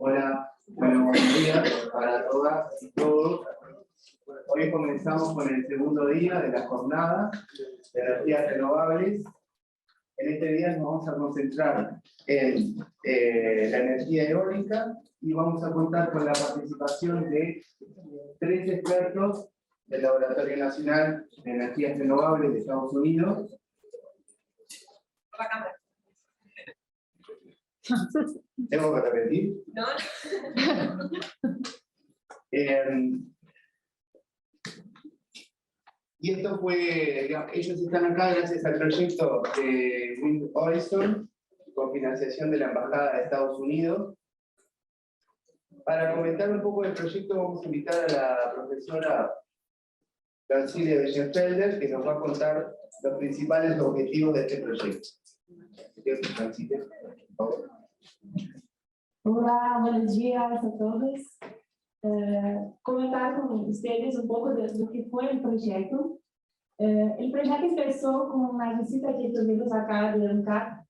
Hola, bueno, buenos días para todas y todos. Hoy comenzamos con el segundo día de la jornada de energías renovables. En este día nos vamos a concentrar en la energía eólica y vamos a contar con la participación de 3 expertos del Laboratorio Nacional de Energías Renovables de Estados Unidos. ¿Tengo que repetir? No. Y esto fue, digamos, ellos están acá gracias al proyecto de Wind Horizon, con financiación de la Embajada de Estados Unidos. Para comentar un poco del proyecto, vamos a invitar a la profesora Francine Wellenfelder, que nos va a contar los principales objetivos de este proyecto. Francine, por favor. Olá, buenos días a todos. Comentar com vocês pouco do que foi o projeto. O projeto começou com uma visita que tivemos acá de ANCAP,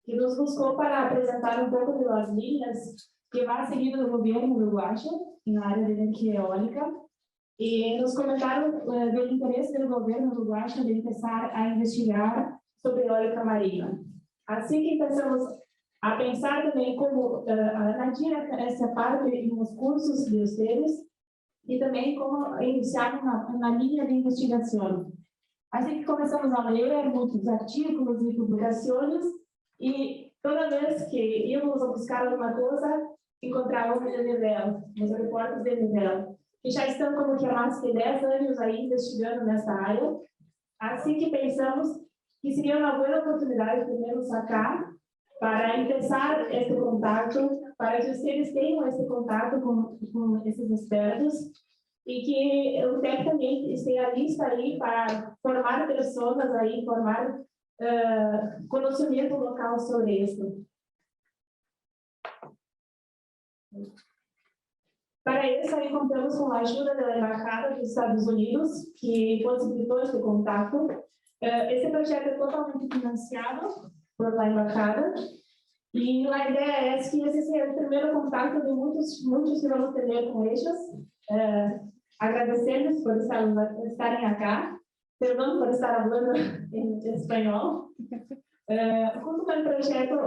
que nos buscou para apresentar pouco das linhas que vai seguir o governo uruguaio na área de energia eólica, e nos comentaram do interesse do governo uruguaio de começar a investigar sobre eólica marina. Assim que pensamos a pensar também como añadir essa parte nos cursos de vocês e também como iniciar uma linha de investigação. Assim que começamos a ler muitos artigos e publicações e toda vez que íamos a buscar alguma coisa, encontrávamos o nível, os reportes de nível, que já estão como que há mais de 10 anos aí investigando nessa área. Assim que pensamos que seria uma boa oportunidade primeiro sacar para empezar este contato, para que vocês tenham esse contato com esses expertos e que o TEC também esteja lista aí para formar pessoas aí, formar conhecimento local sobre isso. Para isso, aí contamos com a ajuda da Embajada dos Estados Unidos, que possibilitou este contato. Esse projeto é totalmente financiado por la Embajada, e a ideia é que esse seja o primeiro contato de muitos que vamos ter com eles. Agradecer-lhes por estarem aqui, perdão por estar falando em espanhol. Junto com o projeto,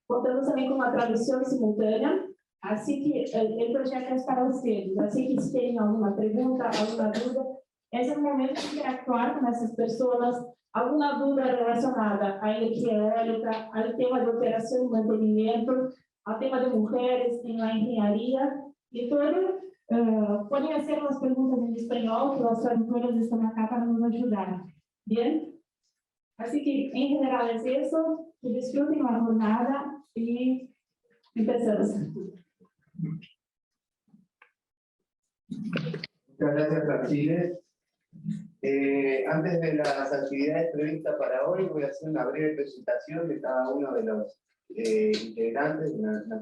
contamos também com uma tradução simultânea, assim que o projeto é para vocês. Assim que se tem alguma pergunta, alguma dúvida, esse é o momento de interactuar com essas pessoas. Alguma dúvida relacionada à energia eólica, ao tema de operação e mantenimento, ao tema de mulheres na engenharia, e tudo, podem ser umas perguntas em espanhol, que as tradutoras estão aqui para nos ajudar. Bem? Assim que, em geral, é isso, que desfrutem a jornada e empezamos. Muchas gracias, Francine. Antes de las actividades previstas para hoy, voy a hacer una breve presentación de cada uno de los integrantes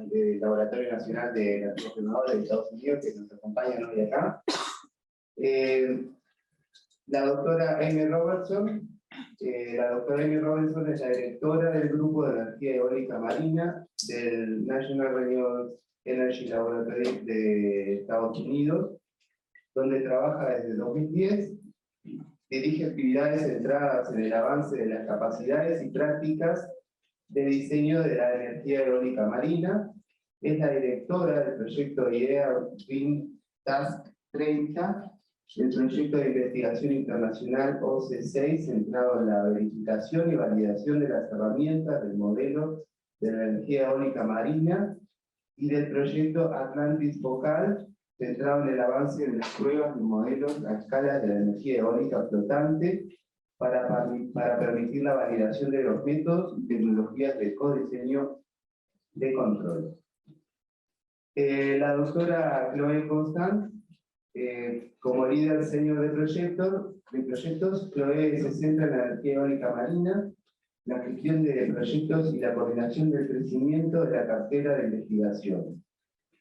del Laboratorio Nacional de Energías Renovables de Estados Unidos que nos acompañan hoy acá. La doctora Amy Robertson. La doctora Amy Robertson es la directora del Grupo de Energía Eólica Marina del National Renewable Energy Laboratory de Estados Unidos, donde trabaja desde 2010. Dirige actividades centradas en el avance de las capacidades y prácticas de diseño de la energía eólica marina. Es la directora del proyecto IDEA Wind Task 30, el proyecto de investigación internacional OC6 centrado en la verificación y validación de las herramientas del modelo de la energía eólica marina, y del proyecto Atlantis Focal, centrado en el avance de las pruebas de modelos a escala de la energía eólica flotante para permitir la validación de los métodos y tecnologías de codiseño de control. La doctora Chloe Constant, como líder senior de proyectos, Chloe se centra en la energía eólica marina, la gestión de proyectos y la coordinación del crecimiento de la cartera de investigación.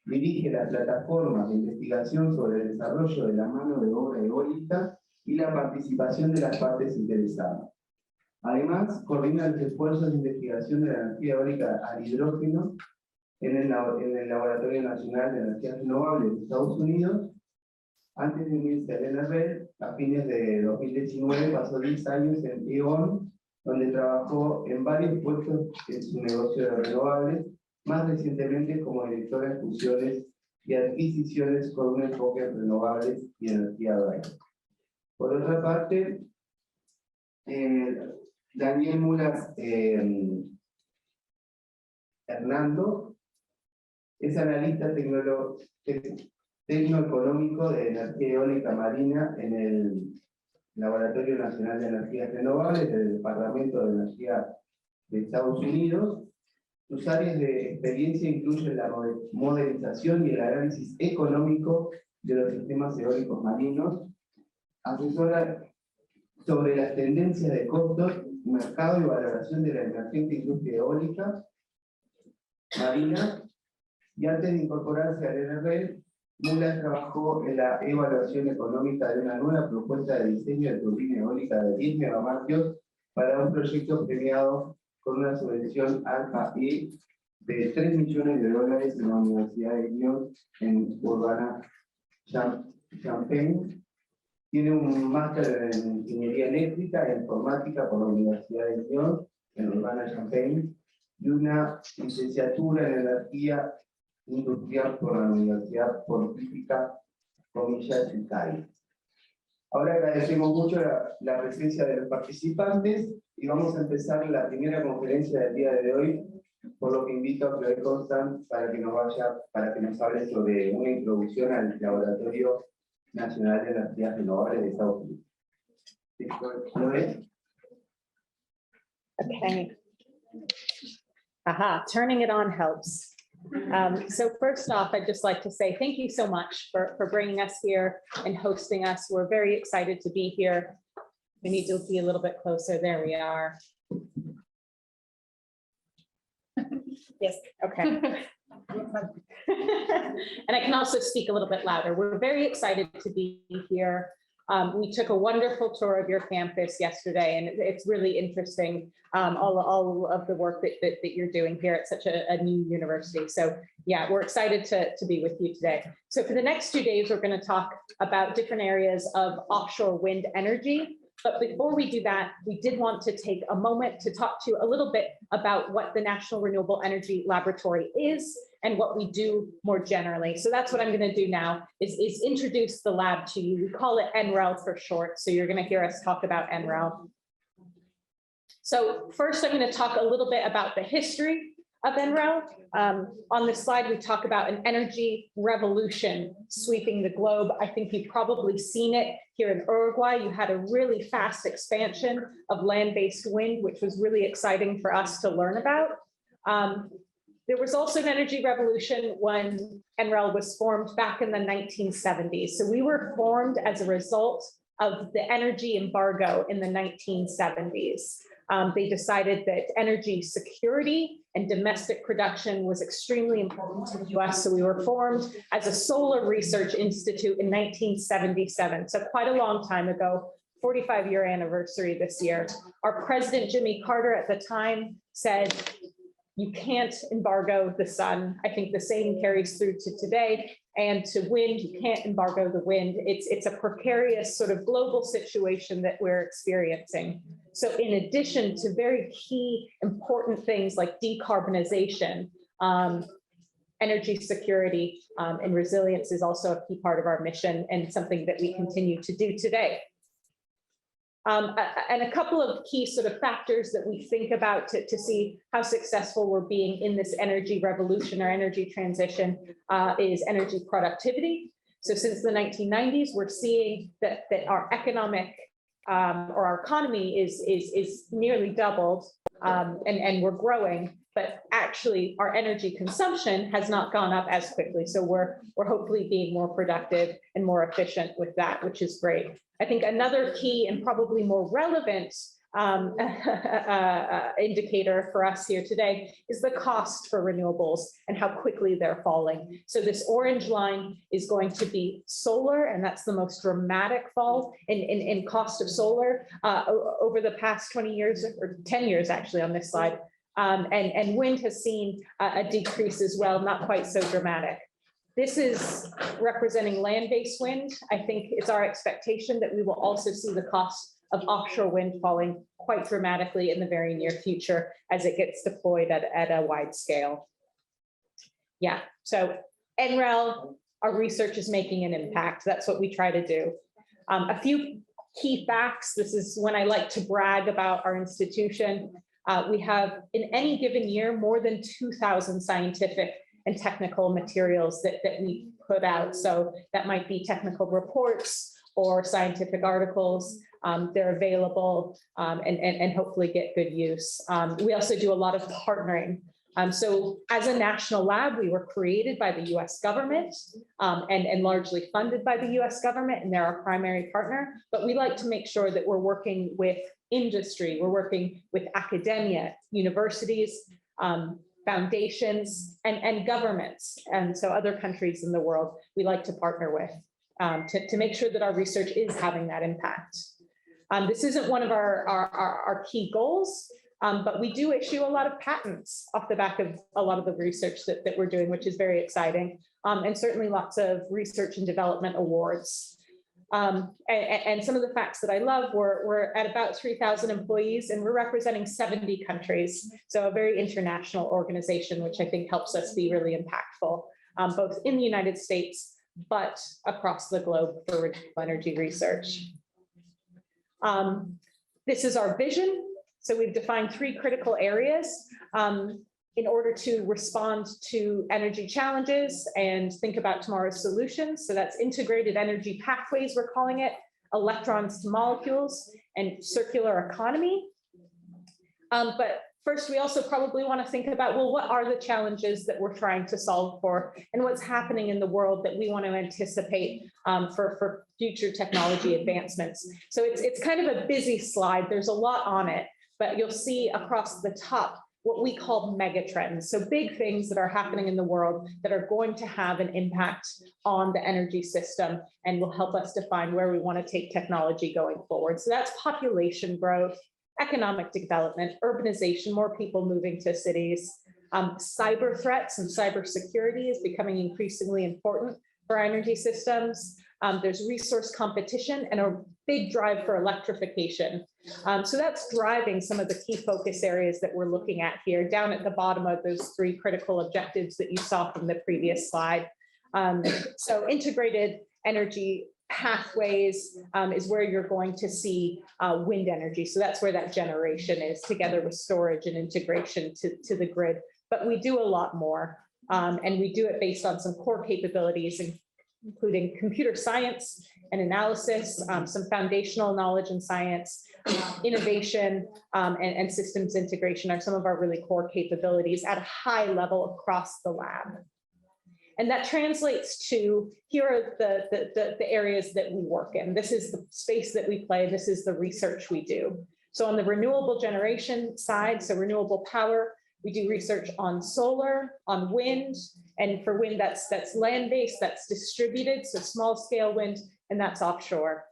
Dirige las plataformas de investigación sobre el desarrollo de la mano de obra eólica y la participación de las partes interesadas. Además, coordina los esfuerzos de investigación de la energía eólica al hidrógeno en el Laboratorio Nacional de Energías Renovables de Estados Unidos. Antes de unirse al NRL, a fines de 2019 pasó 10 años en E.ON, donde trabajó en varios puestos en su negocio de renovables, más recientemente como directora de fusiones y adquisiciones con un enfoque en renovables y energía verde. Por otra parte, Daniel Mulas Hernando es analista tecnoeconómico de energía eólica marina en el Laboratorio Nacional de Energías Renovables del Departamento de Energía de Estados Unidos. Sus áreas de experiencia incluyen la modelización y el análisis económico de los sistemas eólicos marinos, asesora sobre las tendencias de costos, mercado y valoración de la emergente industria eólica marina, y antes de incorporarse al NRL, Mulas trabajó en la evaluación económica de una nueva propuesta de diseño de turbina eólica de 10 megavatios para un proyecto premiado con una subvención ARPA-E de $3 millones en la Universidad de Lyon en Urbana-Champaign. Tiene un máster en Ingeniería Eléctrica e Informática por la Universidad de Lyon en Urbana-Champaign y una licenciatura en Energía Industrial por la Universidad Pontificia Comillas Italia. Ahora agradecemos mucho la presencia de los participantes y vamos a empezar la primera conferencia del día de hoy, por lo que invito a Chloe Constant para que nos hable sobre una introducción al Laboratorio Nacional de Energías Renovables de Estados Unidos. Chloe. Okay. Aha, turning it on helps. So first off, I'd just like to say thank you so much for bringing us here and hosting us. We're very excited to be here. We need to be a little bit closer. There we are. Yes, okay. And I can also speak a little bit louder. We're very excited to be here. We took a wonderful tour of your campus yesterday, and it's really interesting, all of the work that you're doing here at such a new university. So yeah, we're excited to be with you today. So for the next 2 days, we're going to talk about different areas of offshore wind energy. But before we do that, we did want to take a moment to talk to you a little bit about what the National Renewable Energy Laboratory is and what we do more generally. So that's what I'm going to do now is introduce the lab to you. We call it NREL for short. So you're going to hear us talk about NREL. So first, I'm going to talk a little bit about the history of NREL. On this slide, we talk about an energy revolution sweeping the globe. I think you've probably seen it here in Uruguay. You had a really fast expansion of land-based wind, which was really exciting for us to learn about. There was also an energy revolution when NREL was formed back in the 1970s. So we were formed as a result of the energy embargo in the 1970s. They decided that energy security and domestic production was extremely important to the US. So we were formed as a solar research institute in 1977. So quite a long time ago, 45-year anniversary this year. Our president, Jimmy Carter, at the time said, you can't embargo the sun. I think the same carries through to today. And to wind, you can't embargo the wind. It's a precarious sort of global situation that we're experiencing. So in addition to very key important things like decarbonization, energy security and resilience is also a key part of our mission and something that we continue to do today. And a couple of key sort of factors that we think about to see how successful we're being in this energy revolution or energy transition is energy productivity. So since the 1990s, we're seeing that our economic or our economy is nearly doubled and we're growing, but actually our energy consumption has not gone up as quickly. So we're hopefully being more productive and more efficient with that, which is great. I think another key and probably more relevant indicator for us here today is the cost for renewables and how quickly they're falling. So this orange line is going to be solar, and that's the most dramatic fall in cost of solar over the past 20 years, or 10 years actually on this slide. And wind has seen a decrease as well, not quite so dramatic. This is representing land-based wind. I think it's our expectation that we will also see the cost of offshore wind falling quite dramatically in the very near future as it gets deployed at a wide scale. Yeah, so NREL, our research is making an impact. That's what we try to do. A few key facts. This is when I like to brag about our institution. We have in any given year more than 2,000 scientific and technical materials that we put out. So that might be technical reports or scientific articles. They're available and hopefully get good use. We also do a lot of partnering. So as a national lab, we were created by the US government and largely funded by the US government, and they're our primary partner. But we like to make sure that we're working with industry, we're working with academia, universities, foundations, and governments. And so other countries in the world we like to partner with to make sure that our research is having that impact. This isn't one of our key goals, but we do issue a lot of patents off the back of a lot of the research that we're doing, which is very exciting, and certainly lots of research and development awards. And some of the facts that I love, we're at about 3,000 employees and we're representing 70 countries. So a very international organization, which I think helps us be really impactful, both in the United States, but across the globe for renewable energy research. This is our vision. So we've defined 3 critical areas in order to respond to energy challenges and think about tomorrow's solutions. So that's integrated energy pathways, we're calling it, electrons to molecules, and circular economy. But first, we also probably want to think about, well, what are the challenges that we're trying to solve for, and what's happening in the world that we want to anticipate for future technology advancements. So it's kind of a busy slide. There's a lot on it, but you'll see across the top what we call megatrends. So big things that are happening in the world that are going to have an impact on the energy system and will help us define where we want to take technology going forward. So that's population growth, economic development, urbanization, more people moving to cities, cyber threats and cybersecurity is becoming increasingly important for our energy systems. There's resource competition and a big drive for electrification. So that's driving some of the key focus areas that we're looking at here, down at the bottom of those 3 critical objectives that you saw from the previous slide. So integrated energy pathways is where you're going to see wind energy. So that's where that generation is, together with storage and integration to the grid. But we do a lot more, and we do it based on some core capabilities, including computer science and analysis, some foundational knowledge in science, innovation, and systems integration are some of our really core capabilities at a high level across the lab. And that translates to, here are the areas that we work in. This is the space that we play. This is the research we do. So on the renewable generation side, so renewable power, we do research on solar, on wind, and for wind, that's land-based, that's distributed, so small-scale wind, and that's offshore.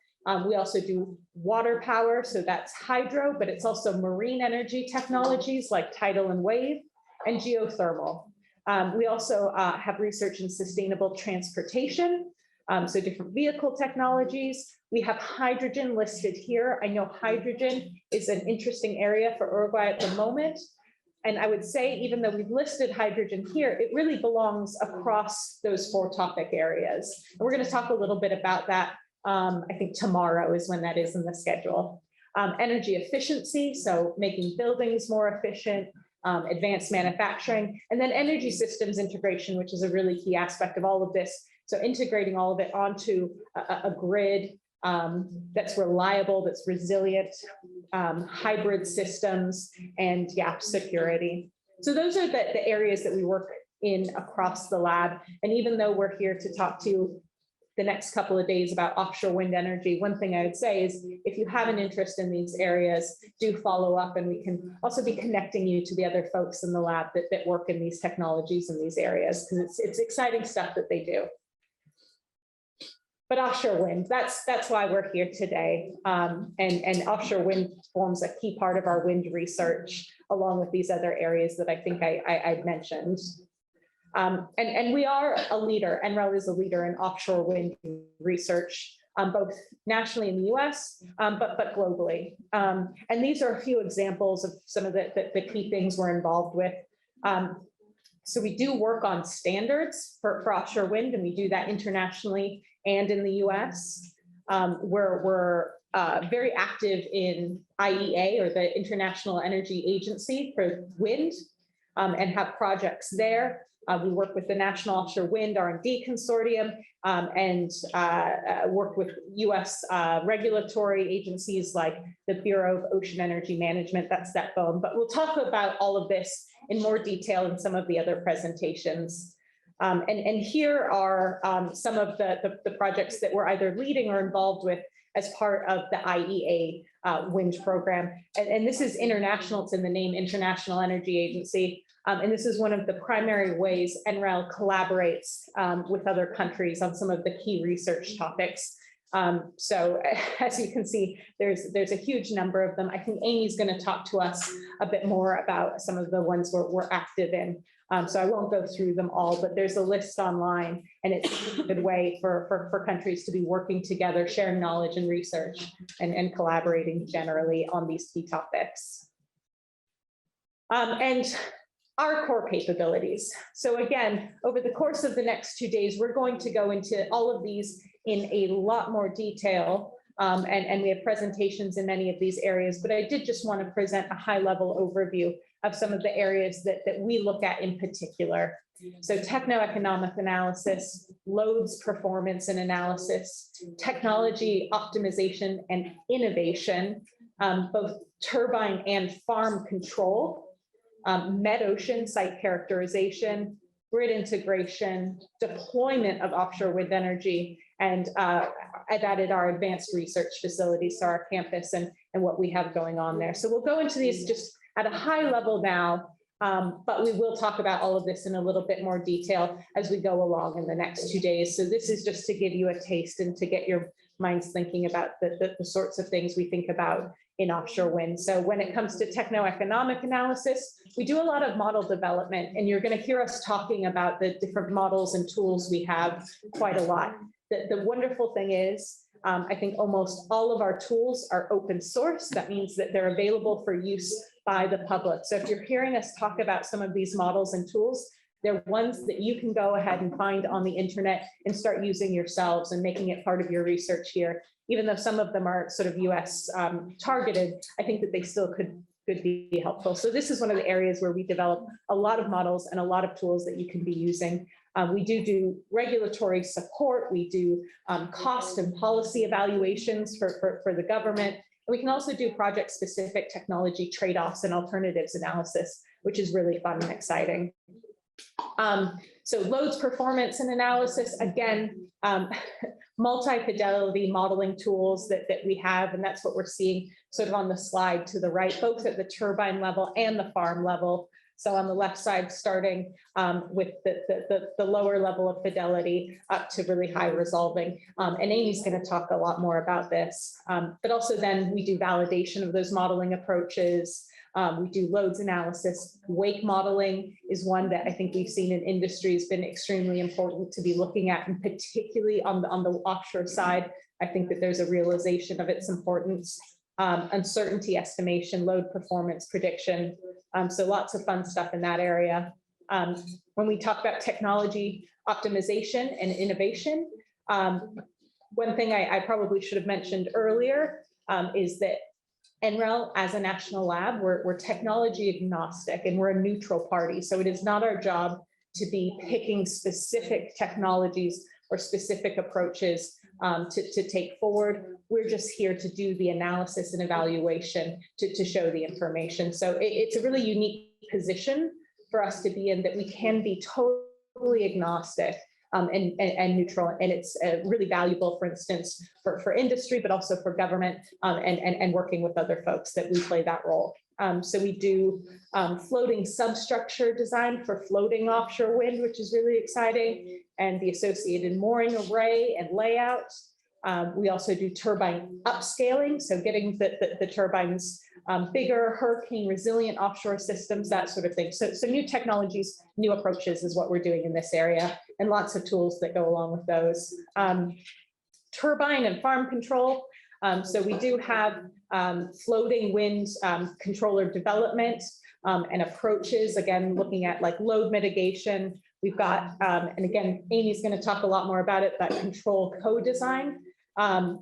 We also do water power, so that's hydro, but it's also marine energy technologies like tidal and wave, and geothermal. We also have research in sustainable transportation, so different vehicle technologies. We have hydrogen listed here. I know hydrogen is an interesting area for Uruguay at the moment. And I would say, even though we've listed hydrogen here, it really belongs across those 4 topic areas. And we're going to talk a little bit about that. I think tomorrow is when that is in the schedule. Energy efficiency, so making buildings more efficient, advanced manufacturing, and then energy systems integration, which is a really key aspect of all of this. So integrating all of it onto a grid that's reliable, that's resilient, hybrid systems, and security. So those are the areas that we work in across the lab. And even though we're here to talk to you the next couple of days about offshore wind energy, one thing I would say is if you have an interest in these areas, do follow up, and we can also be connecting you to the other folks in the lab that work in these technologies in these areas, because it's exciting stuff that they do. But offshore wind, that's why we're here today. And offshore wind forms a key part of our wind research, along with these other areas that I think I mentioned. And we are a leader, NREL is a leader in offshore wind research, both nationally in the US, but globally. And these are a few examples of some of the key things we're involved with. So we do work on standards for offshore wind, and we do that internationally and in the US. We're very active in IEA, or the International Energy Agency for wind, and have projects there. We work with the National Offshore Wind R&D Consortium, and work with US regulatory agencies like the Bureau of Ocean Energy Management, that's that BOEM. But we'll talk about all of this in more detail in some of the other presentations. And here are some of the projects that we're either leading or involved with as part of the IEA wind program. And this is international, it's in the name, International Energy Agency. And this is one of the primary ways NREL collaborates with other countries on some of the key research topics. So as you can see, there's a huge number of them. I think Amy's going to talk to us a bit more about some of the ones we're active in. So I won't go through them all, but there's a list online, and it's a good way for countries to be working together, sharing knowledge and research, and collaborating generally on these key topics. And our core capabilities. So again, over the course of the next 2 days, we're going to go into all of these in a lot more detail, and we have presentations in many of these areas, but I did just want to present a high-level overview of some of the areas that we look at in particular. So techno-economic analysis, loads performance and analysis, technology optimization and innovation, both turbine and farm control, metocean site characterization, grid integration, deployment of offshore wind energy, and I've added our advanced research facilities, so our campus and what we have going on there. So we'll go into these just at a high level now, but we will talk about all of this in a little bit more detail as we go along in the next 2 days. So this is just to give you a taste and to get your minds thinking about the sorts of things we think about in offshore wind. So when it comes to techno-economic analysis, we do a lot of model development, and you're going to hear us talking about the different models and tools we have quite a lot. The wonderful thing is, I think almost all of our tools are open source. That means that they're available for use by the public. So if you're hearing us talk about some of these models and tools, they're ones that you can go ahead and find on the internet and start using yourselves and making it part of your research here. Even though some of them are sort of US targeted, I think that they still could be helpful. So this is one of the areas where we develop a lot of models and a lot of tools that you can be using. We do regulatory support. We do cost and policy evaluations for the government. And we can also do project-specific technology trade-offs and alternatives analysis, which is really fun and exciting. So loads performance and analysis, again, multi-fidelity modeling tools that we have, and that's what we're seeing sort of on the slide to the right, both at the turbine level and the farm level. So on the left side, starting with the lower level of fidelity up to really high resolving. And Amy's going to talk a lot more about this. But also then we do validation of those modeling approaches. We do loads analysis. Wake modeling is one that I think we've seen in industry has been extremely important to be looking at, and particularly on the offshore side. I think that there's a realization of its importance. Uncertainty estimation, load performance prediction. So lots of fun stuff in that area. When we talk about technology optimization and innovation, one thing I probably should have mentioned earlier is that NREL, as a national lab, we're technology agnostic and we're a neutral party. So it is not our job to be picking specific technologies or specific approaches to take forward. We're just here to do the analysis and evaluation to show the information. So it's a really unique position for us to be in, that we can be totally agnostic and neutral. And it's really valuable, for instance, for industry, but also for government and working with other folks that we play that role. So we do floating substructure design for floating offshore wind, which is really exciting, and the associated mooring array and layout. We also do turbine upscaling, so getting the turbines bigger, hurricane resilient offshore systems, that sort of thing. So new technologies, new approaches is what we're doing in this area, and lots of tools that go along with those. Turbine and farm control. So we do have floating wind controller development and approaches, again, looking at like load mitigation. We've got, and again, Amy's going to talk a lot more about it, but control co-design.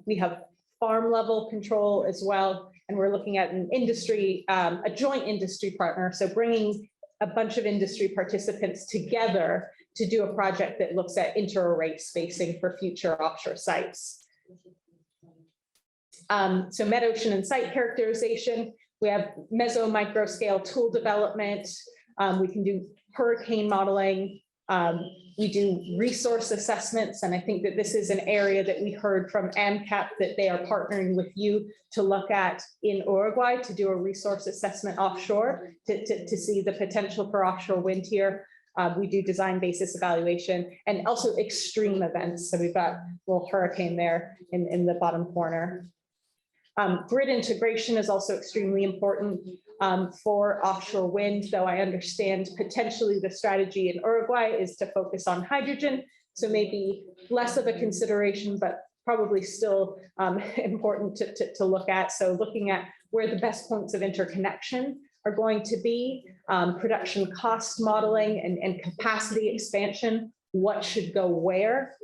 We have farm level control as well. And we're looking at an industry, a joint industry partner. So bringing a bunch of industry participants together to do a project that looks at inter-array spacing for future offshore sites. So met-ocean and site characterization. We have meso micro scale tool development. We can do hurricane modeling. We do resource assessments, and I think that this is an area that we heard from AMCAP that they are partnering with you to look at in Uruguay to do a resource assessment offshore to see the potential for offshore wind here. We do design basis evaluation and also extreme events. So we've got a little hurricane there in the bottom corner. Grid integration is also extremely important for offshore wind, though I understand potentially the strategy in Uruguay is to focus on hydrogen. So maybe less of a consideration, but probably still important to look at. So looking at where the best points of interconnection are going to be, production cost modeling and capacity expansion, what should go where,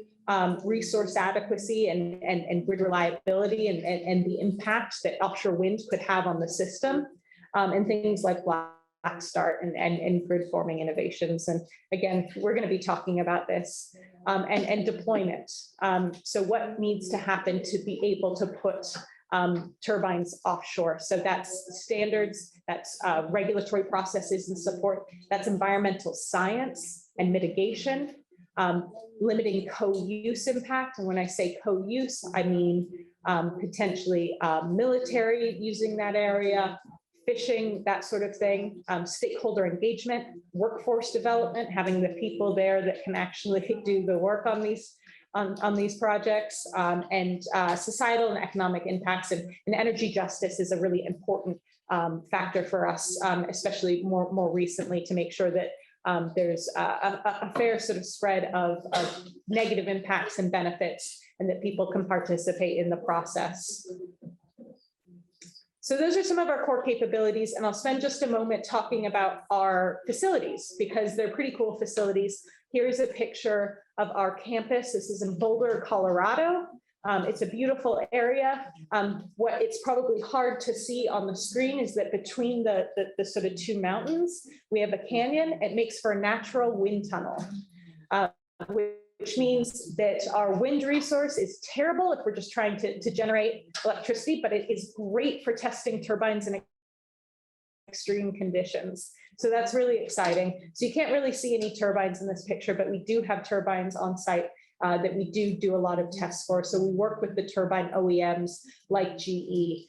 resource adequacy and grid reliability and the impact that offshore wind could have on the system, and things like black start and grid forming innovations. And again, we're going to be talking about this and deployment. So what needs to happen to be able to put turbines offshore? So that's standards, that's regulatory processes and support, that's environmental science and mitigation, limiting co-use impact. And when I say co-use, I mean potentially military using that area, fishing, that sort of thing, stakeholder engagement, workforce development, having the people there that can actually do the work on these projects, and societal and economic impacts, and energy justice is a really important factor for us, especially more recently, to make sure that there's a fair sort of spread of negative impacts and benefits, and that people can participate in the process. So those are some of our core capabilities, and I'll spend just a moment talking about our facilities, because they're pretty cool facilities. Here's a picture of our campus. This is in Boulder, Colorado. It's a beautiful area. What it's probably hard to see on the screen is that between the sort of two mountains, we have a canyon. It makes for a natural wind tunnel, which means that our wind resource is terrible if we're just trying to generate electricity, but it is great for testing turbines in extreme conditions. So that's really exciting. So you can't really see any turbines in this picture, but we do have turbines on site that we do a lot of tests for. So we work with the turbine OEMs like GE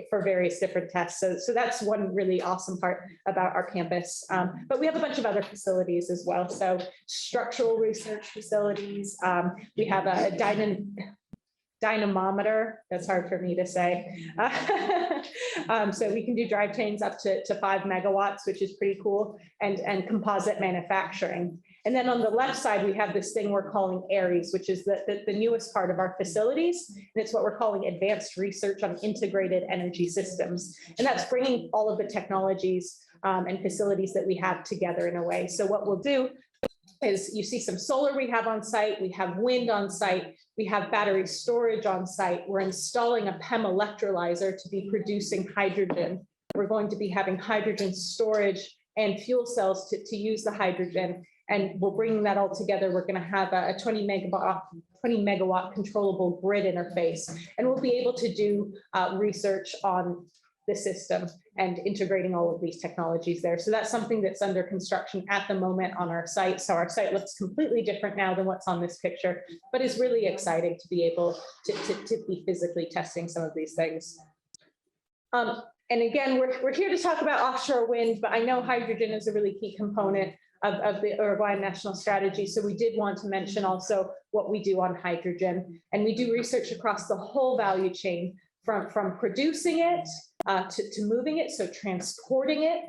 for various different tests. So that's one really awesome part about our campus. But we have a bunch of other facilities as well. So structural research facilities. We have a dynamometer, that's hard for me to say. So we can do drive chains up to 5 megawatts, which is pretty cool, and composite manufacturing. And then on the left side, we have this thing we're calling ARES, which is the newest part of our facilities. And it's what we're calling advanced research on integrated energy systems. And that's bringing all of the technologies and facilities that we have together in a way. So what we'll do is, you see some solar we have on site, we have wind on site, we have battery storage on site. We're installing a PEM electrolyzer to be producing hydrogen. We're going to be having hydrogen storage and fuel cells to use the hydrogen. And we're bringing that all together. We're going to have a 20 megawatt controllable grid interface. And we'll be able to do research on the system and integrating all of these technologies there. So that's something that's under construction at the moment on our site. So our site looks completely different now than what's on this picture, but it's really exciting to be able to be physically testing some of these things. And again, we're here to talk about offshore wind, but I know hydrogen is a really key component of the Uruguayan national strategy. So we did want to mention also what we do on hydrogen. And we do research across the whole value chain, from producing it to moving it, so transporting it,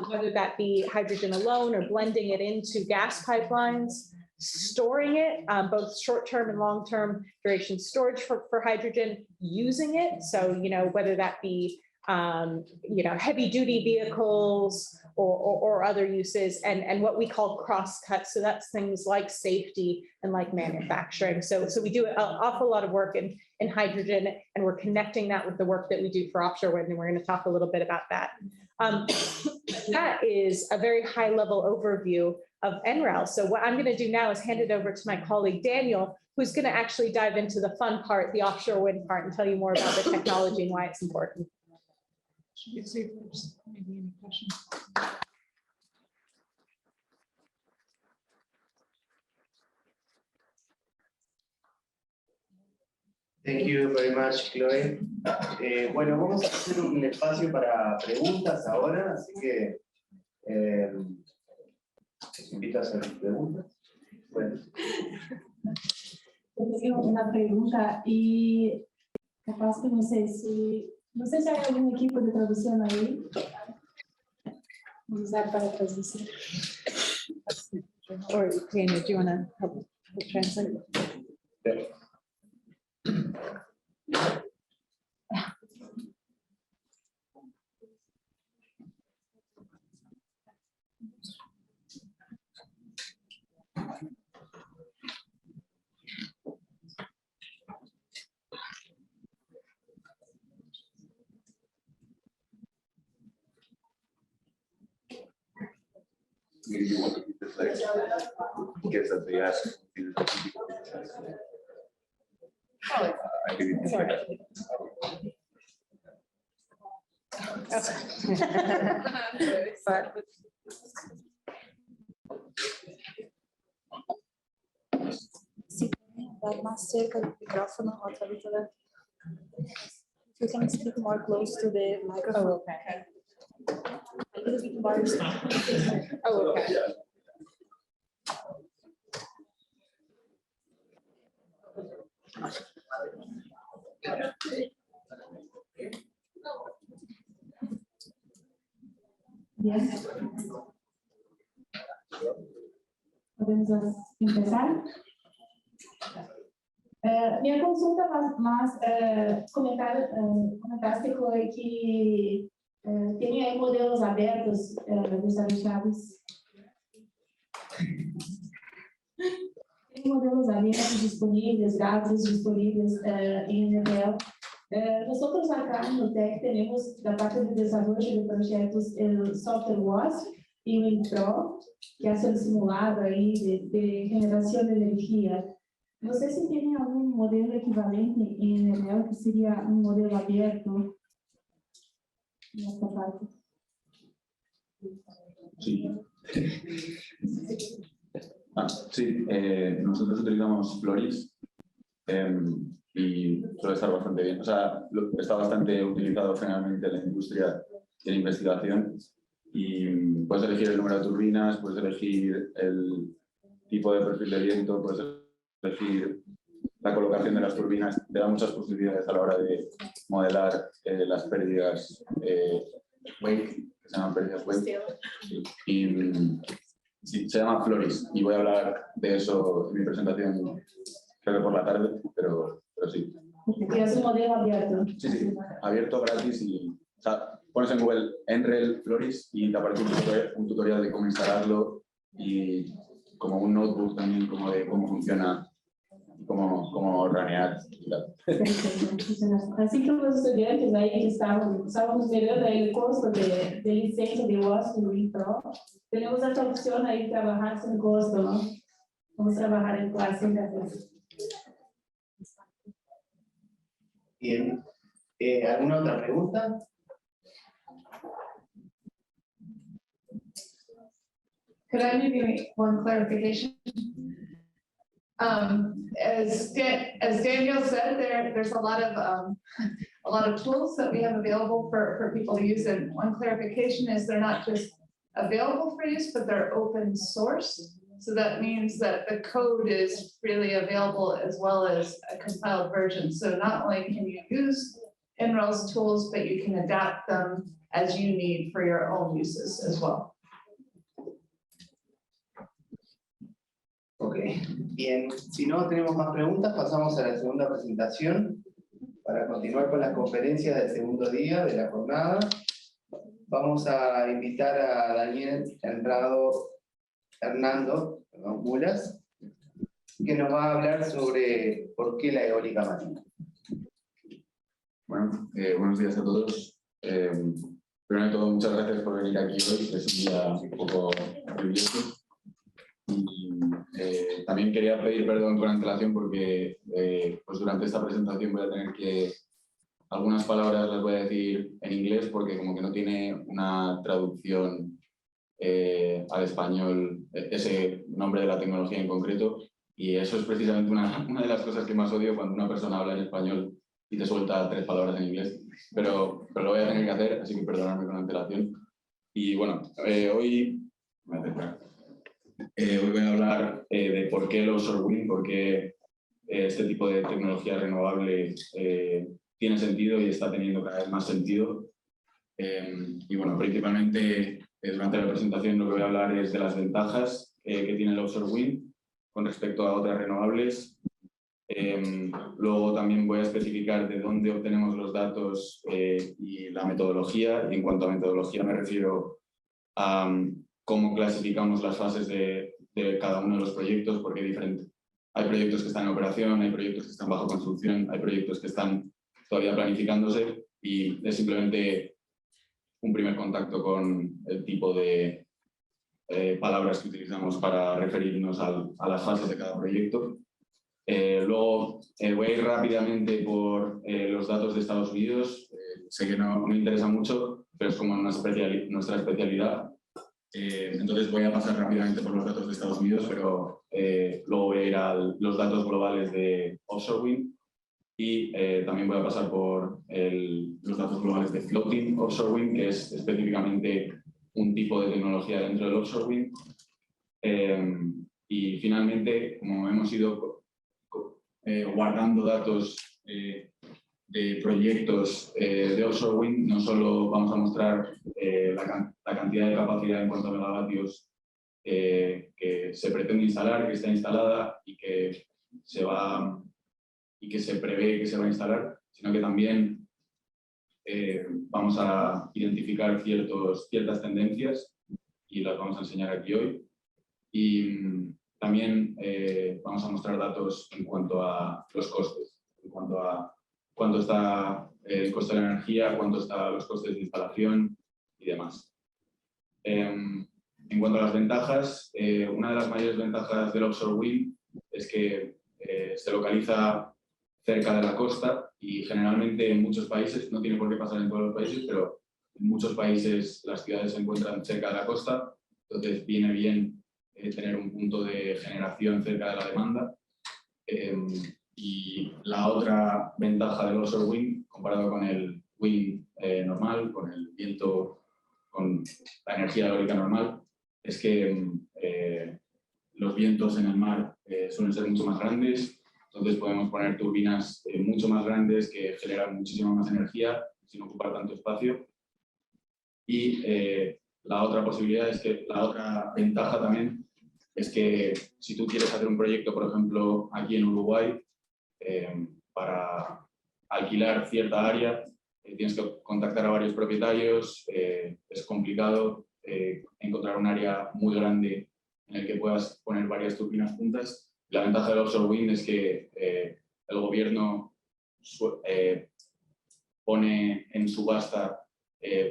whether that be hydrogen alone or blending it into gas pipelines, storing it, both short-term and long-term duration storage for hydrogen, using it. So, whether that be heavy duty vehicles or other uses, and what we call cross-cuts. So that's things like safety and like manufacturing. So we do an awful lot of work in hydrogen, and we're connecting that with the work that we do for offshore wind, and we're going to talk a little bit about that. That is a very high-level overview of NREL. So what I'm going to do now is hand it over to my colleague Daniel, who's going to actually dive into the fun part, the offshore wind part, and tell you more about the technology and why it's important. Should we see if there's maybe any questions? Thank you very much, Chloe. Bueno, vamos a hacer un espacio para preguntas ahora, así que los invito a hacer preguntas. Bueno. Eu tenho uma pergunta e capaz que não sei se há algum equipe de tradução aí. Vamos usar para traduzir. Or Daniel, do you want to help translate? Yeah. Maybe you want to keep this like guess that they ask. I think it's Se dar mais cerca do micrófono, outra vez. You can speak more close to the microphone. Oh, okay. A little bit more. Oh, okay. Yes. Podemos começar? Minha consulta, mas comentaste que tem aí modelos abertos desarrollados. Tem modelos abertos disponíveis, dados disponíveis em Energías. Nosotros acá en UTEC tenemos la parte de desarrollo de proyectos, el software WASP y el Pro, que hace el simulado ahí de generación de energía. No sé si tienen algún modelo equivalente en Energías que sería un modelo abierto en esta parte. Sí. Sí, nosotros utilizamos Floris y suele estar bastante bien. O sea, está bastante utilizado generalmente en la industria y en investigación. Y puedes elegir el número de turbinas, puedes elegir el tipo de perfil de viento, puedes elegir la colocación de las turbinas. Te da muchas posibilidades a la hora de modelar las pérdidas wake, que se llaman pérdidas wake. Y sí, se llama Floris y voy a hablar de eso en mi presentación, creo que por la tarde, pero sí. Y es un modelo abierto. Sí, abierto, gratis y o sea, pones en Google Enrel Floris y te aparece un tutorial de cómo instalarlo y como un notebook también como de cómo funciona y cómo ranear y tal. Así que los estudiantes ahí que estábamos mirando ahí el costo de licencia de WASP y Pro, tenemos esta opción ahí de trabajar sin costo, ¿no? Vamos a trabajar en clase gratis. Bien. ¿Alguna otra pregunta? Could I maybe one clarification? As Daniel said, there's a lot of tools that we have available for people to use, and one clarification is they're not just available for use, but they're open source. So that means that the code is freely available as well as a compiled version. So not only can you use NREL's tools, but you can adapt them as you need for your own uses as well. Ok, bien. Si no tenemos más preguntas, pasamos a la segunda presentación para continuar con las conferencias del segundo día de la jornada. Vamos a invitar a Hernando Mulas, que nos va a hablar sobre por qué la eólica marina. Bueno, buenos días a todos. Primero de todo, muchas gracias por venir aquí hoy, es un día un poco lluvioso. Y también quería pedir perdón con antelación porque pues durante esta presentación voy a tener que... Algunas palabras las voy a decir en inglés porque como que no tiene una traducción al español ese nombre de la tecnología en concreto, y eso es precisamente una de las cosas que más odio cuando una persona habla en español y te suelta 3 palabras en inglés, pero lo voy a tener que hacer, así que perdonadme con antelación. Y bueno, hoy voy a hablar de por qué el offshore wind, por qué este tipo de tecnología renovable tiene sentido y está teniendo cada vez más sentido. Y bueno, principalmente durante la presentación lo que voy a hablar es de las ventajas que tiene el offshore wind con respecto a otras renovables. Luego también voy a especificar de dónde obtenemos los datos y la metodología. Y en cuanto a metodología me refiero a cómo clasificamos las fases de cada uno de los proyectos, porque hay proyectos que están en operación, hay proyectos que están bajo construcción, hay proyectos que están todavía planificándose, y es simplemente un primer contacto con el tipo de palabras que utilizamos para referirnos a las fases de cada proyecto. Luego voy a ir rápidamente por los datos de Estados Unidos. Sé que no me interesa mucho, pero es como nuestra especialidad. Entonces voy a pasar rápidamente por los datos de Estados Unidos, pero luego voy a ir a los datos globales de offshore wind. Y también voy a pasar por los datos globales de floating offshore wind, que es específicamente un tipo de tecnología dentro del offshore wind. Y finalmente, como hemos ido guardando datos de proyectos de offshore wind, no solo vamos a mostrar la cantidad de capacidad en cuanto a megavatios que se pretende instalar, que está instalada y que se prevé que se va a instalar, sino que también vamos a identificar ciertas tendencias y las vamos a enseñar aquí hoy. Y también vamos a mostrar datos en cuanto a los costes, en cuanto a cuánto está el coste de la energía, cuánto están los costes de instalación y demás. En cuanto a las ventajas, una de las mayores ventajas del offshore wind es que se localiza cerca de la costa, y generalmente en muchos países, no tiene por qué pasar en todos los países, pero en muchos países las ciudades se encuentran cerca de la costa, entonces viene bien tener un punto de generación cerca de la demanda. Y la otra ventaja del offshore wind, comparado con el wind normal, con el viento, con la energía eólica normal, es que los vientos en el mar suelen ser mucho más grandes. Entonces podemos poner turbinas mucho más grandes que generan muchísima más energía sin ocupar tanto espacio. Y la otra posibilidad es que, la otra ventaja también, es que si tú quieres hacer un proyecto, por ejemplo, aquí en Uruguay, para alquilar cierta área, tienes que contactar a varios propietarios, es complicado encontrar un área muy grande en el que puedas poner varias turbinas juntas. La ventaja del offshore wind es que el gobierno pone en subasta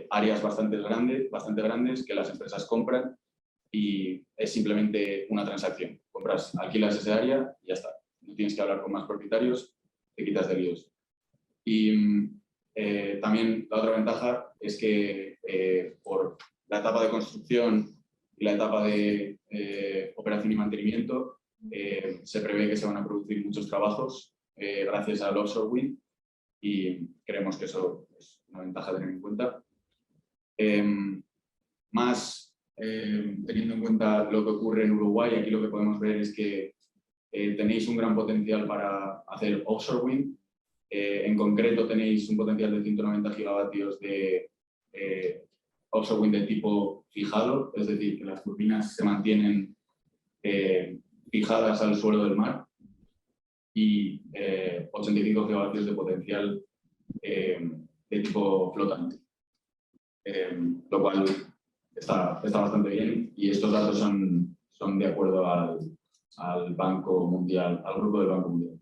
áreas bastante grandes que las empresas compran, y es simplemente una transacción. Alquilas ese área y ya está. No tienes que hablar con más propietarios, te quitas de líos. Y también la otra ventaja es que por la etapa de construcción y la etapa de operación y mantenimiento, se prevé que se van a producir muchos trabajos gracias al offshore wind y creemos que eso es una ventaja a tener en cuenta. Teniendo en cuenta lo que ocurre en Uruguay, aquí lo que podemos ver es que tenéis un gran potencial para hacer offshore wind. En concreto tenéis un potencial de 190 gigavatios de offshore wind de tipo fijado, es decir, que las turbinas se mantienen fijadas al suelo del mar, y 85 gigavatios de potencial de tipo flotante, lo cual está bastante bien, y estos datos son de acuerdo al Banco Mundial, al grupo del Banco Mundial.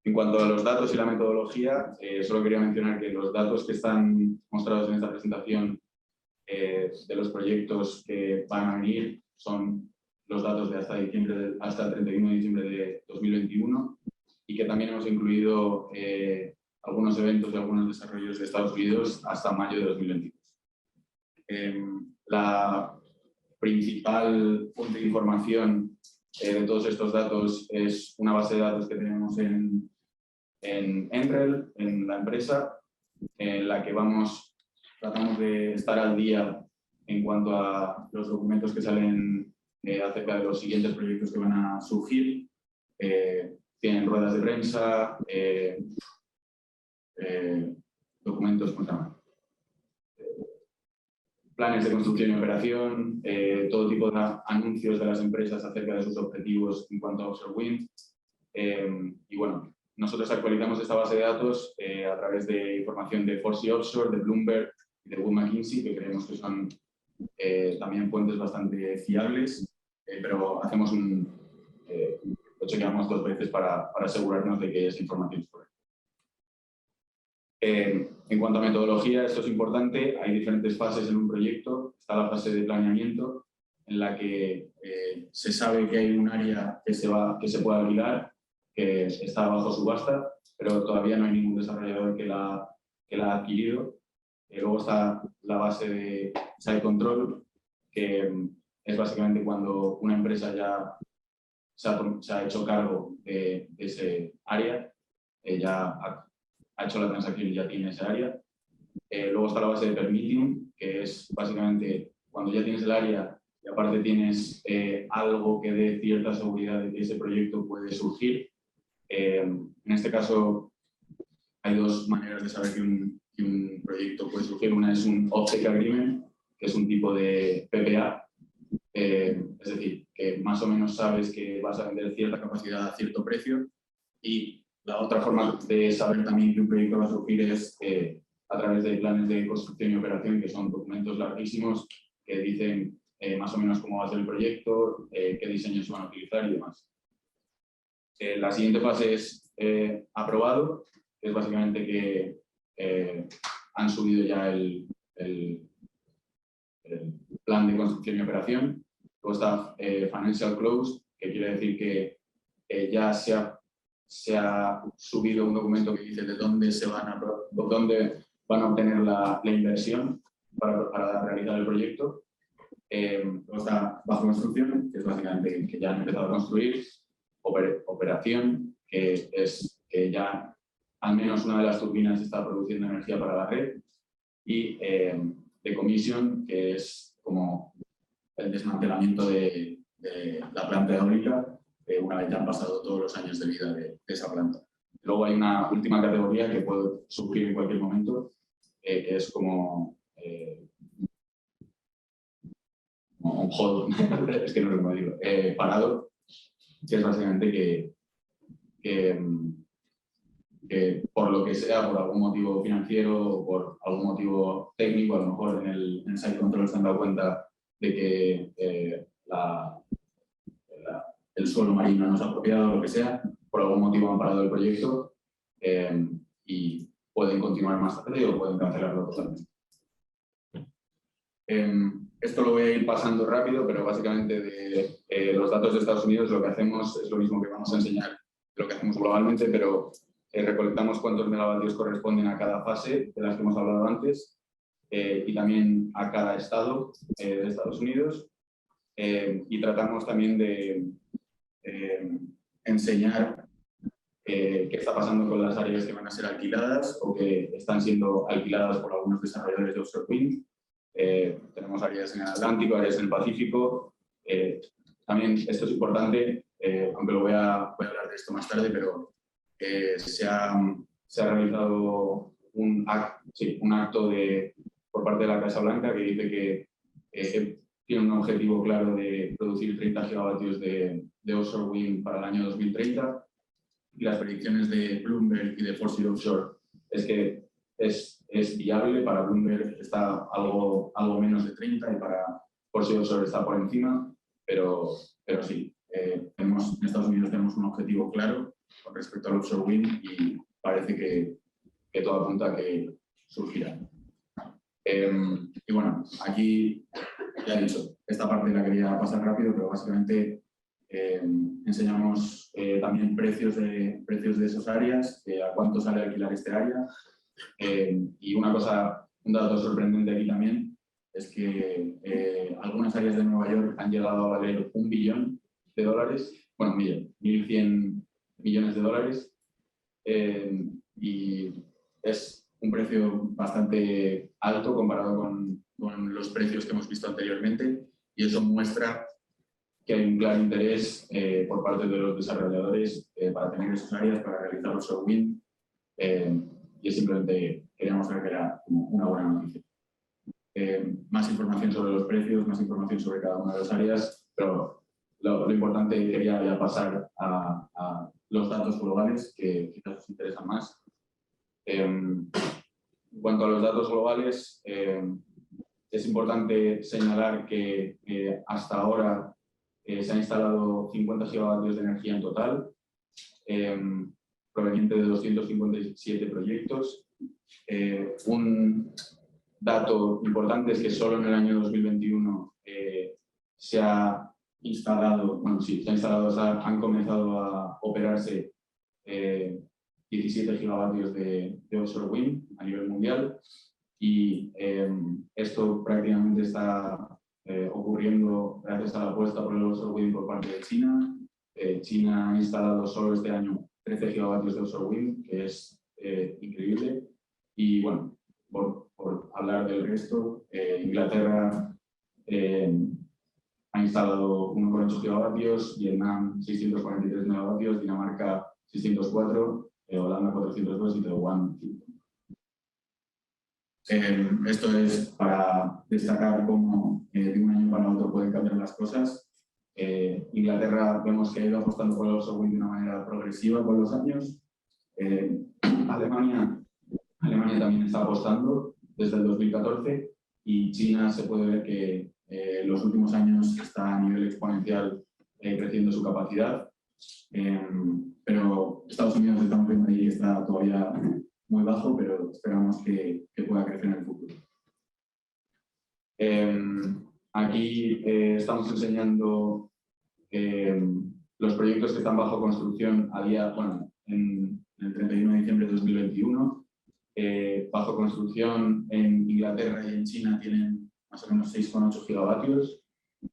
En cuanto a los datos y la metodología, solo quería mencionar que los datos que están mostrados en esta presentación de los proyectos que van a venir son los datos de hasta el 31 de diciembre de 2021, y que también hemos incluido algunos eventos y algunos desarrollos de Estados Unidos hasta mayo de 2022. La principal fuente de información de todos estos datos es una base de datos que tenemos en Enrel, en la empresa, en la que tratamos de estar al día en cuanto a los documentos que salen acerca de los siguientes proyectos que van a surgir. Tienen ruedas de prensa, documentos, planes de construcción y operación, todo tipo de anuncios de las empresas acerca de sus objetivos en cuanto a offshore wind. Y bueno, nosotros actualizamos esta base de datos a través de información de Forsey Offshore, de Bloomberg y de Wood Mackenzie, que creemos que son también fuentes bastante fiables, pero hacemos lo chequeamos 2 veces para asegurarnos de que esa información es correcta. En cuanto a metodología, esto es importante, hay diferentes fases en un proyecto. Está la fase de planeamiento, en la que se sabe que hay un área que se puede alquilar, que está bajo subasta, pero todavía no hay ningún desarrollador que la ha adquirido. Luego está la base de site control, que es básicamente cuando una empresa ya se ha hecho cargo de ese área, ya ha hecho la transacción y ya tiene ese área. Luego está la base de permitting, que es básicamente cuando ya tienes el área y aparte tienes algo que dé cierta seguridad de que ese proyecto puede surgir. En este caso hay 2 maneras de saber que un proyecto puede surgir. Una es un offtake agreement, que es un tipo de PPA, es decir, que más o menos sabes que vas a vender cierta capacidad a cierto precio. Y la otra forma de saber también que un proyecto va a surgir es a través de planes de construcción y operación, que son documentos larguísimos que dicen más o menos cómo va a ser el proyecto, qué diseños se van a utilizar y demás. La siguiente fase es aprobado, que es básicamente que han subido ya el plan de construcción y operación. Luego está Financial Close, que quiere decir que ya se ha subido un documento que dice de dónde van a obtener la inversión para realizar el proyecto. Luego está bajo construcción, que es básicamente que ya han empezado a construir. Operación, que es que ya al menos una de las turbinas está produciendo energía para la red. Y decommission, que es como el desmantelamiento de la planta eólica una vez ya han pasado todos los años de vida de esa planta. Luego hay una última categoría que puede surgir en cualquier momento, que es como un hold, es que no lo puedo decir, parado, que es básicamente que por lo que sea, por algún motivo financiero o por algún motivo técnico, a lo mejor en el site control se han dado cuenta de que el suelo marino no es apropiado o lo que sea, por algún motivo han parado el proyecto y pueden continuar más tarde o pueden cancelarlo totalmente. Esto lo voy a ir pasando rápido, pero básicamente de los datos de Estados Unidos lo que hacemos es lo mismo que vamos a enseñar, lo que hacemos globalmente, pero recolectamos cuántos megavatios corresponden a cada fase de las que hemos hablado antes. y también a cada estado de Estados Unidos. Y tratamos también de enseñar qué está pasando con las áreas que van a ser alquiladas o que están siendo alquiladas por algunos desarrolladores de offshore wind. Tenemos áreas en el Atlántico, áreas en el Pacífico. También esto es importante, aunque voy a hablar de esto más tarde, pero se ha realizado un acto por parte de la Casa Blanca que dice que tiene un objetivo claro de producir 30 gigavatios de offshore wind para el año 2030. Y las predicciones de Bloomberg y de Foresight Offshore es que es viable. Para Bloomberg está algo menos de 30 y para Foresight Offshore está por encima, pero sí, en Estados Unidos tenemos un objetivo claro con respecto al offshore wind y parece que todo apunta a que surgirá. Y bueno, aquí ya he dicho, esta parte la quería pasar rápido, pero básicamente enseñamos también precios de esas áreas, a cuánto sale alquilar este área. Y un dato sorprendente aquí también es que algunas áreas de Nueva York han llegado a valer $1 billón, bueno, 1.100 millones de dólares, y es un precio bastante alto comparado con los precios que hemos visto anteriormente, y eso muestra que hay un claro interés por parte de los desarrolladores para tener esas áreas, para realizar offshore wind, y simplemente quería mostrar que era como una buena noticia. Más información sobre los precios, más información sobre cada una de las áreas, pero lo importante quería ya pasar a los datos globales que quizás os interesan más. En cuanto a los datos globales, es importante señalar que hasta ahora se han instalado 50 gigavatios de energía en total, proveniente de 257 proyectos. Un dato importante es que solo en el año 2021 se ha instalado, han comenzado a operarse 17 gigavatios de offshore wind a nivel mundial, y esto prácticamente está ocurriendo gracias a la apuesta por el offshore wind por parte de China. China ha instalado solo este año 13 gigavatios de offshore wind, que es increíble. Y bueno, por hablar del resto, Inglaterra ha instalado 1,8 gigavatios, Vietnam 643 megavatios, Dinamarca 604, Holanda 402 y Taiwán 5. Esto es para destacar cómo de un año para otro pueden cambiar las cosas. Inglaterra vemos que ha ido apostando por el offshore wind de una manera progresiva con los años. Alemania también está apostando desde el 2014, y China se puede ver que en los últimos años está a nivel exponencial creciendo su capacidad. Pero Estados Unidos, estamos viendo ahí, está todavía muy bajo, pero esperamos que pueda crecer en el futuro. Aquí estamos enseñando los proyectos que están bajo construcción en el 31 de diciembre de 2021. Bajo construcción en Inglaterra y en China tienen más o menos 6,8 gigavatios,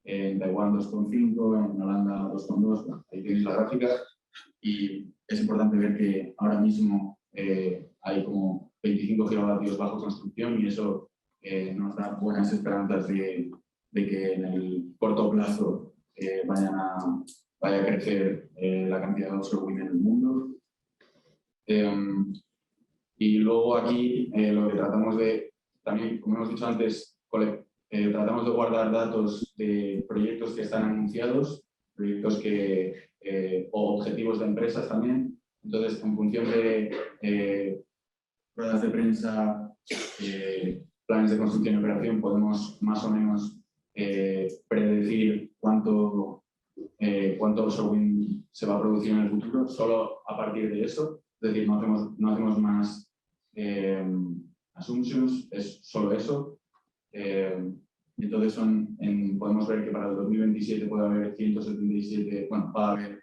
en Taiwán 2,5, en Holanda 2,2, bueno, ahí tenéis la gráfica. Y es importante ver que ahora mismo hay como 25 gigavatios bajo construcción, y eso nos da buenas esperanzas de que en el corto plazo vaya a crecer la cantidad de offshore wind en el mundo. Y luego aquí lo que tratamos de, también como hemos dicho antes, tratamos de guardar datos de proyectos que están anunciados, proyectos o objetivos de empresas también. Entonces, en función de ruedas de prensa, planes de construcción y operación, podemos más o menos predecir cuánto offshore wind se va a producir en el futuro, solo a partir de eso. Es decir, no hacemos más assumptions, es solo eso. Entonces podemos ver que para el 2027 puede haber 177, bueno, va a haber,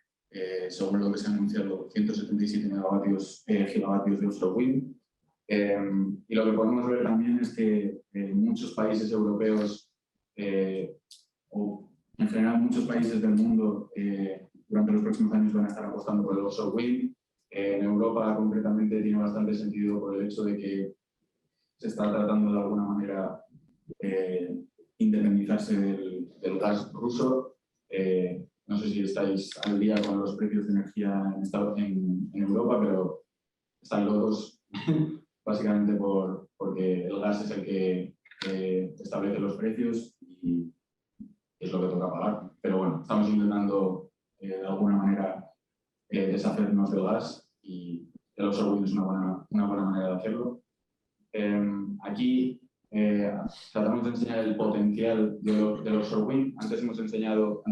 según lo que se ha anunciado, 177 gigavatios de offshore wind. Y lo que podemos ver también es que muchos países europeos o en general muchos países del mundo durante los próximos años van a estar apostando por el offshore wind. En Europa concretamente tiene bastante sentido por el hecho de que se está tratando de alguna manera independizarse del gas ruso. No sé si estáis al día con los precios de energía en Europa, pero están locos básicamente porque el gas es el que establece los precios y es lo que toca pagar. Pero bueno, estamos intentando de alguna manera deshacernos del gas y el offshore wind es una buena manera de hacerlo. Aquí tratamos de enseñar el potencial del offshore wind. Antes hemos enseñado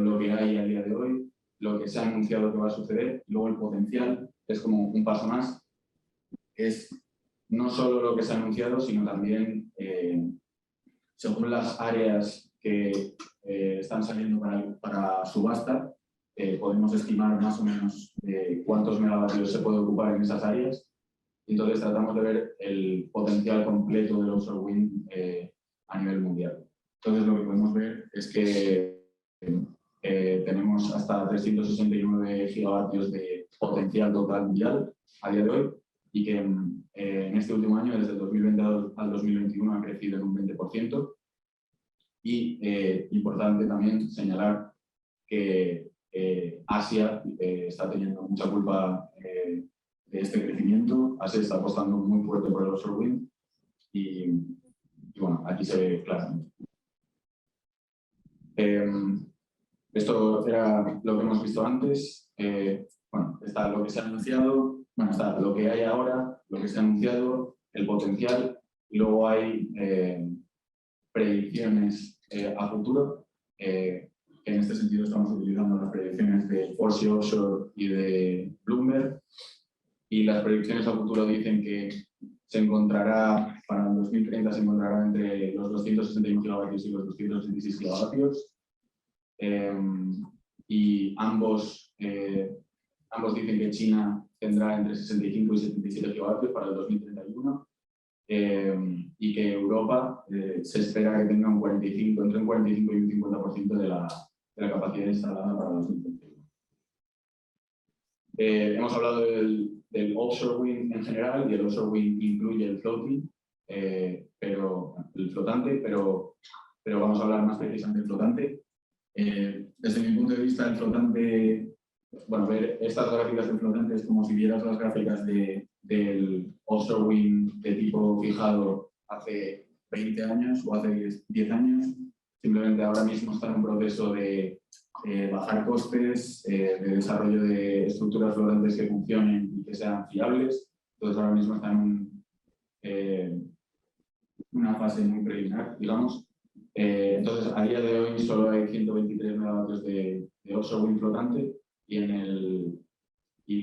lo que hay a día de hoy, lo que se ha anunciado que va a suceder, y luego el potencial es como un paso más. Es no solo lo que se ha anunciado, sino también según las áreas que están saliendo para subasta, podemos estimar más o menos cuántos megavatios se puede ocupar en esas áreas. Entonces tratamos de ver el potencial completo del offshore wind a nivel mundial. Entonces lo que podemos ver es que tenemos hasta 369 gigavatios de potencial total mundial a día de hoy y que en este último año, desde el 2020 al 2021, ha crecido en un 20%. Y importante también señalar que Asia está teniendo mucha culpa de este crecimiento. Asia está apostando muy fuerte por el offshore wind y bueno, aquí se ve claramente. Esto era lo que hemos visto antes. Bueno, está lo que se ha anunciado, bueno, está lo que hay ahora, lo que se ha anunciado, el potencial, y luego hay predicciones a futuro. En este sentido estamos utilizando las predicciones de Force Offshore y de Bloomberg. Y las predicciones a futuro dicen que se encontrará, para el 2030 se encontrará entre los 261 gigavatios y los 266 gigavatios. Y ambos dicen que China tendrá entre 65 y 77 gigavatios para el 2031. Y que Europa se espera que tenga entre un 45 y un 50% de la capacidad instalada para 2031. Hemos hablado del offshore wind en general, y el offshore wind incluye el floating, el flotante, pero vamos a hablar más precisamente del flotante. Desde mi punto de vista, el flotante, bueno, ver estas gráficas del flotante es como si vieras las gráficas del offshore wind de tipo fijado hace 20 años o hace 10 años. Simplemente ahora mismo está en un proceso de bajar costes, de desarrollo de estructuras flotantes que funcionen y que sean fiables. Entonces ahora mismo está en una fase muy preliminar, digamos. Entonces a día de hoy solo hay 123 megavatios de offshore wind flotante y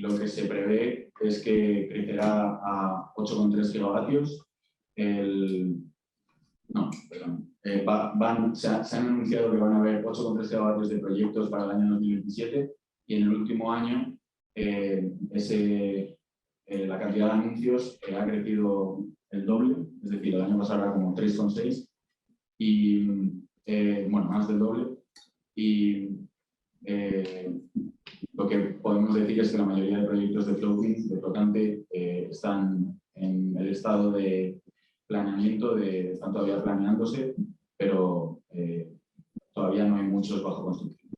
lo que se prevé es que crecerá a 8,3 gigavatios. Se han anunciado que van a haber 8,3 gigavatios de proyectos para el año 2027 y en el último año la cantidad de anuncios ha crecido el doble, es decir, el año pasado era como 3,6 y bueno, más del doble. Y lo que podemos decir es que la mayoría de proyectos de floating, de flotante, están en el estado de planeamiento, están todavía planeándose, pero todavía no hay muchos bajo construcción.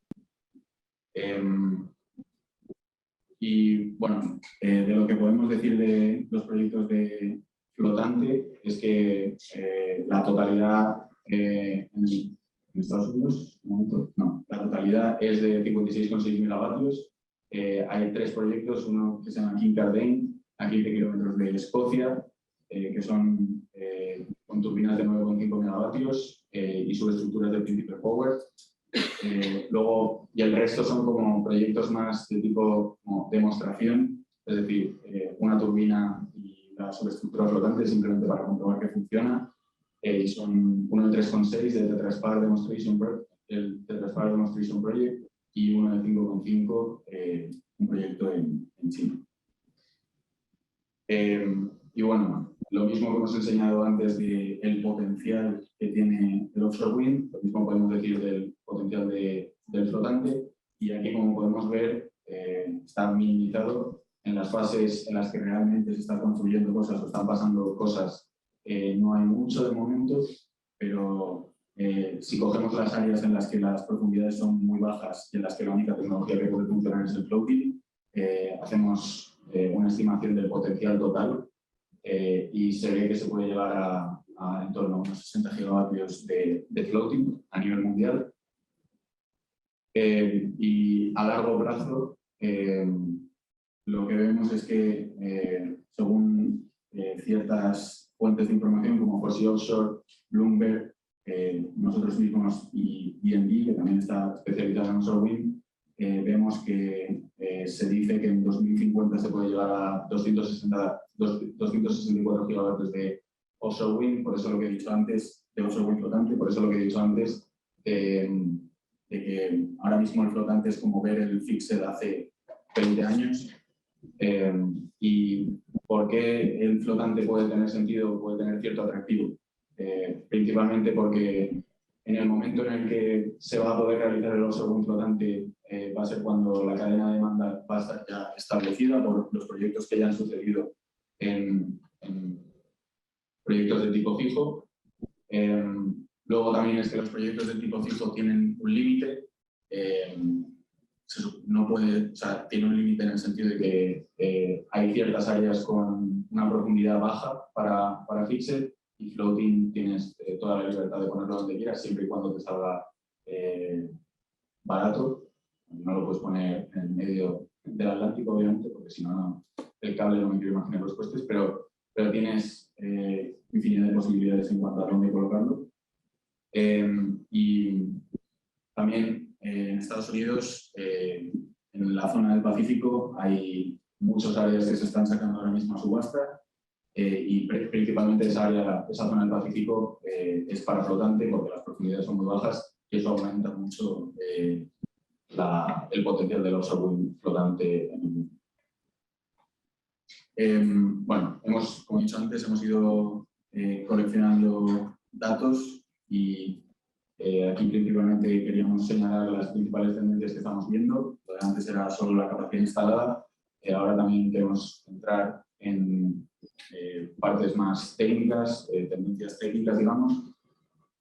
Y bueno, de lo que podemos decir de los proyectos de flotante es que la totalidad en Estados Unidos, no, la totalidad es de 56,6 megavatios. Hay 3 proyectos, uno que se llama Kincardine, a 15 kilómetros de Escocia, que son con turbinas de 9,5 megavatios y subestructuras de Principal Power. Luego, y el resto son como proyectos más de tipo como demostración, es decir, una turbina y la subestructura flotante simplemente para comprobar que funciona. Y son uno de 3,6 de Tetraspar Demonstration Project y uno de 5,5, un proyecto en China. Y bueno, lo mismo que hemos enseñado antes del potencial que tiene el offshore wind, lo mismo podemos decir del potencial del flotante, y aquí, como podemos ver, está minimizado en las fases en las que realmente se están construyendo cosas o están pasando cosas. No hay mucho de momento, pero si cogemos las áreas en las que las profundidades son muy bajas y en las que la única tecnología que puede funcionar es el floating, hacemos una estimación del potencial total y se ve que se puede llegar a en torno a unos 60 gigavatios de floating a nivel mundial. Y a largo plazo, lo que vemos es que, según ciertas fuentes de información como Fossey Offshore, Bloomberg, nosotros mismos y BNB, que también está especializado en offshore wind, vemos que se dice que en 2050 se puede llegar a 264 gigavatios de offshore wind, por eso lo que he dicho antes, de offshore wind flotante, por eso lo que he dicho antes, de que ahora mismo el flotante es como ver el fixed hace 20 años. ¿Y por qué el flotante puede tener sentido, puede tener cierto atractivo? Principalmente porque en el momento en el que se va a poder realizar el offshore wind flotante va a ser cuando la cadena de demanda va a estar ya establecida por los proyectos que ya han sucedido en proyectos de tipo fijo. Luego también es que los proyectos de tipo fijo tienen un límite. No puede, o sea, tiene un límite en el sentido de que hay ciertas áreas con una profundidad baja para fixed, y floating tienes toda la libertad de ponerlo donde quieras, siempre y cuando te salga barato. No lo puedes poner en medio del Atlántico, obviamente, porque si no, el cable no me quiero imaginar los costes, pero tienes infinidad de posibilidades en cuanto a dónde colocarlo. Y también en Estados Unidos, en la zona del Pacífico, hay muchas áreas que se están sacando ahora mismo a subasta, y principalmente esa zona del Pacífico es para flotante porque las profundidades son muy bajas y eso aumenta mucho el potencial del offshore wind flotante en el mundo. Bueno, como he dicho antes, hemos ido coleccionando datos y aquí principalmente queríamos señalar las principales tendencias que estamos viendo. Lo de antes era solo la capacidad instalada, ahora también queremos entrar en partes más técnicas, tendencias técnicas, digamos,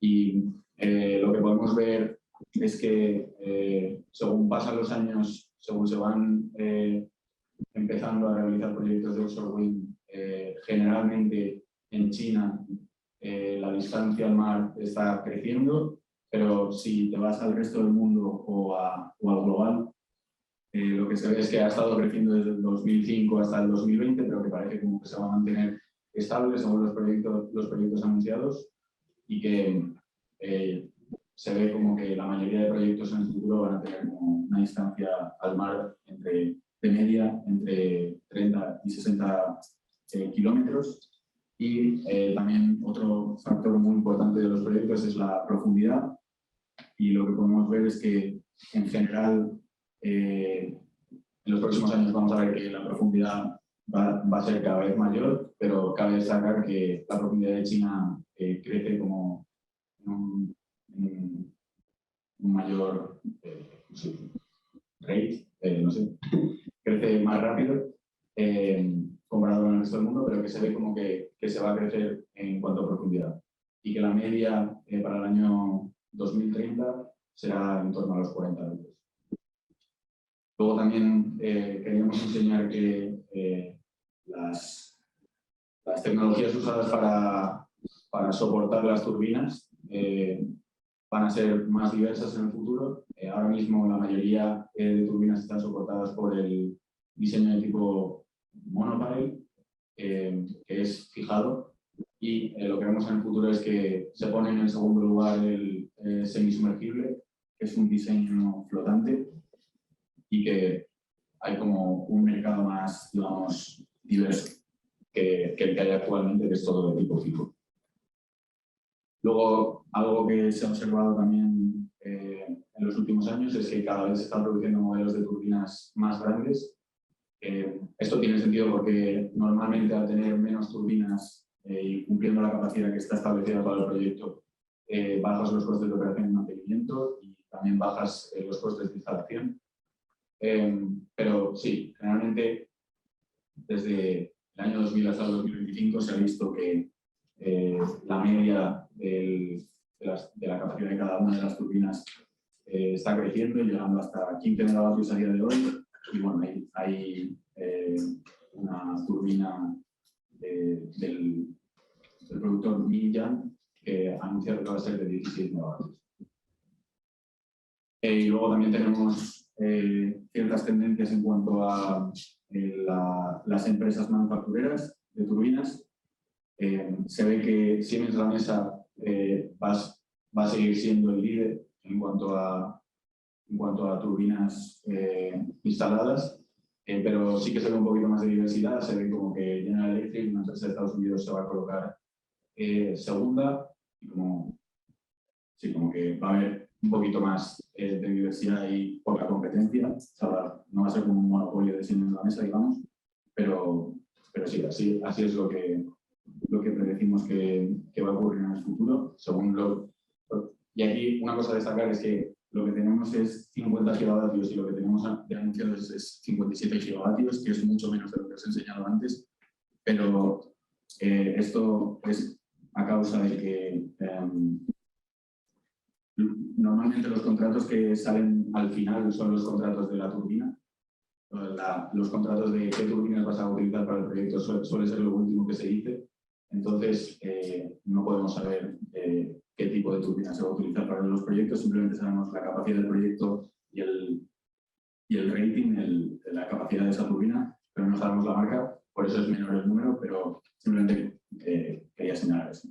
y lo que podemos ver es que según pasan los años, según se van empezando a realizar proyectos de offshore wind, generalmente en China la distancia al mar está creciendo, pero si te vas al resto del mundo o al global, lo que se ve es que ha estado creciendo desde el 2005 hasta el 2020, pero que parece como que se va a mantener estable según los proyectos anunciados, y que se ve como que la mayoría de proyectos en el futuro van a tener como una distancia al mar de media entre 30 y 60 kilómetros. Y también otro factor muy importante de los proyectos es la profundidad, y lo que podemos ver es que en general en los próximos años vamos a ver que la profundidad va a ser cada vez mayor, pero cabe destacar que la profundidad de China crece como un mayor rate, no sé, crece más rápido comparado con el resto del mundo, pero que se ve como que se va a crecer en cuanto a profundidad, y que la media para el año 2030 será en torno a los 40 metros. Luego también queríamos enseñar que las tecnologías usadas para soportar las turbinas van a ser más diversas en el futuro. Ahora mismo la mayoría de turbinas están soportadas por el diseño de tipo monopile, que es fijado, y lo que vemos en el futuro es que se pone en el segundo lugar el semisumergible, que es un diseño flotante, y que hay como un mercado más, digamos, diverso que el que hay actualmente, que es todo de tipo fijo. Luego, algo que se ha observado también en los últimos años es que cada vez se están produciendo modelos de turbinas más grandes. Esto tiene sentido porque normalmente al tener menos turbinas y cumpliendo la capacidad que está establecida para el proyecto, bajas los costes de operación y mantenimiento y también bajas los costes de instalación. Pero sí, generalmente desde el año 2000 hasta el 2025 se ha visto que la media de la capacidad de cada una de las turbinas está creciendo, llegando hasta 15 megavatios a día de hoy. Y bueno, hay una turbina del productor Millan que ha anunciado que va a ser de 16 megavatios. Y luego también tenemos ciertas tendencias en cuanto a las empresas manufactureras de turbinas. Se ve que Siemens Gamesa va a seguir siendo el líder en cuanto a turbinas instaladas, pero sí que se ve un poquito más de diversidad. Se ve como que General Electric, una empresa de Estados Unidos, se va a colocar segunda, y como que va a haber un poquito más de diversidad y poca competencia. O sea, no va a ser como un monopolio de Siemens Gamesa, digamos, pero sí, así es lo que predecimos que va a ocurrir en el futuro. Y aquí una cosa a destacar es que lo que tenemos es 50 gigavatios y lo que tenemos de anunciados es 57 gigavatios, que es mucho menos de lo que os he enseñado antes, pero esto es a causa de que normalmente los contratos que salen al final son los contratos de la turbina. Los contratos de qué turbinas vas a utilizar para el proyecto suele ser lo último que se dice. Entonces, no podemos saber qué tipo de turbina se va a utilizar para los proyectos, simplemente sabemos la capacidad del proyecto y el rating, la capacidad de esa turbina, pero no sabemos la marca, por eso es menor el número, pero simplemente quería señalar eso.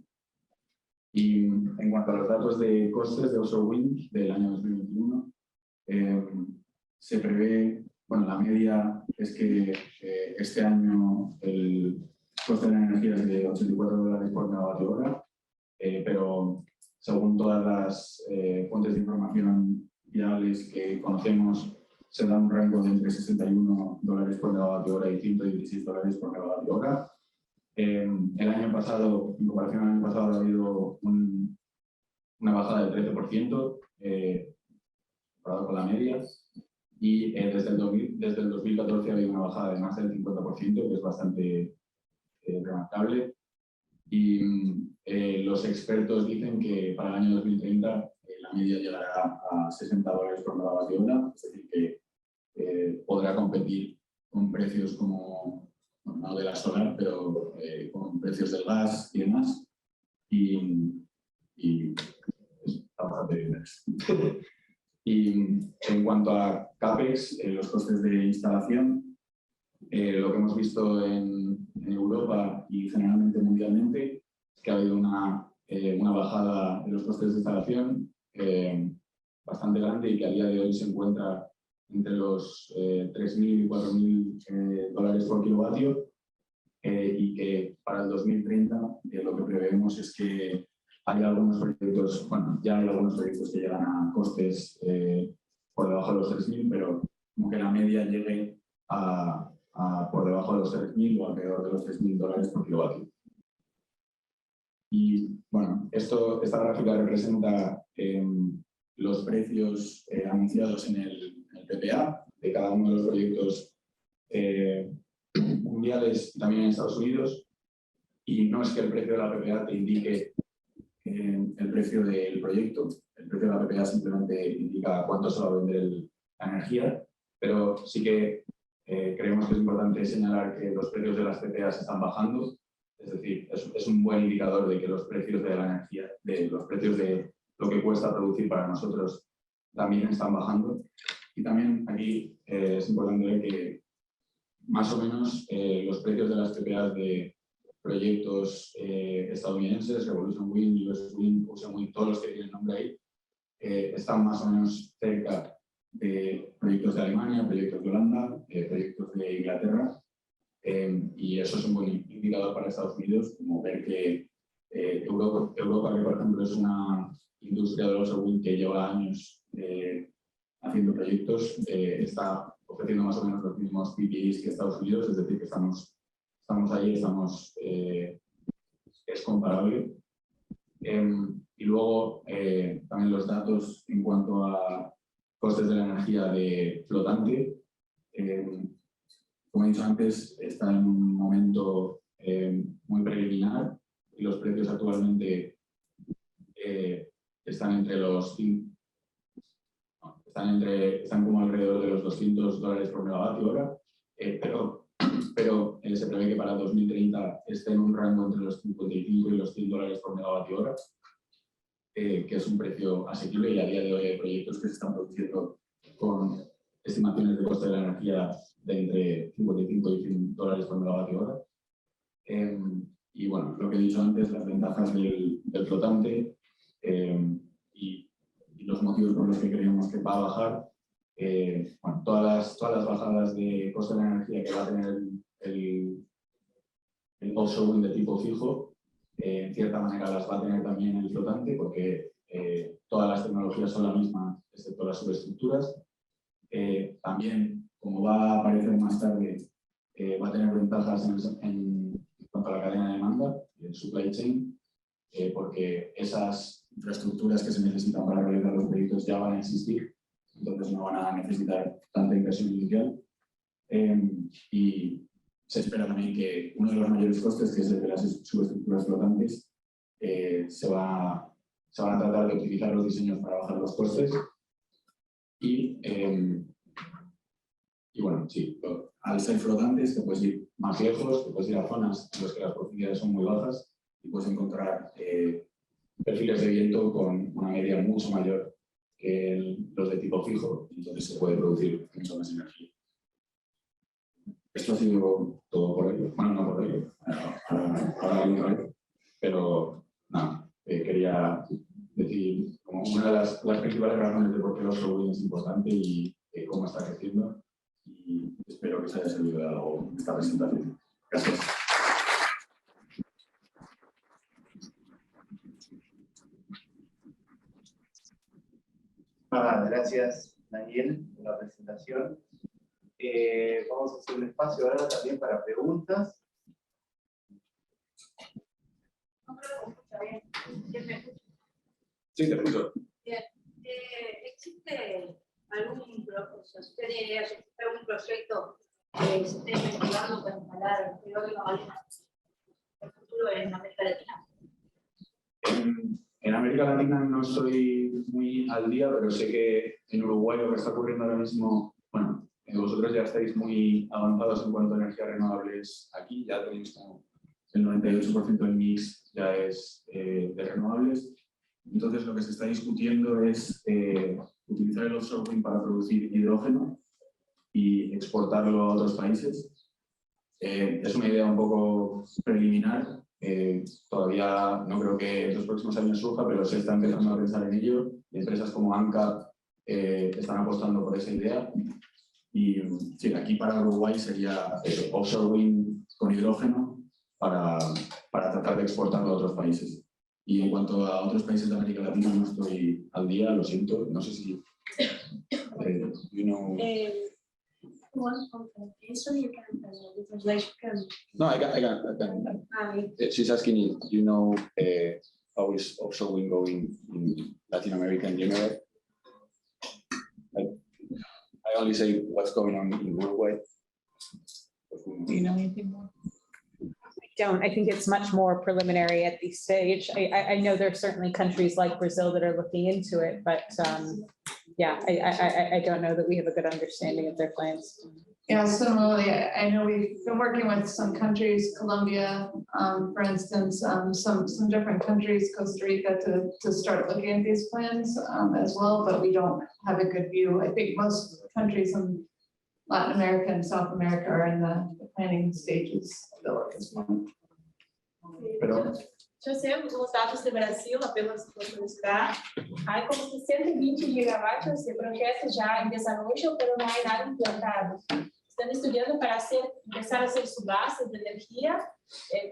Y en cuanto a los datos de costes de offshore wind del año 2021, se prevé, bueno, la media es que este año el coste de la energía es de $84 por megavatio hora, pero según todas las fuentes de información fiables que conocemos, se da un rango de entre $61 por megavatio hora y $116 por megavatio hora. El año pasado, en comparación al año pasado, ha habido una bajada del 13%, comparado con la media, y desde el 2014 ha habido una bajada de más del 50%, que es bastante remarcable. Y los expertos dicen que para el año 2030 la media llegará a $60 por megavatio hora, es decir, que podrá competir con precios como, bueno, no de la solar, pero con precios del gas y demás. Y está bastante bien. Y en cuanto a CAPEX, los costes de instalación, lo que hemos visto en Europa y generalmente mundialmente es que ha habido una bajada de los costes de instalación bastante grande y que a día de hoy se encuentra entre los $3.000 y $4.000 por kilovatio, y que para el 2030 lo que prevemos es que hay algunos proyectos, bueno, ya hay algunos proyectos que llegan a costes por debajo de los 3.000, pero como que la media llegue a por debajo de los 3.000 o alrededor de los $3.000 por kilovatio. Y bueno, esta gráfica representa los precios anunciados en el PPA de cada uno de los proyectos mundiales y también en Estados Unidos. Y no es que el precio de la PPA te indique el precio del proyecto. El precio de la PPA simplemente indica cuánto se va a vender la energía, pero sí que creemos que es importante señalar que los precios de las PPAs están bajando. Es decir, es un buen indicador de que los precios de la energía, de los precios de lo que cuesta producir para nosotros, también están bajando. Y también aquí es importante ver que más o menos los precios de las PPAs de proyectos estadounidenses, Revolution Wind, US Wind, Ocean Wind, todos los que tienen nombre ahí, están más o menos cerca de proyectos de Alemania, proyectos de Holanda, proyectos de Inglaterra, y eso es un buen indicador para Estados Unidos, como ver que Europa, que por ejemplo es una industria de offshore wind que lleva años haciendo proyectos, está ofreciendo más o menos los mismos PPAs que Estados Unidos, es decir, que estamos ahí, estamos es comparable. Y luego también los datos en cuanto a costes de la energía de flotante. Como he dicho antes, está en un momento muy preliminar y los precios actualmente están están como alrededor de los $200 por megavatio hora, pero se prevé que para 2030 esté en un rango entre los 55 y los $100 por megavatio hora, que es un precio asequible, y a día de hoy hay proyectos que se están produciendo con estimaciones de coste de la energía de entre 55 y $100 por megavatio hora. Y bueno, lo que he dicho antes, las ventajas del flotante y los motivos por los que creemos que va a bajar. Bueno, todas las bajadas de coste de la energía que va a tener el offshore wind de tipo fijo, en cierta manera las va a tener también el flotante, porque todas las tecnologías son la misma, excepto las subestructuras. También, como va a aparecer más tarde, va a tener ventajas en cuanto a la cadena de demanda, el supply chain, porque esas infraestructuras que se necesitan para realizar los proyectos ya van a existir, entonces no van a necesitar tanta inversión inicial. Y se espera también que uno de los mayores costes, que es el de las subestructuras flotantes, se van a tratar de utilizar los diseños para bajar los costes. Y bueno, sí, al ser flotantes te puedes ir más lejos, te puedes ir a zonas en las que las profundidades son muy bajas y puedes encontrar perfiles de viento con una media mucho mayor que los de tipo fijo, y entonces se puede producir mucha más energía. Esto ha sido todo por hoy. Bueno, no por hoy, ahora pero nada, quería decir como una de las principales razones de por qué el offshore wind es importante y cómo está creciendo, y espero que os haya servido de algo esta presentación. Gracias. Gracias, Daniel, por la presentación. Vamos a hacer un espacio ahora también para preguntas. Sí, te escucho. Bien. ¿Existe algún proyecto que se esté investigando para instalar eólicas en el futuro en América Latina? En América Latina no estoy muy al día, pero sé que en Uruguay lo que está ocurriendo ahora mismo, bueno, vosotros ya estáis muy avanzados en cuanto a energías renovables aquí, ya tenéis como el 98% del mix ya es de renovables. Entonces lo que se está discutiendo es utilizar el offshore wind para producir hidrógeno y exportarlo a otros países. Es una idea un poco preliminar. Todavía no creo que en los próximos años surja, pero se está empezando a pensar en ello. Empresas como ANCA están apostando por esa idea. Y sí, aquí para Uruguay sería offshore wind con hidrógeno para tratar de exportarlo a otros países. Y en cuanto a otros países de América Latina no estoy al día, lo siento. No sé si... No, I can. She's asking if you know how is offshore wind going in Latin America in general. I only say what's going on in Uruguay. Do you know anything more? I don't. I think it's much more preliminary at this stage. I know there are certainly countries like Brazil that are looking into it, but yeah, I don't know that we have a good understanding of their plans. Yeah, similarly, I know we've been working with some countries, Colombia, for instance, some different countries, Costa Rica, to start looking at these plans as well, but we don't have a good view. I think most countries in Latin America and South America are in the planning stages still at this point. Pero Yo sé os dados do Brasil, apenas por buscar, há como 120 gigawatts de projetos já em desenvolvimento, mas não há nada implantado. Estão estudando para começar a ser subastas de energia,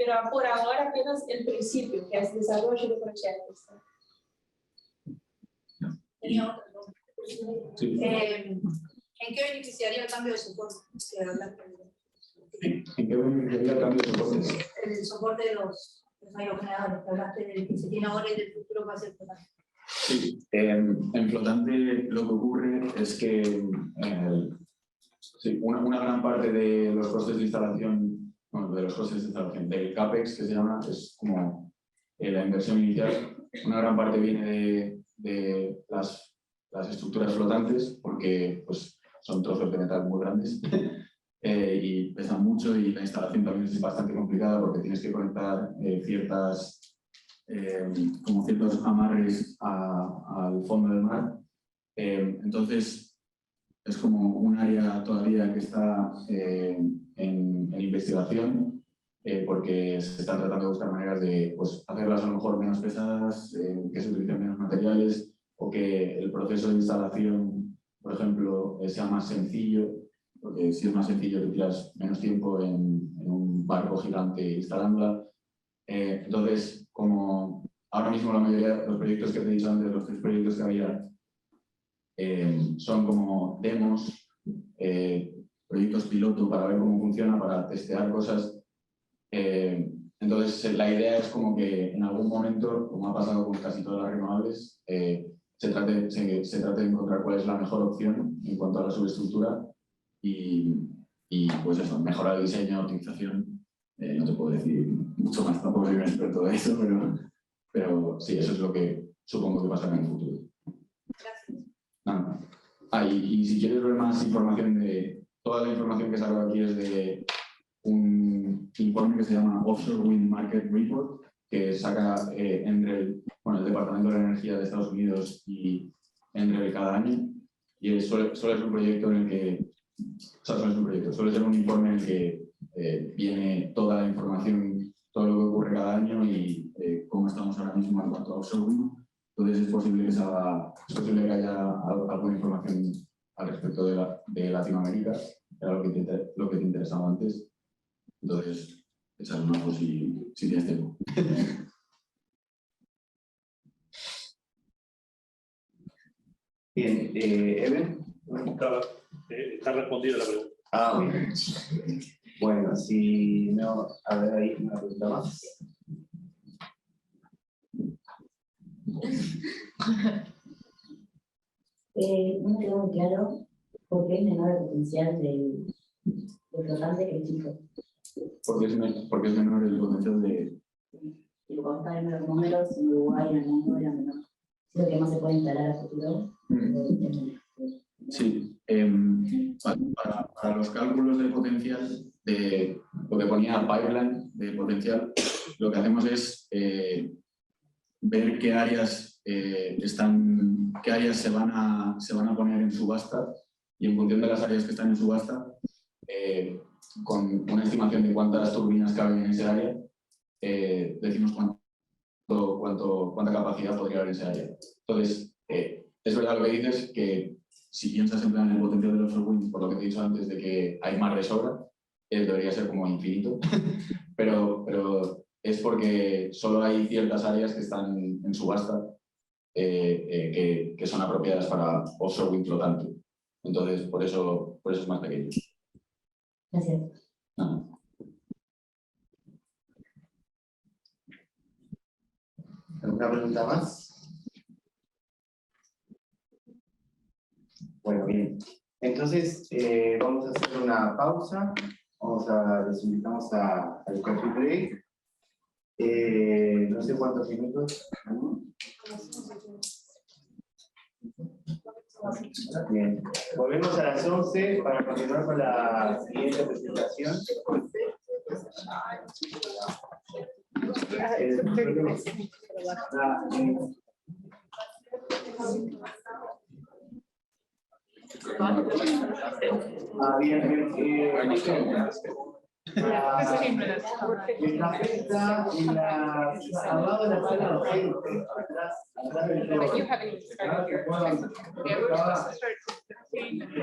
mas por agora apenas o princípio, que é o desenvolvimento de projetos. sí. ¿En qué beneficiaría el cambio de soporte? ¿En qué beneficiaría el cambio de soportes? El soporte de los es algo general, hablaste del que se tiene ahora y del futuro que va a ser total. Sí, en flotante lo que ocurre es que sí, una gran parte de los costes de instalación, bueno, de los costes de instalación, del CAPEX que se llama, es como la inversión inicial. Una gran parte viene de las estructuras flotantes, porque pues, son trozos de metal muy grandes y pesan mucho, y la instalación también es bastante complicada porque tienes que conectar como ciertos amarres al fondo del mar. Entonces, es como un área todavía que está en investigación, porque se están tratando de buscar maneras de pues, hacerlas a lo mejor menos pesadas, que se utilicen menos materiales, o que el proceso de instalación, por ejemplo, sea más sencillo, porque si es más sencillo te tiras menos tiempo en un barco gigante instalándola. Entonces, como ahora mismo la mayoría de los proyectos que te he dicho antes, los 3 proyectos que había, son como demos, proyectos piloto para ver cómo funciona, para testear cosas. Entonces, la idea es como que en algún momento, como ha pasado con casi todas las renovables, se trate de encontrar cuál es la mejor opción en cuanto a la subestructura y pues eso, mejorar el diseño, optimización. No te puedo decir mucho más, tampoco soy un experto de eso, pero sí, eso es lo que supongo que pasará en el futuro. Gracias. Nada. Y si quieres ver más información toda la información que saco aquí es de un informe que se llama Offshore Wind Market Report, que saca el Departamento de Energía de Estados Unidos y Enrel cada año, y suele ser un proyecto en el que, suele ser un informe en el que viene toda la información, todo lo que ocurre cada año y cómo estamos ahora mismo en cuanto a offshore wind. Entonces es posible que haya alguna información al respecto de Latinoamérica, que era lo que te interesaba antes. Entonces, echar un ojo si tienes tiempo. Bien, Eben. Está respondida la pregunta. Ah, bien. Bueno, si no, a ver ahí una pregunta más. No me quedó muy claro por qué es menor el potencial del flotante que el chico. Porque es menor el potencial de... Y cuando están en los números, en Uruguay en el mundo era menor. ¿Es lo que más se puede instalar a futuro? Sí. Para los cálculos de potencial, de lo que ponía pipeline de potencial, lo que hacemos es ver qué áreas se van a poner en subasta, y en función de las áreas que están en subasta, con una estimación de cuántas turbinas caben en ese área, decimos cuánta capacidad podría haber en ese área. Entonces, es verdad lo que dices, que si piensas en plan el potencial de los offshore wind, por lo que te he dicho antes de que hay mar de sobra, debería ser como infinito, pero es porque solo hay ciertas áreas que están en subasta que son apropiadas para offshore wind flotante. Entonces, por eso es más pequeño. Gracias. ¿Alguna pregunta más? Bueno, bien. Entonces, vamos a hacer una pausa. Les invitamos al coffee break. No sé cuántos minutos. Bien. Volvemos a las 11 para continuar con la siguiente presentación. Bien. El café está al lado de la sala de aceite, atrás del todo. But you haven't even started your. Yeah, we're supposed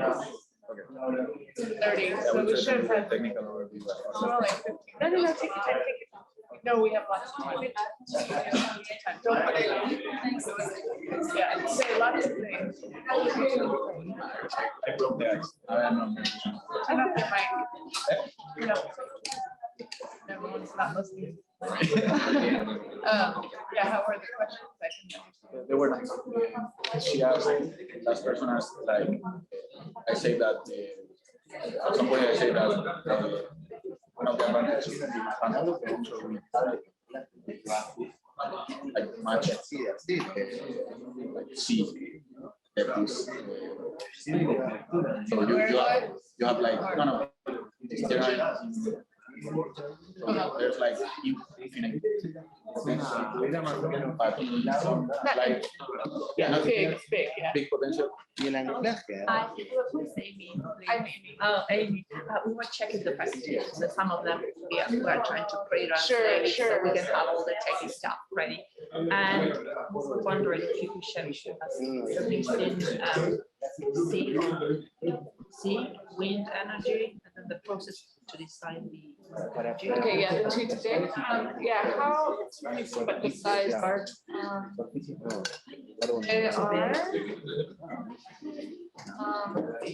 to start at 15:30, so we should have had more like 15. No, take it, take it. No, we have lots of time. Don't put it on. Yeah, say lots of things. I broke that. Turn off your mic. You know, everyone's not listening. Yeah, how were the questions? I didn't understand. They were like, she asked las personas, like, I say that, at some point I say that one of the advantages of the panel, like much, like see, so you have like, no, there's like infinite potential, but some like Big, yeah. big potential. Y el anclaje. Who's Amy? Oh, Amy. We were checking the presentations, and some of them we are trying to pre-translate, so we can have all the techie stuff ready. And we were wondering if you could share with us the mixed in sea, wind energy, and then the process to design the energy. Okay, yeah, the two today. Yeah, how, let me see what the size are. They are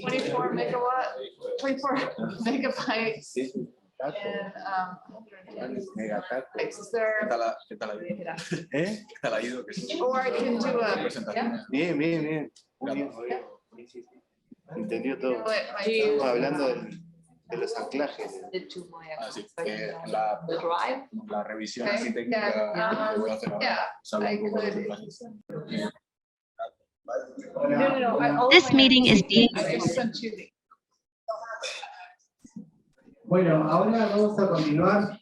24 megawatt, 24 megabytes and 110 megabytes. They're, ¿Qué tal ha ido? ¿Eh? ¿Qué tal ha ido? or I can do a, Presentación. Bien, bien, bien. Muy bien. Entendió todo. do it Estamos by hablando de los anclajes. The two Maya. Así The drive. la revisión Okay, así técnica yeah, que voy a hacer ahora. yeah, Salgo I un poco de could. clases. This meeting is being I sent you the. Bueno, ahora vamos a continuar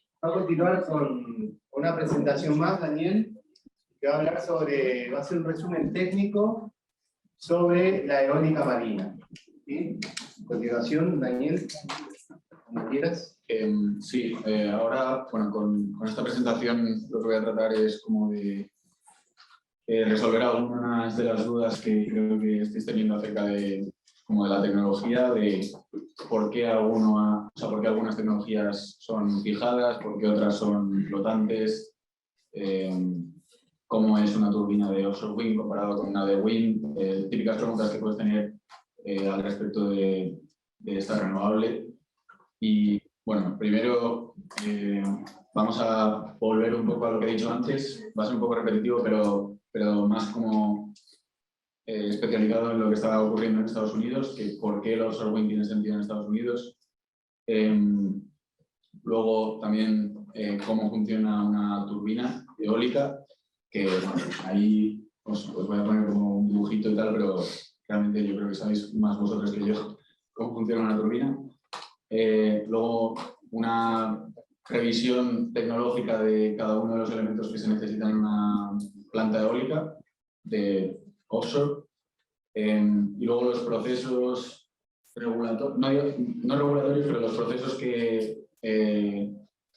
con una presentación más, Daniel, que va a hablar sobre, va a ser un resumen técnico sobre la eólica marina. ¿Sí? A continuación, Daniel, como quieras. Sí, ahora, bueno, con esta presentación lo que voy a tratar es como de resolver algunas de las dudas que creo que estáis teniendo acerca de, como de la tecnología, de por qué por qué algunas tecnologías son fijadas, por qué otras son flotantes, cómo es una turbina de offshore wind comparado con una de wind, típicas preguntas que puedes tener al respecto de esta renovable. Y bueno, primero vamos a volver un poco a lo que he dicho antes, va a ser un poco repetitivo, pero más como especializado en lo que está ocurriendo en Estados Unidos, que por qué el offshore wind tiene sentido en Estados Unidos. Luego también cómo funciona una turbina eólica, que bueno, ahí os voy a poner como un dibujito y tal, pero realmente yo creo que sabéis más vosotros que yo cómo funciona una turbina. Luego una revisión tecnológica de cada uno de los elementos que se necesitan en una planta eólica de offshore, y luego los procesos regulatorios, no regulatorios, pero los procesos que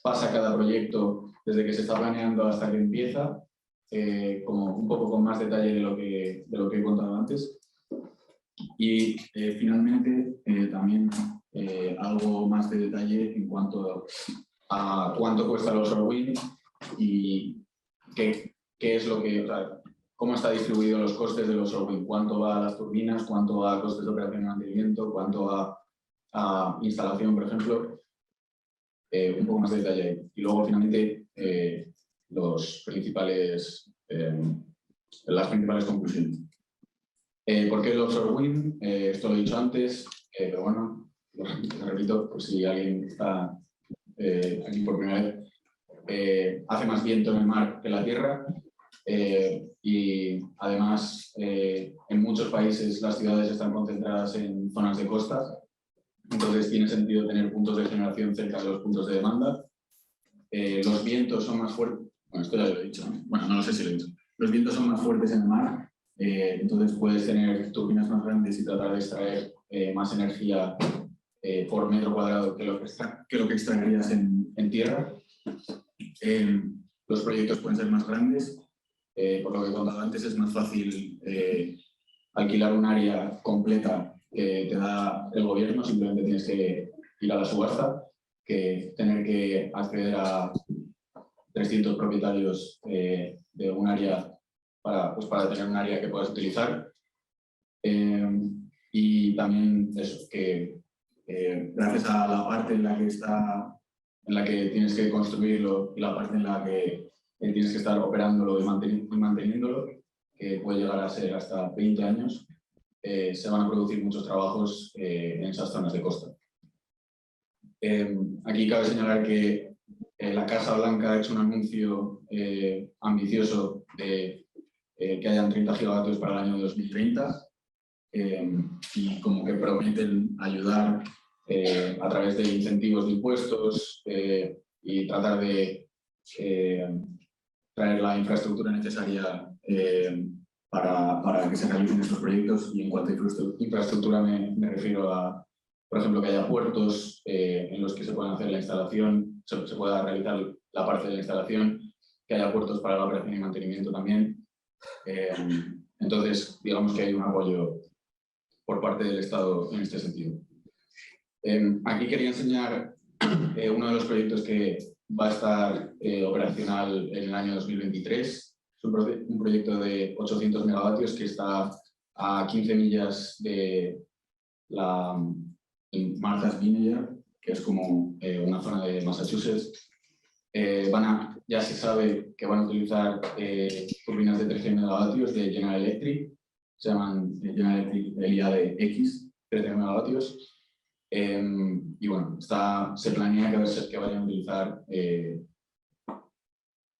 pasa cada proyecto desde que se está planeando hasta que empieza, como un poco con más detalle de lo que he contado antes. Y finalmente también algo más de detalle en cuanto a cuánto cuesta el offshore wind y qué es lo que, o sea, cómo está distribuido los costes del offshore wind, cuánto va a las turbinas, cuánto va a costes de operación y mantenimiento, cuánto va a instalación, por ejemplo, un poco más de detalle ahí. Y luego finalmente las principales conclusiones. ¿Por qué el offshore wind? Esto lo he dicho antes, pero bueno, lo repito por si alguien está aquí por primera vez. Hace más viento en el mar que en la tierra y además en muchos países las ciudades están concentradas en zonas de costa, entonces tiene sentido tener puntos de generación cerca de los puntos de demanda. Los vientos son más fuertes, bueno, esto ya lo he dicho, ¿no? Bueno, no lo sé si lo he dicho. Los vientos son más fuertes en el mar, entonces puedes tener turbinas más grandes y tratar de extraer más energía por metro cuadrado que lo que extraerías en tierra. Los proyectos pueden ser más grandes, por lo que he contado antes es más fácil alquilar un área completa que te da el gobierno, simplemente tienes que ir a la subasta, que tener que acceder a 300 propietarios de un área para tener un área que puedas utilizar. Y también eso, que gracias a la parte en la que está en la que tienes que construirlo y la parte en la que tienes que estar operándolo y manteniéndolo, que puede llegar a ser hasta 20 años, se van a producir muchos trabajos en esas zonas de costa. Aquí cabe señalar que la Casa Blanca ha hecho un anuncio ambicioso de que hayan 30 gigavatios para el año 2030 y como que prometen ayudar a través de incentivos de impuestos y tratar de traer la infraestructura necesaria para que se realicen estos proyectos. Y en cuanto a infraestructura me refiero a, por ejemplo, que haya puertos en los que se pueda hacer la instalación, se pueda realizar la parte de la instalación, que haya puertos para la operación y mantenimiento también. Entonces, digamos que hay un apoyo por parte del Estado en este sentido. Aquí quería enseñar uno de los proyectos que va a estar operacional en el año 2023. Es un proyecto de 800 megavatios que está a 15 millas de la Martha's Vineyard, que es como una zona de Massachusetts. Ya se sabe que van a utilizar turbinas de 13 megavatios de General Electric, se llaman General Electric LIA-X, 13 megavatios. Y bueno, se planea que vayan a utilizar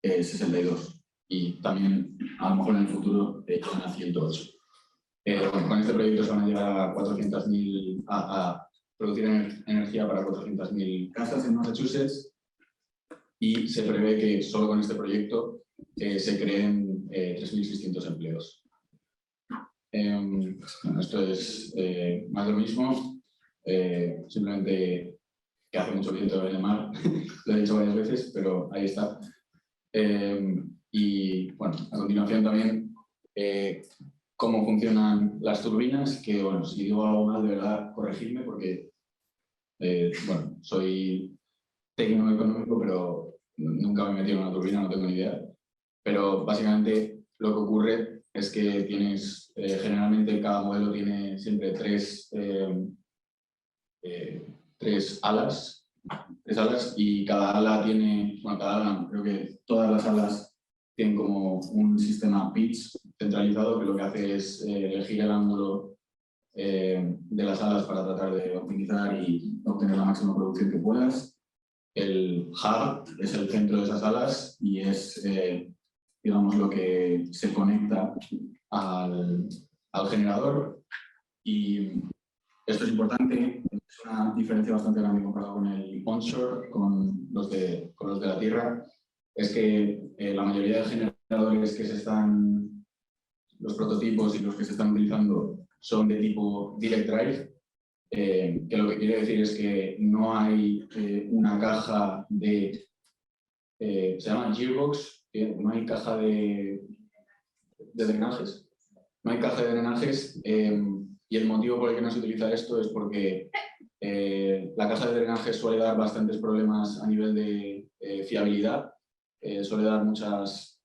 62 y también a lo mejor en el futuro lleguen a 108. Bueno, con este proyecto se van a llegar a 400.000 a producir energía para 400.000 casas en Massachusetts y se prevé que solo con este proyecto se creen 3.600 empleos. Bueno, esto es más de lo mismo. Simplemente que hace mucho viento en el mar, lo he dicho varias veces, pero ahí está. Y bueno, a continuación también cómo funcionan las turbinas, que bueno, si digo algo mal, de verdad, corregidme porque bueno, soy técnico económico, pero nunca me he metido en una turbina, no tengo ni idea. Pero básicamente lo que ocurre es que tienes, generalmente cada modelo tiene siempre tres alas y cada ala tiene, bueno, cada ala, creo que todas las alas tienen como un sistema pitch centralizado que lo que hace es elegir el ángulo de las alas para tratar de optimizar y obtener la máxima producción que puedas. El hub es el centro de esas alas y es, digamos, lo que se conecta al generador. Y esto es importante, es una diferencia bastante grande comparado con el onshore, con los de la tierra, es que la mayoría de generadores que los prototipos y los que se están utilizando son de tipo direct drive, que lo que quiere decir es que no hay una caja de, se llama gearbox, no hay caja de drenajes, no hay caja de drenajes. Y el motivo por el que no se utiliza esto es porque la caja de drenaje suele dar bastantes problemas a nivel de fiabilidad, suele dar muchos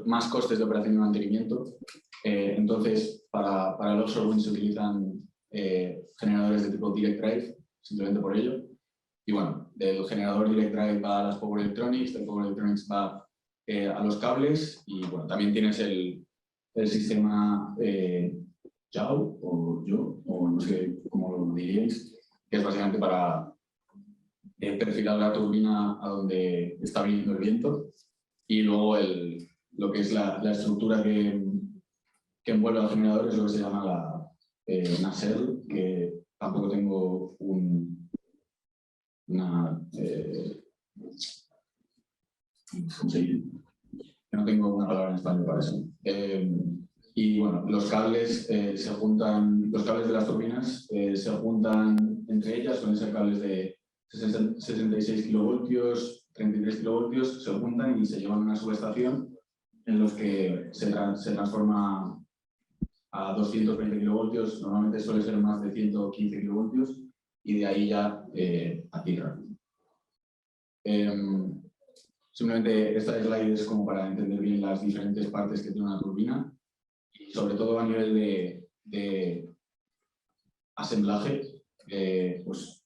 más costes de operación y mantenimiento. Entonces, para el offshore wind se utilizan generadores de tipo direct drive, simplemente por ello. Y bueno, del generador direct drive va a las Power Electronics, del Power Electronics va a los cables y bueno, también tienes el sistema YAO o no sé cómo lo diríais, que es básicamente para perfilar la turbina a donde está viniendo el viento y luego lo que es la estructura que envuelve al generador es lo que se llama la nacelle, que tampoco tengo no tengo una palabra en español para eso. Y bueno, los cables los cables de las turbinas se juntan entre ellas, suelen ser cables de 66 kilovoltios, 33 kilovoltios, se juntan y se llevan a una subestación en los que se transforma a 220 kilovoltios, normalmente suele ser más de 115 kilovoltios, y de ahí ya a tierra. Simplemente esta slide es como para entender bien las diferentes partes que tiene una turbina, y sobre todo a nivel de asemblaje, pues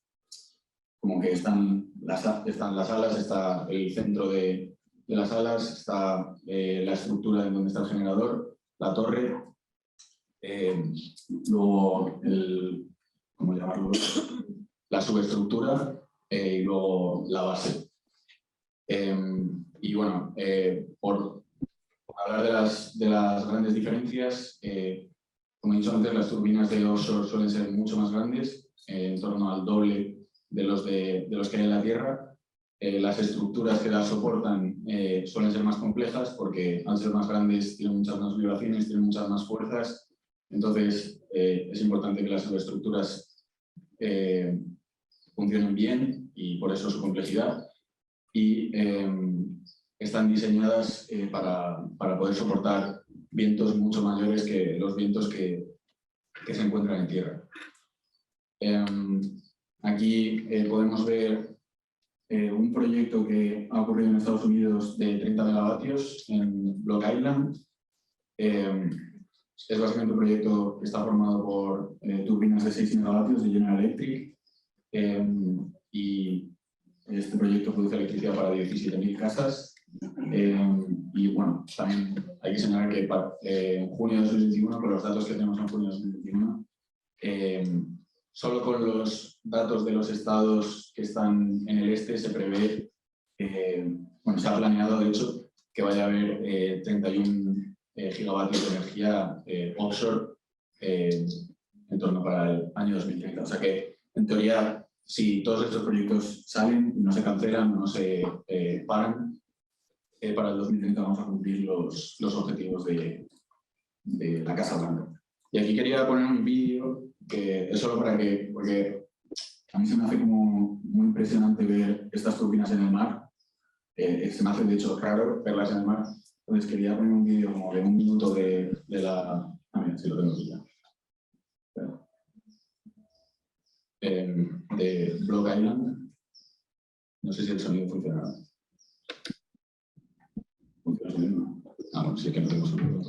como que están las alas, está el centro de las alas, está la estructura en donde está el generador, la torre, luego ¿cómo llamarlo? La subestructura y luego la base. Y bueno, por hablar de las grandes diferencias, como he dicho antes, las turbinas de offshore suelen ser mucho más grandes, en torno al doble de los que hay en la Tierra. Las estructuras que las soportan suelen ser más complejas porque al ser más grandes tienen muchas más vibraciones, tienen muchas más fuerzas. Entonces es importante que las subestructuras funcionen bien y por eso su complejidad. Y están diseñadas para poder soportar vientos mucho mayores que los vientos que se encuentran en tierra. Aquí podemos ver un proyecto que ha ocurrido en Estados Unidos de 30 megavatios en Block Island. Es básicamente un proyecto que está formado por turbinas de 6 megavatios de General Electric y este proyecto produce electricidad para 17.000 casas. Y bueno, también hay que señalar que en junio de 2021, con los datos que tenemos en junio de 2021, solo con los datos de los estados que están en el este se prevé, bueno, se ha planeado de hecho que vaya a haber 31 gigavatios de energía offshore en torno para el año 2030. O sea que, en teoría, si todos estos proyectos salen, no se cancelan, no se paran, para el 2030 vamos a cumplir los objetivos de la Casa Blanca. Y aquí quería poner un vídeo que es solo para que, porque a mí se me hace como muy impresionante ver estas turbinas en el mar. Se me hace de hecho raro verlas en el mar. Entonces quería poner un vídeo como de 1 minuto de la... Ah, mira, sí lo tengo aquí ya. De Block Island. No sé si el sonido funcionará. ¿Funciona el sonido? Ah, bueno, sí que no tengo sonido.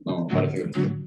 No, parece que...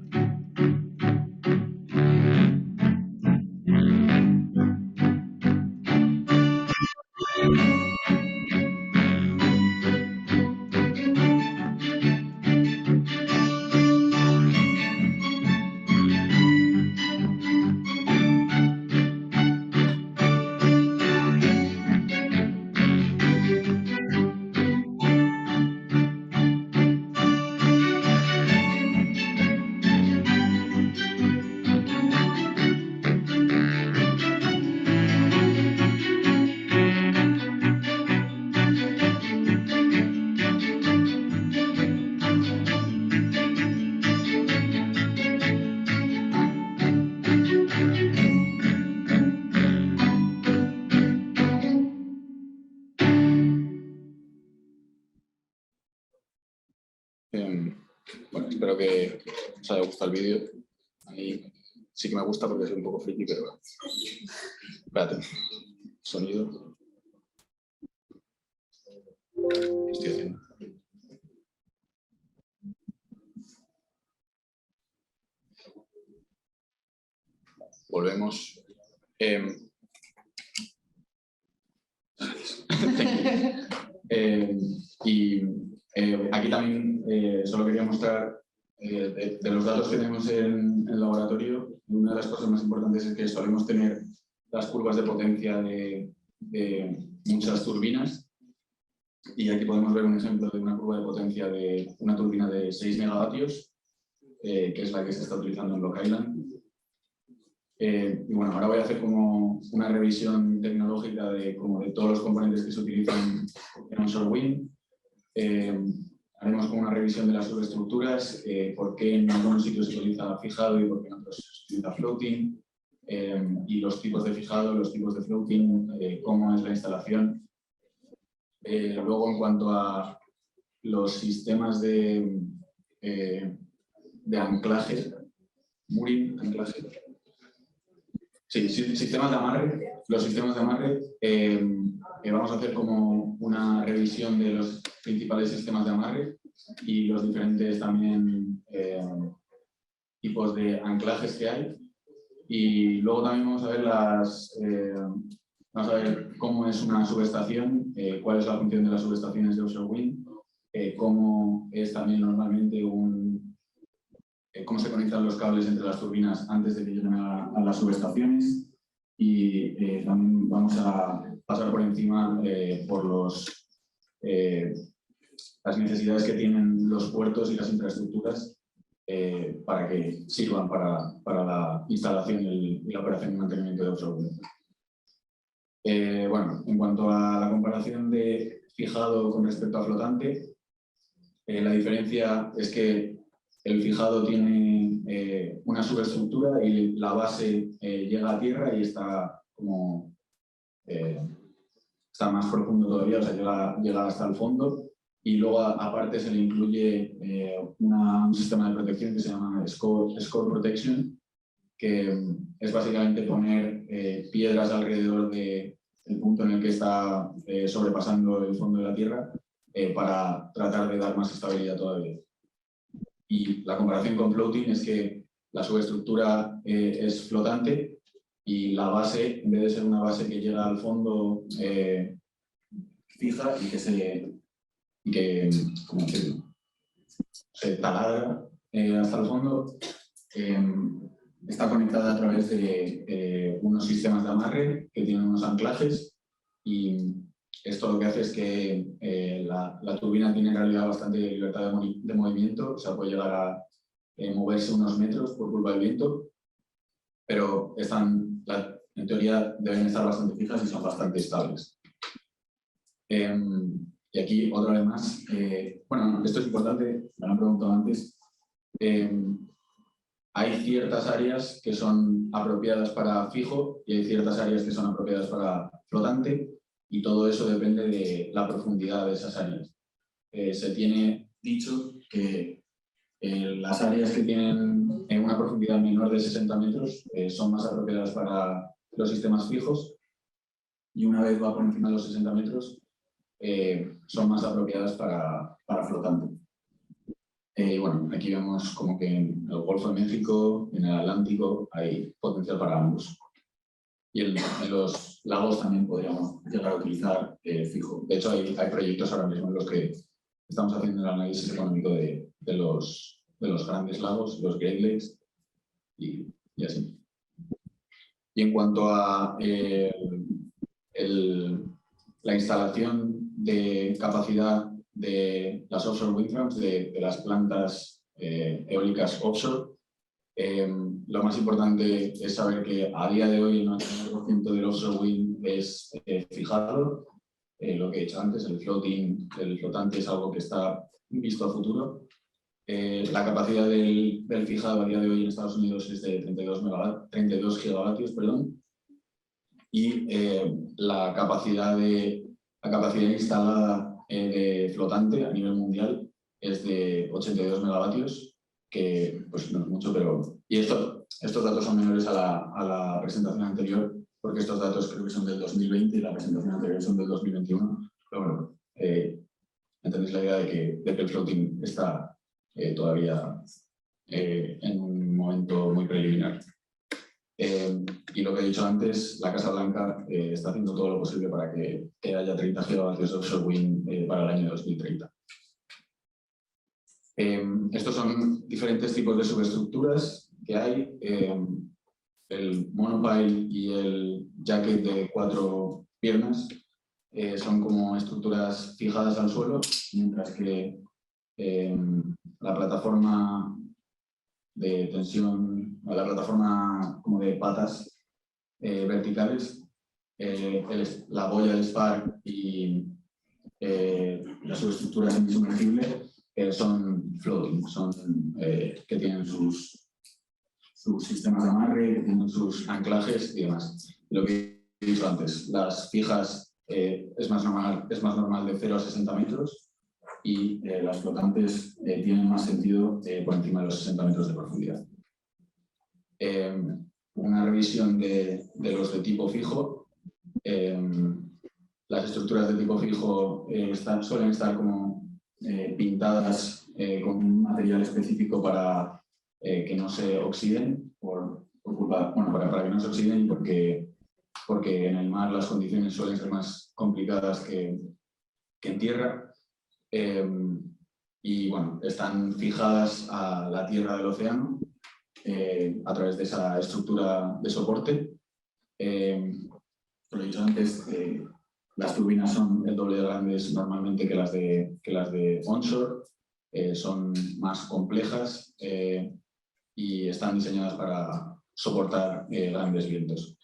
Bueno, espero que os haya gustado el vídeo. A mí sí que me gusta porque soy un poco friki, pero... Espérate. Sonido. ¿Qué estoy haciendo? Volvemos. Aquí también solo quería mostrar de los datos que tenemos en el laboratorio. Una de las cosas más importantes es que solemos tener las curvas de potencia de muchas turbinas. Y aquí podemos ver un ejemplo de una curva de potencia de una turbina de 6 megavatios, que es la que se está utilizando en Block Island. Y bueno, ahora voy a hacer como una revisión tecnológica de todos los componentes que se utilizan en onshore wind. Haremos como una revisión de las subestructuras, por qué en algunos sitios se utiliza fijado y por qué en otros se utiliza floating, y los tipos de fijado, los tipos de floating, cómo es la instalación. Luego, en cuanto a los sistemas de anclaje, mooring, anclaje. Sí, sistemas de amarre. Los sistemas de amarre, vamos a hacer como una revisión de los principales sistemas de amarre y los diferentes también tipos de anclajes que hay. Y luego también vamos a ver vamos a ver cómo es una subestación, cuál es la función de las subestaciones de offshore wind, cómo es también normalmente cómo se conectan los cables entre las turbinas antes de que lleguen a las subestaciones, y también vamos a pasar por encima por las necesidades que tienen los puertos y las infraestructuras para que sirvan para la instalación y la operación y mantenimiento de offshore wind. Bueno, en cuanto a la comparación de fijado con respecto a flotante, la diferencia es que el fijado tiene una subestructura y la base llega a tierra y está como está más profundo todavía, o sea, llega hasta el fondo, y luego aparte se le incluye un sistema de protección que se llama Score Protection, que es básicamente poner piedras alrededor del punto en el que está sobrepasando el fondo de la tierra para tratar de dar más estabilidad todavía. Y la comparación con floating es que la subestructura es flotante y la base, en vez de ser una base que llega al fondo fija y que ¿cómo decirlo? Se taladra hasta el fondo, está conectada a través de unos sistemas de amarre que tienen unos anclajes, y esto lo que hace es que la turbina tiene en realidad bastante libertad de movimiento, o sea, puede llegar a moverse unos metros por culpa del viento, pero en teoría deben estar bastante fijas y son bastante estables. Y aquí otra vez más, bueno, esto es importante, me lo han preguntado antes, hay ciertas áreas que son apropiadas para fijo y hay ciertas áreas que son apropiadas para flotante, y todo eso depende de la profundidad de esas áreas. Se tiene dicho que las áreas que tienen una profundidad menor de 60 metros son más apropiadas para los sistemas fijos, y una vez va por encima de los 60 metros son más apropiadas para flotante. Bueno, aquí vemos como que en el Golfo de México, en el Atlántico, hay potencial para ambos. Y en los lagos también podríamos llegar a utilizar fijo. De hecho, hay proyectos ahora mismo en los que estamos haciendo el análisis económico de los grandes lagos, los Great Lakes, y así. Y en cuanto a la instalación de capacidad de las offshore wind farms, de las plantas eólicas offshore, lo más importante es saber que a día de hoy el 99% del offshore wind es fijado. Lo que he dicho antes, el flotante es algo que está visto a futuro. La capacidad del fijado a día de hoy en Estados Unidos es de 32 gigavatios, perdón, y la capacidad instalada de flotante a nivel mundial es de 82 megavatios, que pues no es mucho, pero... Y estos datos son menores a la presentación anterior, porque estos datos creo que son del 2020 y la presentación anterior son del 2021. Pero bueno, entendéis la idea de que el floating está todavía en un momento muy preliminar. Y lo que he dicho antes, la Casa Blanca está haciendo todo lo posible para que haya 30 gigavatios de offshore wind para el año 2030. Estos son diferentes tipos de subestructuras que hay. El monopile y el jacket de 4 piernas son como estructuras fijadas al suelo, mientras que la plataforma de tensión, la plataforma como de patas verticales, la boya del spar y la subestructura semisumergible son floating, que tienen sus sistemas de amarre, que tienen sus anclajes y demás. Lo que he dicho antes, las fijas es más normal de 0 a 60 metros, y las flotantes tienen más sentido por encima de los 60 metros de profundidad. Una revisión de los de tipo fijo. Las estructuras de tipo fijo suelen estar como pintadas con un material específico para que no se oxiden, por culpa, bueno, para que no se oxiden, porque en el mar las condiciones suelen ser más complicadas que en tierra. Y bueno, están fijadas a la tierra del océano a través de esa estructura de soporte. Como he dicho antes, las turbinas son el doble de grandes normalmente que las de onshore, son más complejas y están diseñadas para soportar grandes vientos.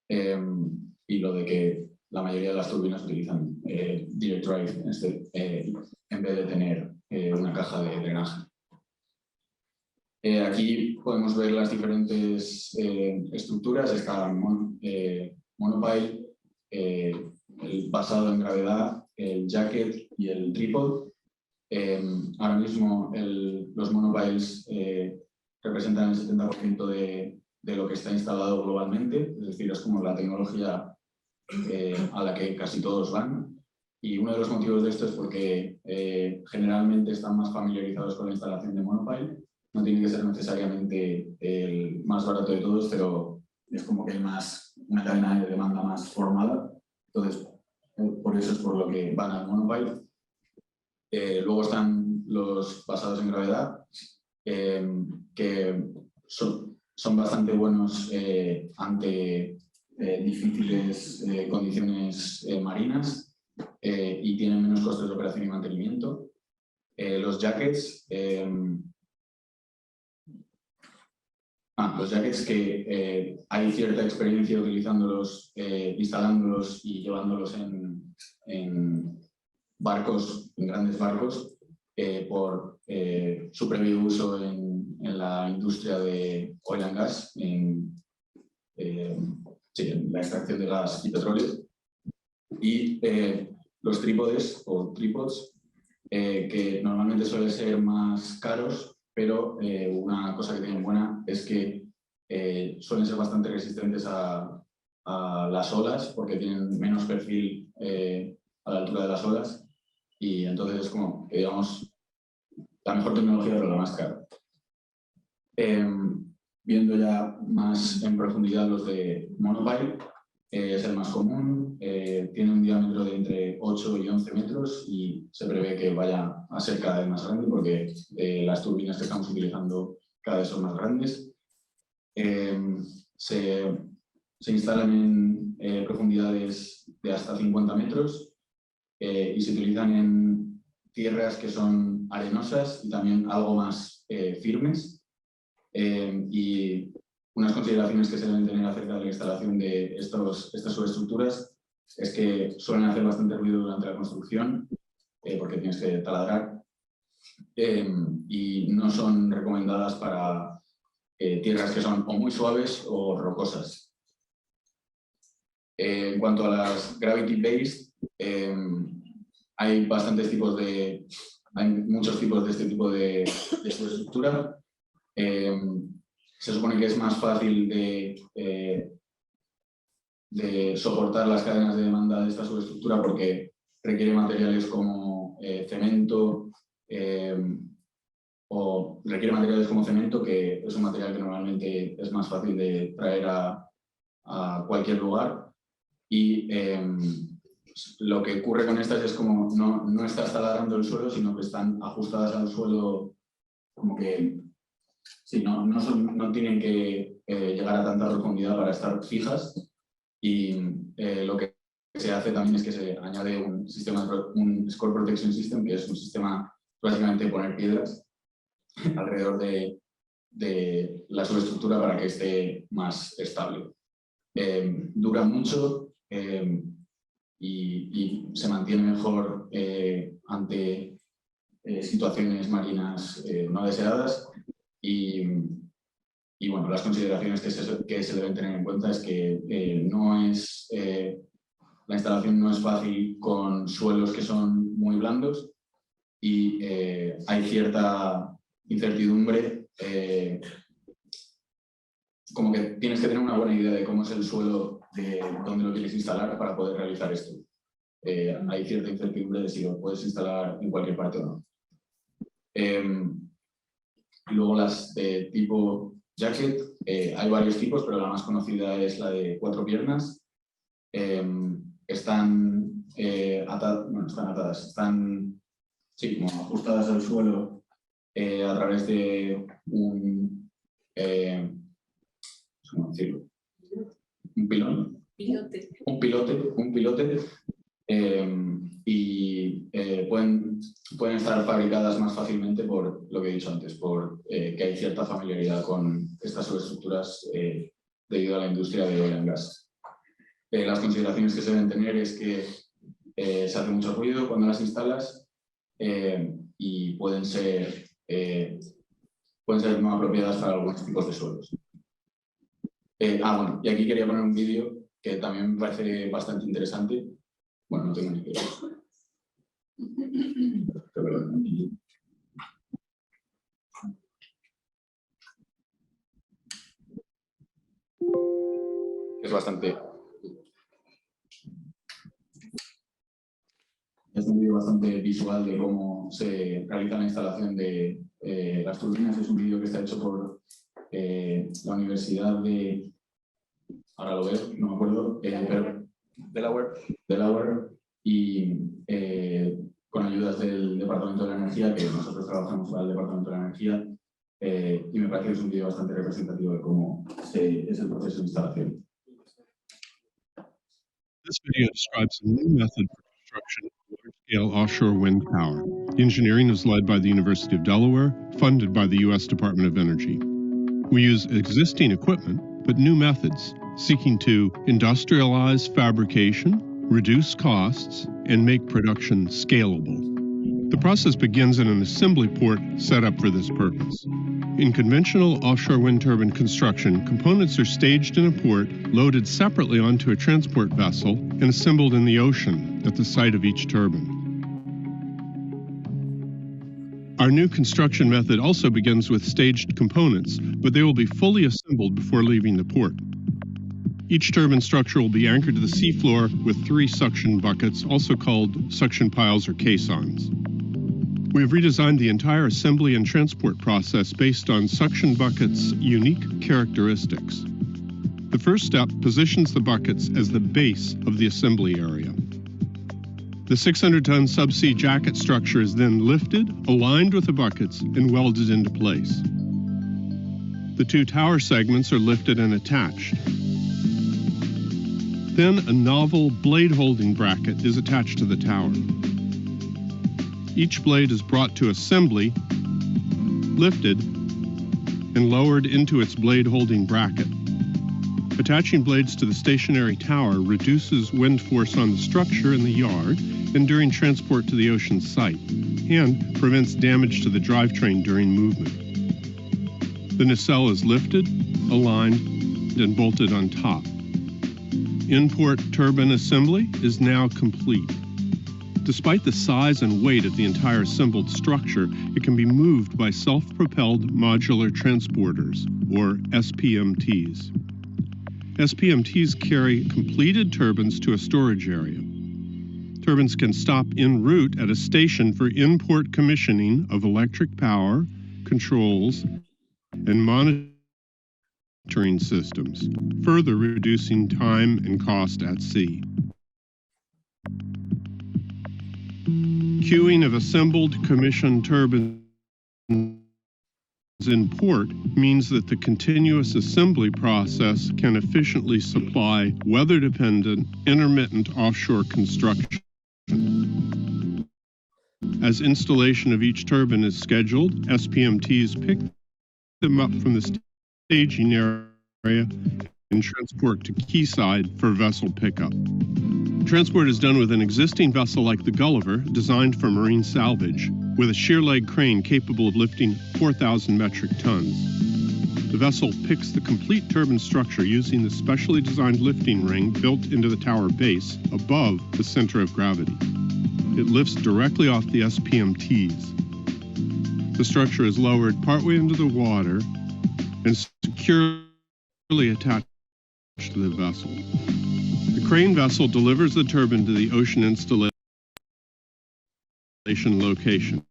Y lo de que la mayoría de las turbinas utilizan direct drive en vez de tener una caja de drenaje. Aquí podemos ver las diferentes estructuras. Está monopile, el basado en gravedad, el jacket y el tripod. Ahora mismo los monopiles representan el 70% de lo que está instalado globalmente, es decir, es como la tecnología a la que casi todos van. Y uno de los motivos de esto es porque generalmente están más familiarizados con la instalación de monopile. No tiene que ser necesariamente el más barato de todos, pero es como que hay una cadena de demanda más formada. Entonces, por eso es por lo que van al monopile. Luego están los basados en gravedad, que son bastante buenos ante difíciles condiciones marinas y tienen menos costes de operación y mantenimiento. Los jackets, que hay cierta experiencia utilizándolos, instalándolos y llevándolos en barcos, en grandes barcos, por su previo uso en la industria de oil and gas, en la extracción de gas y petróleo. Y los trípodes o tripods, que normalmente suelen ser más caros, pero una cosa que tienen buena es que suelen ser bastante resistentes a las olas, porque tienen menos perfil a la altura de las olas, y entonces es como, digamos, la mejor tecnología pero la más cara. Viendo ya más en profundidad los de monopile, es el más común, tiene un diámetro de entre 8 y 11 metros y se prevé que vaya a ser cada vez más grande porque las turbinas que estamos utilizando cada vez son más grandes. Se instalan en profundidades de hasta 50 metros y se utilizan en tierras que son arenosas y también algo más firmes. Y unas consideraciones que se deben tener acerca de la instalación de estas subestructuras es que suelen hacer bastante ruido durante la construcción, porque tienes que taladrar, y no son recomendadas para tierras que son o muy suaves o rocosas. En cuanto a las gravity-based, hay muchos tipos de este tipo de subestructura. Se supone que es más fácil de soportar las cadenas de demanda de esta subestructura porque requiere materiales como cemento, que es un material que normalmente es más fácil de traer a cualquier lugar. Y lo que ocurre con estas es como no estás taladrando el suelo, sino que están ajustadas al suelo, como que sí, no tienen que llegar a tanta profundidad para estar fijas, y lo que se hace también es que se añade un Score Protection System, que es un sistema básicamente de poner piedras alrededor de la subestructura para que esté más estable. Dura mucho y se mantiene mejor ante situaciones marinas no deseadas. Y bueno, las consideraciones que se deben tener en cuenta es que la instalación no es fácil con suelos que son muy blandos y hay cierta incertidumbre, como que tienes que tener una buena idea de cómo es el suelo de dónde lo quieres instalar para poder realizar esto. hay cierta incertidumbre de si lo puedes instalar en cualquier parte o no. Luego las de tipo jacket, hay varios tipos, pero la más conocida es la de 4 piernas. Están atadas, están sí, como ajustadas al suelo a través de ¿cómo decirlo? Un pilón. Un pilote. Y pueden estar fabricadas más fácilmente por lo que he dicho antes, por que hay cierta familiaridad con estas superestructuras debido a la industria de oil and gas. Las consideraciones que se deben tener es que se hace mucho ruido cuando las instalas y pueden ser no apropiadas para algunos tipos de suelos. Bueno, y aquí quería poner un vídeo que también me parece bastante interesante. Bueno, no tengo ni idea. Es bastante... Es un vídeo bastante visual de cómo se realiza la instalación de las turbinas. Es un vídeo que está hecho por la Universidad de... Ahora lo veo, no me acuerdo, pero Delaware y con ayudas del Departamento de la Energía, que nosotros trabajamos para el Departamento de la Energía, y me parece que es un vídeo bastante representativo de cómo es el proceso de instalación. This video describes a new method for construction of large-scale offshore wind power. The engineering is led by the University of Delaware, funded by the U.S. Department of Energy. We use existing equipment, but new methods, seeking to industrialize fabrication, reduce costs, and make production scalable. The process begins in an assembly port set up for this purpose. In conventional offshore wind turbine construction, components are staged in a port, loaded separately onto a transport vessel, and assembled in the ocean at the site of each turbine. Our new construction method also begins with staged components, but they will be fully assembled before leaving the port. Each turbine structure will be anchored to the seafloor with 3 suction buckets, also called suction piles or caissons. We have redesigned the entire assembly and transport process based on suction buckets' unique characteristics. The first step positions the buckets as the base of the assembly area. The 600-ton subsea jacket structure is then lifted, aligned with the buckets, and welded into place. The 2 tower segments are lifted and attached. Then a novel blade-holding bracket is attached to the tower. Each blade is brought to assembly, lifted, and lowered into its blade-holding bracket. Attaching blades to the stationary tower reduces wind force on the structure in the yard and during transport to the ocean site, and prevents damage to the drivetrain during movement. The nacelle is lifted, aligned, and bolted on top. In-port turbine assembly is now complete. Despite the size and weight of the entire assembled structure, it can be moved by self-propelled modular transporters, or SPMTs. SPMTs carry completed turbines to a storage area. Turbines can stop en route at a station for in-port commissioning of electric power, controls, and monitoring systems, further reducing time and cost at sea. Queuing of assembled commissioned turbines in port means that the continuous assembly process can efficiently supply weather-dependent, intermittent offshore construction. As installation of each turbine is scheduled, SPMTs pick them up from the staging area and transport to quayside for vessel pickup. Transport is done with an existing vessel like the Gulliver, designed for marine salvage, with a shear leg crane capable of lifting 4,000 metric tons. The vessel picks the complete turbine structure using the specially designed lifting ring built into the tower base above the center of gravity. It lifts directly off the SPMTs. The structure is lowered partway into the water and securely attached to the vessel. The crane vessel delivers the turbine to the ocean installation location.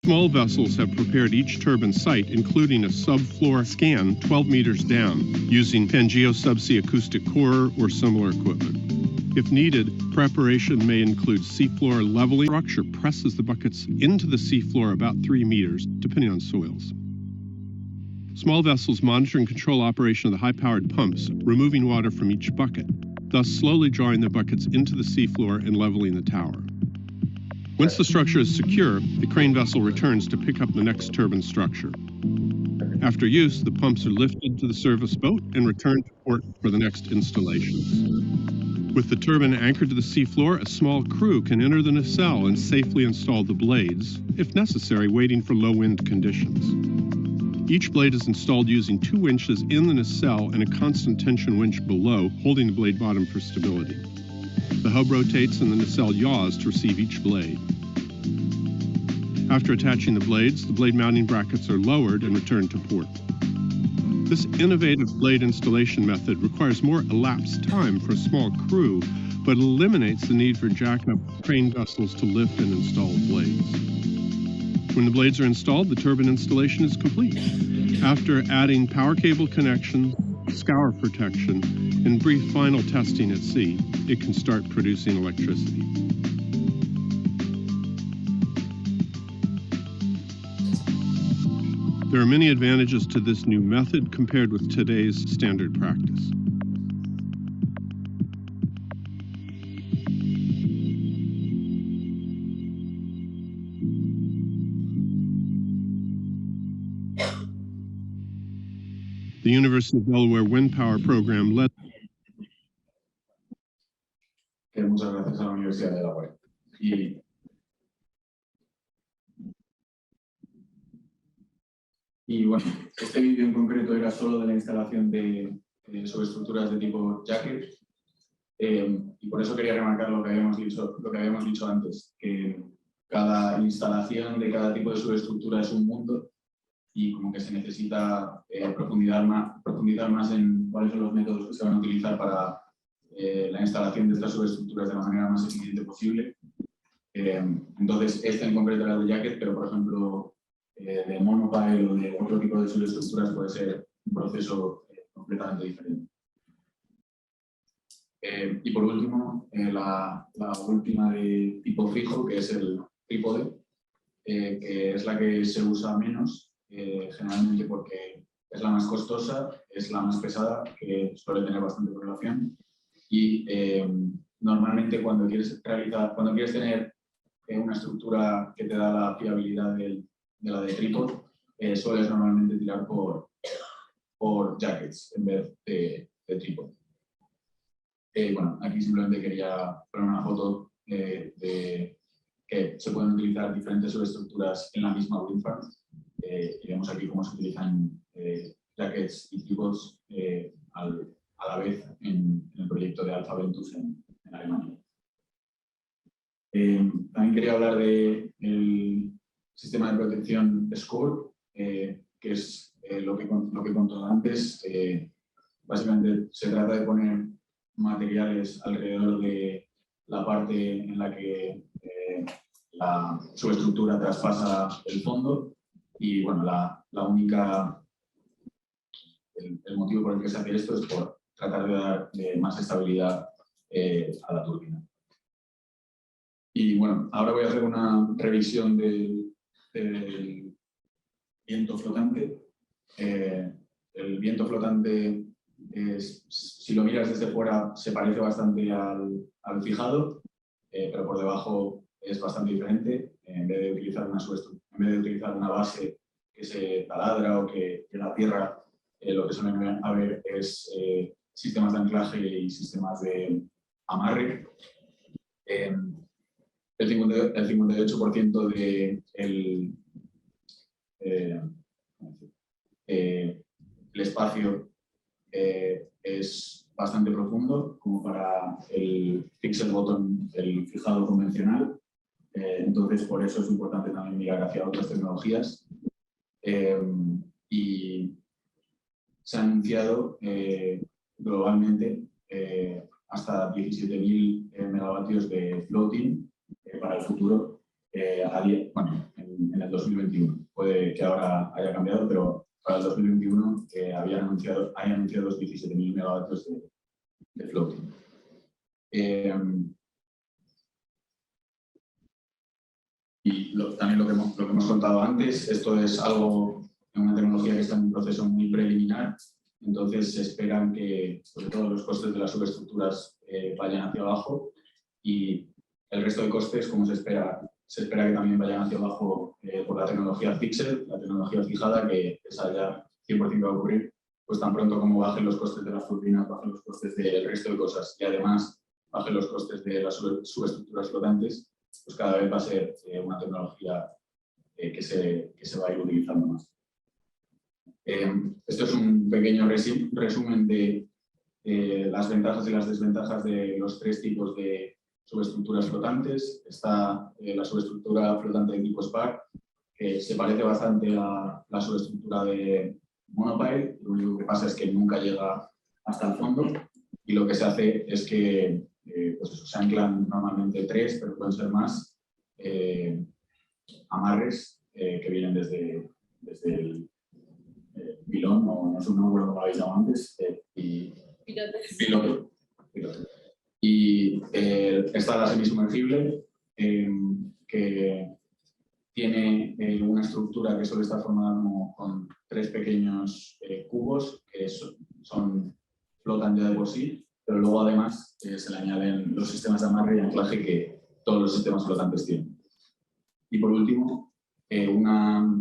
Small vessels have prepared each turbine site, including a subfloor scan 12 meters down, using Pangeo subsea acoustic core or similar equipment. If needed, preparation may include seafloor leveling. Structure presses the buckets into the seafloor about 3 meters, depending on soils. Small vessels monitor and control operation of the high-powered pumps, removing water from each bucket, thus slowly drawing the buckets into the seafloor and leveling the tower. Once the structure is secure, the crane vessel returns to pick up the next turbine structure. After use, the pumps are lifted to the service boat and returned to port for the next installations. With the turbine anchored to the seafloor, a small crew can enter the nacelle and safely install the blades, if necessary, waiting for low wind conditions. Each blade is installed using 2 winches in the nacelle and a constant tension winch below, holding the blade bottom for stability. The hub rotates and the nacelle yaws to receive each blade. After attaching the blade mounting brackets are lowered and returned to port. This innovative blade installation method requires more elapsed time for a small crew, but eliminates the need for jack-up crane vessels to lift and install blades. When the blades are installed, the turbine installation is complete. After adding power cable connection, scour protection, and brief final testing at sea, it can start producing electricity. There are many advantages to this new method compared with today's standard practice. The University of Delaware Wind Power Program led. Muchas gracias a la Universidad de Delaware. Y bueno, este vídeo en concreto era solo de la instalación de subestructuras de tipo jacket. Y por eso quería remarcar lo que habíamos dicho antes, que cada instalación de cada tipo de subestructura es un mundo y como que se necesita profundizar más en cuáles son los métodos que se van a utilizar para la instalación de estas subestructuras de la manera más eficiente posible. Entonces, este en concreto era de jacket, pero por ejemplo, de monopile o de otro tipo de subestructuras puede ser un proceso completamente diferente. Y por último, la última de tipo fijo, que es el trípode, que es la que se usa menos, generalmente porque es la más costosa, es la más pesada, que suele tener bastante correlación. Y normalmente cuando quieres tener una estructura que te da la fiabilidad de la de trípode, sueles normalmente tirar por jackets en vez de trípode. Bueno, aquí simplemente quería poner una foto de que se pueden utilizar diferentes subestructuras en la misma wind farm. Y vemos aquí cómo se utilizan jackets y trípodes a la vez en el proyecto de Alpha Ventus en Alemania. También quería hablar del sistema de protección SCORE, que es lo que contó antes. Básicamente se trata de poner materiales alrededor de la parte en la que la subestructura traspasa el fondo y bueno, el motivo por el que se hace esto es por tratar de dar más estabilidad a la turbina. Y bueno, ahora voy a hacer una revisión del viento flotante. El viento flotante, si lo miras desde fuera, se parece bastante al fijado, pero por debajo es bastante diferente. En vez de utilizar una base que se taladra o que la tierra, lo que suelen haber es sistemas de anclaje y sistemas de amarre. El 58% del espacio es bastante profundo, como para el fixed bottom, el fijado convencional. Entonces, por eso es importante también mirar hacia otras tecnologías. Y se ha anunciado globalmente hasta 17.000 megavatios de floating para el futuro, en el 2021. Puede que ahora haya cambiado, pero para el 2021 hay anunciados 17.000 megavatios de floating. Y también lo que hemos contado antes, esto es una tecnología que está en un proceso muy preliminar, entonces se esperan que sobre todo los costes de las subestructuras vayan hacia abajo y el resto de costes, como se espera que también vayan hacia abajo por la tecnología fixed, la tecnología fijada, que esa ya 100% va a ocurrir, pues tan pronto como bajen los costes de las turbinas, bajen los costes del resto de cosas y además bajen los costes de las subestructuras flotantes, pues cada vez va a ser una tecnología que se va a ir utilizando más. Esto es un pequeño resumen de las ventajas y las desventajas de los 3 tipos de subestructuras flotantes. Está la subestructura flotante de tipo SPAR, que se parece bastante a la subestructura de monopile. Lo único que pasa es que nunca llega hasta el fondo y lo que se hace es que pues eso, se anclan normalmente 3, pero pueden ser más amarres que vienen desde el pilón, no sé cómo lo habéis llamado antes, piloto. Y está la semisumergible, que tiene una estructura que suele estar formada con 3 pequeños cubos que flotan ya de por sí, pero luego además se le añaden los sistemas de amarre y anclaje que todos los sistemas flotantes tienen. Y por último, una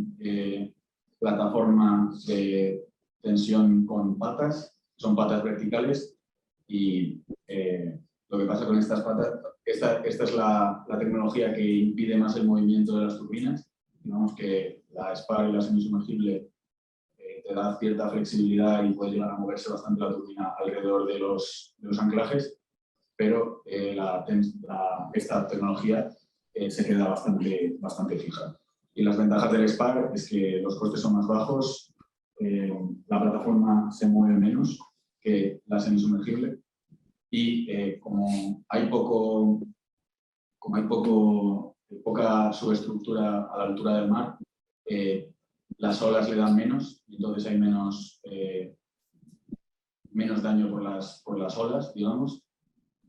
plataforma de tensión con patas, son patas verticales y lo que pasa con estas patas, esta es la tecnología que impide más el movimiento de las turbinas. Digamos que la SPAR y la semisumergible te da cierta flexibilidad y puede llegar a moverse bastante la turbina alrededor de los anclajes, pero esta tecnología se queda bastante fija. Y las ventajas del SPAR es que los costes son más bajos, la plataforma se mueve menos que la semisumergible y como hay poca subestructura a la altura del mar, las olas le dan menos y entonces hay menos daño por las olas, digamos.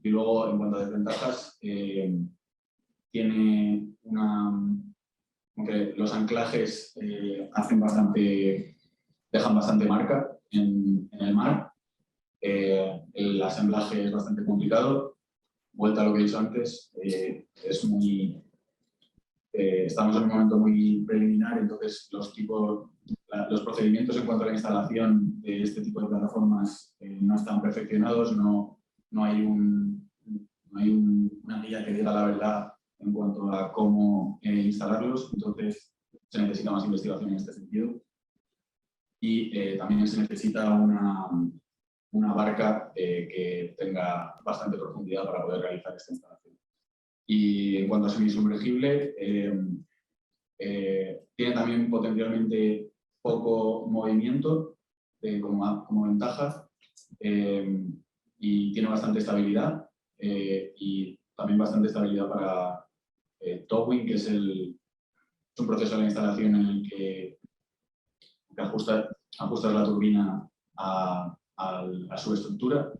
Y luego, en cuanto a desventajas, tiene aunque los anclajes dejan bastante marca en el mar. El asemblaje es bastante complicado. Vuelta a lo que he dicho antes, estamos en un momento muy preliminar, entonces los procedimientos en cuanto a la instalación de este tipo de plataformas no están perfeccionados, no hay una guía que diga la verdad en cuanto a cómo instalarlos, entonces se necesita más investigación en este sentido. Y también se necesita una barca que tenga bastante profundidad para poder realizar esta instalación. Y en cuanto a semisumergible, tiene también potencialmente poco movimiento como ventaja y tiene bastante estabilidad y también bastante estabilidad para towing, que es un proceso de la instalación en el que ajustas la turbina a su estructura.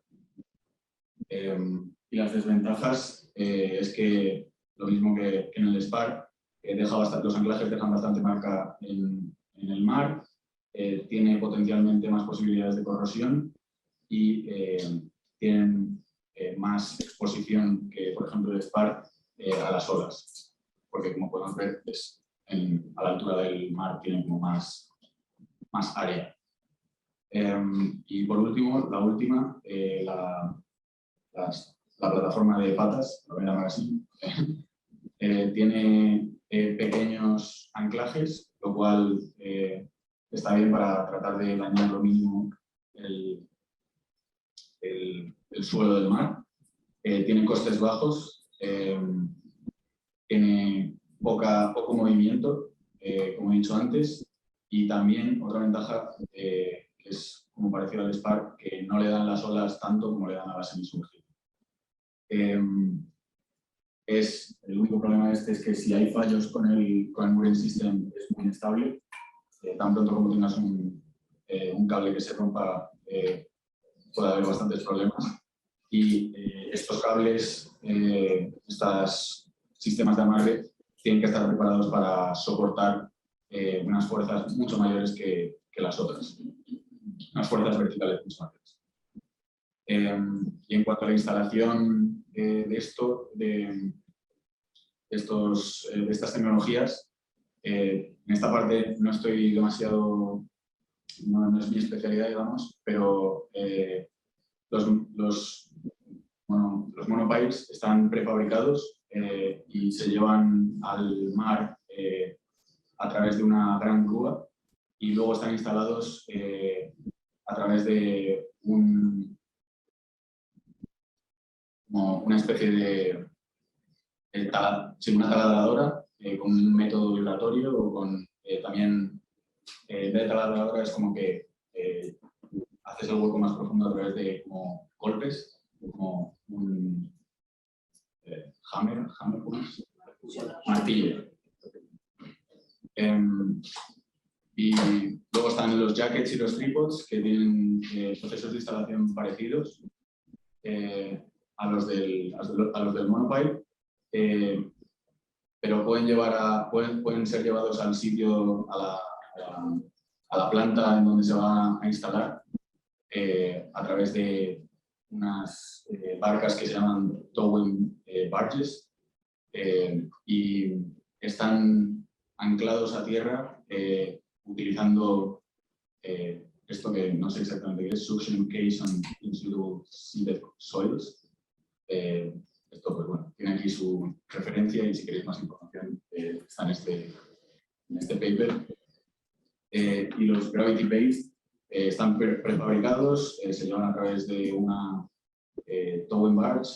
Y las desventajas es que lo mismo que en el SPAR, los anclajes dejan bastante marca en el mar, tiene potencialmente más posibilidades de corrosión y tienen más exposición que, por ejemplo, el SPAR a las olas, porque como podemos ver, a la altura del mar tienen como más área. Y por último, la plataforma de patas, lo voy a llamar así, tiene pequeños anclajes, lo cual está bien para tratar de dañar lo mínimo el suelo del mar. Tiene costes bajos, tiene poco movimiento, como he dicho antes, y también otra ventaja que es como parecido al SPAR, que no le dan las olas tanto como le dan a la semisumergible. El único problema es que si hay fallos con el mooring system es muy inestable. Tan pronto como tengas un cable que se rompa, puede haber bastantes problemas. Y estos cables, estos sistemas de amarre, tienen que estar preparados para soportar unas fuerzas mucho mayores que las otras, unas fuerzas verticales mucho mayores. Y en cuanto a la instalación de estas tecnologías, en esta parte no estoy demasiado, no es mi especialidad, digamos, pero los monopiles están prefabricados y se llevan al mar a través de una gran grúa y luego están instalados a través de una especie de una taladradora con un método vibratorio o con también, en vez de taladradora es como que haces el hueco más profundo a través de como golpes, como un hammer, martillo. Y luego están los jackets y los tripods que tienen procesos de instalación parecidos a los del monopile, pero pueden ser llevados al sitio, a la planta en donde se va a instalar a través de unas barcas que se llaman towing barges y están anclados a tierra utilizando esto que no sé exactamente qué es, suction case into seeded soils. Esto, pues bueno, tiene aquí su referencia y si queréis más información está en este paper. Y los gravity based están prefabricados, se llevan a través de una towing barge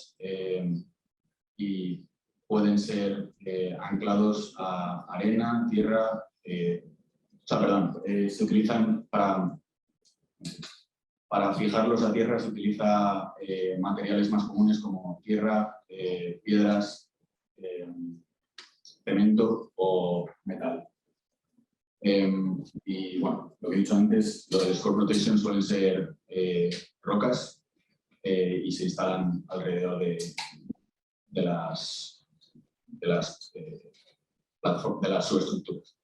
y pueden ser anclados a arena, tierra, se utilizan para fijarlos a tierra, se utiliza materiales más comunes como tierra, piedras, cemento o metal. Y bueno, lo que he dicho antes, lo de Score Protection suelen ser rocas y se instalan alrededor de las subestructuras.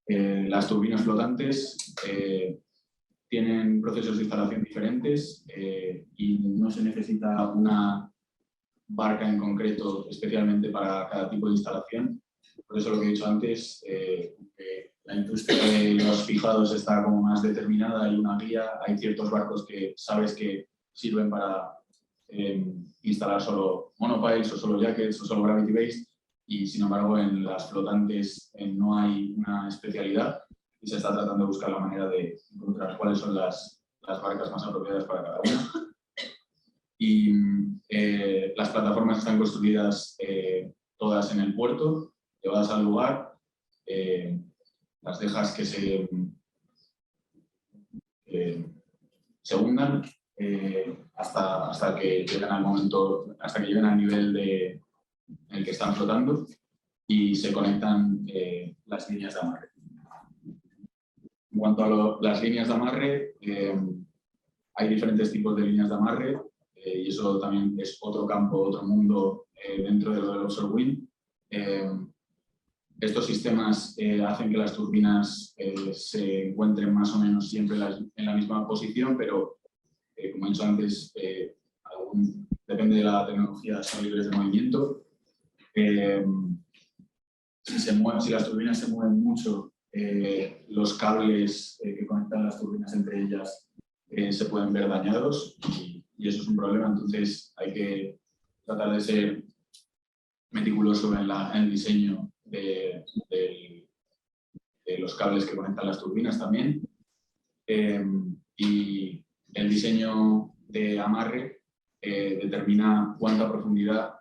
Las turbinas flotantes tienen procesos de instalación diferentes y no se necesita una barca en concreto especialmente para cada tipo de instalación. Por eso lo que he dicho antes, la industria de los fijados está como más determinada, hay una guía, hay ciertos barcos que sabes que sirven para instalar solo monopiles o solo jackets o solo gravity based y sin embargo en las flotantes no hay una especialidad y se está tratando de buscar la manera de encontrar cuáles son las barcas más apropiadas para cada una. Y las plataformas están construidas todas en el puerto, llevadas al lugar, las dejas que se hundan hasta que lleguen al momento, hasta que lleguen al nivel en el que están flotando y se conectan las líneas de amarre. En cuanto a las líneas de amarre, hay diferentes tipos de líneas de amarre y eso también es otro campo, otro mundo dentro de lo del offshore wind. Estos sistemas hacen que las turbinas se encuentren más o menos siempre en la misma posición, pero como he dicho antes, depende de la tecnología, son libres de movimiento. Si las turbinas se mueven mucho, los cables que conectan las turbinas entre ellas se pueden ver dañados y eso es un problema. Entonces hay que tratar de ser meticuloso en el diseño de los cables que conectan las turbinas también. Y el diseño de amarre determina cuánta profundidad.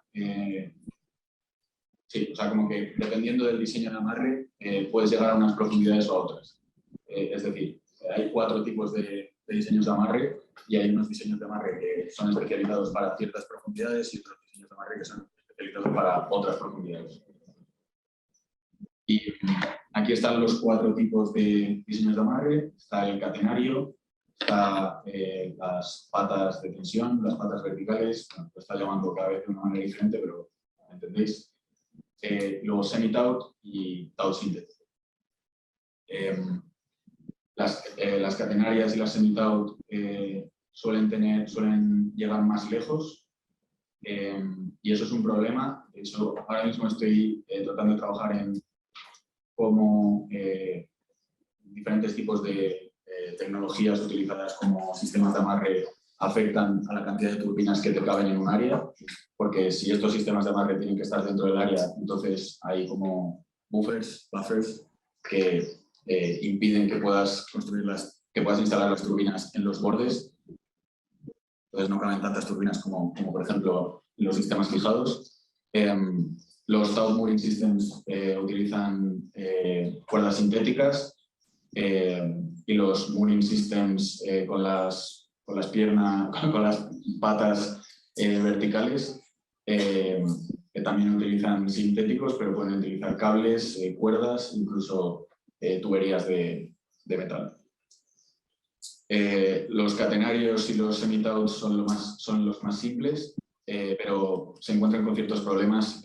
Sí, o sea, como que dependiendo del diseño de amarre puedes llegar a unas profundidades o a otras. Es decir, hay 4 tipos de diseños de amarre y hay unos diseños de amarre que son especializados para ciertas profundidades y otros diseños amarre que son especializados para otras profundidades. Y aquí están los 4 tipos de diseños de amarre. Está el catenario, está las patas de tensión, las patas verticales, bueno, lo está llamando cada vez de una manera diferente, pero ¿entendéis? Luego semi-taut y taut síntesis. Las catenarias y las semi-taut suelen llegar más lejos, y eso es un problema. De hecho, ahora mismo estoy tratando de trabajar en cómo diferentes tipos de tecnologías utilizadas como sistemas de amarre afectan a la cantidad de turbinas que te caben en un área, porque si estos sistemas de amarre tienen que estar dentro del área, entonces hay como buffers que impiden que puedas instalar las turbinas en los bordes. Entonces no caben tantas turbinas como por ejemplo los sistemas fijados. Los taut mooring systems utilizan cuerdas sintéticas, y los mooring systems con las patas verticales que también utilizan sintéticos, pero pueden utilizar cables, cuerdas, incluso tuberías de metal. Los catenarios y los semi-taut son los más simples, pero se encuentran con ciertos problemas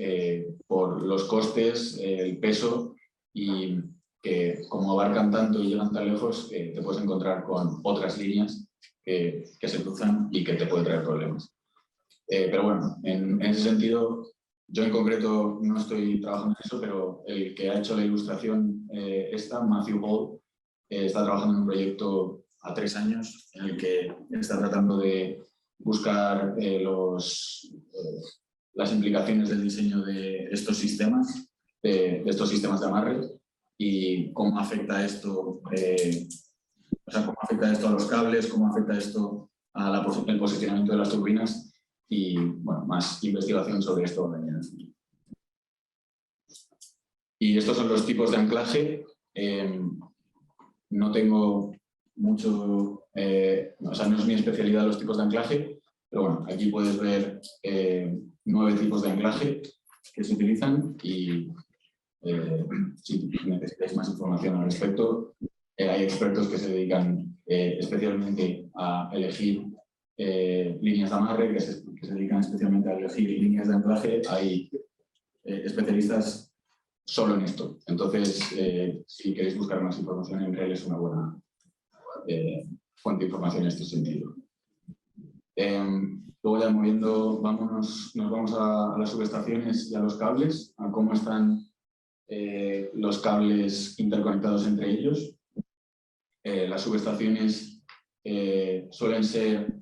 por los costes, el peso, y que como abarcan tanto y llegan tan lejos, te puedes encontrar con otras líneas que se cruzan y que te pueden traer problemas. Pero bueno, en ese sentido, yo en concreto no estoy trabajando en eso, pero el que ha hecho la ilustración Matthew Hall, está trabajando en un proyecto a 3 años en el que está tratando de buscar las implicaciones del diseño de estos sistemas, de de amarre, y cómo afecta esto, cómo afecta esto a los cables, cómo afecta esto al posicionamiento de las turbinas, y bueno, más investigación sobre esto. Y estos son los tipos de anclaje. No tengo mucho, no es mi especialidad los tipos de anclaje, pero bueno, aquí puedes ver 9 tipos de anclaje que se utilizan, y si necesitáis más información al respecto, hay expertos que se dedican especialmente a elegir líneas de amarre, que se dedican especialmente a elegir líneas de anclaje. Hay especialistas solo en esto. Entonces, si queréis buscar más información, en realidad es una buena fuente de información en este sentido. Luego ya moviendo, nos vamos a las subestaciones y a los cables, a cómo están los cables interconectados entre ellos. Las subestaciones suelen ser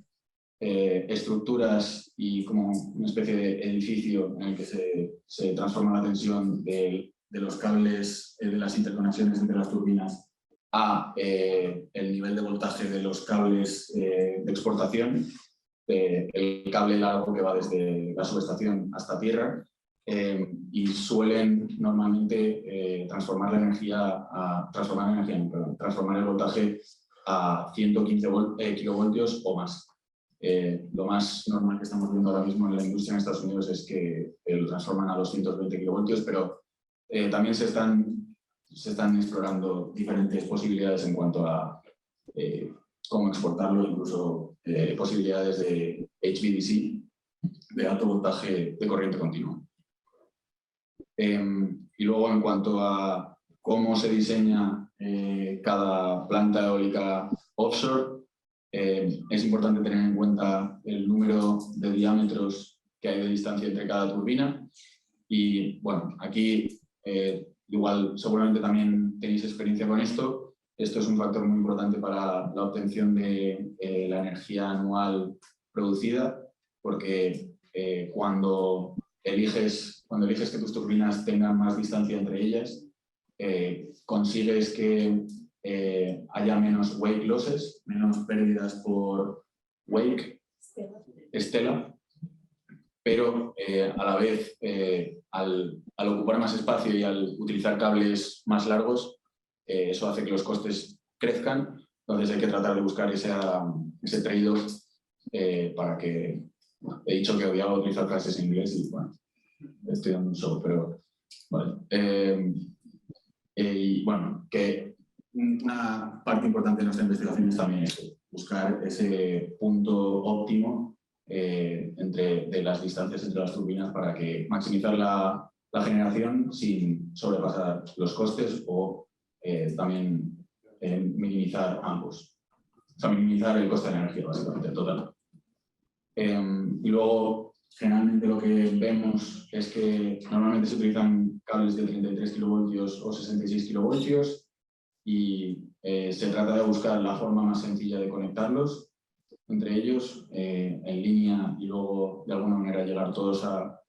estructuras y como una especie de edificio en el que se transforma la tensión de los cables, de las interconexiones entre las turbinas, a el nivel de voltaje de los cables de exportación, el cable largo que va desde la subestación hasta tierra, y suelen normalmente transformar el voltaje a 115 kilovoltios o más. Lo más normal que estamos viendo ahora mismo en la industria en Estados Unidos es que lo transforman a 220 kilovoltios, pero también se están explorando diferentes posibilidades en cuanto a cómo exportarlo, incluso posibilidades de HVDC, de alto voltaje de corriente continua. Y luego, en cuanto a cómo se diseña cada planta eólica offshore, es importante tener en cuenta el número de diámetros que hay de distancia entre cada turbina. Y bueno, aquí igual seguramente también tenéis experiencia con esto. Esto es un factor muy importante para la obtención de la energía anual producida, porque cuando eliges que tus turbinas tengan más distancia entre ellas, consigues que haya menos wake losses, menos pérdidas por wake, estela, pero a la vez, al ocupar más espacio y al utilizar cables más largos, eso hace que los costes crezcan. Entonces hay que tratar de buscar ese trade-off para que he dicho que odiaba utilizar frases en inglés y bueno, estoy dando un show, pero vale. Y bueno, que una parte importante de nuestra investigación es también eso, buscar ese punto óptimo de las distancias entre las turbinas para que maximizar la generación sin sobrepasar los costes o también minimizar ambos. O sea, minimizar el coste de la energía, básicamente, en total. Y luego, generalmente lo que vemos es que normalmente se utilizan cables de 33 kilovoltios o 66 kilovoltios y se trata de buscar la forma más sencilla de conectarlos entre ellos en línea y luego de alguna manera llegar todos a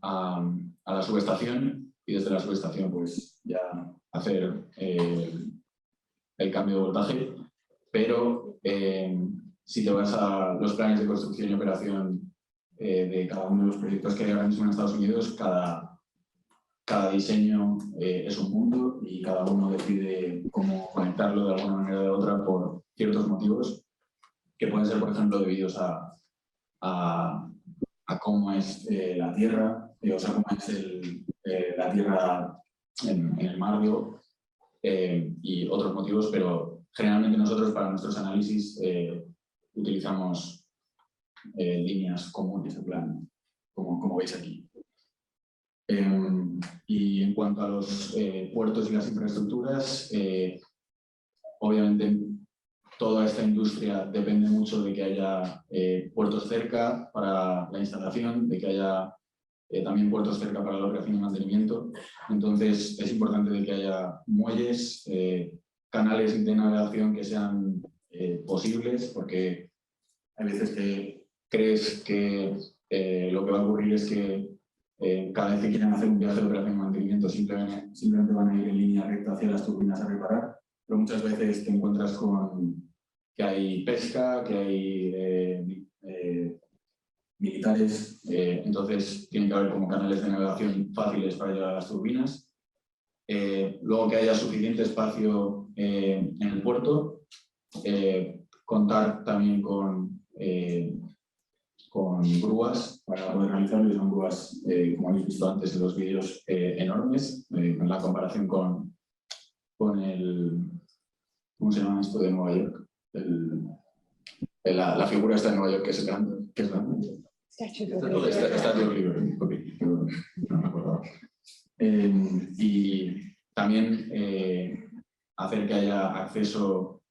la subestación y desde la subestación pues ya hacer el cambio de voltaje, pero si te vas a los planes de construcción y operación de cada uno de los proyectos que hay ahora mismo en Estados Unidos, cada diseño es un mundo y cada uno decide cómo conectarlo de alguna manera o de otra por ciertos motivos que pueden ser, por ejemplo, debidos a cómo es la Tierra, o sea, cómo es la Tierra en el mar, digo, y otros motivos, pero generalmente nosotros para nuestros análisis utilizamos líneas comunes, en plan, como veis aquí. Y en cuanto a los puertos y las infraestructuras, obviamente toda esta industria depende mucho de que haya puertos cerca para la instalación, de que haya también puertos cerca para la operación y mantenimiento. Entonces es importante de que haya muelles, canales de navegación que sean posibles, porque hay veces que crees que lo que va a ocurrir es que cada vez que quieran hacer un viaje de operación y mantenimiento simplemente van a ir en línea recta hacia las turbinas a reparar, pero muchas veces te encuentras con que hay pesca, que hay militares, entonces tiene que haber como canales de navegación fáciles para llegar a las turbinas. Luego que haya suficiente espacio en el puerto, contar también con grúas para poder realizarlo, y son grúas, como habéis visto antes en los vídeos, enormes, en la comparación con el... ¿Cómo se llama esto de Nueva York? La figura está en Nueva York, que es grande. ¿Qué es grande? Statue of Liberty, no me acordaba. Y también hacer que haya acceso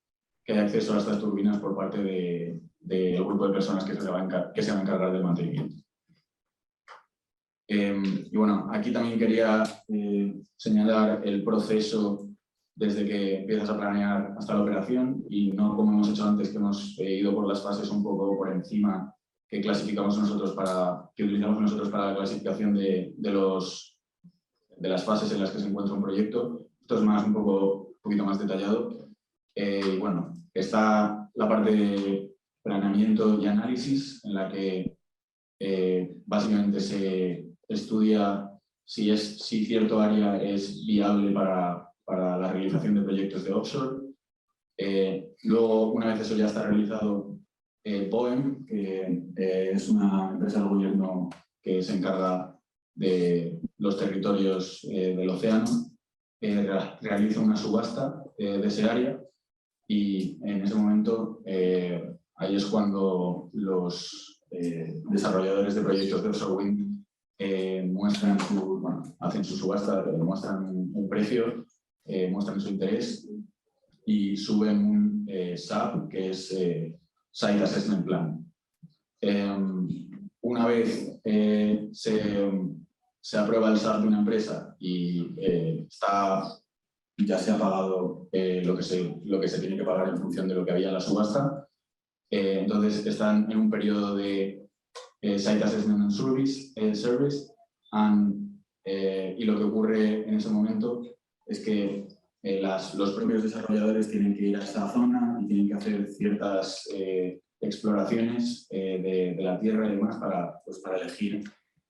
a estas turbinas por parte del grupo de personas que se van a encargar del mantenimiento. Y bueno, aquí también quería señalar el proceso desde que empiezas a planear hasta la operación, y no como hemos hecho antes, que hemos ido por las fases un poco por encima que utilizamos nosotros para la clasificación de las fases en las que se encuentra un proyecto. Esto es un poquito más detallado. Y bueno, está la parte de planeamiento y análisis, en la que básicamente se estudia si cierto área es viable para la realización de proyectos de offshore. Luego, una vez eso ya está realizado, BOEM, que es una empresa del gobierno que se encarga de los territorios del océano, realiza una subasta de ese área, y en ese momento ahí es cuando los desarrolladores de proyectos de offshore wind hacen su subasta, muestran un precio, muestran su interés y suben un SAP, que es Site Assessment Plan. Una vez se aprueba el SAP de una empresa y ya se ha pagado lo que se tiene que pagar en función de lo que había en la subasta, entonces están en un periodo de Site Assessment and Service, y lo que ocurre en ese momento es que los propios desarrolladores tienen que ir a esta zona y tienen que hacer ciertas exploraciones de la Tierra y demás para elegir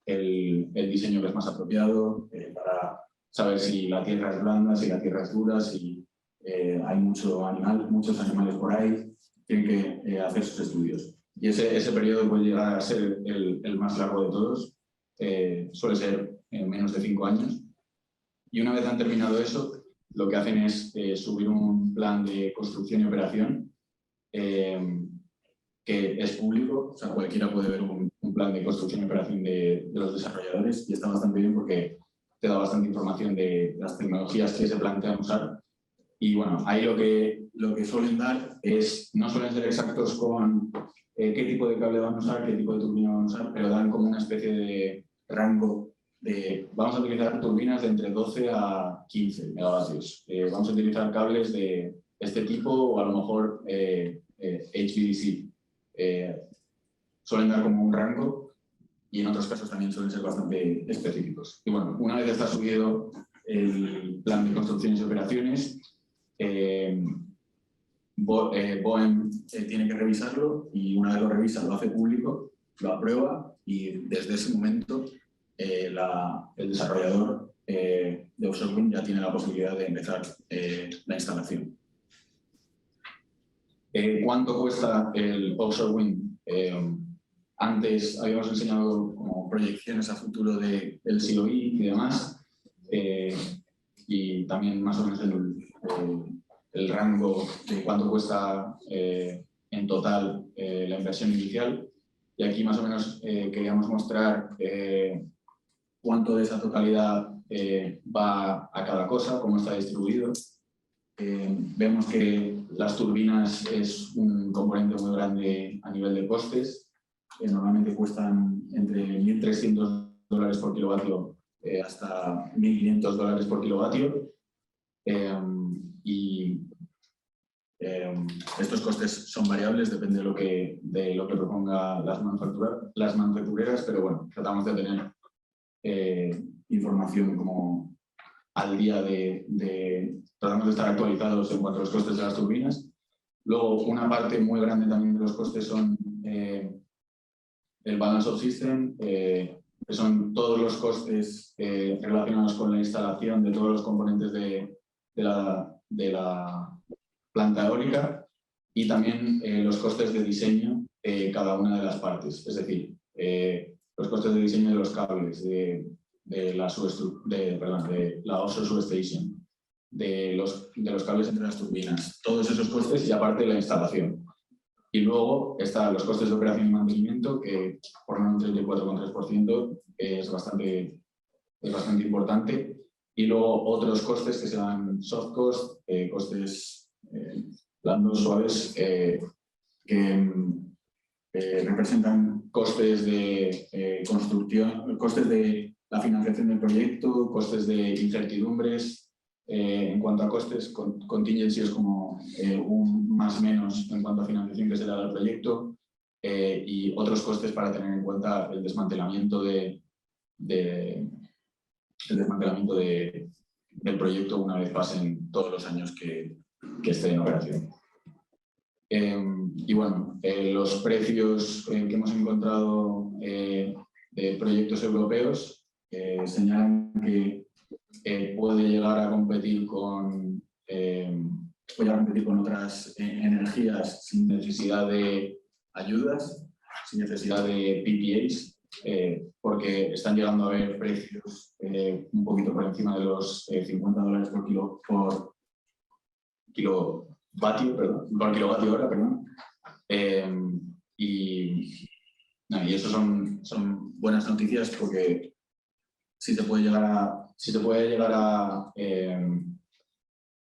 el diseño que es más apropiado, para saber si la Tierra es blanda, si la Tierra es dura, si hay muchos animales por ahí. Tienen que hacer sus estudios. Y ese periodo puede llegar a ser el más largo de todos, suele ser en menos de 5 años. Y una vez han terminado eso, lo que hacen es subir un plan de construcción y operación que es público, o sea, cualquiera puede ver un plan de construcción y operación de los desarrolladores, y está bastante bien porque te da bastante información de las tecnologías que se plantean usar. Y bueno, ahí lo que suelen dar es, no suelen ser exactos con qué tipo de cable van a usar, qué tipo de turbina van a usar, pero dan como una especie de rango de, vamos a utilizar turbinas de entre 12 a 15 megavatios. Vamos a utilizar cables de este tipo o a lo mejor HVDC. Suelen dar como un rango y en otros casos también suelen ser bastante específicos. Y bueno, una vez está subido el plan de construcciones y operaciones, BOEM tiene que revisarlo y una vez lo revisa lo hace público, lo aprueba y desde ese momento el desarrollador de offshore wind ya tiene la posibilidad de empezar la instalación. ¿Cuánto cuesta el offshore wind? Antes habíamos enseñado como proyecciones a futuro del COI y demás, y también más o menos el rango de cuánto cuesta en total la inversión inicial. Y aquí más o menos queríamos mostrar cuánto de esa totalidad va a cada cosa, cómo está distribuido. Vemos que las turbinas es un componente muy grande a nivel de costes. Normalmente cuestan entre $1.300 por kilovatio hasta $1.500 por kilovatio. Y estos costes son variables, depende de lo que proponga las manufactureras, pero bueno, tratamos de tener información como al día tratamos de estar actualizados en cuanto a los costes de las turbinas. Luego, una parte muy grande también de los costes son el balance of system, que son todos los costes relacionados con la instalación de todos los componentes de la planta eólica y también los costes de diseño de cada una de las partes, es decir, los costes de diseño de los cables, de la offshore substation, de los cables entre las turbinas, todos esos costes y aparte la instalación. Y luego están los costes de operación y mantenimiento, que por un 34,3% es bastante importante. Y luego otros costes que se llaman soft cost, costes blandos, suaves, que representan costes de construcción, costes de la financiación del proyecto, costes de incertidumbres. En cuanto a costes, contingency es como un más menos en cuanto a financiación que se le da al proyecto, y otros costes para tener en cuenta el desmantelamiento del proyecto una vez pasen todos los años que esté en operación. Y bueno, los precios que hemos encontrado de proyectos europeos señalan que puede llegar a competir con otras energías sin necesidad de ayudas, sin necesidad de PPAs, porque están llegando a haber precios un poquito por encima de los $50 por kilovatio hora, perdón. Y eso son buenas noticias porque si se puede llegar a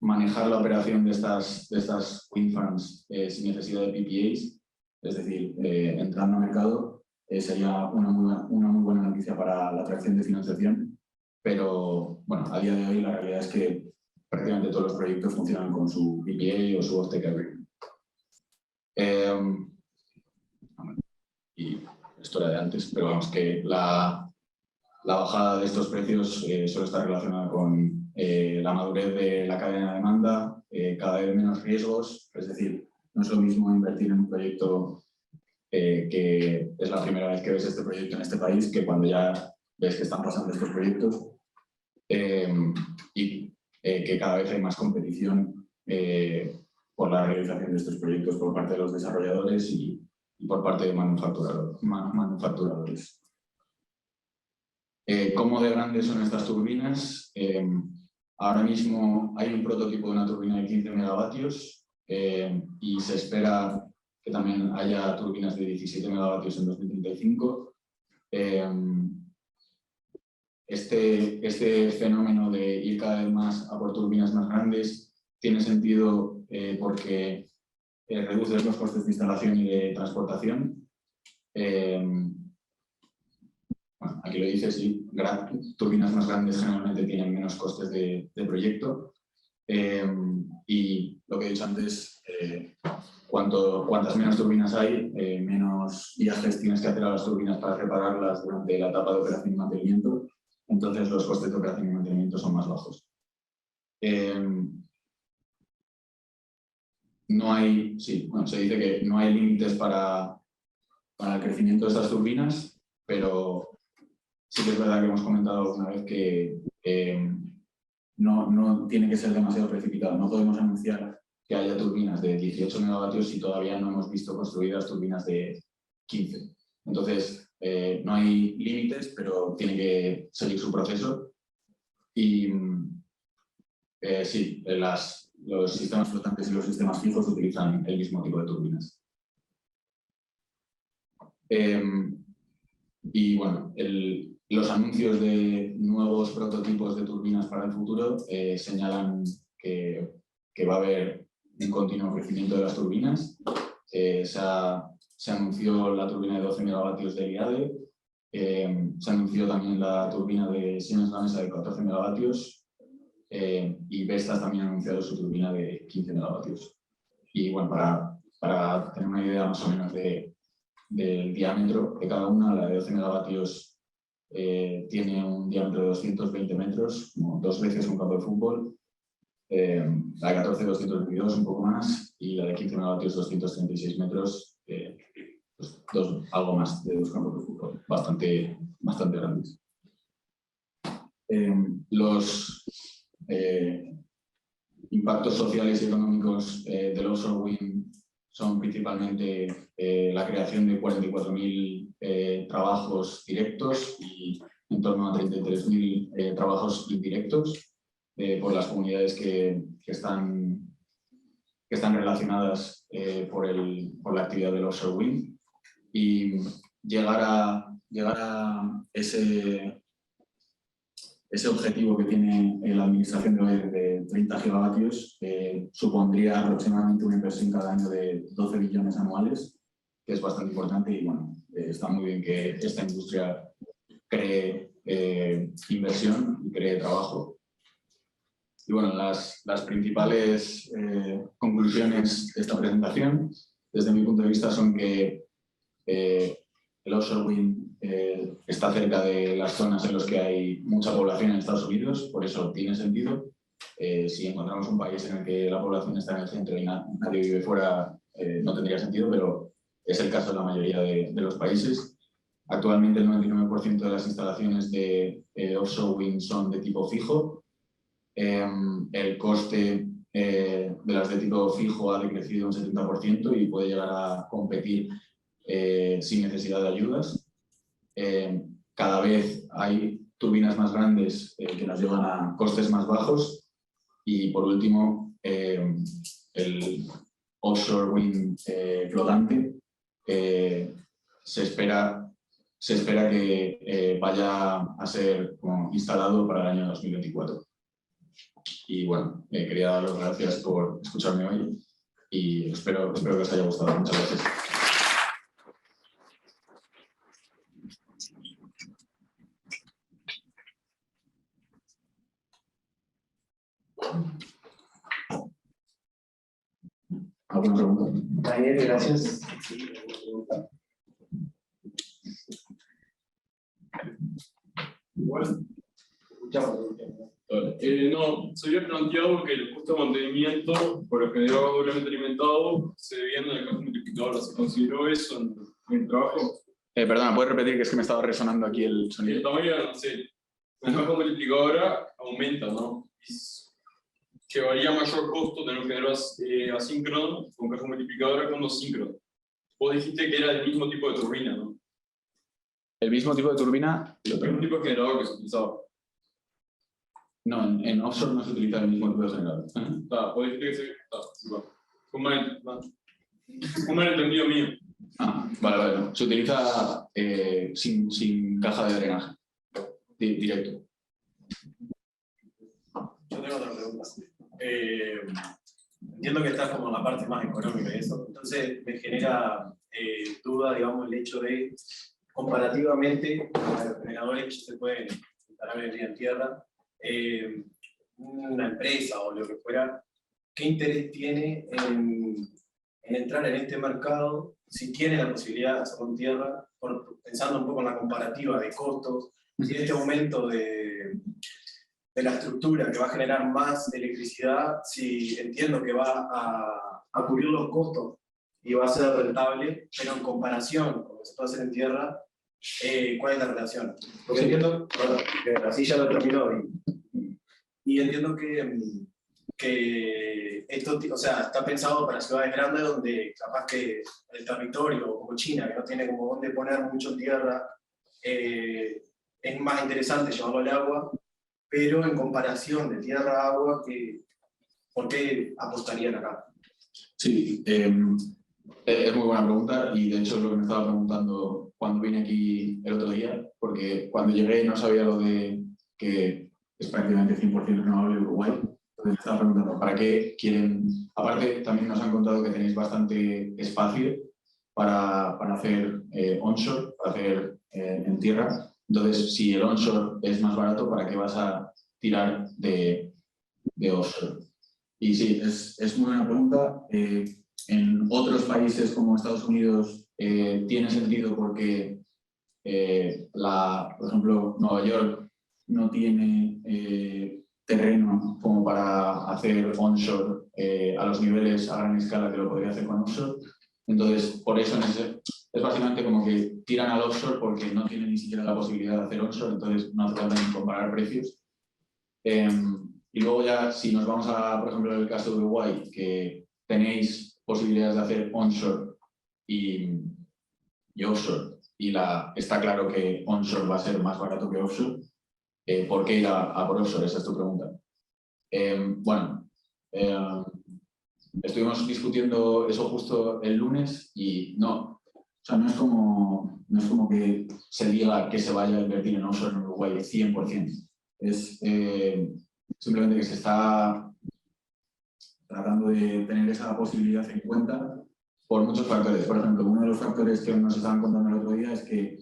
manejar la operación de estas wind farms sin necesidad de PPAs, es decir, entrando al mercado, sería una muy buena noticia para la atracción de financiación. Pero bueno, a día de hoy la realidad es que prácticamente todos los proyectos funcionan con su PPA o su offtake agreement. Y esto era de antes, pero vamos que la bajada de estos precios suele estar relacionada con la madurez de la cadena de demanda, cada vez menos riesgos, es decir, no es lo mismo invertir en un proyecto que es la primera vez que ves este proyecto en este país que cuando ya ves que están pasando estos proyectos, y que cada vez hay más competición por la realización de estos proyectos por parte de los desarrolladores y por parte de manufacturadores. ¿Cómo de grandes son estas turbinas? Ahora mismo hay un prototipo de una turbina de 15 megavatios y se espera que también haya turbinas de 17 megavatios en 2035. Este fenómeno de ir cada vez más a por turbinas más grandes tiene sentido porque reduce los costes de instalación y de transportación. Bueno, aquí lo dice, sí, turbinas más grandes generalmente tienen menos costes de proyecto. Y lo que he dicho antes, cuantas menos turbinas hay, menos viajes tienes que hacer a las turbinas para repararlas durante la etapa de operación y mantenimiento. Entonces los costes de operación y mantenimiento son más bajos. No hay, sí, bueno, se dice que no hay límites para el crecimiento de estas turbinas, pero sí que es verdad que hemos comentado alguna vez que no tiene que ser demasiado precipitado. No podemos anunciar que haya turbinas de 18 megavatios si todavía no hemos visto construidas turbinas de 15. Entonces, no hay límites, pero tiene que seguir su proceso. Y sí, los sistemas flotantes y los sistemas fijos utilizan el mismo tipo de turbinas. Y bueno, los anuncios de nuevos prototipos de turbinas para el futuro señalan que va a haber un continuo crecimiento de las turbinas. Se anunció la turbina de 12 megavatios de IADE, se anunció también la turbina de Siemens Gamesa de 14 megavatios y Vestas también ha anunciado su turbina de 15 megavatios. Y bueno, para tener una idea más o menos del diámetro de cada una, la de 12 megavatios tiene un diámetro de 220 metros, como 2 veces un campo de fútbol. La de 14, 222, un poco más, y la de 15 megavatios, 236 metros, pues algo más de 2 campos de fútbol, bastante grandes. Los impactos sociales y económicos del offshore wind son principalmente la creación de 44.000 trabajos directos y en torno a 33.000 trabajos indirectos por las comunidades que están relacionadas por la actividad del offshore wind. Y llegar a ese objetivo que tiene la administración de hoy de 30 gigavatios supondría aproximadamente una inversión cada año de 12 billones anuales, que es bastante importante y bueno, está muy bien que esta industria cree inversión y cree trabajo. Y bueno, las principales conclusiones de esta presentación, desde mi punto de vista, son que el offshore wind está cerca de las zonas en las que hay mucha población en Estados Unidos, por eso tiene sentido. Si encontramos un país en el que la población está en el centro y nadie vive fuera, no tendría sentido, pero es el caso de la mayoría de los países. Actualmente el 99% de las instalaciones de offshore wind son de tipo fijo. El coste de las de tipo fijo ha decrecido un 70% y puede llegar a competir sin necesidad de ayudas. Cada vez hay turbinas más grandes que nos llevan a costes más bajos. Y por último, el offshore wind flotante se espera que vaya a ser instalado para el año 2024. Y bueno, quería dar las gracias por escucharme hoy y espero que os haya gustado. Muchas gracias. ¿Alguna pregunta? Daniel, gracias. Igual. No, se había planteado que el costo de mantenimiento, por lo general doblemente alimentado, se viene en el caso multiplicador. ¿Se consideró eso en el trabajo? Perdona, ¿puedes repetir? Que es que me estaba resonando aquí el sonido. Todavía no sé. La caja multiplicadora aumenta, ¿no? Llevaría mayor costo tener un generador asíncrono con caja multiplicadora con no síncrono. vos dijiste que era el mismo tipo de turbina, ¿no? El mismo tipo de turbina. El mismo tipo de generador que se utilizaba. No, en offshore no se utiliza el mismo tipo de generador. Vos dijiste que se. Un malentendido mío. Vale. No. Se utiliza sin caja de drenaje. Directo. Yo tengo otra pregunta. Entiendo que estás como en la parte más económica y eso, entonces me genera duda, digamos, el hecho de, comparativamente a los generadores que se pueden instalar hoy en día en tierra, una empresa o lo que fuera, ¿qué interés tiene en entrar en este mercado si tiene la posibilidad de hacerlo en tierra, pensando un poco en la comparativa de costos, y este aumento de la estructura que va a generar más electricidad, si entiendo que va a cubrir los costos y va a ser rentable, pero en comparación con lo que se puede hacer en tierra, ¿cuál es la relación? Porque entiendo, bueno, que así ya lo terminó, y entiendo que esto, o sea, está pensado para ciudades grandes donde capaz que el territorio, como China, que no tiene como dónde poner mucho tierra, es más interesante llevarlo al agua, pero en comparación de tierra a agua, ¿por qué apostarían acá? Sí, es muy buena pregunta y de hecho es lo que me estaba preguntando cuando vine aquí el otro día, porque cuando llegué no sabía lo de que es prácticamente 100% renovable Uruguay. Entonces me estaba preguntando, ¿para qué quieren? Aparte, también nos han contado que tenéis bastante espacio para hacer onshore, para hacer en tierra. Entonces, si el onshore es más barato, ¿para qué vas a tirar de offshore? Y sí, es muy buena pregunta. En otros países como Estados Unidos tiene sentido porque, por ejemplo, Nueva York no tiene terreno como para hacer onshore a los niveles a gran escala que lo podría hacer con offshore. Entonces, por eso es básicamente como que tiran al offshore porque no tienen ni siquiera la posibilidad de hacer onshore, entonces no hace falta ni comparar precios. Y luego ya, si nos vamos a, por ejemplo, el caso de Uruguay, que tenéis posibilidades de hacer onshore y offshore, y está claro que onshore va a ser más barato que offshore, ¿por qué ir a por offshore? Esa es tu pregunta. Estuvimos discutiendo eso justo el lunes y no, o sea, no es como que se diga que se vaya a invertir en offshore en Uruguay 100%. Es simplemente que se está tratando de tener esa posibilidad en cuenta por muchos factores. Por ejemplo, uno de los factores que nos estaban contando el otro día es que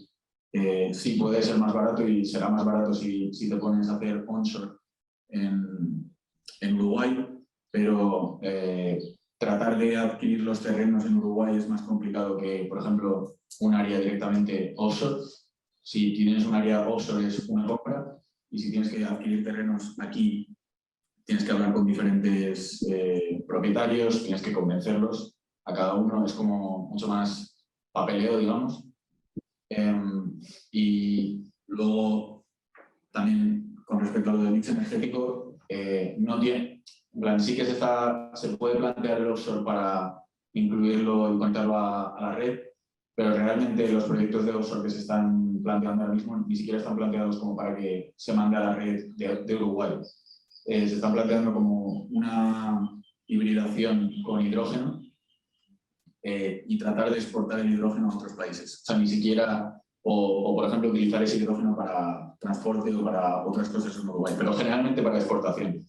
sí puede ser más barato y será más barato si te pones a hacer onshore en Uruguay, pero tratar de adquirir los terrenos en Uruguay es más complicado que, por ejemplo, un área directamente offshore. Si tienes un área offshore es una compra, y si tienes que adquirir terrenos aquí, tienes que hablar con diferentes propietarios, tienes que convencerlos a cada uno, es como mucho más papeleo, digamos. Y luego, también con respecto a lo del mix energético, no tiene, en plan, sí que se puede plantear el offshore para incluirlo y conectarlo a la red, pero realmente los proyectos de offshore que se están planteando ahora mismo ni siquiera están planteados como para que se mande a la red de Uruguay. Se están planteando como una hibridación con hidrógeno y tratar de exportar el hidrógeno a otros países. O sea, ni siquiera, o por ejemplo, utilizar ese hidrógeno para transporte o para otras cosas en Uruguay, pero generalmente para exportación.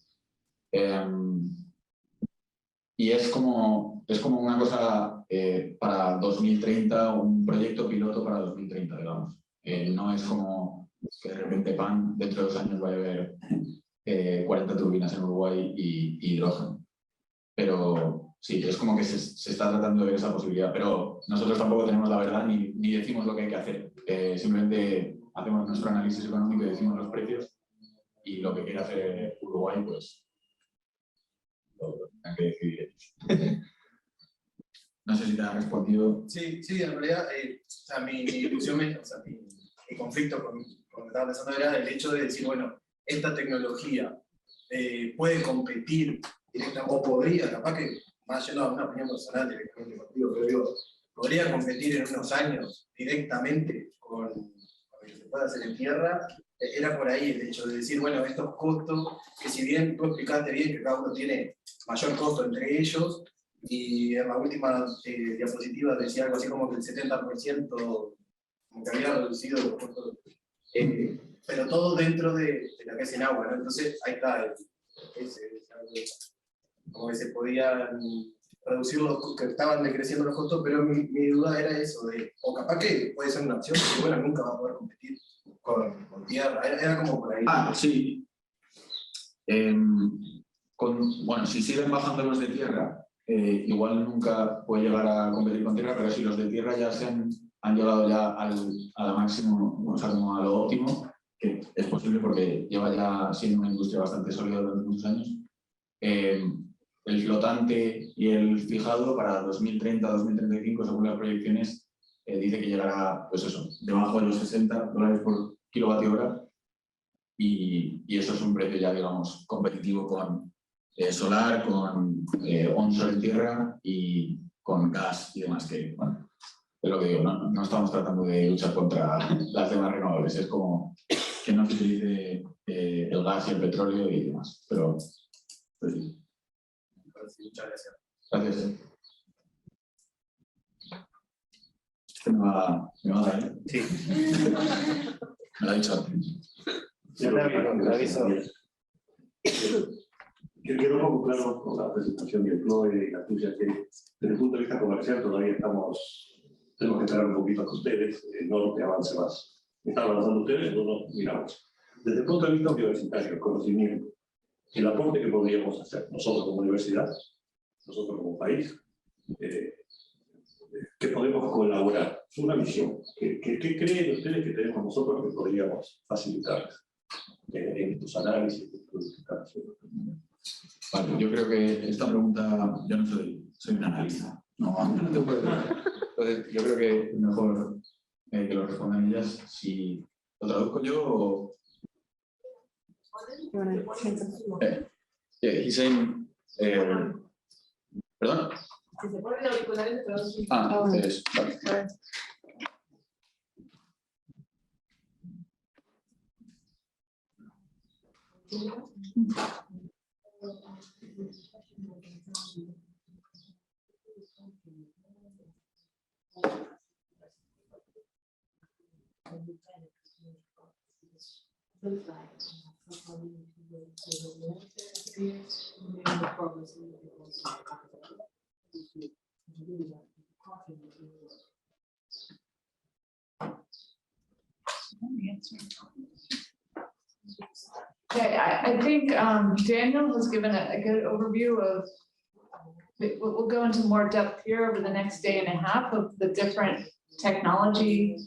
Y es como una cosa para 2030, un proyecto piloto para 2030, digamos. No es como que de repente dentro de 2 años vaya a haber 40 turbinas en Uruguay y hidrógeno. Pero sí, es como que se está tratando de ver esa posibilidad, pero nosotros tampoco tenemos la verdad ni decimos lo que hay que hacer. Simplemente hacemos nuestro análisis económico y decimos los precios, y lo que quiere hacer Uruguay, pues lo tendrán que decidir ellos. No sé si te ha respondido. Sí, en realidad, mi discusión, mi conflicto con lo que estaba pensando era el hecho de decir, bueno, esta tecnología puede competir directamente, o podría, capaz que, más yendo a una opinión personal, directamente contigo, pero digo, podría competir en unos años directamente con lo que se puede hacer en tierra, era por ahí el hecho de decir, bueno, estos costos, que si bien tú explicaste bien que cada uno tiene mayor costo entre ellos, y en la última diapositiva decía algo así como que el 70% como que había reducido los costos, pero todo dentro de la que es en agua, ¿no? Entonces ahí está, como que se podían reducir los costos, que estaban decreciendo los costos, pero mi duda era eso, o capaz que puede ser una opción, porque bueno, nunca va a poder competir con tierra, era como por ahí. Ah, sí. Bueno, si siguen bajando los de tierra, igual nunca puede llegar a competir con tierra, pero si los de tierra ya han llegado ya al máximo, o sea, como a lo óptimo, que es posible porque lleva ya siendo una industria bastante sólida durante muchos años, el flotante y el fijado para 2030-2035, según las proyecciones, dice que llegará, pues eso, debajo de los $60 por kilovatio hora, y eso es un precio ya, digamos, competitivo con solar, con onshore en tierra y con gas y demás, que, bueno, es lo que digo, no estamos tratando de luchar contra las demás renovables, es como que no se utilice el gas y el petróleo y demás, pero pues sí. Muchas gracias. Gracias. ¿Me va a dar? Sí. Me lo ha dicho antes. Yo también lo aviso. Quedó un poco claro con la presentación de Chloe y la tuya que desde el punto de vista comercial todavía tenemos que esperar un poquito con ustedes, no lo que avance más. Están avanzando ustedes, no nos miramos. Desde el punto de vista universitario, conocimiento, el aporte que podríamos hacer nosotros como universidad, nosotros como país, que podemos colaborar. Es una visión. ¿Qué creen ustedes que tenemos nosotros que podríamos facilitarles en estos análisis que están haciendo? Vale, yo creo que esta pregunta, yo no soy un analista, no te puedo decir. Entonces, yo creo que es mejor que lo respondan ellas. Si lo traduzco yo o... He's saying, ¿perdón? Si se ponen auriculares, traducir. Entonces, vale. Okay, I think Daniel has given a good overview of, we'll go into more depth here over the next day and a half of the different technology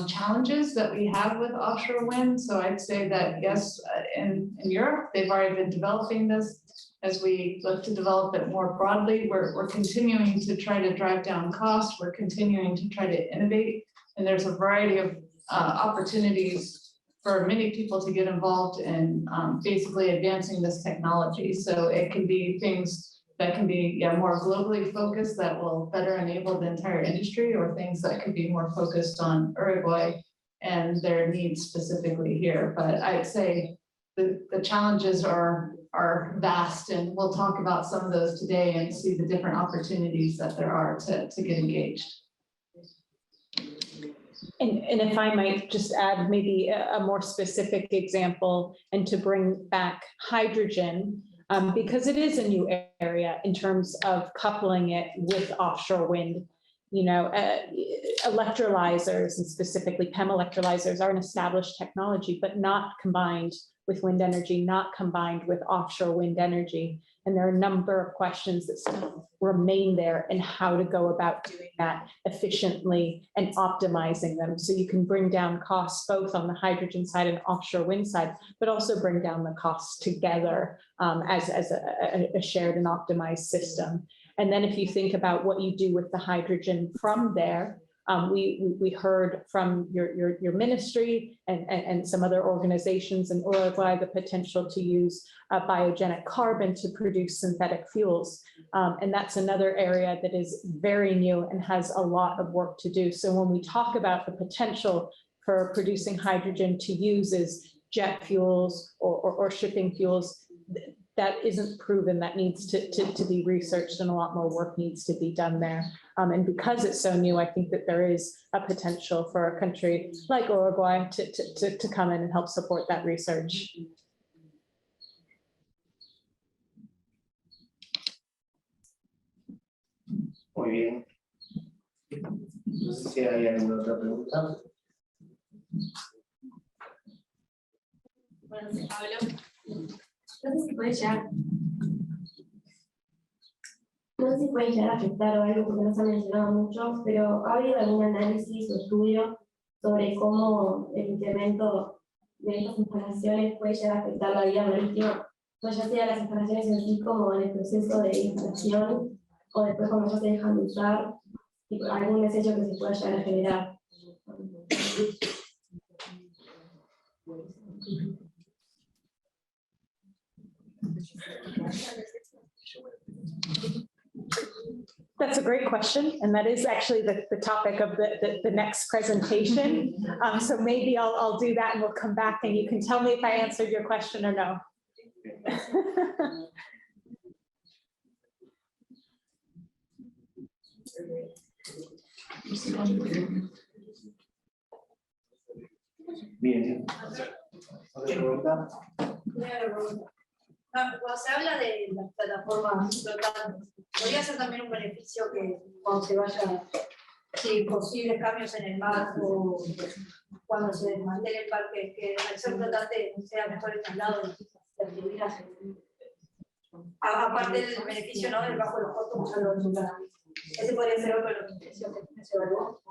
challenges that we have with offshore wind. So I'd say that yes, in Europe, they've already been developing this. As we look to develop it more broadly, we're continuing to try to drive down costs. We're continuing to try to innovate. And there's a variety of opportunities for many people to get involved in basically advancing this technology. So it can be things that can be more globally focused that will better enable the entire industry, or things that could be more focused on Uruguay and their needs specifically here. But I'd say the challenges are vast, and we'll talk about some of those today and see the different opportunities that there are to get engaged. And if I might just add maybe a more specific example, and to bring back hydrogen, because it is a new area in terms of coupling it with offshore wind. You know, electrolyzers, and specifically PEM electrolyzers, are an established technology, but not combined with wind energy, not combined with offshore wind energy. And there are a number of questions that still remain there, and how to go about doing that efficiently and optimizing them. So you can bring down costs both on the hydrogen side and offshore wind side, but also bring down the costs together as a shared and optimized system. And then if you think about what you do with the hydrogen from there, We heard from your ministry and some other organizations in Uruguay the potential to use biogenic carbon to produce synthetic fuels. And that's another area that is very new and has a lot of work to do. So when we talk about the potential for producing hydrogen to use as jet fuels or shipping fuels, that isn't proven. That needs to be researched, and a lot more work needs to be done there. And because it's so new, I think that there is a potential for a country like Uruguay to come in and help support that research. Muy bien. No sé si hay alguna otra pregunta. Bueno, Pablo, no sé si puede llegar. No sé si puede llegar a afectar o algo porque no se ha mencionado mucho, pero ¿ha habido algún análisis o estudio sobre cómo el incremento de estas instalaciones puede llegar a afectar la vida marítima? Pues ya sea las instalaciones en sí como en el proceso de instalación o después cuando ya se dejan de usar, y algún desecho que se pueda llegar a generar. That's a great question, and that is actually the topic of the next presentation. So maybe I'll do that and we'll come back and you can tell me if I answered your question or no. Bien. ¿Otra pregunta? Cuando se habla de las plataformas flotantes, ¿podría ser también un beneficio que cuando se vaya, si posibles cambios en el mar o cuando se desmantele el parque, que al ser flotante sea mejor el traslado de actividades? Aparte del beneficio, ¿no?, del bajo de los costos, ya lo mencionaba. Ese podría ser otro de los beneficios que se evaluó.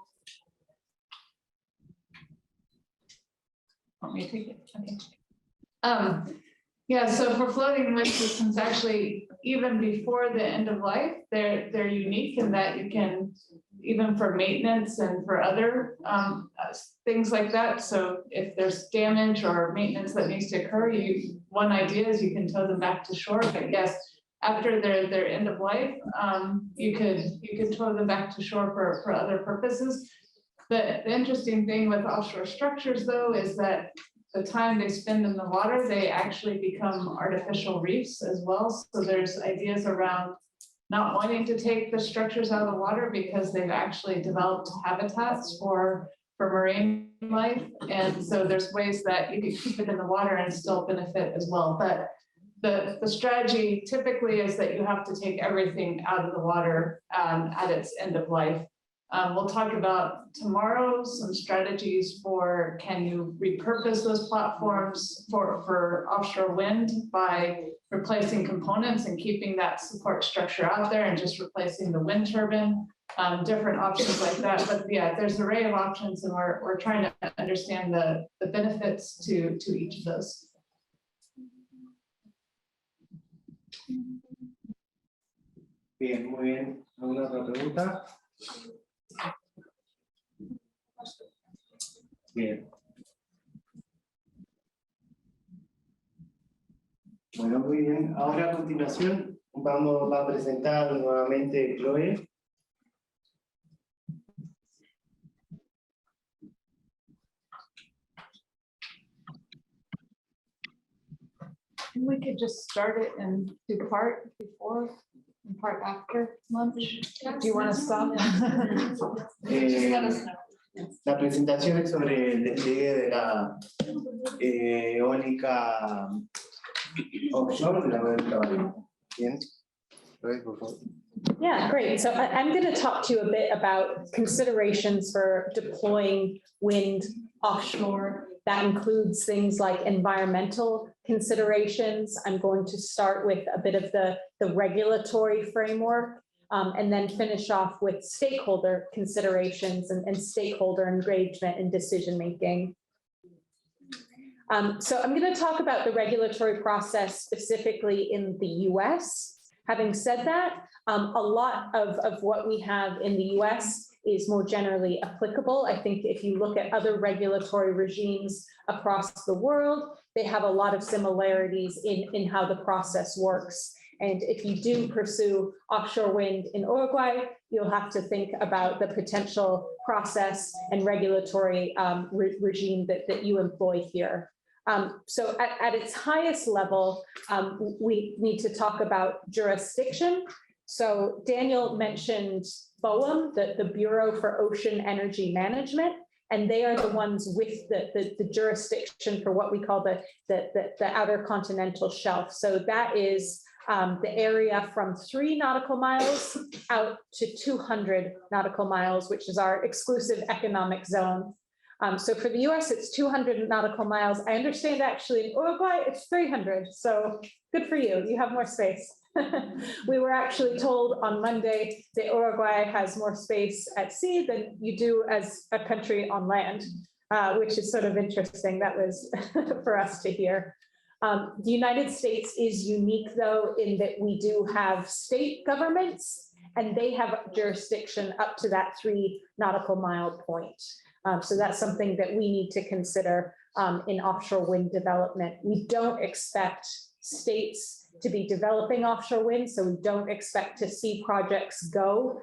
Yeah, so for floating wind systems, actually, even before the end of life, they're unique in that you can, even for maintenance and for other things like that. So if there's damage or maintenance that needs to occur, one idea is you can tow them back to shore. But yes, after their end of life, you could tow them back to shore for other purposes. The interesting thing with offshore structures, though, is that the time they spend in the water, they actually become artificial reefs as well. So there's ideas around not wanting to take the structures out of the water because they've actually developed habitats for marine life. And so there's ways that you can keep it in the water and still benefit as well. But the strategy typically is that you have to take everything out of the water at its end of life. We'll talk about tomorrow some strategies for can you repurpose those platforms for offshore wind by replacing components and keeping that support structure out there and just replacing the wind turbine, different options like that. But yeah, there's an array of options and we're trying to understand the benefits to each of those. Bien, muy bien. ¿Alguna otra pregunta? Bien. Bueno, muy bien. Ahora a continuación va a presentar nuevamente Chloe. We could just start it and do part before and part after lunch. Do you want to stop? La presentación es sobre el despliegue de la eólica offshore, la eólica marina. Bien. Yeah, great. So I'm going to talk to you a bit about considerations for deploying wind offshore. That includes things like environmental considerations. I'm going to start with a bit of the regulatory framework and then finish off with stakeholder considerations and stakeholder engagement and decision-making. So I'm going to talk about the regulatory process specifically in the US. Having said that, a lot of what we have in the US is more generally applicable. I think if you look at other regulatory regimes across the world, they have a lot of similarities in how the process works. And if you do pursue offshore wind in Uruguay, you'll have to think about the potential process and regulatory regime that you employ here. So at its highest level, we need to talk about jurisdiction. So Daniel mentioned BOEM, the Bureau for Ocean Energy Management, and they are the ones with the jurisdiction for what we call the outer continental shelf. So that is the area from 3 nautical miles out to 200 nautical miles, which is our exclusive economic zone. So for the US, it's 200 nautical miles. I understand actually in Uruguay, it's 300. So good for you, you have more space. We were actually told on Monday that Uruguay has more space at sea than you do as a country on land, which is sort of interesting. That was for us to hear. The United States is unique, though, in that we do have state governments, and they have jurisdiction up to that 3 nautical mile point. So that's something that we need to consider in offshore wind development. We don't expect states to be developing offshore wind, so we don't expect to see projects go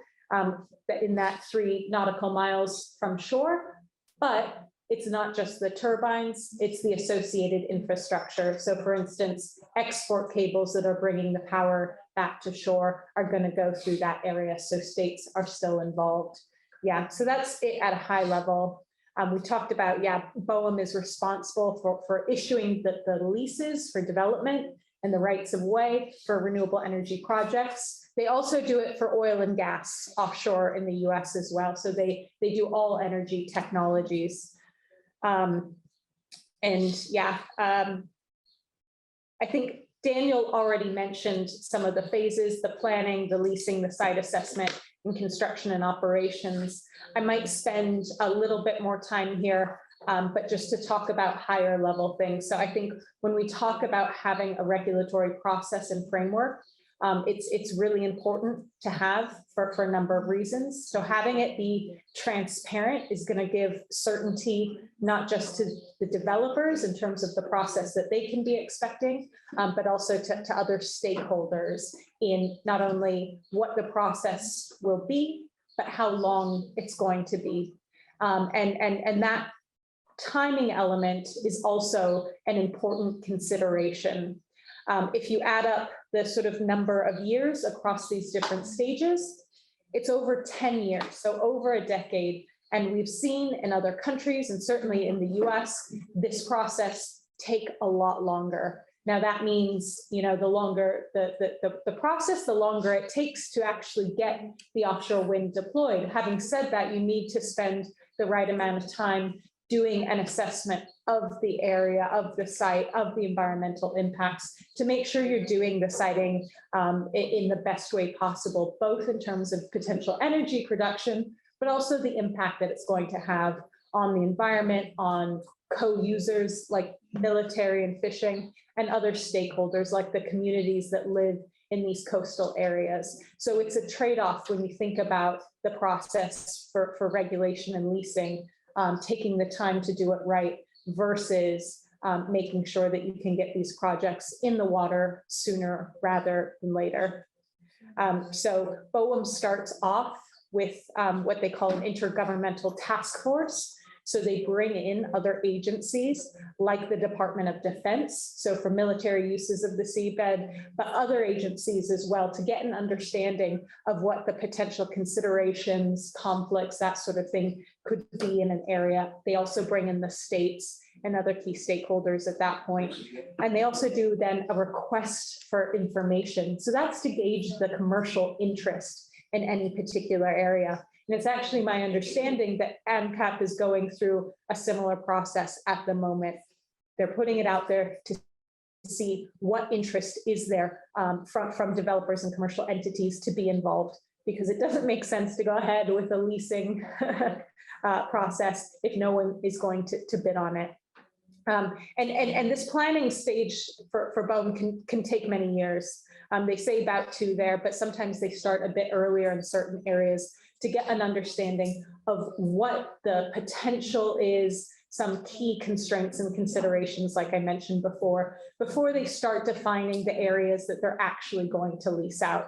in that 3 nautical miles from shore, but it's not just the turbines, it's the associated infrastructure. So for instance, export cables that are bringing the power back to shore are going to go through that area. So states are still involved. Yeah, so that's it at a high level. We talked about, BOEM is responsible for issuing the leases for development and the rights of way for renewable energy projects. They also do it for oil and gas offshore in the US as well. So they do all energy technologies. I think Daniel already mentioned some of the phases, the planning, the leasing, the site assessment, and construction and operations. I might spend a little bit more time here, but just to talk about higher level things. So I think when we talk about having a regulatory process and framework, it's really important to have for a number of reasons. So having it be transparent is going to give certainty, not just to the developers in terms of the process that they can be expecting, but also to other stakeholders in not only what the process will be, but how long it's going to be. And that timing element is also an important consideration. If you add up the sort of number of years across these different stages, it's over 10 years, so over a decade. And we've seen in other countries, and certainly in the US, this process take a lot longer. Now that means, the longer the process, the longer it takes to actually get the offshore wind deployed. Having said that, you need to spend the right amount of time doing an assessment of the area, of the site, of the environmental impacts to make sure you're doing the siting in the best way possible, both in terms of potential energy production, but also the impact that it's going to have on the environment, on co-users like military and fishing, and other stakeholders like the communities that live in these coastal areas. So it's a trade-off when you think about the process for regulation and leasing, taking the time to do it right versus making sure that you can get these projects in the water sooner rather than later. So BOEM starts off with what they call an intergovernmental task force. So they bring in other agencies like the Department of Defense, so for military uses of the seabed, but other agencies as well to get an understanding of what the potential considerations, conflicts, that sort of thing could be in an area. They also bring in the states and other key stakeholders at that point. And they also do then a request for information. So that's to gauge the commercial interest in any particular area. And it's actually my understanding that ANCAP is going through a similar process at the moment. They're putting it out there to see what interest is there from developers and commercial entities to be involved, because it doesn't make sense to go ahead with a leasing process if no one is going to bid on it. And this planning stage for BOEM can take many years. They say about 2 there, but sometimes they start a bit earlier in certain areas to get an understanding of what the potential is, some key constraints and considerations, like I mentioned before they start defining the areas that they're actually going to lease out.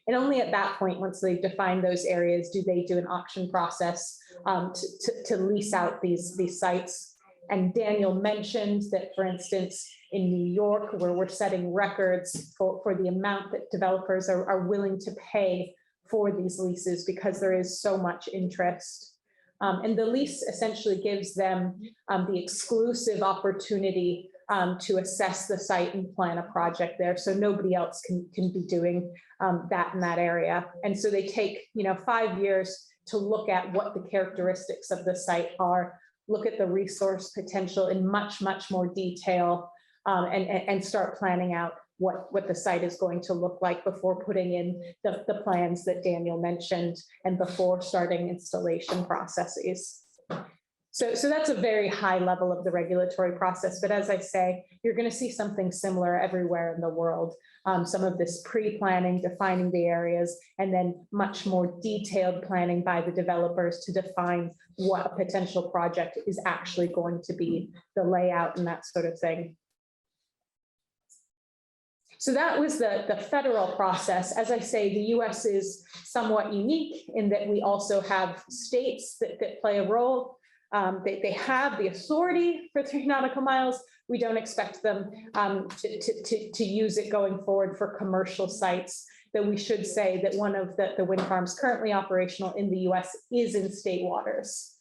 And only at that point, once they've defined those areas, do they do an auction process to lease out these sites. And Daniel mentioned that, for instance, in New York, where we're setting records for the amount that developers are willing to pay for these leases because there is so much interest. And the lease essentially gives them the exclusive opportunity to assess the site and plan a project there. So nobody else can be doing that in that area. And so they take 5 years to look at what the characteristics of the site are, look at the resource potential in much more detail, and start planning out what the site is going to look like before putting in the plans that Daniel mentioned and before starting installation processes. So that's a very high level of the regulatory process. But as I say, you're going to see something similar everywhere in the world. Some of this pre-planning, defining the areas, and then much more detailed planning by the developers to define what a potential project is actually going to be, the layout and that sort of thing. So that was the federal process. As I say, the US is somewhat unique in that we also have states that play a role. They have the authority for 3 nautical miles. We don't expect them to use it going forward for commercial sites. Though we should say that one of the wind farms currently operational in the US is in state waters.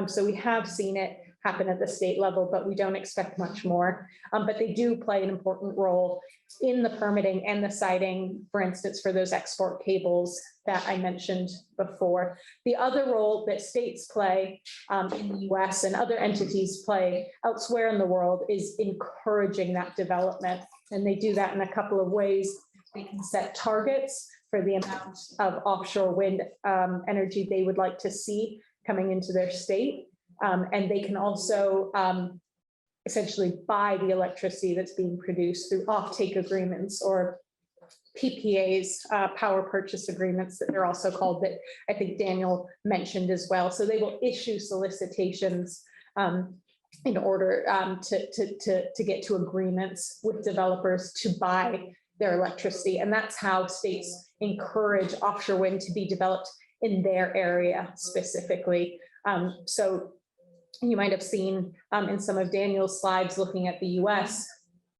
So we have seen it happen at the state level, but we don't expect much more. But they do play an important role in the permitting and the siting, for instance, for those export cables that I mentioned before. The other role that states play in the US and other entities play elsewhere in the world is encouraging that development. And they do that in a couple of ways. They can set targets for the amount of offshore wind energy they would like to see coming into their state. And they can also essentially buy the electricity that's being produced through offtake agreements or PPAs, power purchase agreements that they're also called, that I think Daniel mentioned as well. So they will issue solicitations in order to get to agreements with developers to buy their electricity. And that's how states encourage offshore wind to be developed in their area specifically. So you might have seen in some of Daniel's slides looking at the US,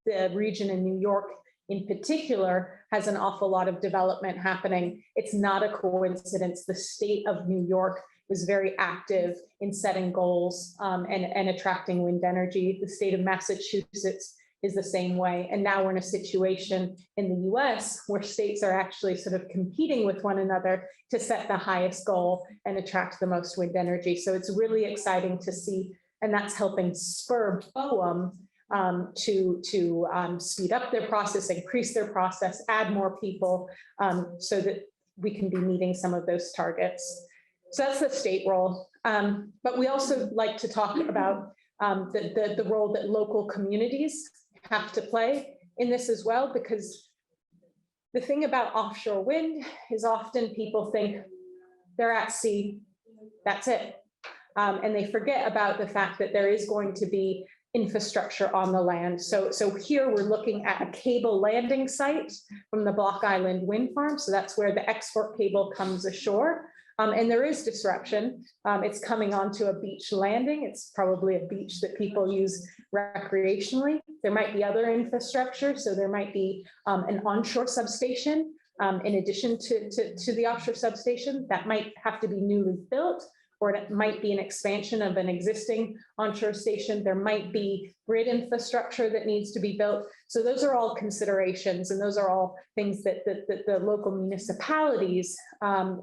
the region in New York in particular has an awful lot of development happening. It's not a coincidence. The state of New York is very active in setting goals and attracting wind energy. The state of Massachusetts is the same way. And now we're in a situation in the US where states are actually sort of competing with one another to set the highest goal and attract the most wind energy. So it's really exciting to see, and that's helping spur BOEM to speed up their process, increase their process, add more people so that we can be meeting some of those targets. So that's the state role. But we also like to talk about the role that local communities have to play in this as well, because the thing about offshore wind is often people think they're at sea, that's it. And they forget about the fact that there is going to be infrastructure on the land. So here we're looking at a cable landing site from the Block Island wind farm. So that's where the export cable comes ashore. And there is disruption. It's coming onto a beach landing. It's probably a beach that people use recreationally. There might be other infrastructure. So there might be an onshore substation in addition to the offshore substation that might have to be newly built, or it might be an expansion of an existing onshore station. There might be grid infrastructure that needs to be built. So those are all considerations, and those are all things that the local municipalities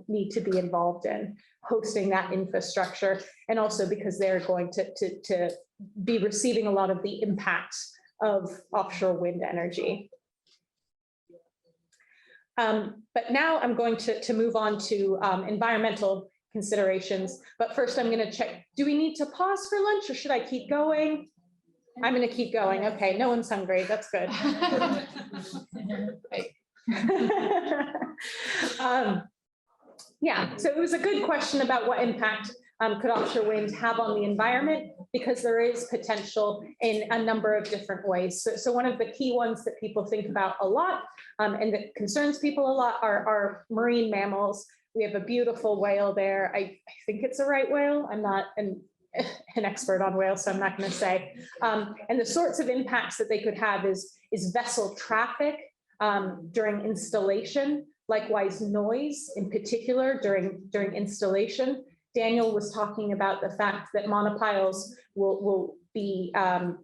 need to be involved in, hosting that infrastructure, and also because they're going to be receiving a lot of the impacts of offshore wind energy. But now I'm going to move on to environmental considerations. But first I'm going to check, do we need to pause for lunch or should I keep going? I'm going to keep going. Okay, no one's hungry. That's good. Yeah, Yeah, so it was a good question about what impact could offshore wind have on the environment, because there is potential in a number of different ways. So one of the key ones that people think about a lot and that concerns people a lot are marine mammals. We have a beautiful whale there. I think it's a right whale. I'm not an expert on whales, so I'm not going to say. And the sorts of impacts that they could have is vessel traffic during installation, likewise noise in particular during installation. Daniel was talking about the fact that monopiles will be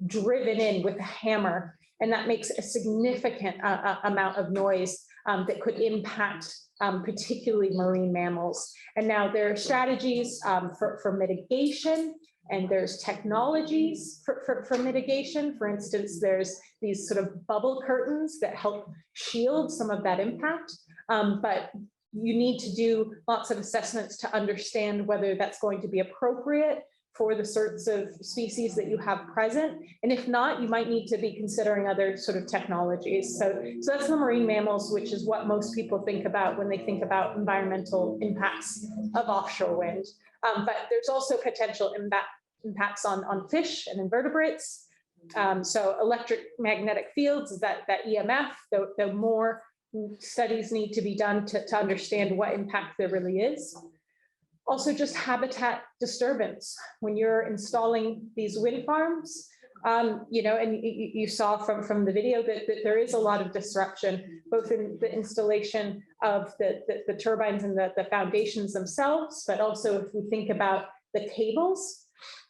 driven in with a hammer, and that makes a significant amount of noise that could impact particularly marine mammals. And now there are strategies for mitigation, and there's technologies for mitigation. For instance, there's these sort of bubble curtains that help shield some of that impact. But you need to do lots of assessments to understand whether that's going to be appropriate for the sorts of species that you have present. And if not, you might need to be considering other sort of technologies. So that's the marine mammals, which is what most people think about when they think about environmental impacts of offshore wind. But there's also potential impacts on fish and invertebrates. So electromagnetic fields, that EMF, the more studies need to be done to understand what impact there really is. Also just habitat disturbance. When you're installing these wind farms, you know, and you saw from the video that there is a lot of disruption, both in the installation of the turbines and the foundations themselves, but also if we think about the cables,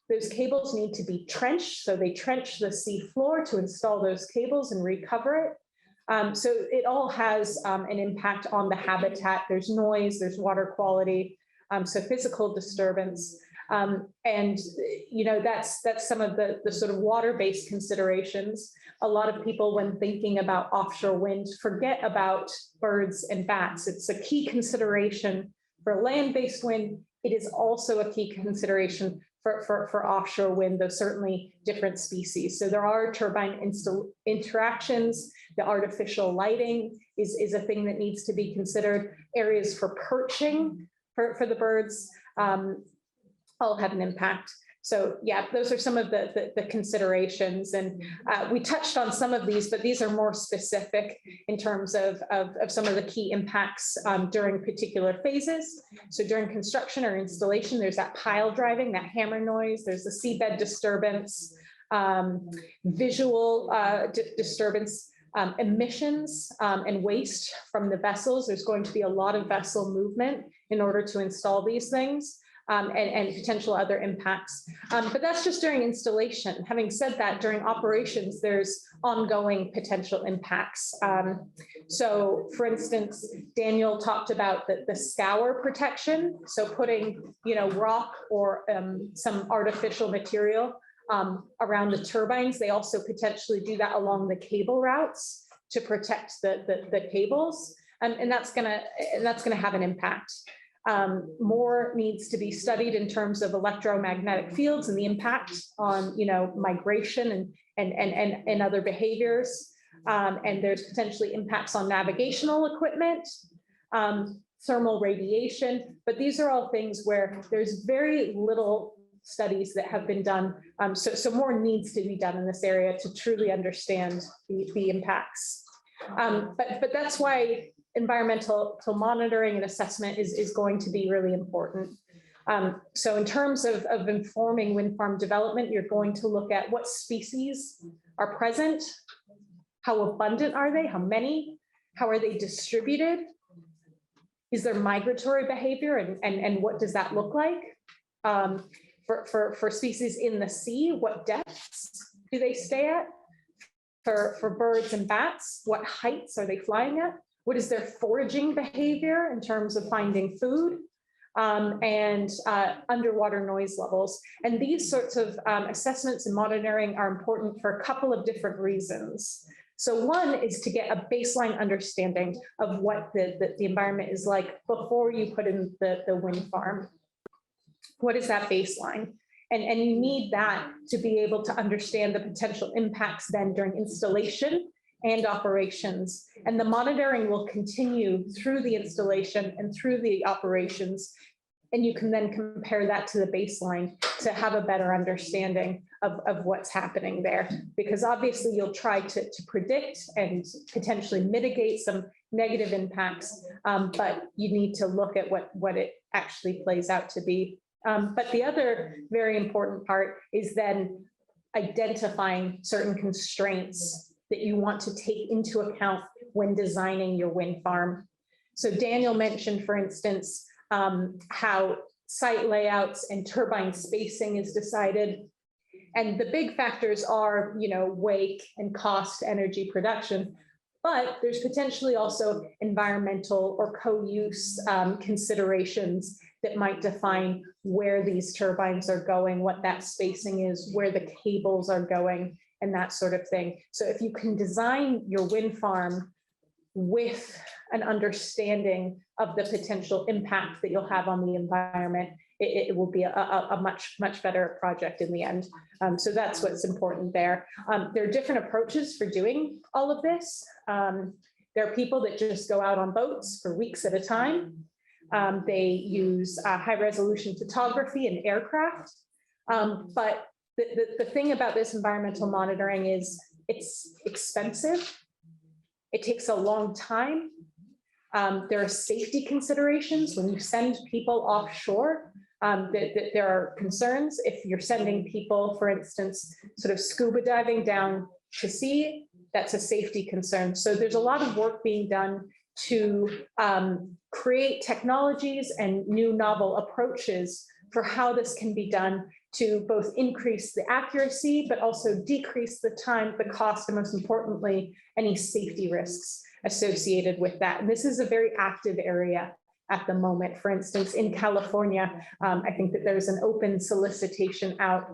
those cables need to be trenched. So they trench the sea floor to install those cables and recover it. So it all has an impact on the habitat. There's noise, there's water quality, so physical disturbance. And, you know, that's some of the sort of water-based considerations. A lot of people, when thinking about offshore wind, forget about birds and bats. It's a key consideration for land-based wind. It is also a key consideration for offshore wind, though certainly different species. So there are turbine interactions. The artificial lighting is a thing that needs to be considered. Areas for perching for the birds all have an impact. So yeah, those are some of the considerations. And we touched on some of these, but these are more specific in terms of some of the key impacts during particular phases. So during construction or installation, there's that pile driving, that hammer noise, there's the seabed disturbance, visual disturbance, emissions and waste from the vessels. There's going to be a lot of vessel movement in order to install these things. And potential other impacts. But that's just during installation. Having said that, during operations, there's ongoing potential impacts. So for instance, Daniel talked about the scour protection. So putting, you know, rock or some artificial material around the turbines. They also potentially do that along the cable routes to protect the cables. And that's gonna have an impact. More needs to be studied in terms of electromagnetic fields and the impact on, you know, migration and other behaviors. And there's potentially impacts on navigational equipment, thermal radiation, but these are all things where there's very little studies that have been done. So more needs to be done in this area to truly understand the impacts. But that's why environmental monitoring and assessment is going to be really important. So in terms of informing wind farm development, you're going to look at what species are present, how abundant are they, how many, how are they distributed, is there migratory behavior, and what does that look like? For species in the sea, what depths do they stay at? For birds and bats, what heights are they flying at? What is their foraging behavior in terms of finding food, and underwater noise levels? And these sorts of assessments and monitoring are important for a couple of different reasons. So one is to get a baseline understanding of what the environment is like before you put in the wind farm. What is that baseline? And you need that to be able to understand the potential impacts then during installation and operations. And the monitoring will continue through the installation and through the operations. And you can then compare that to the baseline to have a better understanding of what's happening there. Because obviously you'll try to predict and potentially mitigate some negative impacts, but you need to look at what it actually plays out to be. But the other very important part is then identifying certain constraints that you want to take into account when designing your wind farm. So Daniel mentioned, for instance, how site layouts and turbine spacing is decided. And the big factors are, wake and cost, energy production, but there's potentially also environmental or co-use considerations that might define where these turbines are going, what that spacing is, where the cables are going, and that sort of thing. So if you can design your wind farm with an understanding of the potential impact that you'll have on the environment, it will be a much better project in the end. So that's what's important there. There are different approaches for doing all of this. There are people that just go out on boats for weeks at a time. They use high resolution photography and aircraft. But the thing about this environmental monitoring is it's expensive. It takes a long time. There are safety considerations when you send people offshore. There are concerns if you're sending people, for instance, sort of scuba diving down to sea, that's a safety concern. So there's a lot of work being done to create technologies and new novel approaches for how this can be done to both increase the accuracy, but also decrease the time, the cost, and most importantly, any safety risks associated with that. And this is a very active area at the moment. For instance, in California, I think that there's an open solicitation out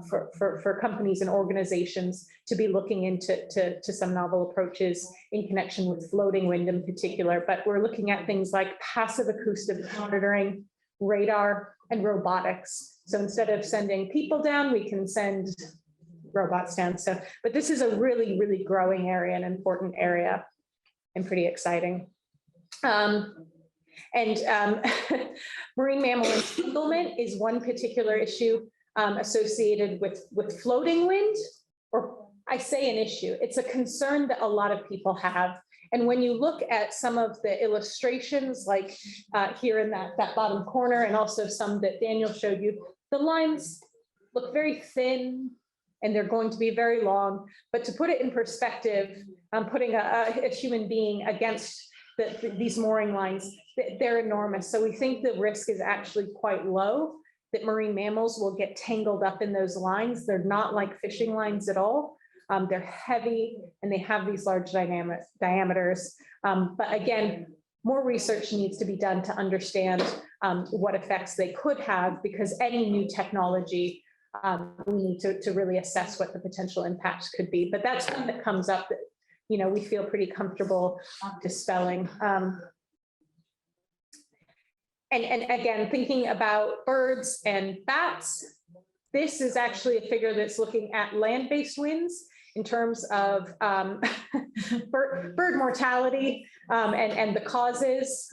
for companies and organizations to be looking into some novel approaches in connection with floating wind in particular. But we're looking at things like passive acoustic monitoring, radar, and robotics. So instead of sending people down, we can send robots down. So, but this is a really, really growing area, an important area, and pretty exciting. Marine mammal entanglement is one particular issue associated with floating wind, or I say an issue. It's a concern that a lot of people have. And when you look at some of the illustrations, like here in that bottom corner, and also some that Daniel showed you, the lines look very thin and they're going to be very long. But to put it in perspective, putting a human being against these mooring lines, they're enormous. So we think the risk is actually quite low that marine mammals will get tangled up in those lines. They're not like fishing lines at all. They're heavy and they have these large diameters. But again, more research needs to be done to understand what effects they could have, because any new technology, we need to really assess what the potential impact could be. But that's one that comes up that we feel pretty comfortable dispelling. And again, thinking about birds and bats, this is actually a figure that's looking at land-based winds in terms of bird mortality and the causes.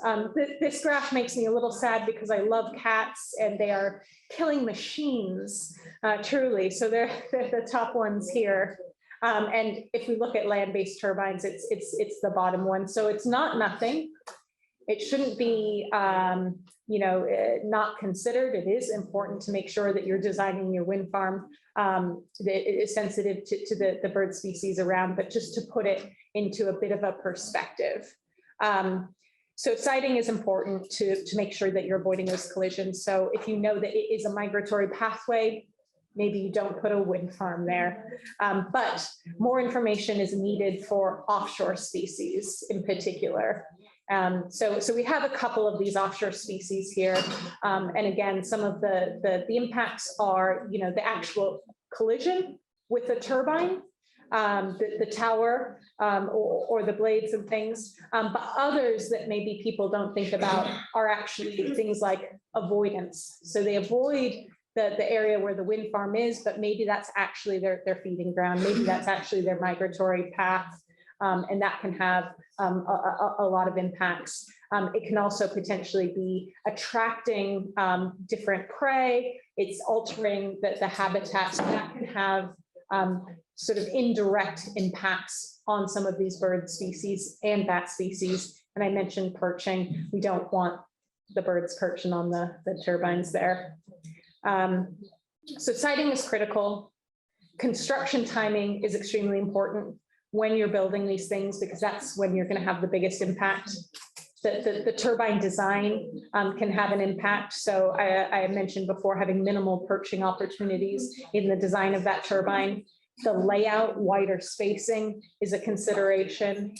This graph makes me a little sad because I love cats and they are killing machines, truly. So they're the top ones here. And if we look at land-based turbines, it's the bottom one. So it's not nothing. It shouldn't be, not considered. It is important to make sure that you're designing your wind farm that is sensitive to the bird species around, but just to put it into a bit of a perspective. So siting is important to make sure that you're avoiding those collisions. So if you know that it is a migratory pathway, maybe you don't put a wind farm there. But more information is needed for offshore species in particular. So we have a couple of these offshore species here. And again, some of the impacts are, the actual collision with the turbine, the tower, or the blades and things. But others that maybe people don't think about are actually things like avoidance. So they avoid the area where the wind farm is, but maybe that's actually their feeding ground. Maybe that's actually their migratory path. and that can have a lot of impacts. It can also potentially be attracting different prey. It's altering the habitat, so that can have sort of indirect impacts on some of these bird species and bat species. And I mentioned perching. We don't want the birds perching on the turbines there. So siting is critical. Construction timing is extremely important when you're building these things, because that's when you're going to have the biggest impact. The turbine design can have an impact. So I mentioned before, having minimal perching opportunities in the design of that turbine. The layout, wider spacing is a consideration.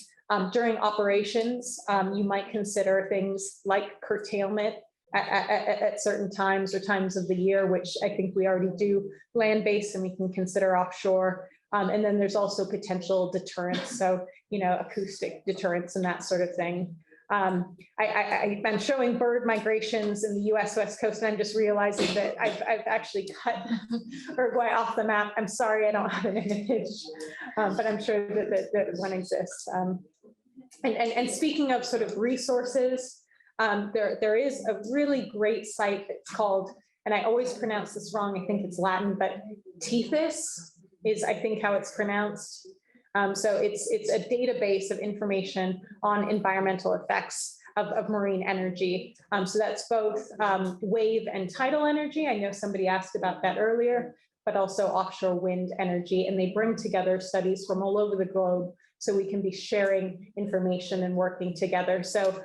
During operations, you might consider things like curtailment at certain times or times of the year, which I think we already do land-based, and we can consider offshore. And then there's also potential deterrence, so acoustic deterrence and that sort of thing. I'm showing bird migrations in the U.S. West Coast, and I'm just realizing that I've actually cut Uruguay off the map. I'm sorry, I don't have an image, but I'm sure that one exists. And speaking of sort of resources, there is a really great site that's called, and I always pronounce this wrong, I think it's Latin, but Tethys is, I think, how it's pronounced. So it's a database of information on environmental effects of marine energy. So that's both wave and tidal energy. I know somebody asked about that earlier, but also offshore wind energy. And they bring together studies from all over the globe, so we can be sharing information and working together. So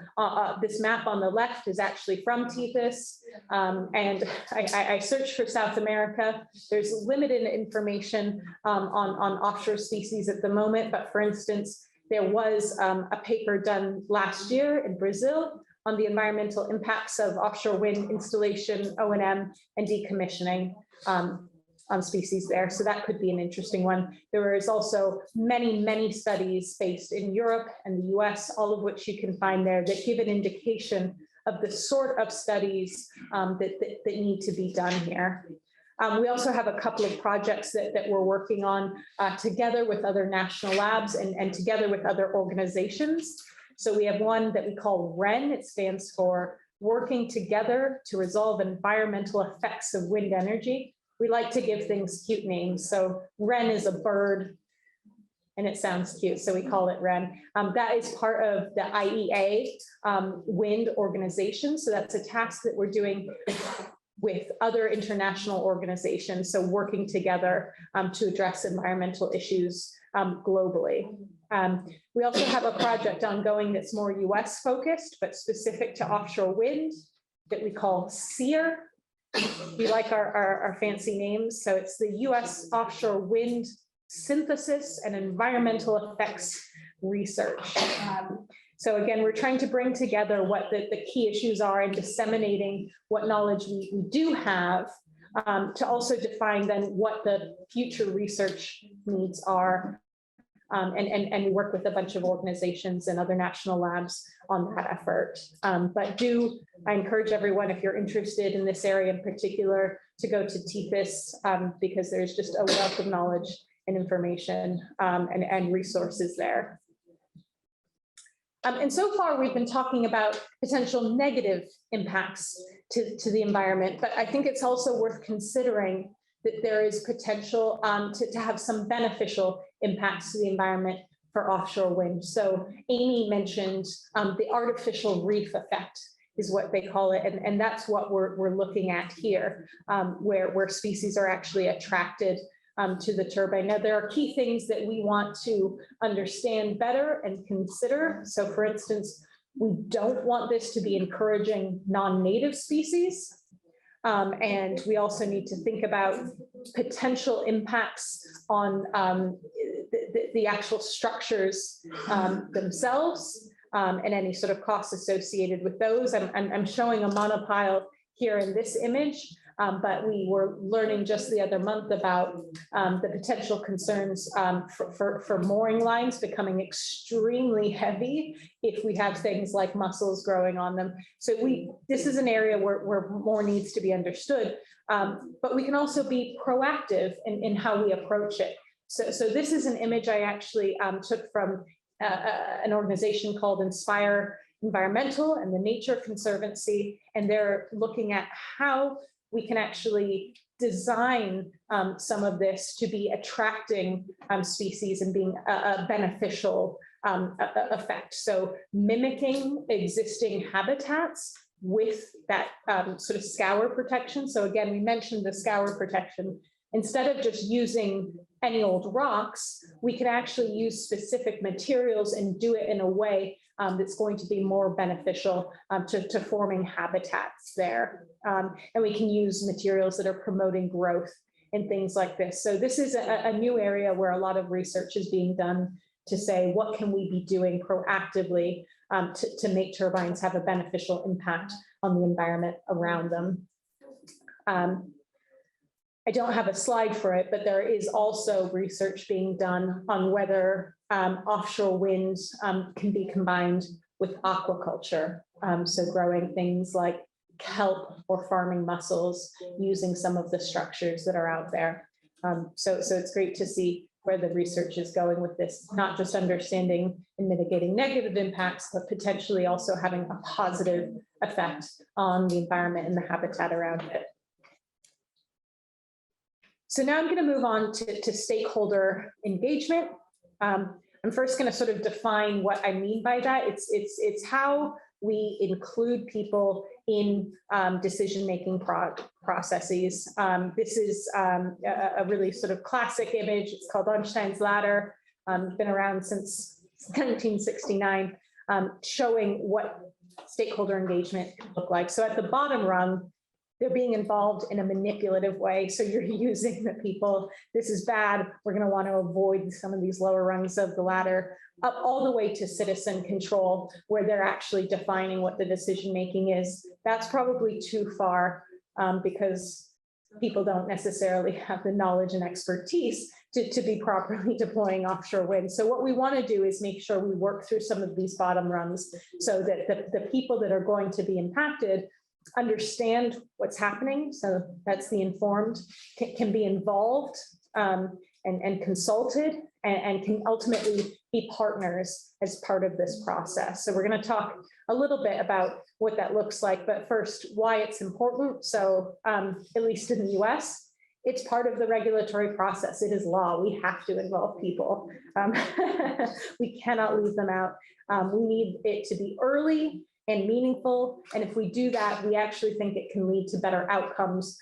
this map on the left is actually from Tethys. And I searched for South America. There's limited information on offshore species at the moment, but for instance, there was a paper done last year in Brazil on the environmental impacts of offshore wind installation, O&M, and decommissioning on species there. So that could be an interesting one. There is also many studies based in Europe and the US, all of which you can find there, that give an indication of the sort of studies that need to be done here. We also have a couple of projects that we're working on together with other national labs and together with other organizations. So we have one that we call REN. It stands for Working Together to Resolve Environmental Effects of Wind Energy. We like to give things cute names. So wren is a bird and it sounds cute, so we call it wren. That is part of the IEA wind organization. So that's a task that we're doing with other international organizations. So working together to address environmental issues globally. We also have a project ongoing that's more US focused, but specific to offshore wind, that we call SEER. We like our fancy names. So it's the US Offshore Wind Synthesis and Environmental Effects Research. So again, we're trying to bring together what the key issues are and disseminating what knowledge we do have, to also define then what the future research needs are. And we work with a bunch of organizations and other national labs on that effort. But I encourage everyone, if you're interested in this area in particular, to go to Tethys, because there's just a wealth of knowledge and information and resources there. And so far, we've been talking about potential negative impacts to the environment, but I think it's also worth considering that there is potential to have some beneficial impacts to the environment for offshore wind. So Amy mentioned the artificial reef effect is what they call it. And that's what we're looking at here, where species are actually attracted to the turbine. Now, there are key things that we want to understand better and consider. So for instance, we don't want this to be encouraging non-native species. And we also need to think about potential impacts on the actual structures themselves and any sort of costs associated with those. I'm showing a monopile here in this image, but we were learning just the other month about the potential concerns for mooring lines becoming extremely heavy if we have things like mussels growing on them. So this is an area where more needs to be understood, but we can also be proactive in how we approach it. So this is an image I actually took from an organization called Inspire Environmental and the Nature Conservancy, and they're looking at how we can actually design some of this to be attracting species and being a beneficial effect. So mimicking existing habitats with that sort of scour protection. So again, we mentioned the scour protection. Instead of just using any old rocks, we can actually use specific materials and do it in a way that's going to be more beneficial to forming habitats there. And we can use materials that are promoting growth and things like this. So this is a new area where a lot of research is being done to say, what can we be doing proactively to make turbines have a beneficial impact on the environment around them. I don't have a slide for it, but there is also research being done on whether offshore wind can be combined with aquaculture. So growing things like kelp or farming mussels using some of the structures that are out there. So it's great to see where the research is going with this, not just understanding and mitigating negative impacts, but potentially also having a positive effect on the environment and the habitat around it. So now I'm going to move on to stakeholder engagement. I'm first going to sort of define what I mean by that. It's how we include people in decision-making processes. This is a really sort of classic image. It's called Einstein's ladder. Been around since 1969, showing what stakeholder engagement can look like. So at the bottom rung, they're being involved in a manipulative way. So you're using the people, this is bad, we're going to want to avoid some of these lower rungs of the ladder, up all the way to citizen control, where they're actually defining what the decision making is. That's probably too far because people don't necessarily have the knowledge and expertise to be properly deploying offshore wind. So what we want to do is make sure we work through some of these bottom rungs so that the people that are going to be impacted understand what's happening. So that's the informed, can be involved and consulted and can ultimately be partners as part of this process. So we're going to talk a little bit about what that looks like, but first, why it's important. So at least in the US, it's part of the regulatory process. It is law. We have to involve people. We cannot leave them out. We need it to be early and meaningful. And if we do that, we actually think it can lead to better outcomes,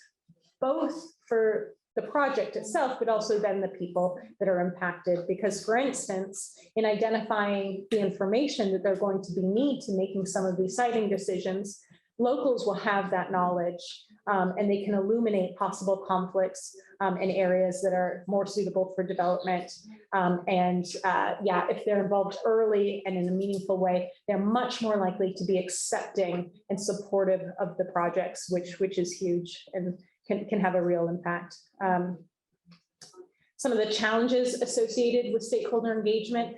both for the project itself, but also then the people that are impacted. Because for instance, in identifying the information that they're going to need to making some of these siting decisions, locals will have that knowledge and they can illuminate possible conflicts in areas that are more suitable for development. Yeah, if they're involved early and in a meaningful way, they're much more likely to be accepting and supportive of the projects, which is huge and can have a real impact. Some of the challenges associated with stakeholder engagement,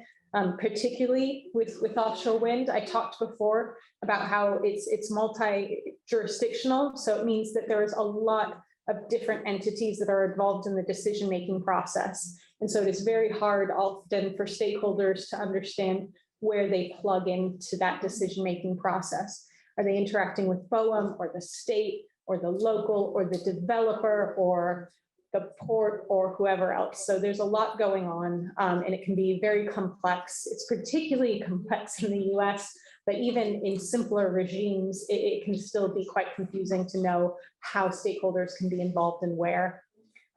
particularly with offshore wind. I talked before about how it's multi-jurisdictional. So it means that there is a lot of different entities that are involved in the decision-making process. And so it is very hard often for stakeholders to understand where they plug into that decision-making process. Are they interacting with BOEM or the state or the local or the developer or the port or whoever else? So there's a lot going on and it can be very complex. It's particularly complex in the US, but even in simpler regimes, it can still be quite confusing to know how stakeholders can be involved and where.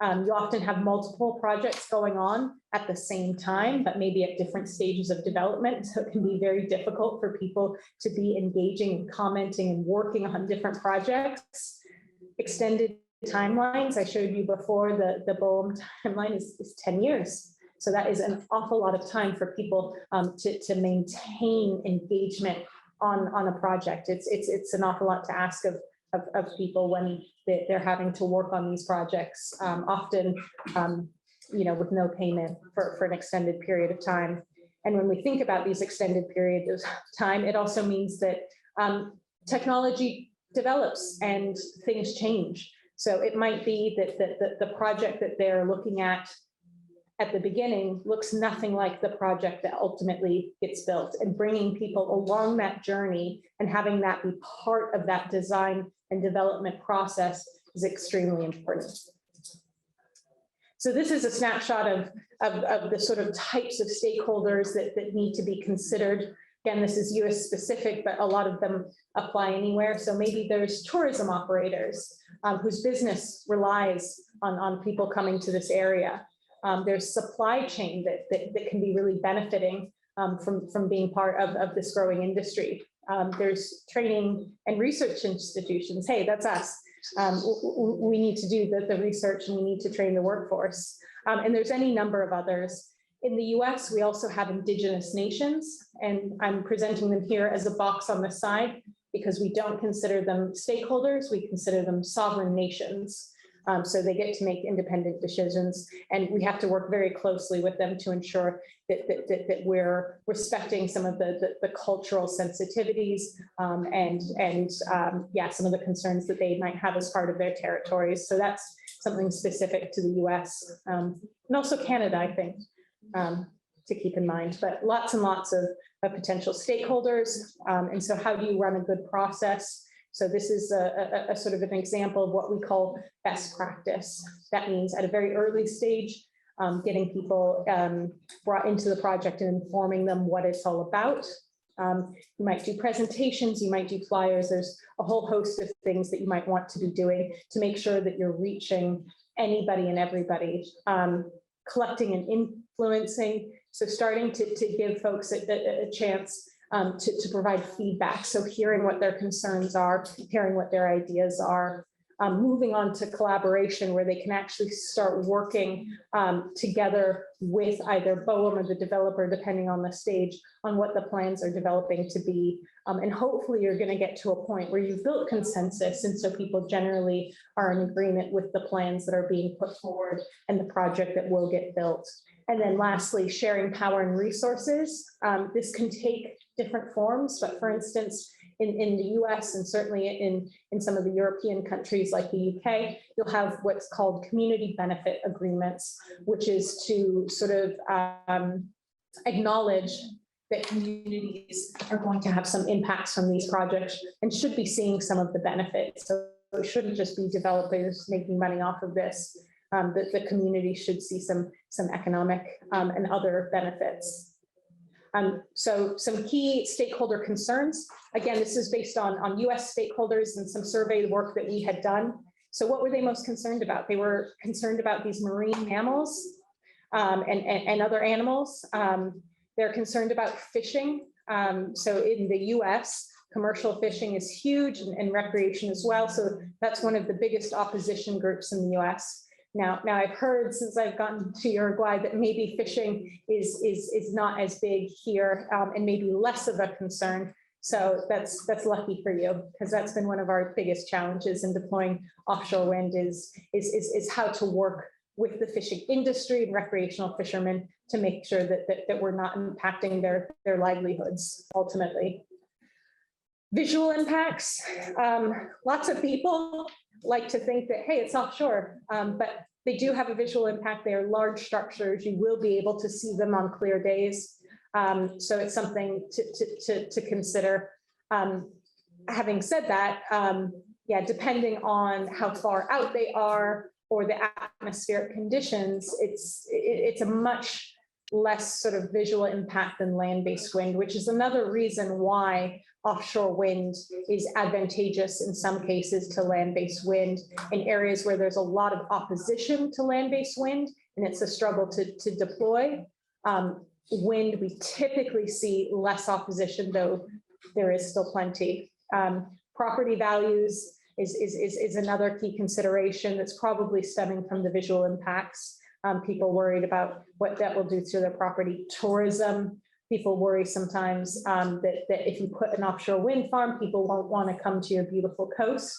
You often have multiple projects going on at the same time, but maybe at different stages of development. So it can be very difficult for people to be engaging and commenting and working on different projects. Extended timelines, I showed you before, the BOEM timeline is 10 years. So that is an awful lot of time for people to maintain engagement on a project. It's an awful lot to ask of people when they're having to work on these projects, often with no payment for an extended period of time. And when we think about these extended periods of time, it also means that technology develops and things change. So it might be that the project that they're looking at at the beginning looks nothing like the project that ultimately gets built, and bringing people along that journey and having that be part of that design and development process is extremely important. So this is a snapshot of the sort of types of stakeholders that need to be considered. Again, this is US specific, but a lot of them apply anywhere. So maybe there's tourism operators whose business relies on people coming to this area. There's supply chain that can be really benefiting from being part of this growing industry. There's training and research institutions. Hey, that's us. We need to do the research and we need to train the workforce. And there's any number of others. In the US, we also have indigenous nations, and I'm presenting them here as a box on the side because we don't consider them stakeholders, we consider them sovereign nations. So they get to make independent decisions, and we have to work very closely with them to ensure that we're respecting some of the cultural sensitivities and some of the concerns that they might have as part of their territories. So that's something specific to the US and also Canada, I think, to keep in mind, but lots and lots of potential stakeholders. And so how do you run a good process? So this is a sort of an example of what we call best practice. That means at a very early stage, getting people brought into the project and informing them what it's all about. You might do presentations, you might do flyers. There's a whole host of things that you might want to be doing to make sure that you're reaching anybody and everybody. Collecting and influencing. So starting to give folks a chance to provide feedback. So hearing what their concerns are, hearing what their ideas are, moving on to collaboration where they can actually start working together with either BOEM or the developer, depending on the stage, on what the plans are developing to be. And hopefully you're going to get to a point where you've built consensus, and so people generally are in agreement with the plans that are being put forward and the project that will get built. And then lastly, sharing power and resources. This can take different forms, but for instance, in the US and certainly in some of the European countries like the UK, you'll have what's called community benefit agreements, which is to sort of acknowledge that communities are going to have some impacts from these projects and should be seeing some of the benefits. So it shouldn't just be developers making money off of this. That the community should see some economic and other benefits. So some key stakeholder concerns. Again, this is based on US stakeholders and some survey work that we had done. So what were they most concerned about? They were concerned about these marine mammals and other animals. They're concerned about fishing. So in the US, commercial fishing is huge and recreation as well. So that's one of the biggest opposition groups in the US. Now I've heard since I've gotten to Uruguay that maybe fishing is not as big here and maybe less of a concern. So that's lucky for you, because that's been one of our biggest challenges in deploying offshore wind is how to work with the fishing industry and recreational fishermen to make sure that we're not impacting their livelihoods ultimately. Visual impacts. Lots of people like to think that, hey, it's offshore, but they do have a visual impact. They are large structures. You will be able to see them on clear days. So it's something to consider. Having said that, yeah, depending on how far out they are or the atmospheric conditions, it's a much less sort of visual impact than land-based wind, which is another reason why offshore wind is advantageous in some cases to land-based wind in areas where there's a lot of opposition to land-based wind and it's a struggle to deploy. Wind, we typically see less opposition, though there is still plenty. Property values is another key consideration that's probably stemming from the visual impacts. People worried about what that will do to their property. Tourism, people worry sometimes that if you put an offshore wind farm, people won't want to come to your beautiful coast.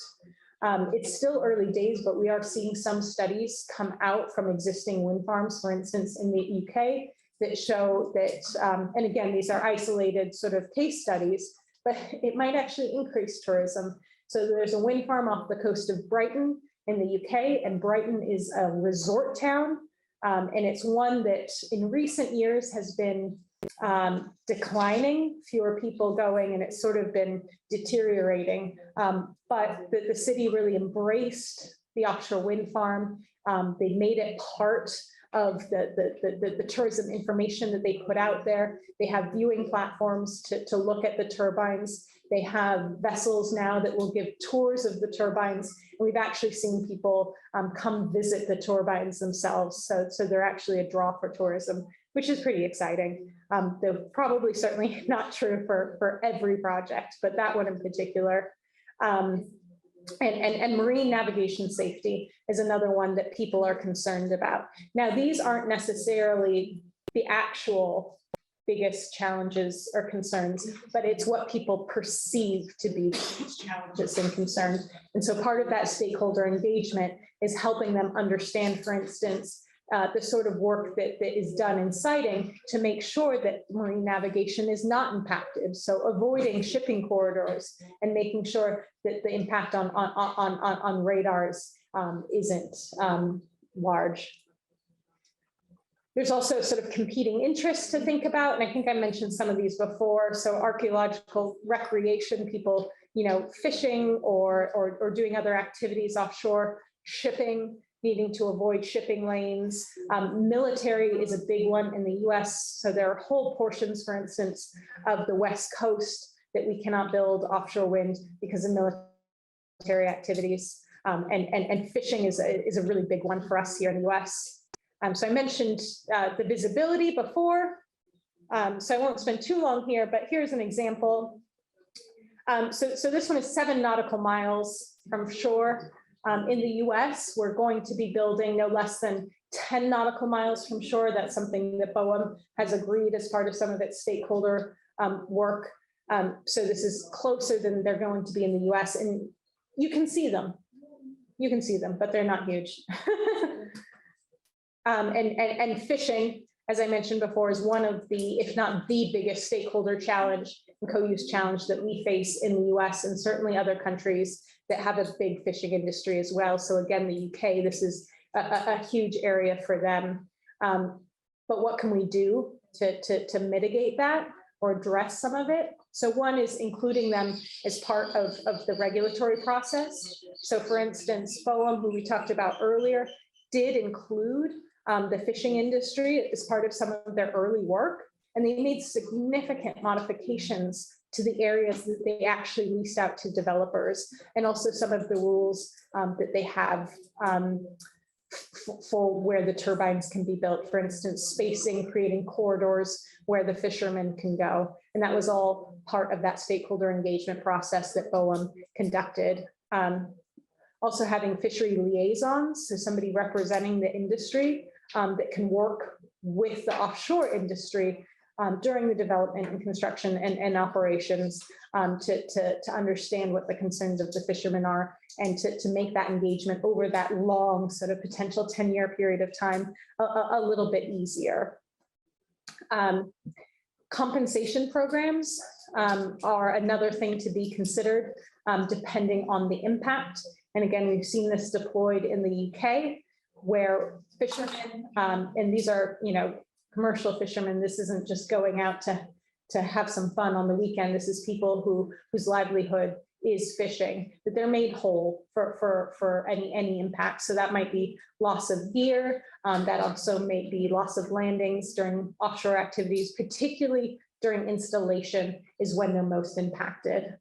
It's still early days, but we are seeing some studies come out from existing wind farms, for instance, in the UK, that show that, and again, these are isolated sort of case studies, but it might actually increase tourism. So there's a wind farm off the coast of Brighton in the UK, and Brighton is a resort town. And it's one that in recent years has been declining, fewer people going, and it's sort of been deteriorating. But the city really embraced the offshore wind farm. They made it part of the tourism information that they put out there. They have viewing platforms to look at the turbines. They have vessels now that will give tours of the turbines. And we've actually seen people come visit the turbines themselves. So they're actually a draw for tourism, which is pretty exciting. They're probably certainly not true for every project, but that one in particular. And marine navigation safety is another one that people are concerned about. Now, these aren't necessarily the actual biggest challenges or concerns, but it's what people perceive to be challenges and concerns. And so part of that stakeholder engagement is helping them understand, for instance, the sort of work that is done in siting to make sure that marine navigation is not impacted. So avoiding shipping corridors and making sure that the impact on radars isn't large. There's also sort of competing interests to think about, and I think I mentioned some of these before. So archaeological recreation, people, fishing or doing other activities offshore, shipping, needing to avoid shipping lanes. Military is a big one in the US. So there are whole portions, for instance, of the West Coast that we cannot build offshore wind because of military activities. And fishing is a really big one for us here in the US. So I mentioned the visibility before. So I won't spend too long here, but here's an example. So this one is 7 nautical miles from shore. In the US, we're going to be building no less than 10 nautical miles from shore. That's something that BOEM has agreed as part of some of its stakeholder work. So this is closer than they're going to be in the US, and you can see them. You can see them, but they're not huge. And fishing, as I mentioned before, is one of the, if not the biggest stakeholder challenge and co-use challenge that we face in the US and certainly other countries that have a big fishing industry as well. So again, the UK, this is a huge area for them. But what can we do to mitigate that or address some of it? So one is including them as part of the regulatory process. So for instance, BOEM, who we talked about earlier, did include the fishing industry as part of some of their early work, and they made significant modifications to the areas that they actually leased out to developers, and also some of the rules that they have for where the turbines can be built, for instance, spacing, creating corridors where the fishermen can go. And that was all part of that stakeholder engagement process that BOEM conducted. Also having fishery liaisons, so somebody representing the industry that can work with the offshore industry during the development and construction and operations to understand what the concerns of the fishermen are, and to make that engagement over that long sort of potential 10-year period of time a little bit easier. Compensation programs are another thing to be considered depending on the impact. And again, we've seen this deployed in the UK, where fishermen, and these are, commercial fishermen, this isn't just going out to have some fun on the weekend. This is people whose livelihood is fishing, that they're made whole for any impact. So that might be loss of gear. That also may be loss of landings during offshore activities, particularly during installation is when they're most impacted.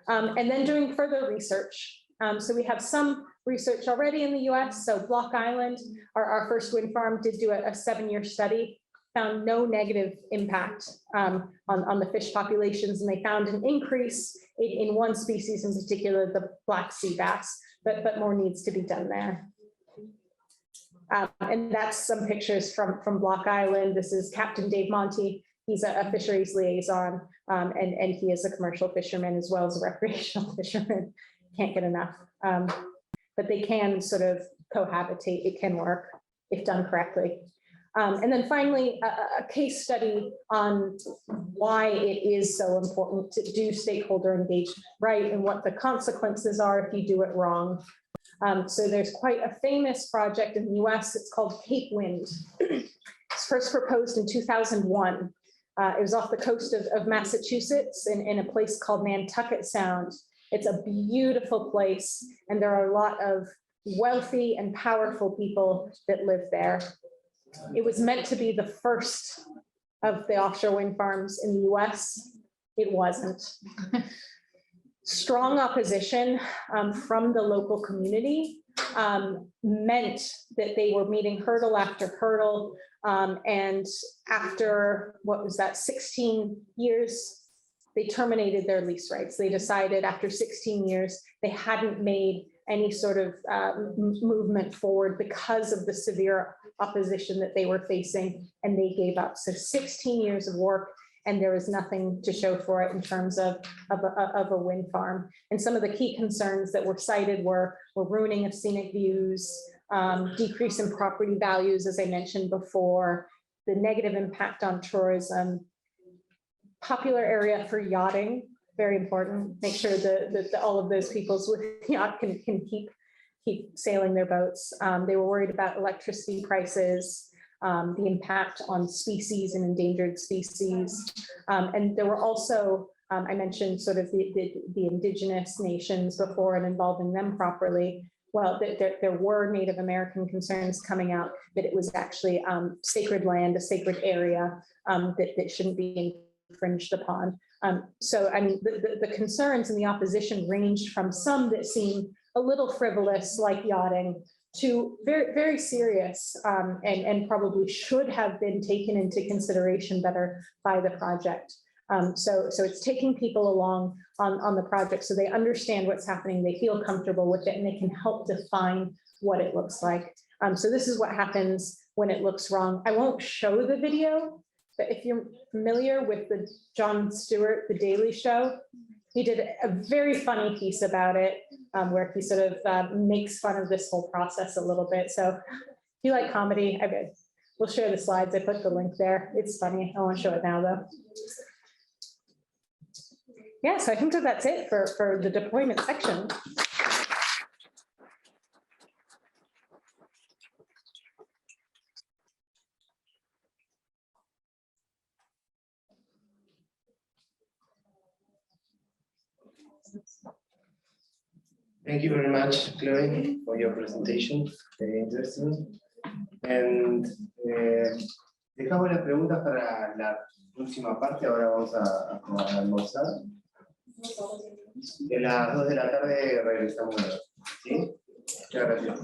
And then doing further research. So we have some research already in the US. So Block Island, our first wind farm, did do a 7-year study, found no negative impact on the fish populations. And they found an increase in one species in particular, the black sea bass, but more needs to be done there. And that's some pictures from Block Island. This is Captain Dave Monty. He's a fisheries liaison, and he is a commercial fisherman as well as a recreational fisherman. Can't get enough, but they can sort of cohabitate. It can work if done correctly. And then finally, a case study on why it is so important to do stakeholder engagement right, and what the consequences are if you do it wrong. So there's quite a famous project in the US, it's called Cape Wind. It's first proposed in 2001. It was off the coast of Massachusetts in a place called Nantucket Sound. It's a beautiful place, and there are a lot of wealthy and powerful people that live there. It was meant to be the first of the offshore wind farms in the US. It wasn't. Strong opposition from the local community meant that they were meeting hurdle after hurdle. And after, what was that, 16 years, they terminated their lease rights. They decided after 16 years, they hadn't made any sort of movement forward because of the severe opposition that they were facing, and they gave up. So 16 years of work, and there was nothing to show for it in terms of a wind farm. And some of the key concerns that were cited were ruining of scenic views, decrease in property values, as I mentioned before, the negative impact on tourism, popular area for yachting, very important. Make sure that all of those peoples with yacht can keep sailing their boats. They were worried about electricity prices, the impact on species and endangered species. And there were also, I mentioned sort of the indigenous nations before and involving them properly. Well, there were Native American concerns coming out that it was actually sacred land, a sacred area that shouldn't be infringed upon. So, I mean, the concerns and the opposition ranged from some that seemed a little frivolous, like yachting, to very, very serious and probably should have been taken into consideration better by the project. So it's taking people along on the project so they understand what's happening, they feel comfortable with it, and they can help define what it looks like. So this is what happens when it looks wrong. I won't show the video, but if you're familiar with the Jon Stewart, The Daily Show, he did a very funny piece about it, where he sort of makes fun of this whole process a little bit. So if you like comedy, we'll share the slides. I put the link there. It's funny. I won't show it now, though. Yeah, so I think that's it for the deployment section. Thank you very much, Chloe, for your presentation. Very interesting. And dejamos las preguntas para la última parte. Ahora vamos a almorzar. De las 2 de la tarde regresamos. ¿Sí? Muchas gracias.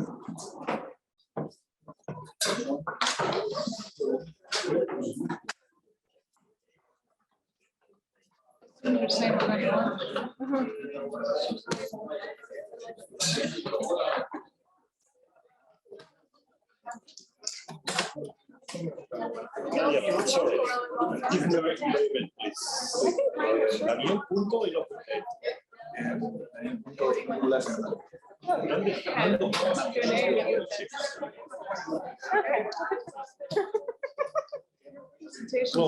Yeah, sorry. Give me the label, please. Daniel punto y los So,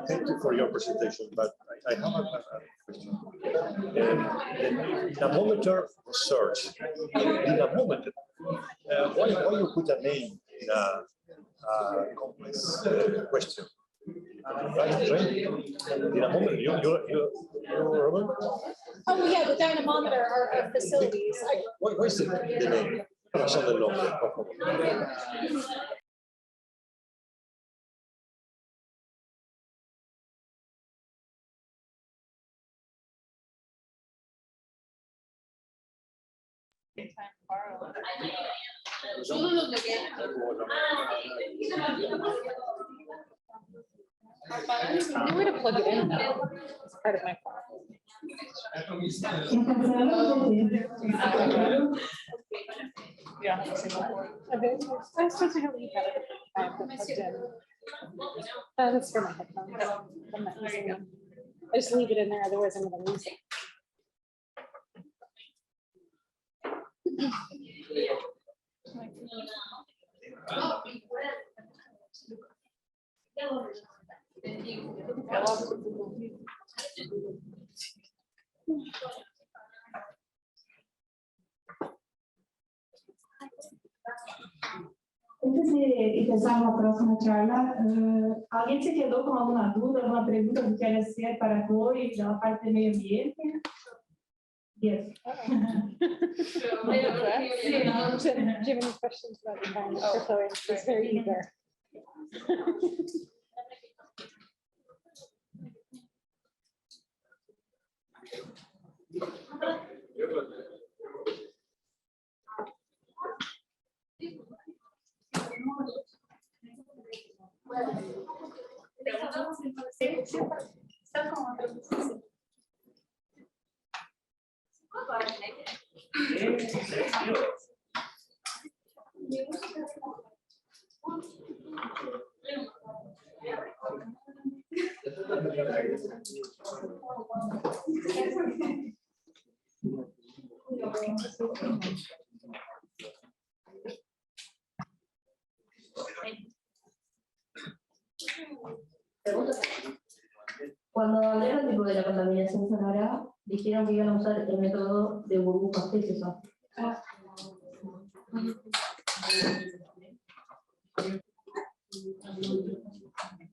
thank you for your presentation, but I have a question. The thermometer research, in a moment, why you put a name in a complex question? Right, in a moment, you remember? Oh, yeah, the dynamometer, our facilities. What is the name? Razón del nombre, por favor. I'm going to plug it in. It's part of my car. Yeah. Okay. I'm supposed to have you got it. I have to plug it in. That's for my headphones. I'm not using them. I just leave it in there, otherwise I'm going to lose it. Antes de empezar la próxima charla, ¿alguien se quedó con alguna duda, alguna pregunta que quiera hacer para Chloe de la parte de medio ambiente? Yes. Do you have any questions about the environment for Chloe? She's very eager. Cuando hablaron tipo de la contaminación sonora, dijeron que iban a usar el método de burbujas. ¿Qué es eso?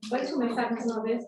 ¿Puedes comenzar una vez?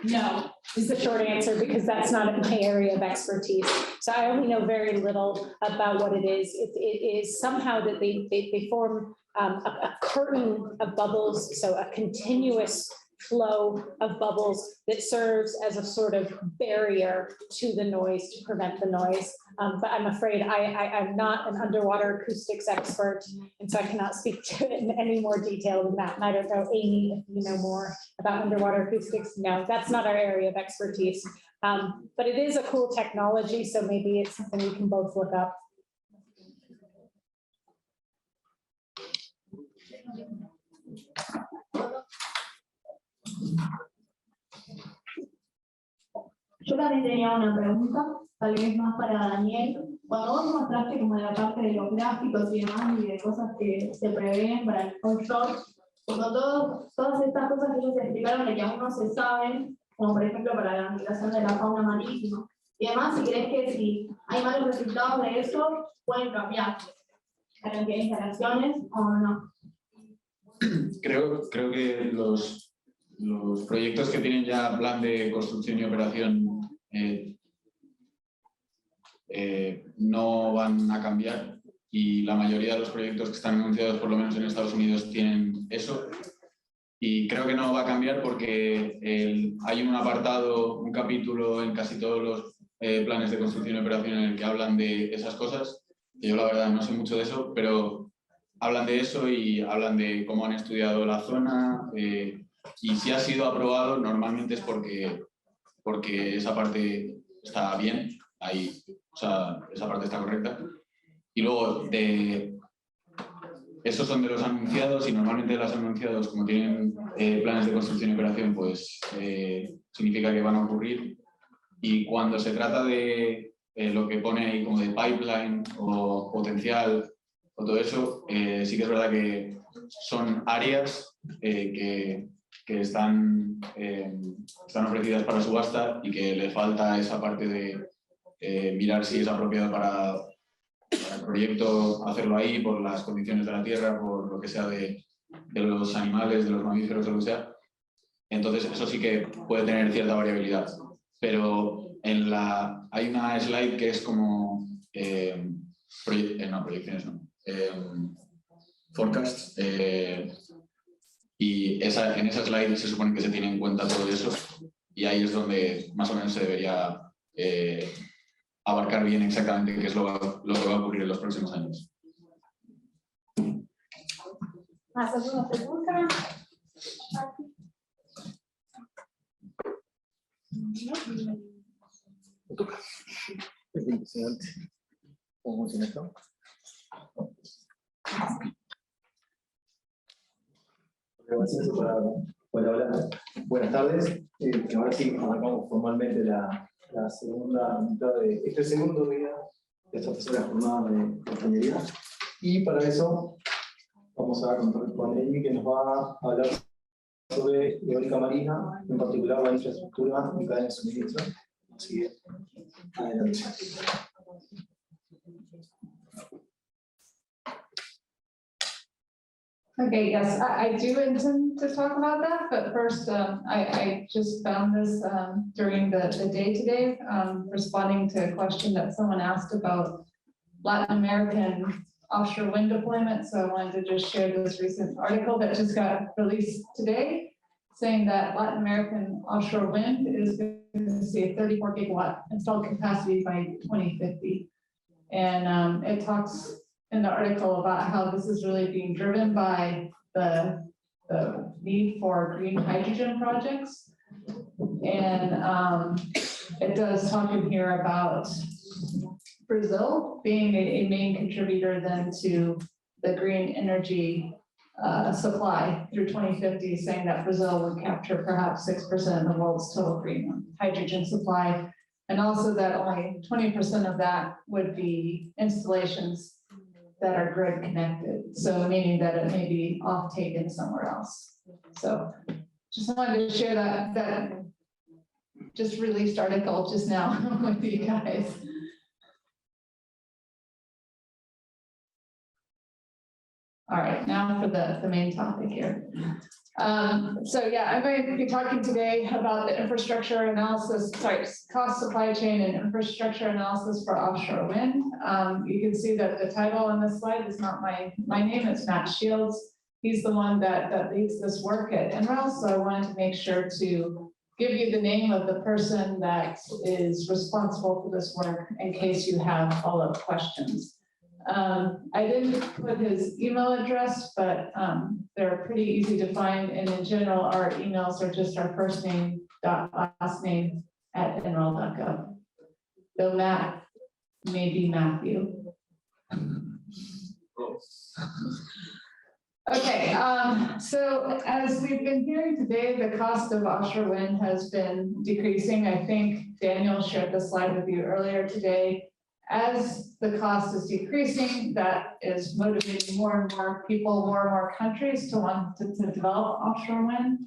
No, is the short answer, because that's not my area of expertise. So I only know very little about what it is. It is somehow that they form a curtain of bubbles, so a continuous flow of bubbles that serves as a sort of barrier to the noise, to prevent the noise. But I'm afraid I'm not an underwater acoustics expert, and so I cannot speak to it in any more detail than that. And I don't know, Amy, if you know more about underwater acoustics. No, that's not our area of expertise. But it is a cool technology, so maybe it's something we can both look up. Yo también tenía una pregunta, tal vez más para Daniel. Cuando vos mostraste como de la parte de los gráficos y demás y de cosas que se prevén para el offshore, como todas estas cosas que ellos explicaron de que aún no se saben, como por ejemplo para la migración de la fauna marítima y demás, si crees que si hay malos resultados de eso, pueden cambiar para que hay instalaciones o no. Creo que los proyectos que tienen ya plan de construcción y operación no van a cambiar, y la mayoría de los proyectos que están anunciados, por lo menos en Estados Unidos, tienen eso. Y creo que no va a cambiar porque hay un apartado, un capítulo en casi todos los planes de construcción y operación en el que hablan de esas cosas. Yo la verdad no sé mucho de eso, pero hablan de eso y hablan de cómo han estudiado la zona, y si ha sido aprobado normalmente es porque esa parte está bien, ahí, o sea, esa parte está correcta. Y luego esos son de los anunciados, y normalmente los anunciados, como tienen planes de construcción y operación, pues significa que van a ocurrir. Y cuando se trata de lo que pone ahí como de pipeline o potencial o todo eso, sí que es verdad que son áreas que están ofrecidas para subasta y que le falta esa parte de mirar si es apropiado para el proyecto hacerlo ahí, por las condiciones de la tierra, por lo que sea de los animales, de los mamíferos, lo que sea. Entonces eso sí que puede tener cierta variabilidad. Pero hay una slide que es como proyecciones no, forecasts, y en esa slide se supone que se tiene en cuenta todo eso, y ahí es donde más o menos se debería abarcar bien exactamente qué es lo que va a ocurrir en los próximos años. ¿Más alguna pregunta? Es impresionante cómo funciona esto. Gracias por hablar. Buenas tardes. Ahora sí, arrancamos formalmente la segunda mitad de este segundo día de esta tercera jornada de ingeniería. Y para eso vamos a contar con Amy, que nos va a hablar sobre eólica marina, en particular la infraestructura y cadena de suministro. Así que, adelante. Okay, yes, I do intend to talk about that, but first, I just found this during the day today, responding to a question that someone asked about Latin American offshore wind deployment. So I wanted to just share this recent article that just got released today, saying that Latin American offshore wind is going to see a 34 gigawatt installed capacity by 2050. And it talks in the article about how this is really being driven by the need for green hydrogen projects. And it does talk in here about Brazil being a main contributor then to the green energy supply through 2050, saying that Brazil would capture perhaps 6% of the world's total green hydrogen supply. And also that only 20% of that would be installations that are grid connected. So meaning that it may be off taken somewhere else. So just wanted to share that just released article just now with you guys. All right, now for the main topic here. So yeah, I'm going to be talking today about the infrastructure analysis, cost, supply chain, and infrastructure analysis for offshore wind. You can see that the title on this slide is not my name, it's Matt Shields. He's the one that leads this work at NREL, so I wanted to make sure to give you the name of the person that is responsible for this work in case you have follow-up questions. I didn't put his email address, but they're pretty easy to find. And in general, our emails are just our first name dot last name at nrel.gov. Though Matt may be Matthew. Okay, so as we've been hearing today, the cost of offshore wind has been decreasing. I think Daniel shared the slide with you earlier today. As the cost is decreasing, that is motivating more and more people, more and more countries to want to develop offshore wind.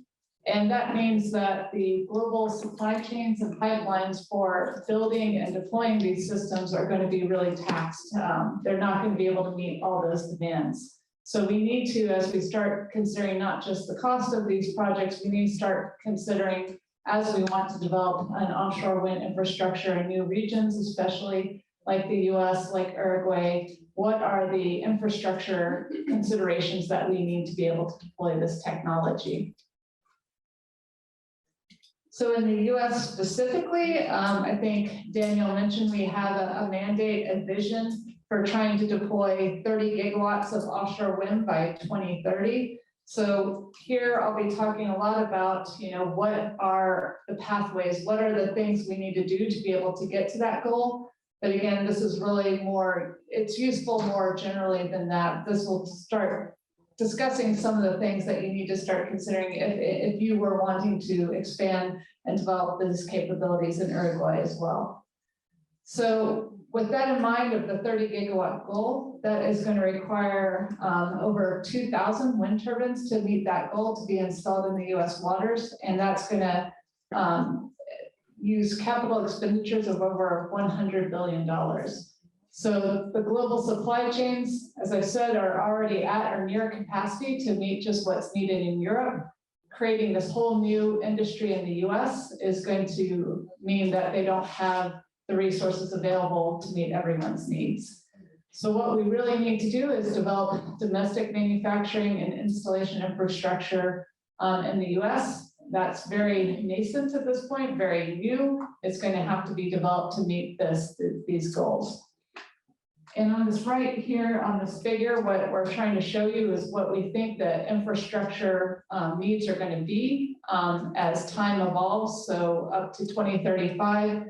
And that means that the global supply chains and pipelines for building and deploying these systems are going to be really taxed. They're not going to be able to meet all those demands. So we need to, as we start considering not just the cost of these projects, we need to start considering, as we want to develop an offshore wind infrastructure in new regions, especially like the US, like Uruguay, what are the infrastructure considerations that we need to be able to deploy this technology? So in the US specifically, I think Daniel mentioned we have a mandate, a vision for trying to deploy 30 gigawatts of offshore wind by 2030. So here I'll be talking a lot about, what are the pathways, what are the things we need to do to be able to get to that goal? But again, this is really more, it's useful more generally than that. This will start discussing some of the things that you need to start considering if you were wanting to expand and develop these capabilities in Uruguay as well. So with that in mind of the 30 gigawatt goal, that is going to require over 2,000 wind turbines to meet that goal to be installed in the US waters. And that's going to use capital expenditures of over $100 billion. So the global supply chains, as I said, are already at or near capacity to meet just what's needed in Europe. Creating this whole new industry in the US is going to mean that they don't have the resources available to meet everyone's needs. So what we really need to do is develop domestic manufacturing and installation infrastructure in the US. That's very nascent at this point, very new. It's going to have to be developed to meet these goals. And on this right here on this figure, what we're trying to show you is what we think the infrastructure needs are going to be as time evolves, so up to 2035.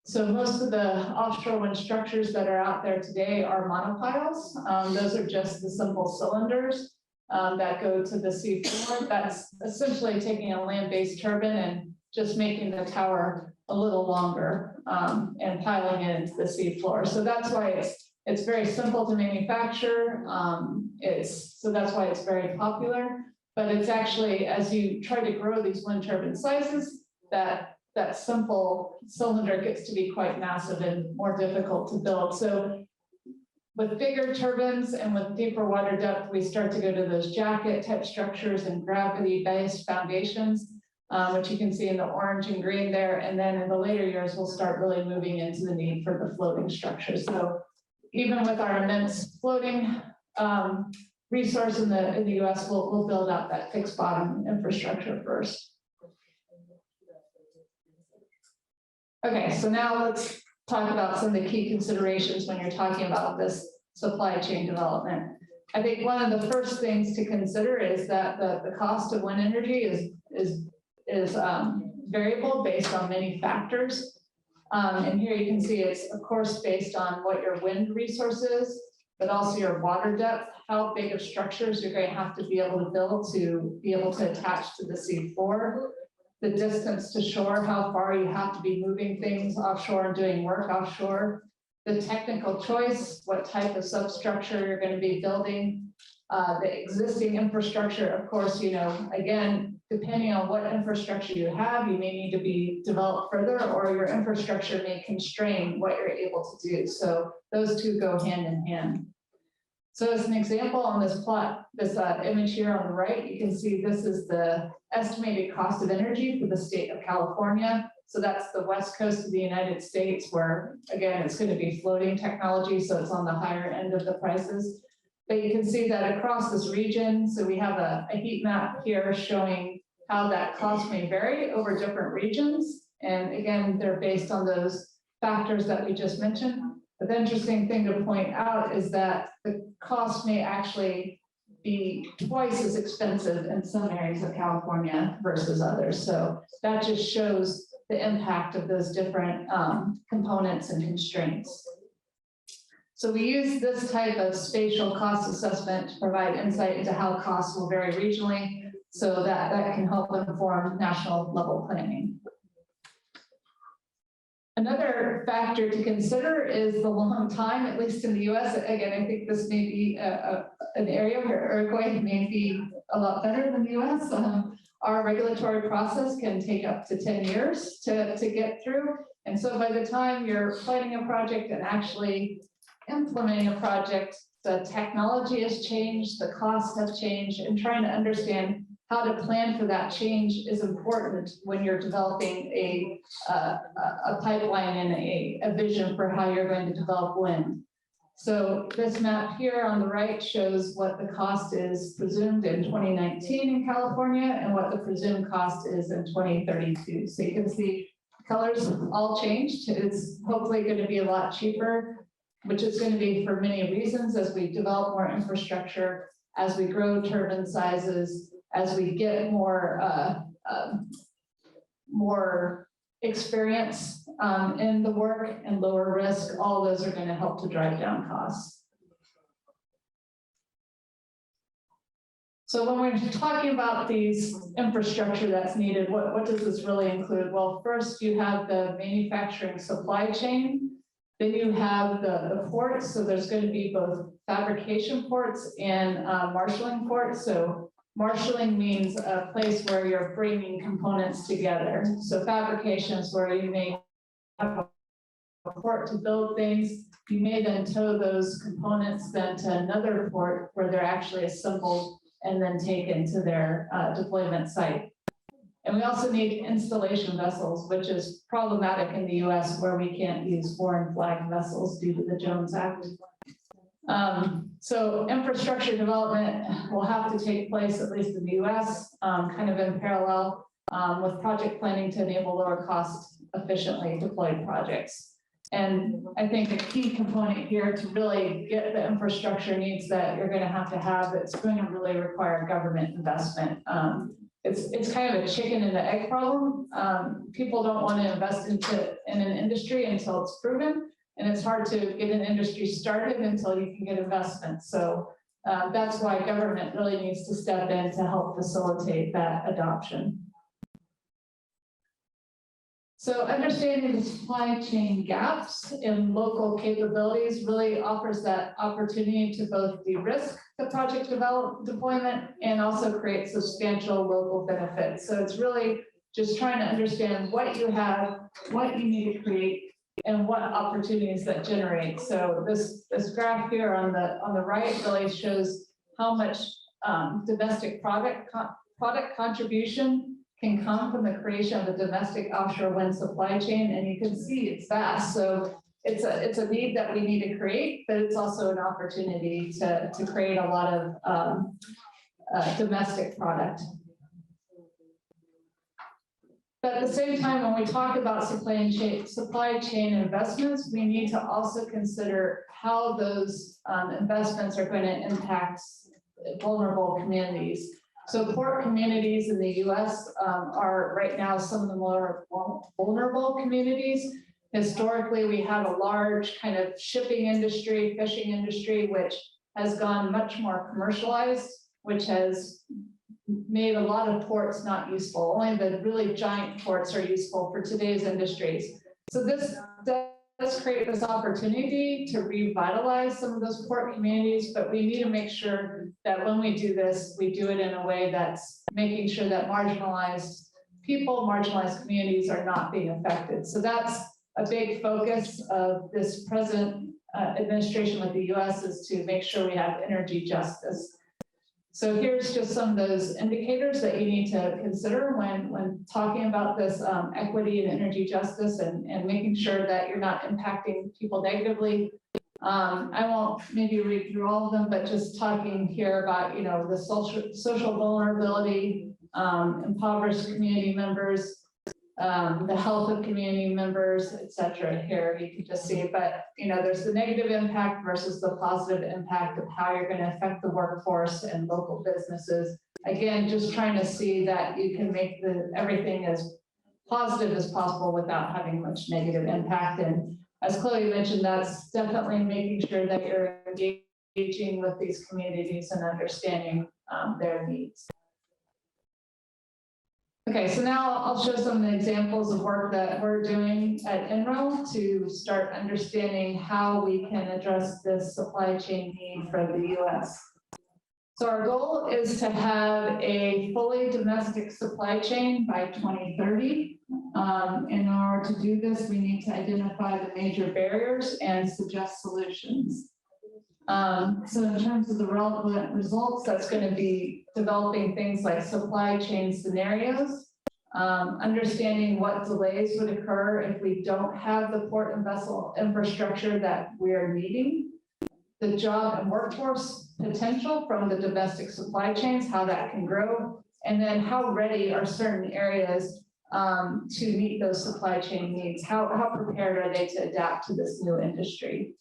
So most of the offshore wind structures that are out there today are monopiles. Those are just the simple cylinders that go to the sea floor. That's essentially taking a land-based turbine and just making the tower a little longer and piling it into the sea floor. So that's why it's very simple to manufacture. So that's why it's very popular. But it's actually, as you try to grow these wind turbine sizes, that simple cylinder gets to be quite massive and more difficult to build. So with bigger turbines and with deeper water depth, we start to go to those jacket type structures and gravity-based foundations, which you can see in the orange and green there. And then in the later years, we'll start really moving into the need for the floating structures. So even with our immense floating resource in the US, we'll build out that fixed bottom infrastructure first. Okay, so now let's talk about some of the key considerations when you're talking about this supply chain development. I think one of the first things to consider is that the cost of wind energy is variable based on many factors. And here you can see it's of course based on what your wind resource is, but also your water depth, how big of structures you're going to have to be able to build to be able to attach to the sea floor. The distance to shore, how far you have to be moving things offshore and doing work offshore, the technical choice, what type of substructure you're going to be building, the existing infrastructure, of course, you know, again, depending on what infrastructure you have, you may need to be developed further, or your infrastructure may constrain what you're able to do. So those two go hand in hand. So as an example on this plot, this image here on the right, you can see this is the estimated cost of energy for the state of California. So that's the west coast of the United States, where again, it's going to be floating technology, so it's on the higher end of the prices. But you can see that across this region, so we have a heat map here showing how that cost may vary over different regions. And again, they're based on those factors that we just mentioned. But the interesting thing to point out is that the cost may actually be twice as expensive in some areas of California versus others. So that just shows the impact of those different components and constraints. So we use this type of spatial cost assessment to provide insight into how costs will vary regionally, so that can help inform national level planning. Another factor to consider is the long time, at least in the US. Again, I think this may be an area where earthquake may be a lot better than the US. Our regulatory process can take up to 10 years to get through. And so by the time you're planning a project and actually implementing a project, the technology has changed, the costs have changed, and trying to understand how to plan for that change is important when you're developing a pipeline and a vision for how you're going to develop wind. So this map here on the right shows what the cost is presumed in 2019 in California and what the presumed cost is in 2032. So you can see colors all changed. It's hopefully going to be a lot cheaper, which is going to be for many reasons as we develop more infrastructure, as we grow turbine sizes, as we get more experience in the work and lower risk. All those are going to help to drive down costs. So when we're talking about these infrastructure that's needed, what does this really include? Well, first you have the manufacturing supply chain. Then you have the ports. So there's going to be both fabrication ports and marshaling ports. So marshaling means a place where you're bringing components together. So fabrication is where you may have a port to build things. You may then tow those components then to another port where they're actually assembled and then taken to their deployment site. And we also need installation vessels, which is problematic in the US where we can't use foreign flag vessels due to the Jones Act. So infrastructure development will have to take place, at least in the US, kind of in parallel with project planning to enable lower cost, efficiently deployed projects. And I think a key component here to really get the infrastructure needs that you're going to have, it's going to really require government investment. It's kind of a chicken and the egg problem. People don't want to invest in an industry until it's proven. And it's hard to get an industry started until you can get investment. So that's why government really needs to step in to help facilitate that adoption. So understanding the supply chain gaps in local capabilities really offers that opportunity to both de-risk the project deployment and also create substantial local benefits. So it's really just trying to understand what you have, what you need to create, and what opportunities that generate. So this graph here on the right really shows how much domestic product contribution can come from the creation of a domestic offshore wind supply chain, and you can see it's vast. So it's a need that we need to create, but it's also an opportunity to create a lot of domestic product. But at the same time, when we talk about supply chain investments, we need to also consider how those investments are going to impact vulnerable communities. So port communities in the US are right now some of the more vulnerable communities. Historically, we had a large kind of shipping industry, fishing industry, which has gone much more commercialized, which has made a lot of ports not useful. Only the really giant ports are useful for today's industries. So this does create this opportunity to revitalize some of those port communities, but we need to make sure that when we do this, we do it in a way that's making sure that marginalized people, marginalized communities are not being affected. So that's a big focus of this present administration with the US, is to make sure we have energy justice. So here's just some of those indicators that you need to consider when talking about this equity and energy justice and making sure that you're not impacting people negatively. I won't maybe read through all of them, but just talking here about, you know, the social vulnerability, impoverished community members, the health of community members, et cetera. Here you can just see, but you know, there's the negative impact versus the positive impact of how you're going to affect the workforce and local businesses. Again, just trying to see that you can make everything as positive as possible without having much negative impact. And as Chloe mentioned, that's definitely making sure that you're engaging with these communities and understanding their needs. Okay, so now I'll show some examples of work that we're doing at NREL to start understanding how we can address this supply chain need for the US. So our goal is to have a fully domestic supply chain by 2030. In order to do this, we need to identify the major barriers and suggest solutions. So in terms of the relevant results, that's going to be developing things like supply chain scenarios, understanding what delays would occur if we don't have the port and vessel infrastructure that we're needing, the job and workforce potential from the domestic supply chains, how that can grow, and then how ready are certain areas to meet those supply chain needs, how prepared are they to adapt to this new industry.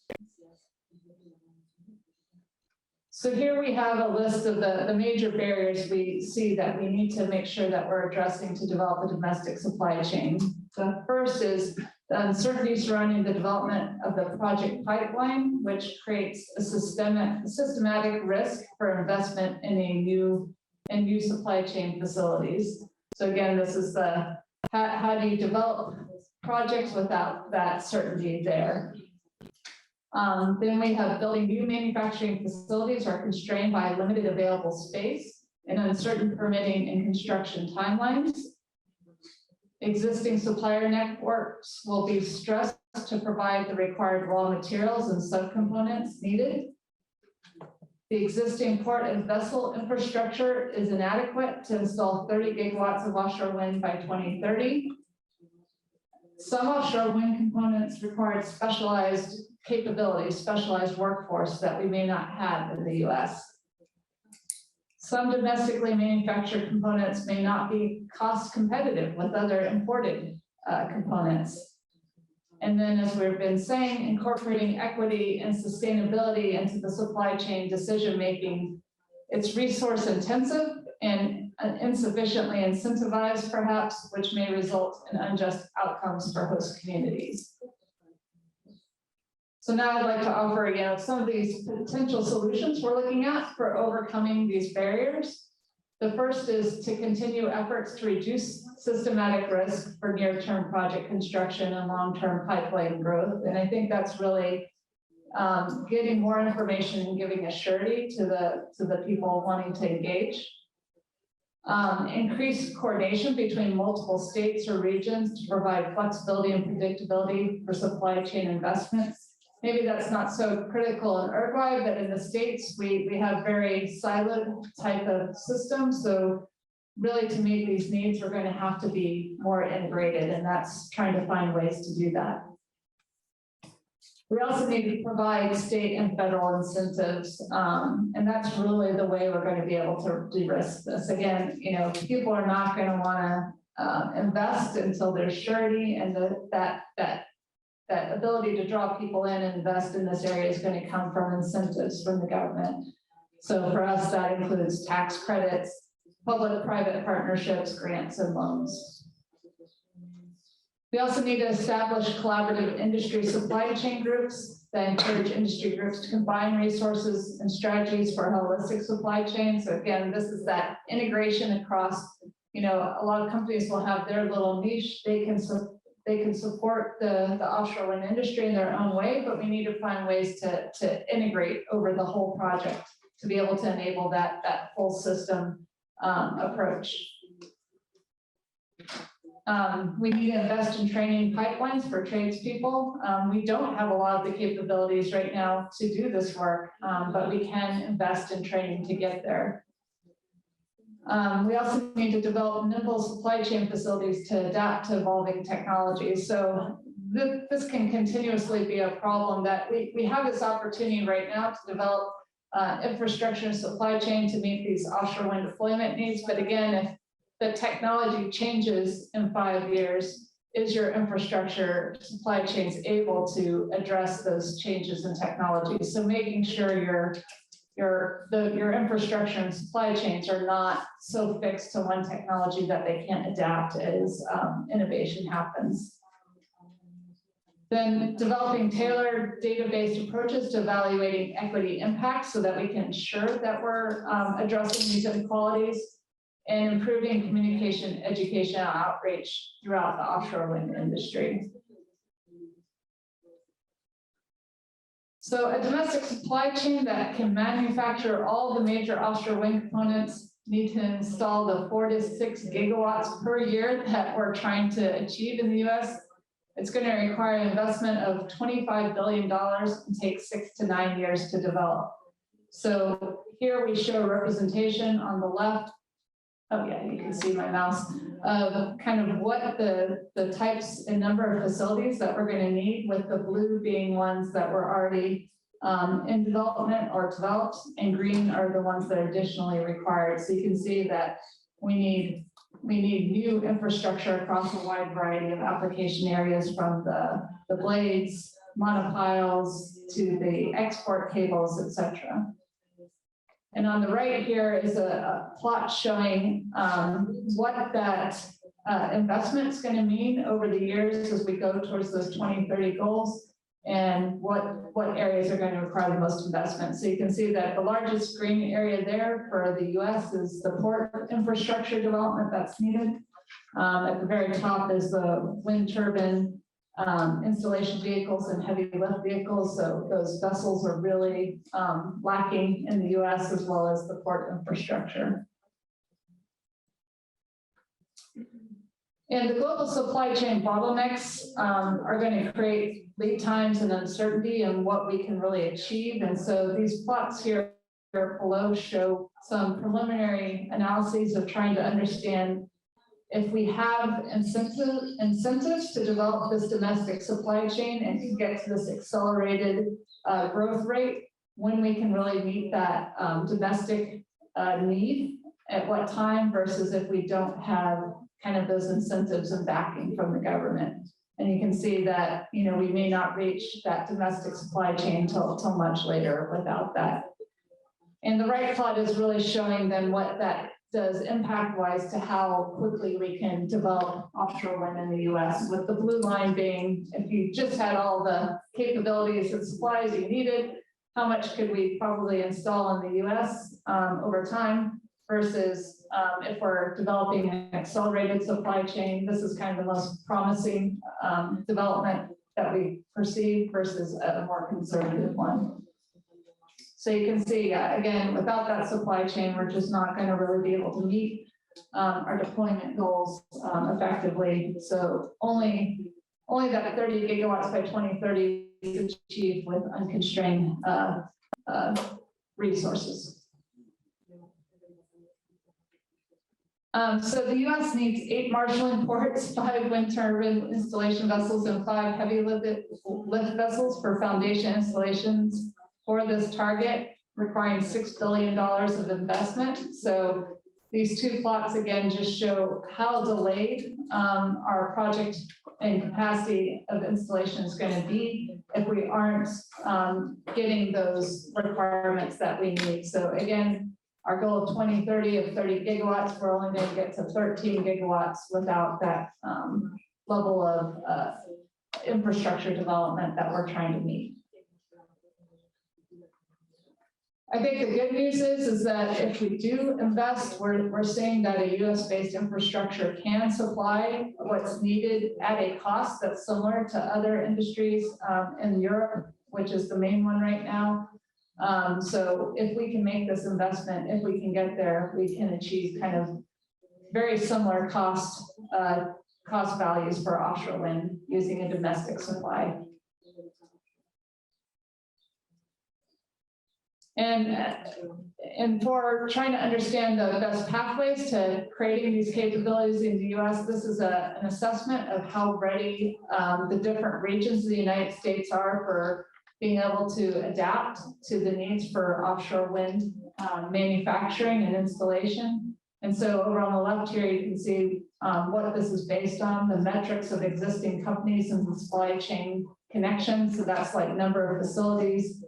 So here we have a list of the major barriers we see that we need to make sure that we're addressing to develop a domestic supply chain. The first is the uncertainty surrounding the development of the project pipeline, which creates a systematic risk for investment in new supply chain facilities. So again, this is how do you develop projects without that certainty there. Then we have building new manufacturing facilities are constrained by limited available space and uncertain permitting and construction timelines. Existing supplier networks will be stressed to provide the required raw materials and subcomponents needed. The existing port and vessel infrastructure is inadequate to install 30 gigawatts of offshore wind by 2030. Some offshore wind components require specialized capabilities, specialized workforce that we may not have in the US. Some domestically manufactured components may not be cost competitive with other imported components. And then, as we've been saying, incorporating equity and sustainability into the supply chain decision-making, it's resource intensive and insufficiently incentivized perhaps, which may result in unjust outcomes for host communities. So now I'd like to offer, some of these potential solutions we're looking at for overcoming these barriers. The first is to continue efforts to reduce systematic risk for near-term project construction and long-term pipeline growth. And I think that's really getting more information and giving a surety to the people wanting to engage. Increased coordination between multiple states or regions to provide flexibility and predictability for supply chain investments. Maybe that's not so critical in Uruguay, but in the States, we have very siloed type of systems. So really to meet these needs, we're going to have to be more integrated, and that's trying to find ways to do that. We also need to provide state and federal incentives, and that's really the way we're going to be able to de-risk this. Again, you know, people are not going to want to invest until there's surety, and that ability to draw people in and invest in this area is going to come from incentives from the government. So for us, that includes tax credits, public-private partnerships, grants, and loans. We also need to establish collaborative industry supply chain groups that encourage industry groups to combine resources and strategies for holistic supply chains. So again, this is that integration across, you know, a lot of companies will have their little niche. They can support the offshore wind industry in their own way, but we need to find ways to integrate over the whole project to be able to enable that full system approach. We need to invest in training pipelines for tradespeople. We don't have a lot of the capabilities right now to do this work, but we can invest in training to get there. We also need to develop nimble supply chain facilities to adapt to evolving technologies. So this can continuously be a problem that we have this opportunity right now to develop infrastructure and supply chain to meet these offshore wind deployment needs. But again, if the technology changes in 5 years, is your infrastructure supply chains able to address those changes in technology? So making sure your infrastructure and supply chains are not so fixed to one technology that they can't adapt as innovation happens. Then developing tailored data-based approaches to evaluating equity impacts so that we can ensure that we're addressing these inequalities, and improving communication, education, and outreach throughout the offshore wind industry. So a domestic supply chain that can manufacture all the major offshore wind components need to install the 4 to 6 gigawatts per year that we're trying to achieve in the US. It's going to require an investment of $25 billion and take 6 to 9 years to develop. So here we show representation on the left. Oh yeah, you can see my mouse of kind of what the types and number of facilities that we're going to need, with the blue being ones that were already in development or developed, and green are the ones that are additionally required. So you can see that we need new infrastructure across a wide variety of application areas, from the blades, monopiles, to the export cables, etc. And on the right here is a plot showing what that investment is going to mean over the years as we go towards those 2030 goals, and what areas are going to require the most investment. So you can see that the largest green area there for the US is the port infrastructure development that's needed. At the very top is the wind turbine installation vehicles and heavy lift vehicles. So those vessels are really lacking in the US, as well as the port infrastructure. And the global supply chain bottlenecks are going to create lead times and uncertainty in what we can really achieve. And so these plots here below show some preliminary analyses of trying to understand if we have incentives to develop this domestic supply chain and to get to this accelerated growth rate, when we can really meet that domestic need at what time, versus if we don't have kind of those incentives and backing from the government. And you can see that, you know, we may not reach that domestic supply chain till much later without that. And the right plot is really showing then what that does impact-wise to how quickly we can develop offshore wind in the US, with the blue line being, if you just had all the capabilities and supplies you needed, how much could we probably install in the US over time? versus if we're developing an accelerated supply chain, this is kind of the most promising development that we perceive versus a more conservative one. So you can see, again, without that supply chain, we're just not going to really be able to meet our deployment goals effectively. So only that 30 gigawatts by 2030 is achieved with unconstrained resources. So the U.S. needs 8 marshalling ports, 5 wind turbine installation vessels, and 5 heavy lift vessels for foundation installations for this target, requiring $6 billion of investment. So these 2 plots again just show how delayed our project and capacity of installation is going to be if we aren't getting those requirements that we need. So again, our goal of 2030 of 30 gigawatts, we're only going to get to 13 gigawatts without that level of infrastructure development that we're trying to meet. I think the good news is that if we do invest, we're seeing that a US-based infrastructure can supply what's needed at a cost that's similar to other industries in Europe, which is the main one right now. So if we can make this investment, if we can get there, we can achieve kind of very similar cost values for offshore wind using a domestic supply. And for trying to understand the best pathways to creating these capabilities in the US, this is an assessment of how ready the different regions of the United States are for being able to adapt to the needs for offshore wind manufacturing and installation. And so over on the left here, you can see what this is based on, the metrics of existing companies and the supply chain connections. So that's like number of facilities,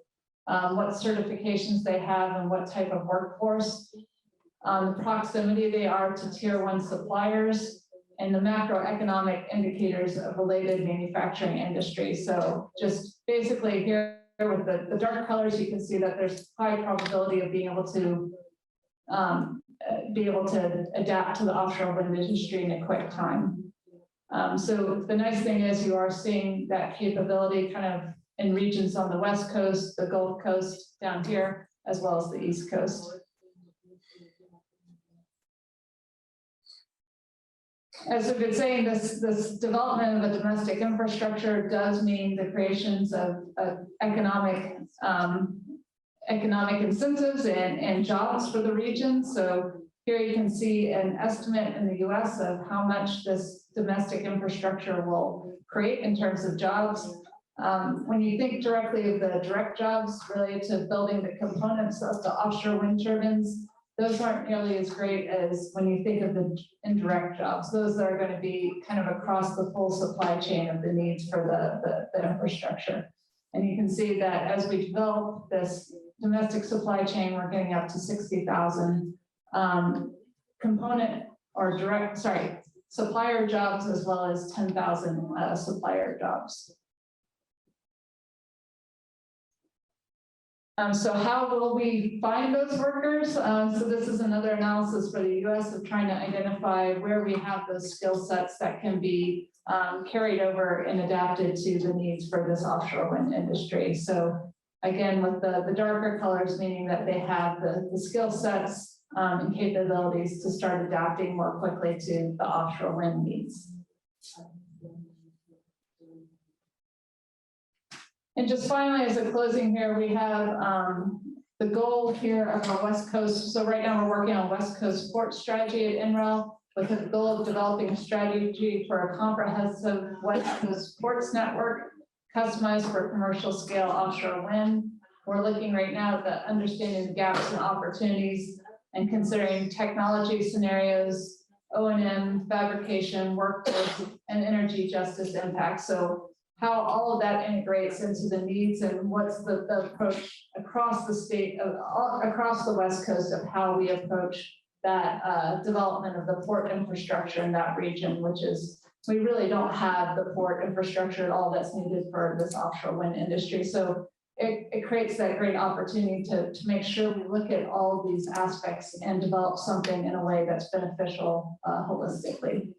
what certifications they have, and what type of workforce, the proximity they are to tier 1 suppliers, and the macroeconomic indicators of related manufacturing industry. So just basically here with the dark colors, you can see that there's high probability of being able to adapt to the offshore wind industry in a quick time. So the nice thing is you are seeing that capability kind of in regions on the West Coast, the Gulf Coast down here, as well as the East Coast. As we've been saying, this development of a domestic infrastructure does mean the creations of economic incentives and jobs for the region. So here you can see an estimate in the US of how much this domestic infrastructure will create in terms of jobs. When you think directly of the direct jobs related to building the components of the offshore wind turbines, those aren't nearly as great as when you think of the indirect jobs. Those are going to be kind of across the full supply chain of the needs for the infrastructure. And you can see that as we develop this domestic supply chain, we're getting up to 60,000 component or supplier jobs, as well as 10,000 supplier jobs. So how will we find those workers? So this is another analysis for the US of trying to identify where we have those skill sets that can be carried over and adapted to the needs for this offshore wind industry. So again, with the darker colors, meaning that they have the skill sets and capabilities to start adapting more quickly to the offshore wind needs. And just finally, as a closing here, we have the goal here of our West Coast. So right now we're working on West Coast port strategy at NREL with the goal of developing a strategy for a comprehensive West Coast ports network customized for commercial scale offshore wind. We're looking right now at understanding the gaps and opportunities and considering technology scenarios, O&M, fabrication, workforce, and energy justice impact. So how all of that integrates into the needs and what's the approach across the state, across the West Coast of how we approach that development of the port infrastructure in that region, which is, we really don't have the port infrastructure at all that's needed for this offshore wind industry. So it creates that great opportunity to make sure we look at all of these aspects and develop something in a way that's beneficial holistically.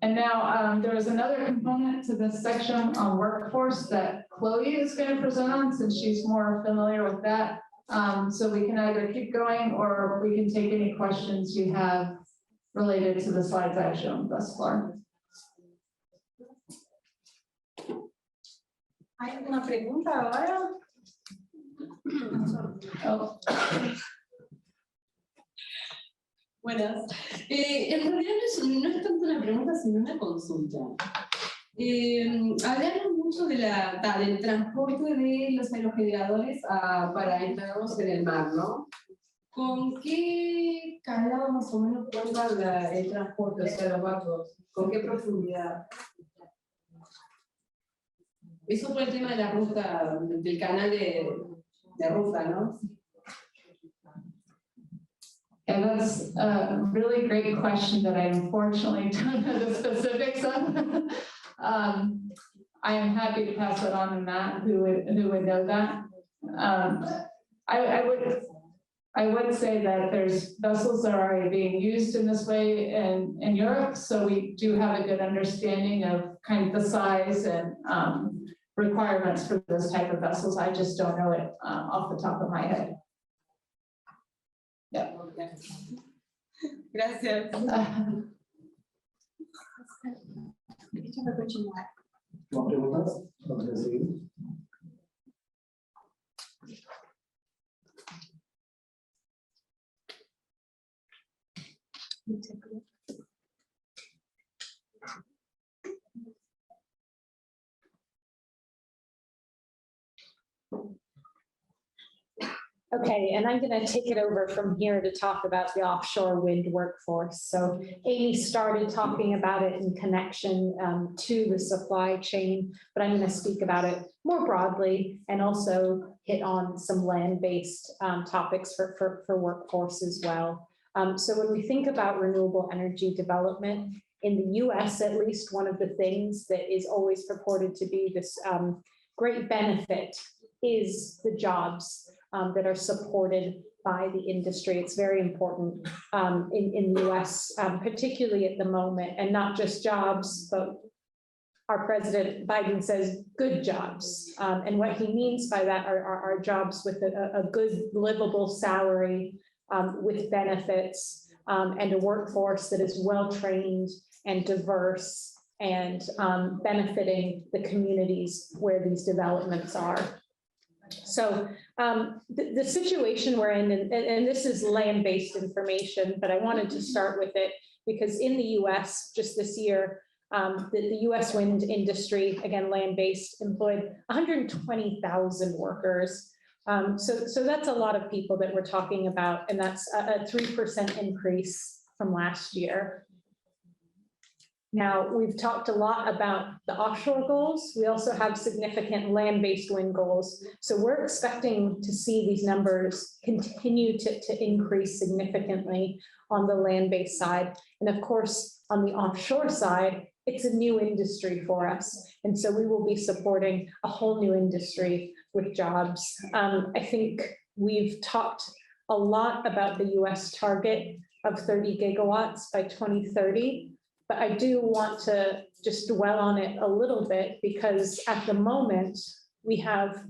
And now there is another component to this section on workforce that Chloe is going to present on, since she's more familiar with that. So we can either keep going or we can take any questions you have related to the slides I've shown thus far. ¿Hay alguna pregunta ahora? Oh. Buenas. En realidad no es tanto una pregunta, sino una consulta. Hablamos mucho de del transporte de los aerogeneradores para instalarlos en el mar, ¿no? ¿Con qué calado más o menos cuenta el transporte, o sea, los barcos? ¿Con qué profundidad? Eso fue el tema de la ruta, del canal de ruta, ¿no? And that's a really great question that I unfortunately don't know the specifics of. I am happy to pass it on to Matt, who would know that. I would say that there's vessels that are already being used in this way in Europe, so we do have a good understanding of kind of the size and requirements for this type of vessels. I just don't know it off the top of my head. Yeah. Gracias. ¿Más preguntas? Vamos a seguir. Okay, and I'm going to take it over from here to talk about the offshore wind workforce. So Amy started talking about it in connection to the supply chain, but I'm going to speak about it more broadly and also hit on some land-based topics for workforce as well. So when we think about renewable energy development, in the US at least, one of the things that is always purported to be this great benefit is the jobs that are supported by the industry. It's very important in the US, particularly at the moment, and not just jobs, but our President Biden says good jobs. And what he means by that are jobs with a good livable salary, with benefits, and a workforce that is well-trained and diverse and benefiting the communities where these developments are. So the situation we're in, and this is land-based information, but I wanted to start with it because in the US, just this year, the US wind industry, again, land-based, employed 120,000 workers. So that's a lot of people that we're talking about, and that's a 3% increase from last year. Now, we've talked a lot about the offshore goals. We also have significant land-based wind goals. So we're expecting to see these numbers continue to increase significantly on the land-based side. And of course, on the offshore side, it's a new industry for us. And so we will be supporting a whole new industry with jobs. I think we've talked a lot about the US target of 30 gigawatts by 2030. But I do want to just dwell on it a little bit because at the moment we have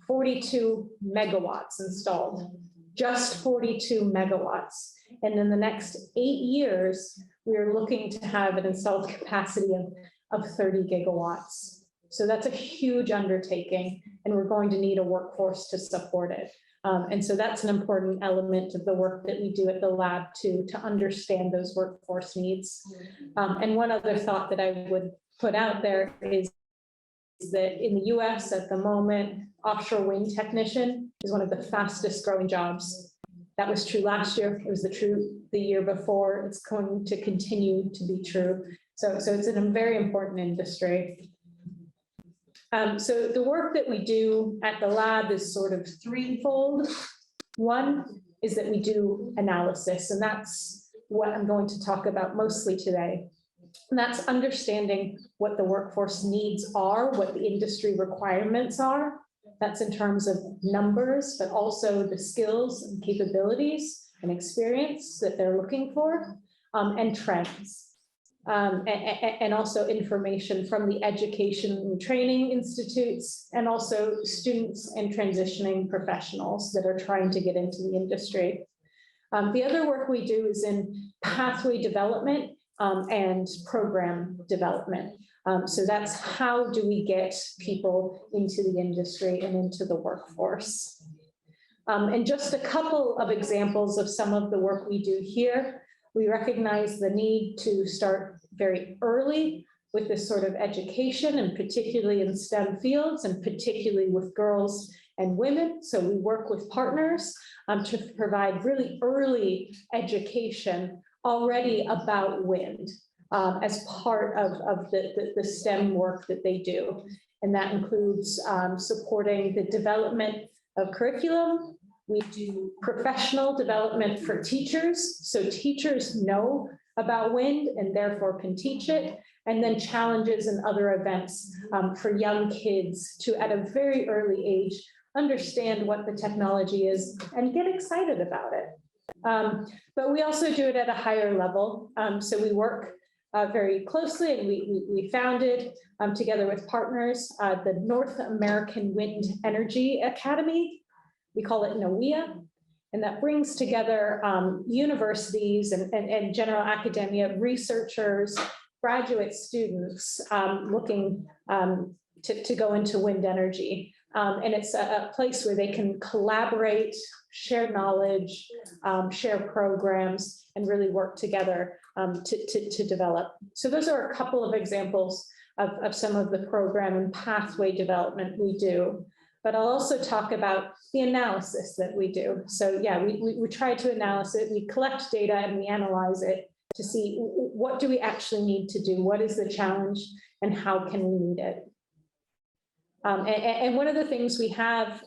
42 megawatts installed, just 42 megawatts. And in the next 8 years, we are looking to have an installed capacity of 30 gigawatts. So that's a huge undertaking, and we're going to need a workforce to support it. And so that's an important element of the work that we do at the lab too, to understand those workforce needs. And one other thought that I would put out there is that in the US at the moment, offshore wind technician is one of the fastest growing jobs. That was true last year, it was the year before, it's going to continue to be true. So it's a very important industry. So the work that we do at the lab is sort of threefold. One is that we do analysis, and that's what I'm going to talk about mostly today. And that's understanding what the workforce needs are, what the industry requirements are. That's in terms of numbers, but also the skills and capabilities and experience that they're looking for, and trends. And also information from the education and training institutes, and also students and transitioning professionals that are trying to get into the industry. The other work we do is in pathway development and program development. So that's how do we get people into the industry and into the workforce. And just a couple of examples of some of the work we do here. We recognize the need to start very early with this sort of education, and particularly in STEM fields, and particularly with girls and women. So we work with partners to provide really early education already about wind as part of the STEM work that they do. And that includes supporting the development of curriculum. We do professional development for teachers, so teachers know about wind and therefore can teach it, and then challenges and other events for young kids to, at a very early age, understand what the technology is and get excited about it. But we also do it at a higher level. So we work very closely, and we founded together with partners the North American Wind Energy Academy. We call it NOEA, and that brings together universities and general academia, researchers, graduate students looking to go into wind energy. And it's a place where they can collaborate, share knowledge, share programs, and really work together to develop. So those are a couple of examples of some of the program and pathway development we do. But I'll also talk about the analysis that we do. So yeah, we try to analyze it, we collect data and we analyze it to see what do we actually need to do, what is the challenge, and how can we meet it. And one of the things we have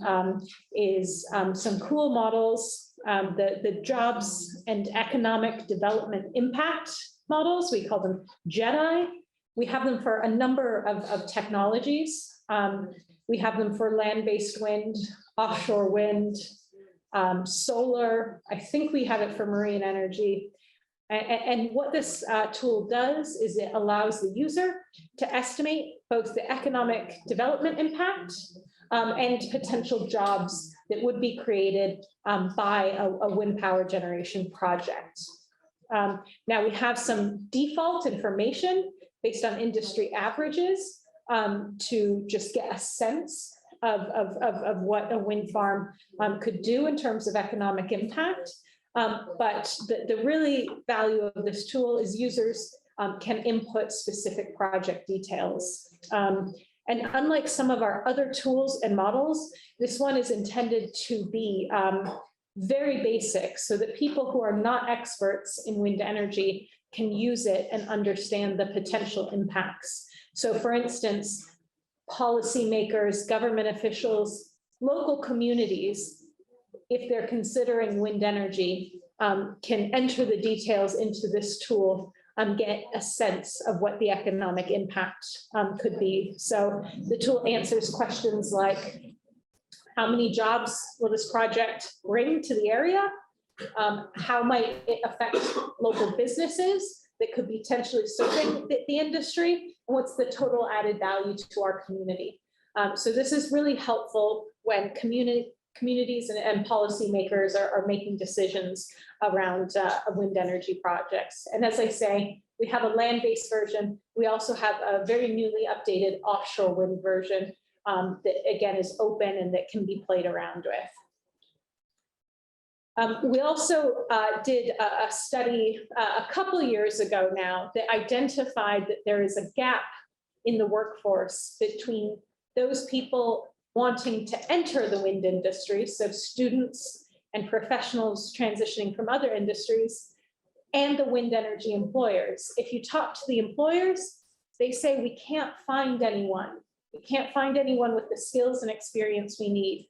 is some cool models, the jobs and economic development impact models. We call them JEDI. We have them for a number of technologies. We have them for land-based wind, offshore wind, solar. I think we have it for marine energy. And what this tool does is it allows the user to estimate both the economic development impact and potential jobs that would be created by a wind power generation project. Now we have some default information based on industry averages to just get a sense of what a wind farm could do in terms of economic impact. But the really value of this tool is users can input specific project details. And unlike some of our other tools and models, this one is intended to be very basic so that people who are not experts in wind energy can use it and understand the potential impacts. So for instance, policymakers, government officials, local communities, if they're considering wind energy, can enter the details into this tool and get a sense of what the economic impact could be. So the tool answers questions like, how many jobs will this project bring to the area? How might it affect local businesses that could be potentially serving the industry? And what's the total added value to our community? So this is really helpful when communities and policymakers are making decisions around wind energy projects. And as I say, we have a land-based version. We also have a very newly updated offshore wind version that again is open and that can be played around with. We also did a study a couple years ago now that identified that there is a gap in the workforce between those people wanting to enter the wind industry, so students and professionals transitioning from other industries, and the wind energy employers. If you talk to the employers, they say we can't find anyone. We can't find anyone with the skills and experience we need.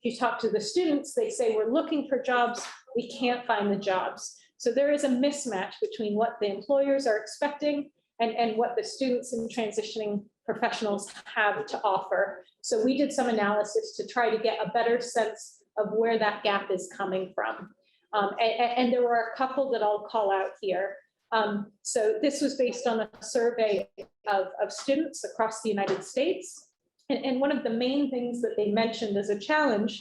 If you talk to the students, they say we're looking for jobs, we can't find the jobs. So there is a mismatch between what the employers are expecting and what the students and transitioning professionals have to offer. So we did some analysis to try to get a better sense of where that gap is coming from. And there were a couple that I'll call out here. So this was based on a survey of students across the United States. And one of the main things that they mentioned as a challenge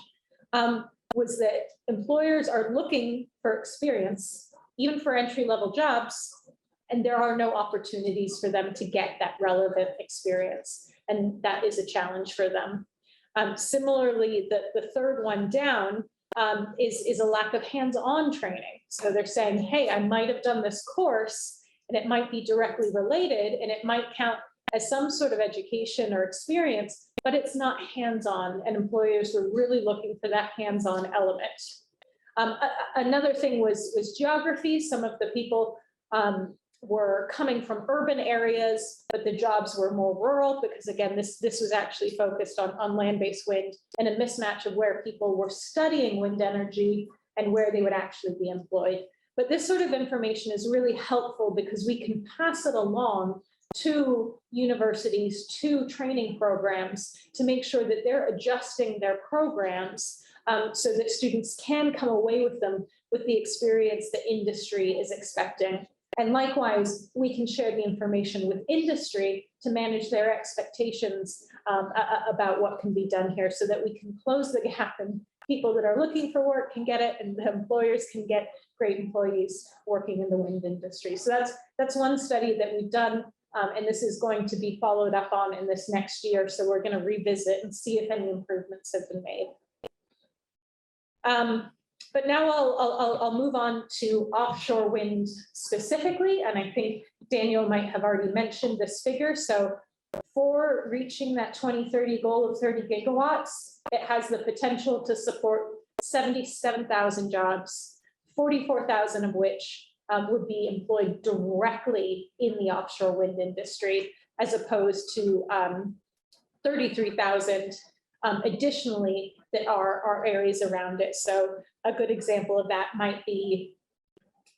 was that employers are looking for experience, even for entry-level jobs, and there are no opportunities for them to get that relevant experience. And that is a challenge for them. Similarly, the third one down is a lack of hands-on training. So they're saying, hey, I might have done this course and it might be directly related and it might count as some sort of education or experience, but it's not hands-on, and employers were really looking for that hands-on element. Another thing was geography. Some of the people were coming from urban areas, but the jobs were more rural because, again, this was actually focused on land-based wind, and a mismatch of where people were studying wind energy and where they would actually be employed. But this sort of information is really helpful because we can pass it along to universities, to training programs, to make sure that they're adjusting their programs so that students can come away with them with the experience the industry is expecting. And likewise, we can share the information with industry to manage their expectations about what can be done here so that we can close the gap and people that are looking for work can get it and the employers can get great employees working in the wind industry. So that's one study that we've done. And this is going to be followed up on in this next year. So we're going to revisit and see if any improvements have been made. But now I'll move on to offshore wind specifically. And I think Daniel might have already mentioned this figure. So for reaching that 2030 goal of 30 gigawatts, it has the potential to support 77,000 jobs, 44,000 of which would be employed directly in the offshore wind industry, as opposed to 33,000 additionally that are areas around it. So a good example of that might be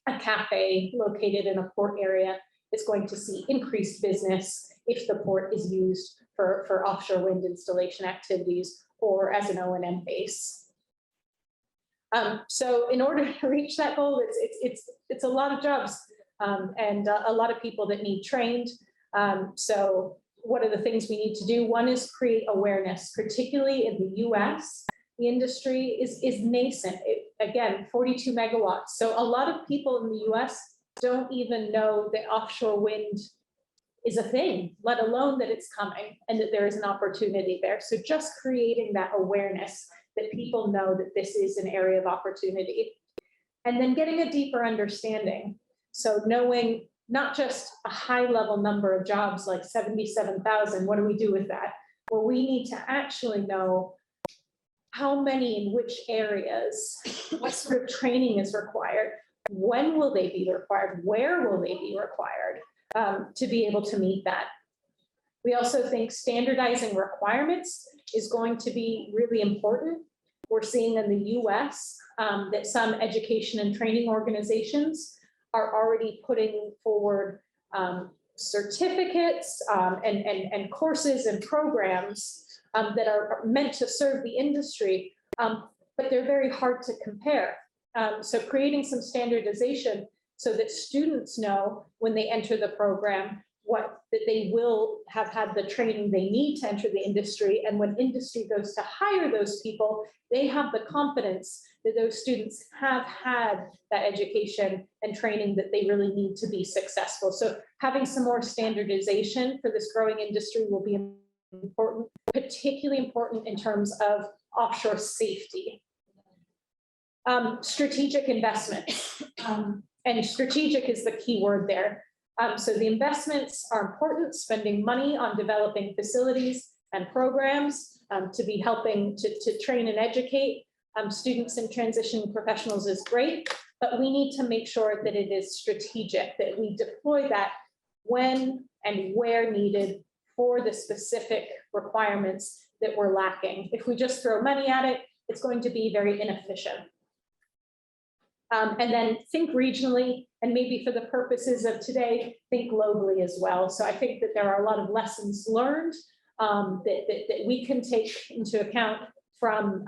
a cafe located in a port area is going to see increased business if the port is used for offshore wind installation activities or as an O&M base. So in order to reach that goal, it's a lot of jobs and a lot of people that need trained. So what are the things we need to do? One is create awareness, particularly in the US. The industry is nascent. Again, 42 megawatts. So a lot of people in the US don't even know that offshore wind is a thing, let alone that it's coming and that there is an opportunity there. So just creating that awareness that people know that this is an area of opportunity. And then getting a deeper understanding. So knowing not just a high level number of jobs like 77,000, what do we do with that? Well, we need to actually know how many in which areas, what sort of training is required, when will they be required, where will they be required to be able to meet that. We also think standardizing requirements is going to be really important. We're seeing in the US that some education and training organizations are already putting forward certificates and courses and programs that are meant to serve the industry, but they're very hard to compare. So creating some standardization so that students know when they enter the program that they will have had the training they need to enter the industry. And when industry goes to hire those people, they have the confidence that those students have had that education and training that they really need to be successful. So having some more standardization for this growing industry will be important, particularly important in terms of offshore safety. Strategic investments, and strategic is the key word there. So the investments are important, spending money on developing facilities and programs to be helping to train and educate students and transition professionals is great, but we need to make sure that it is strategic, that we deploy that when and where needed for the specific requirements that we're lacking. If we just throw money at it, it's going to be very inefficient. And then think regionally, and maybe for the purposes of today, think globally as well. So I think that there are a lot of lessons learned that we can take into account from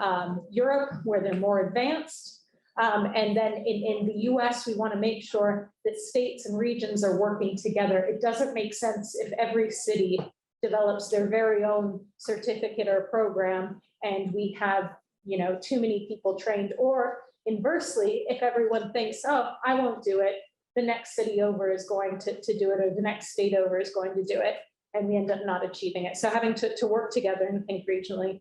Europe, where they're more advanced. And then in the US, we want to make sure that states and regions are working together. It doesn't make sense if every city develops their very own certificate or program, and we have, you know, too many people trained. Or inversely, if everyone thinks, oh, I won't do it, the next city over is going to do it, or the next state over is going to do it, and we end up not achieving it. So having to work together and think regionally.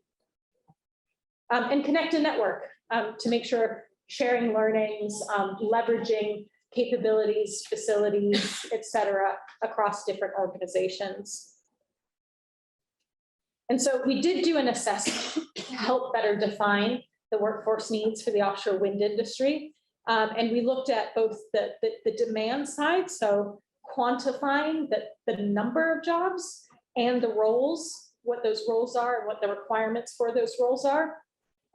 And connect and network to make sure sharing learnings, leveraging capabilities, facilities, et cetera, across different organizations. And so we did do an assessment to help better define the workforce needs for the offshore wind industry. And we looked at both the demand side, so quantifying the number of jobs and the roles, what those roles are and what the requirements for those roles are.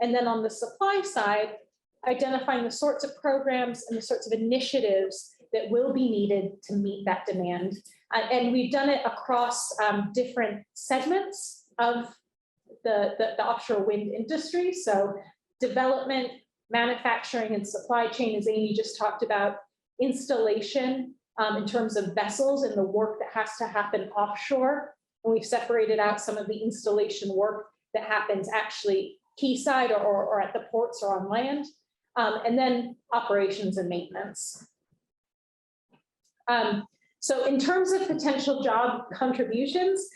And then on the supply side, identifying the sorts of programs and the sorts of initiatives that will be needed to meet that demand. And we've done it across different segments of the offshore wind industry. So development, manufacturing, and supply chain, as Amy just talked about, installation in terms of vessels and the work that has to happen offshore. And we've separated out some of the installation work that happens actually quayside or at the ports or on land. And then operations and maintenance. So in terms of potential job contributions,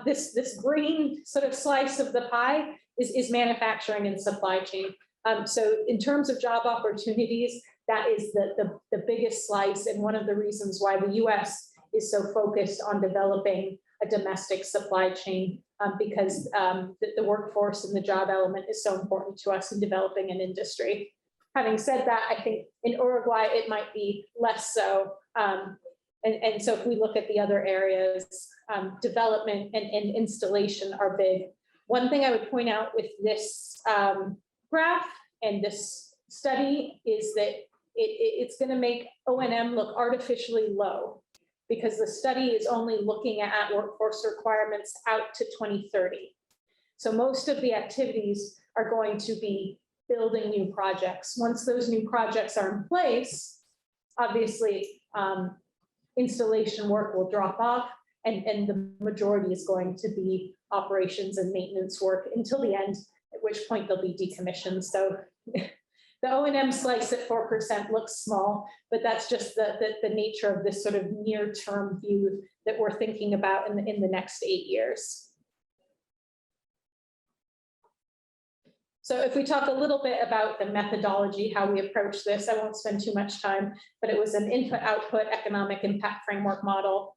this green sort of slice of the pie is manufacturing and supply chain. So in terms of job opportunities, that is the biggest slice, and one of the reasons why the US is so focused on developing a domestic supply chain, because the workforce and the job element is so important to us in developing an industry. Having said that, I think in Uruguay, it might be less so. And so if we look at the other areas, development and installation are big. One thing I would point out with this graph and this study is that it's going to make O&M look artificially low, because the study is only looking at workforce requirements out to 2030. So most of the activities are going to be building new projects. Once those new projects are in place, obviously installation work will drop off, and the majority is going to be operations and maintenance work until the end, at which point they'll be decommissioned. So the O&M slice at 4% looks small, but that's just the nature of this sort of near-term view that we're thinking about in the next 8 years. So if we talk a little bit about the methodology, how we approach this, I won't spend too much time, but it was an input-output economic impact framework model.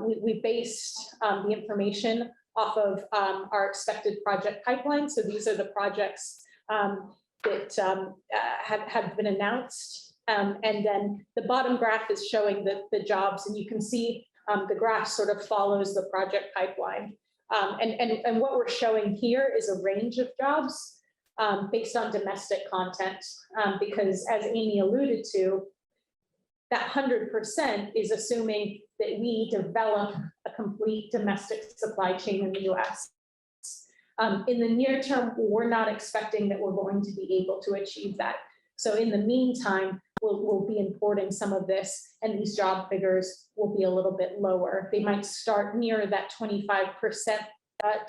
We based the information off of our expected project pipeline. So these are the projects that have been announced. And then the bottom graph is showing the jobs, and you can see the graph sort of follows the project pipeline. And what we're showing here is a range of jobs based on domestic content, because as Amy alluded to, that 100% is assuming that we develop a complete domestic supply chain in the US. In the near term, we're not expecting that we're going to be able to achieve that. So in the meantime, we'll be importing some of this, and these job figures will be a little bit lower. They might start near that 25%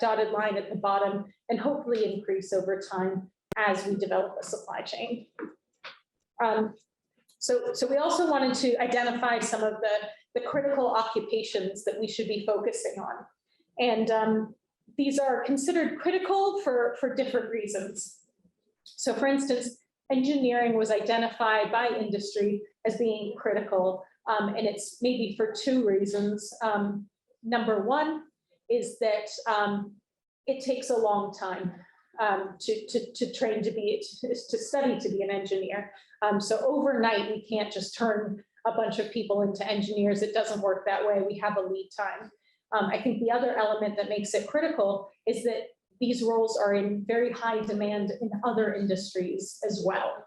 dotted line at the bottom, and hopefully increase over time as we develop a supply chain. So we also wanted to identify some of the critical occupations that we should be focusing on. And these are considered critical for different reasons. So for instance, engineering was identified by industry as being critical, and it's maybe for two reasons. Number one is that it takes a long time to train to study to be an engineer. So overnight, we can't just turn a bunch of people into engineers. It doesn't work that way. We have a lead time. I think the other element that makes it critical is that these roles are in very high demand in other industries as well.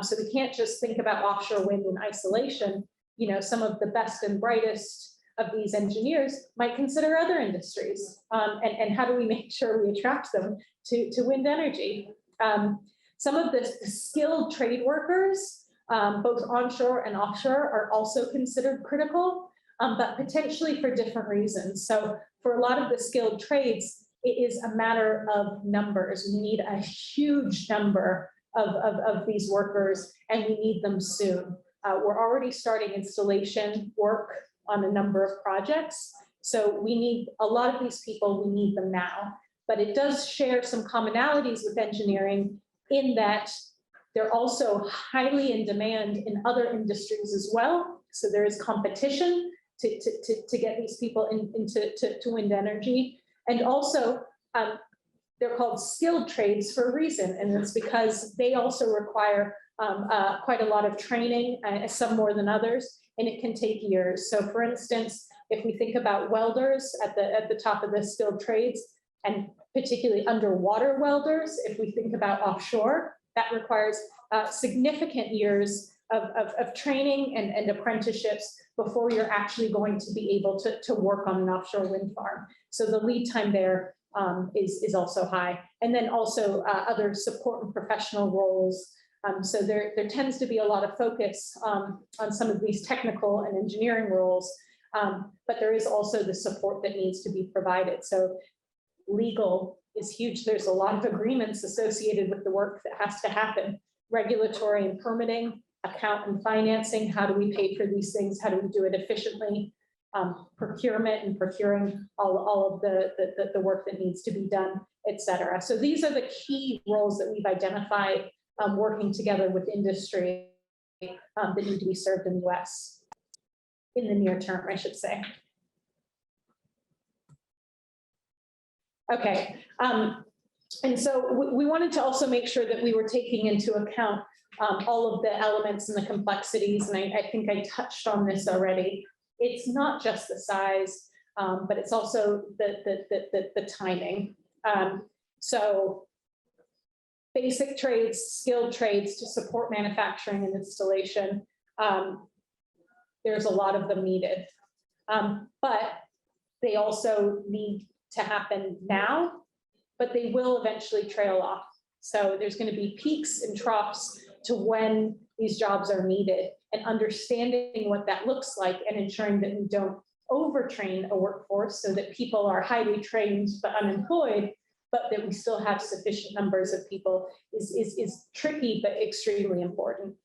So we can't just think about offshore wind in isolation. You know, some of the best and brightest of these engineers might consider other industries. And how do we make sure we attract them to wind energy? Some of the skilled trade workers, both onshore and offshore, are also considered critical, but potentially for different reasons. So for a lot of the skilled trades, it is a matter of numbers. We need a huge number of these workers, and we need them soon. We're already starting installation work on a number of projects. So we need a lot of these people, we need them now. But it does share some commonalities with engineering in that they're also highly in demand in other industries as well. So there is competition to get these people into wind energy. And also, they're called skilled trades for a reason, and it's because they also require quite a lot of training, some more than others, and it can take years. So for instance, if we think about welders at the top of the skilled trades, and particularly underwater welders, if we think about offshore, that requires significant years of training and apprenticeships before you're actually going to be able to work on an offshore wind farm. So the lead time there is also high. And then also other support and professional roles. So there tends to be a lot of focus on some of these technical and engineering roles, but there is also the support that needs to be provided. So legal is huge. There's a lot of agreements associated with the work that has to happen. Regulatory and permitting, account and financing, how do we pay for these things? How do we do it efficiently? Procurement and procuring all of the work that needs to be done, et cetera. So these are the key roles that we've identified working together with industry that need to be served in the US in the near term, I should say. Okay, and so we wanted to also make sure that we were taking into account all of the elements and the complexities, and I think I touched on this already. It's not just the size, but it's also the timing. So basic trades, skilled trades to support manufacturing and installation, there's a lot of them needed. But they also need to happen now, but they will eventually trail off. So there's going to be peaks and troughs to when these jobs are needed, and understanding what that looks like and ensuring that we don't overtrain a workforce so that people are highly trained but unemployed, but that we still have sufficient numbers of people is tricky but extremely important.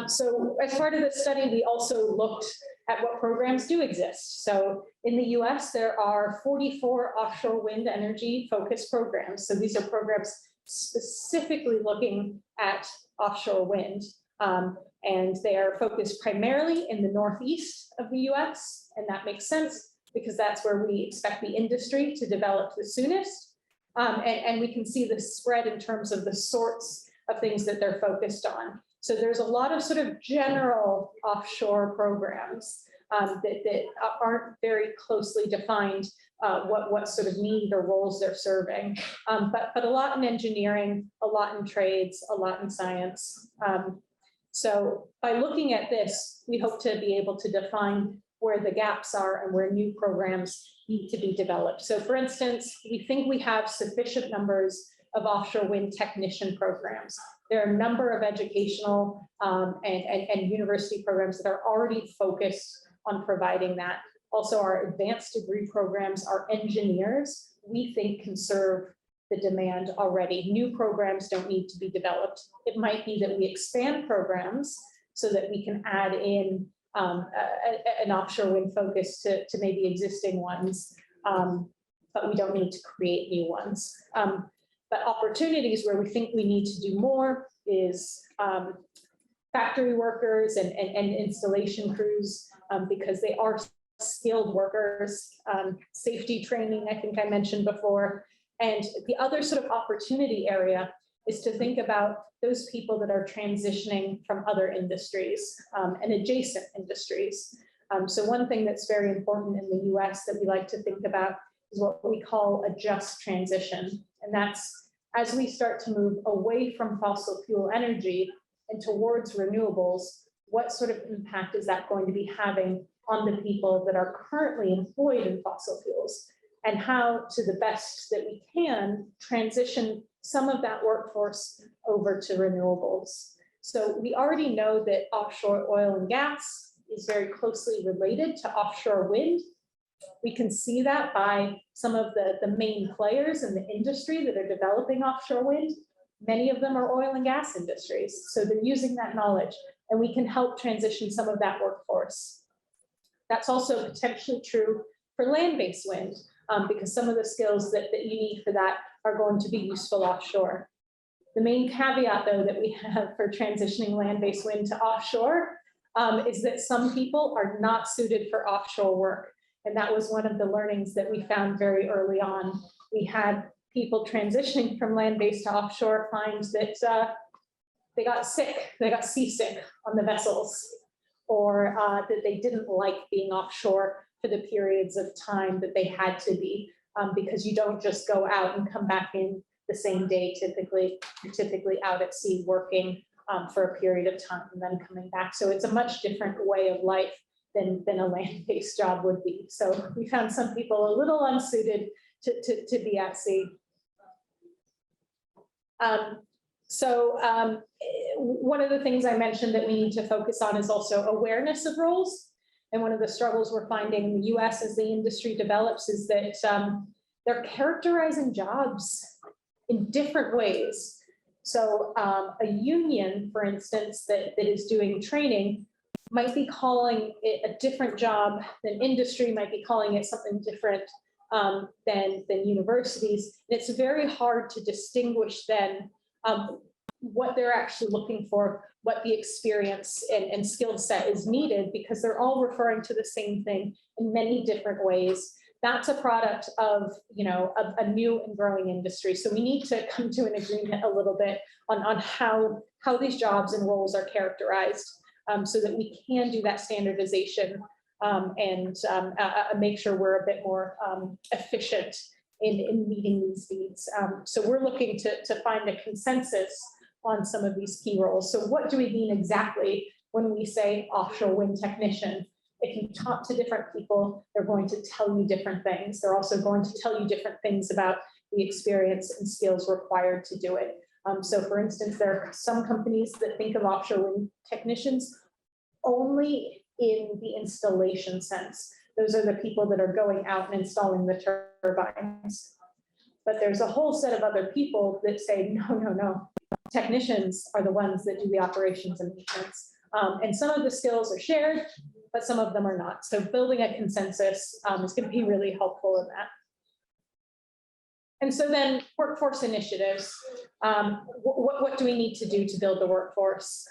So as part of the study, we also looked at what programs do exist. So in the US, there are 44 offshore wind energy focused programs. So these are programs specifically looking at offshore wind. And they are focused primarily in the Northeast of the US. And that makes sense because that's where we expect the industry to develop the soonest. And we can see the spread in terms of the sorts of things that they're focused on. So there's a lot of sort of general offshore programs that aren't very closely defined what sort of need or roles they're serving. But a lot in engineering, a lot in trades, a lot in science. So by looking at this, we hope to be able to define where the gaps are and where new programs need to be developed. So for instance, we think we have sufficient numbers of offshore wind technician programs. There are a number of educational and university programs that are already focused on providing that. Also, our advanced degree programs, our engineers, we think can serve the demand already. New programs don't need to be developed. It might be that we expand programs so that we can add in an offshore wind focus to maybe existing ones, but we don't need to create new ones. But opportunities where we think we need to do more is factory workers and installation crews, because they are skilled workers, safety training, I think I mentioned before. And the other sort of opportunity area is to think about those people that are transitioning from other industries and adjacent industries. So one thing that's very important in the US that we like to think about is what we call a just transition. And that's as we start to move away from fossil fuel energy and towards renewables, what sort of impact is that going to be having on the people that are currently employed in fossil fuels, and how, to the best that we can, transition some of that workforce over to renewables. So we already know that offshore oil and gas is very closely related to offshore wind. We can see that by some of the main players in the industry that are developing offshore wind. Many of them are oil and gas industries, so they're using that knowledge, and we can help transition some of that workforce. That's also potentially true for land-based wind, because some of the skills that you need for that are going to be useful offshore. The main caveat, though, that we have for transitioning land-based wind to offshore is that some people are not suited for offshore work. And that was one of the learnings that we found very early on. We had people transitioning from land-based to offshore find that they got sick, they got seasick on the vessels, or that they didn't like being offshore for the periods of time that they had to be, because you don't just go out and come back in the same day. Typically, you're typically out at sea working for a period of time and then coming back. So it's a much different way of life than a land-based job would be. So we found some people a little unsuited to be at sea. One of the things I mentioned that we need to focus on is also awareness of roles. And one of the struggles we're finding in the US as the industry develops is that they're characterizing jobs in different ways. So a union, for instance, that is doing training might be calling it a different job than industry, might be calling it something different than universities. And it's very hard to distinguish then what they're actually looking for, what the experience and skill set is needed, because they're all referring to the same thing in many different ways. That's a product of, a new and growing industry. So we need to come to an agreement a little bit on how these jobs and roles are characterized, so that we can do that standardization and make sure we're a bit more efficient in meeting these needs. So we're looking to find a consensus on some of these key roles. So what do we mean exactly when we say offshore wind technician? If you talk to different people, they're going to tell you different things. They're also going to tell you different things about the experience and skills required to do it. So for instance, there are some companies that think of offshore wind technicians only in the installation sense. Those are the people that are going out and installing the turbines. But there's a whole set of other people that say, no. Technicians are the ones that do the operations and maintenance. And some of the skills are shared, but some of them are not. So building a consensus is going to be really helpful in that. And so then workforce initiatives. What do we need to do to build the workforce?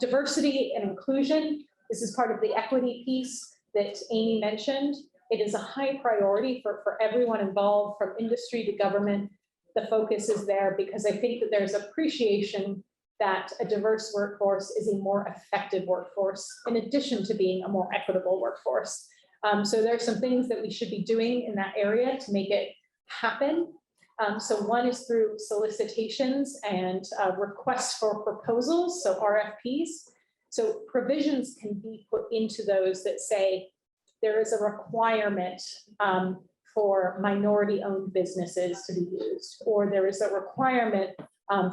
Diversity and inclusion. This is part of the equity piece that Amy mentioned. It is a high priority for everyone involved, from industry to government. The focus is there because I think that there's appreciation that a diverse workforce is a more effective workforce, in addition to being a more equitable workforce. So there are some things that we should be doing in that area to make it happen. So one is through solicitations and requests for proposals, so RFPs. So provisions can be put into those that say there is a requirement for minority-owned businesses to be used, or there is a requirement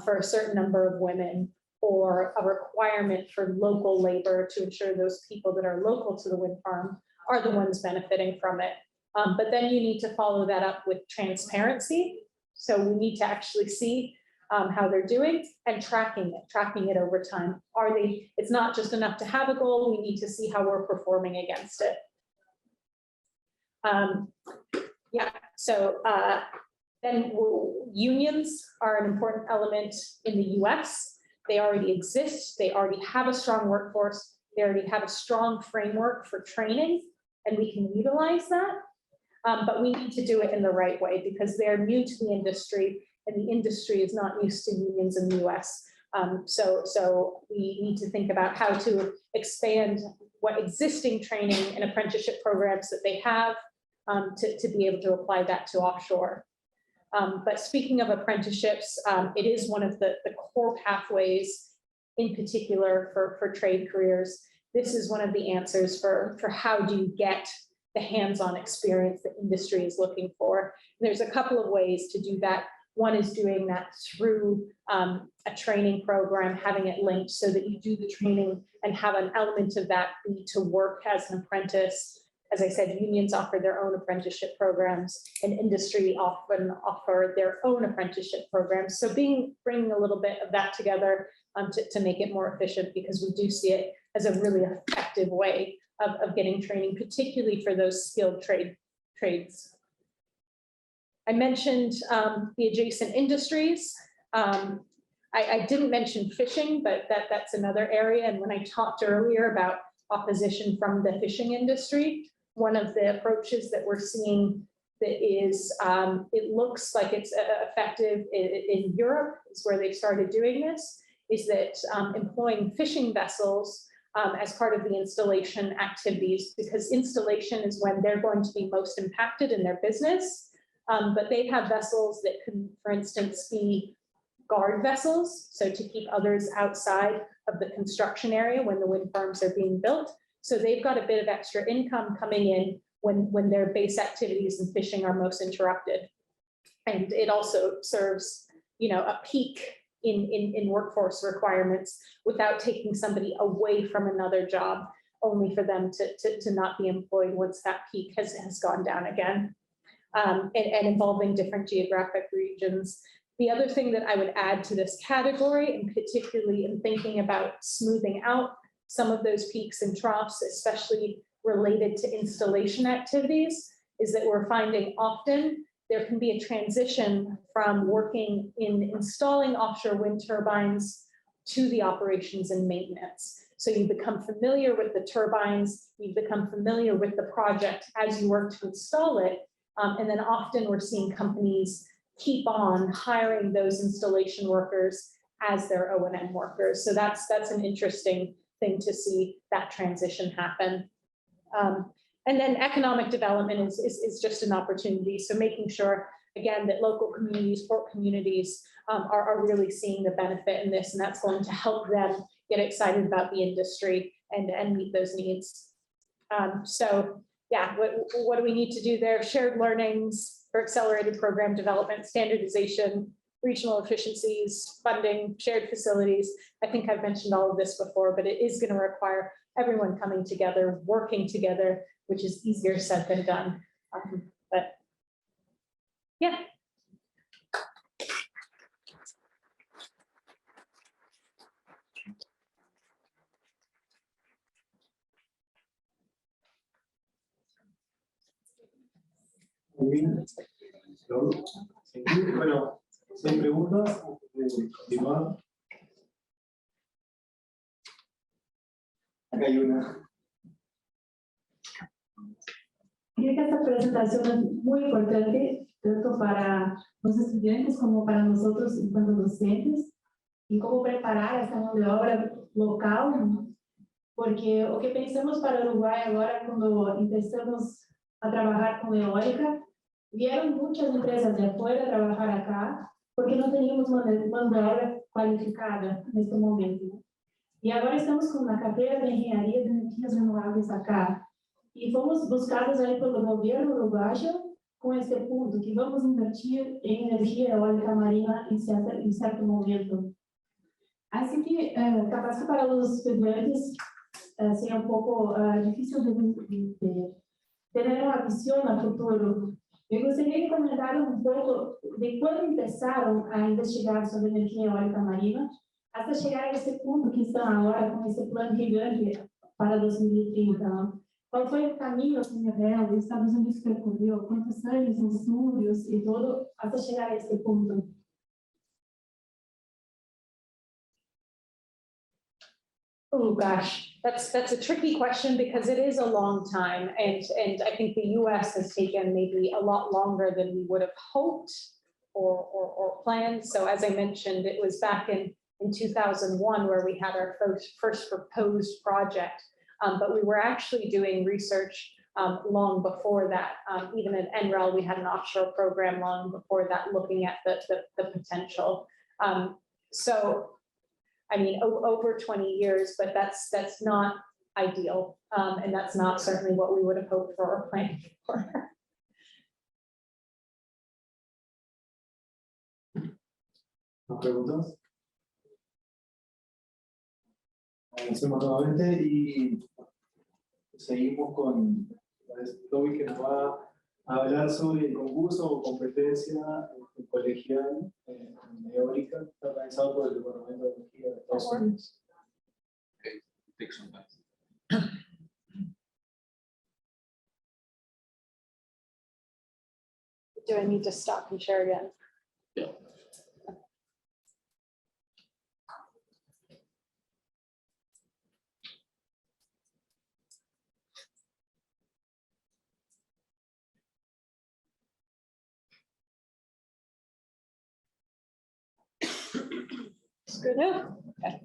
for a certain number of women, or a requirement for local labor to ensure those people that are local to the wind farm are the ones benefiting from it. But then you need to follow that up with transparency. So we need to actually see how they're doing and tracking it over time. It's not just enough to have a goal, we need to see how we're performing against it. Then unions are an important element in the US. They already exist, they already have a strong workforce, they already have a strong framework for training, and we can utilize that. But we need to do it in the right way because they're new to the industry and the industry is not used to unions in the US. So we need to think about how to expand what existing training and apprenticeship programs that they have to be able to apply that to offshore. But speaking of apprenticeships, it is one of the core pathways in particular for trade careers. This is one of the answers for how do you get the hands-on experience that industry is looking for. And there's a couple of ways to do that. One is doing that through a training program, having it linked so that you do the training and have an element of that be to work as an apprentice. As I said, unions offer their own apprenticeship programs and industry often offer their own apprenticeship programs. So bringing a little bit of that together to make it more efficient, because we do see it as a really effective way of getting training, particularly for those skilled trades. I mentioned the adjacent industries. I didn't mention fishing, but that's another area. And when I talked earlier about opposition from the fishing industry, one of the approaches that we're seeing that is, it looks like it's effective in Europe, is where they started doing this, is that employing fishing vessels as part of the installation activities, because installation is when they're going to be most impacted in their business. But they have vessels that can, for instance, be guard vessels, so to keep others outside of the construction area when the wind farms are being built. So they've got a bit of extra income coming in when their base activities and fishing are most interrupted. And it also serves, a peak in workforce requirements without taking somebody away from another job, only for them to not be employed once that peak has gone down again. And involving different geographic regions. The other thing that I would add to this category, and particularly in thinking about smoothing out some of those peaks and troughs, especially related to installation activities, is that we're finding often there can be a transition from working in installing offshore wind turbines to the operations and maintenance. So you become familiar with the turbines, you become familiar with the project as you work to install it. And then often we're seeing companies keep on hiring those installation workers as their O&M workers. So that's an interesting thing to see that transition happen. And then economic development is just an opportunity. So making sure, again, that local communities, port communities are really seeing the benefit in this, and that's going to help them get excited about the industry and meet those needs. So yeah, what do we need to do there? Shared learnings for accelerated program development, standardization, regional efficiencies, funding, shared facilities. I think I've mentioned all of this before, but it is going to require everyone coming together, working together, which is easier said than done. But yeah. Bueno, si hay preguntas, continuar. Acá hay una. Creo que esta presentación es muy importante, tanto para los estudiantes como para nosotros enquanto docentes, y cómo preparar esta mão de obra local, porque o que pensamos para o Uruguai agora, quando empezamos a trabalhar com eólica, vieram muitas empresas de afuera trabalhar acá, porque não teníamos mão de obra qualificada neste momento. E agora estamos com uma carteira de engenharia de energias renováveis acá. E fomos buscados aí pelo governo uruguaio com esse ponto, que vamos invertir em energia eólica marina em certo momento. Assim que, capaz que para os estudantes seja um pouco difícil de ter uma visão no futuro. Eu gostaria de comentar um pouco de quando começaram a investigar sobre energia eólica marina, até chegar a esse ponto que estão agora com esse plano gigante para 2030. Qual foi o caminho que os Estados Unidos percorreu, quantos anos, estudos e tudo, até chegar a esse ponto? Oh gosh, that's a tricky question because it is a long time, and I think the U.S. has taken maybe a lot longer than we would have hoped or planned. So as I mentioned, it was back in 2001 where we had our first proposed project, but we were actually doing research long before that. Even at NREL, we had an offshore program long before that, looking at the potential. So, I mean, over 20 years, but that's not ideal. And that's not certainly what we would have hoped for or planned for. ¿Más preguntas? Agradecemos nuevamente y seguimos con Toby, que nos va a hablar sobre el concurso o competencia colegial en eólica, está organizado por el Departamento de Energía de Estados Unidos. Okay, take some time. Do I need to stop and share again? Yeah. It's good enough. Okay.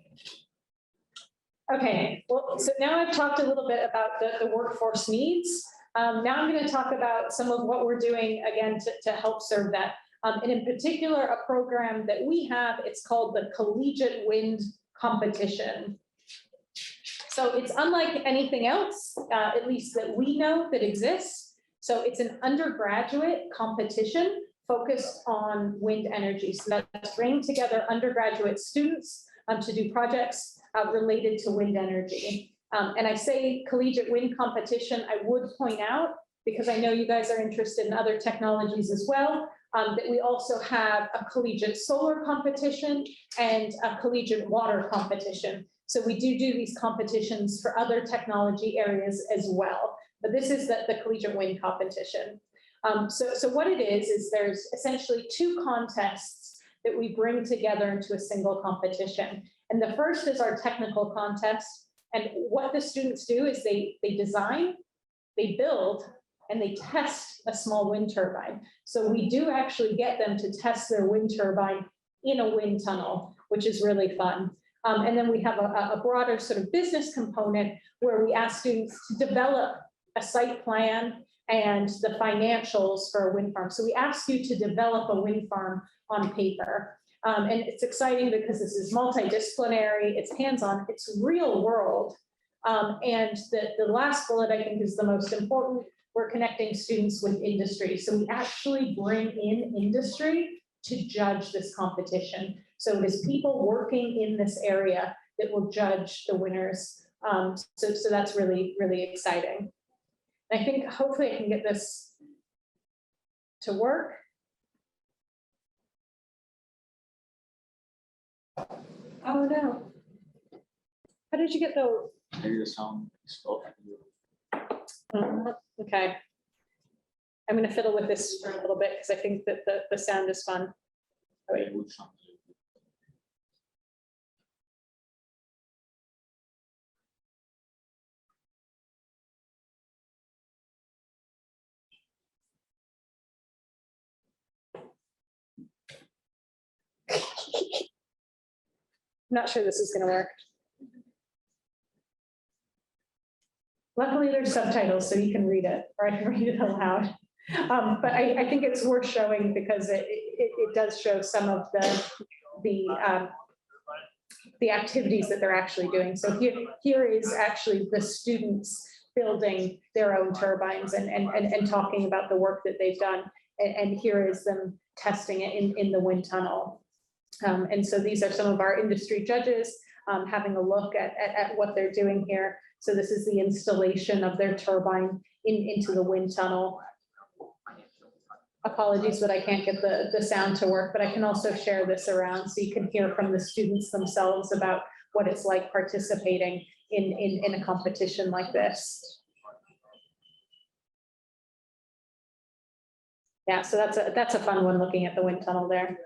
Okay, well, so now I've talked a little bit about the workforce needs. Now I'm going to talk about some of what we're doing, again, to help serve that. And in particular, a program that we have, it's called the Collegiate Wind Competition. So it's unlike anything else, at least that we know that exists. So it's an undergraduate competition focused on wind energy. So that's bringing together undergraduate students to do projects related to wind energy. And I say collegiate wind competition, I would point out, because I know you guys are interested in other technologies as well, that we also have a collegiate solar competition and a collegiate water competition. So we do these competitions for other technology areas as well. But this is the collegiate wind competition. So what it is there's essentially two contests that we bring together into a single competition. And the first is our technical contest. And what the students do is they design, they build, and they test a small wind turbine. So we do actually get them to test their wind turbine in a wind tunnel, which is really fun. And then we have a broader sort of business component where we ask students to develop a site plan and the financials for a wind farm. So we ask you to develop a wind farm on paper. And it's exciting because this is multidisciplinary, it's hands-on, it's real world. And the last bullet, I think, is the most important. We're connecting students with industry. So we actually bring in industry to judge this competition. So it is people working in this area that will judge the winners. So that's really, really exciting. I think hopefully I can get this to work. Oh no. How did you get those? Maybe the sound is off. Okay. I'm going to fiddle with this for a little bit because I think that the sound is fun. Oh, wait. I'm not sure this is going to work. Luckily, there's subtitles, so you can read it, or I can read it aloud. But I think it's worth showing because it does show some of the activities that they're actually doing. So here is actually the students building their own turbines and talking about the work that they've done. And here is them testing it in the wind tunnel. And so these are some of our industry judges having a look at what they're doing here. So this is the installation of their turbine into the wind tunnel. Apologies that I can't get the sound to work, but I can also share this around so you can hear from the students themselves about what it's like participating in a competition like this. Yeah, so that's a fun one, looking at the wind tunnel there.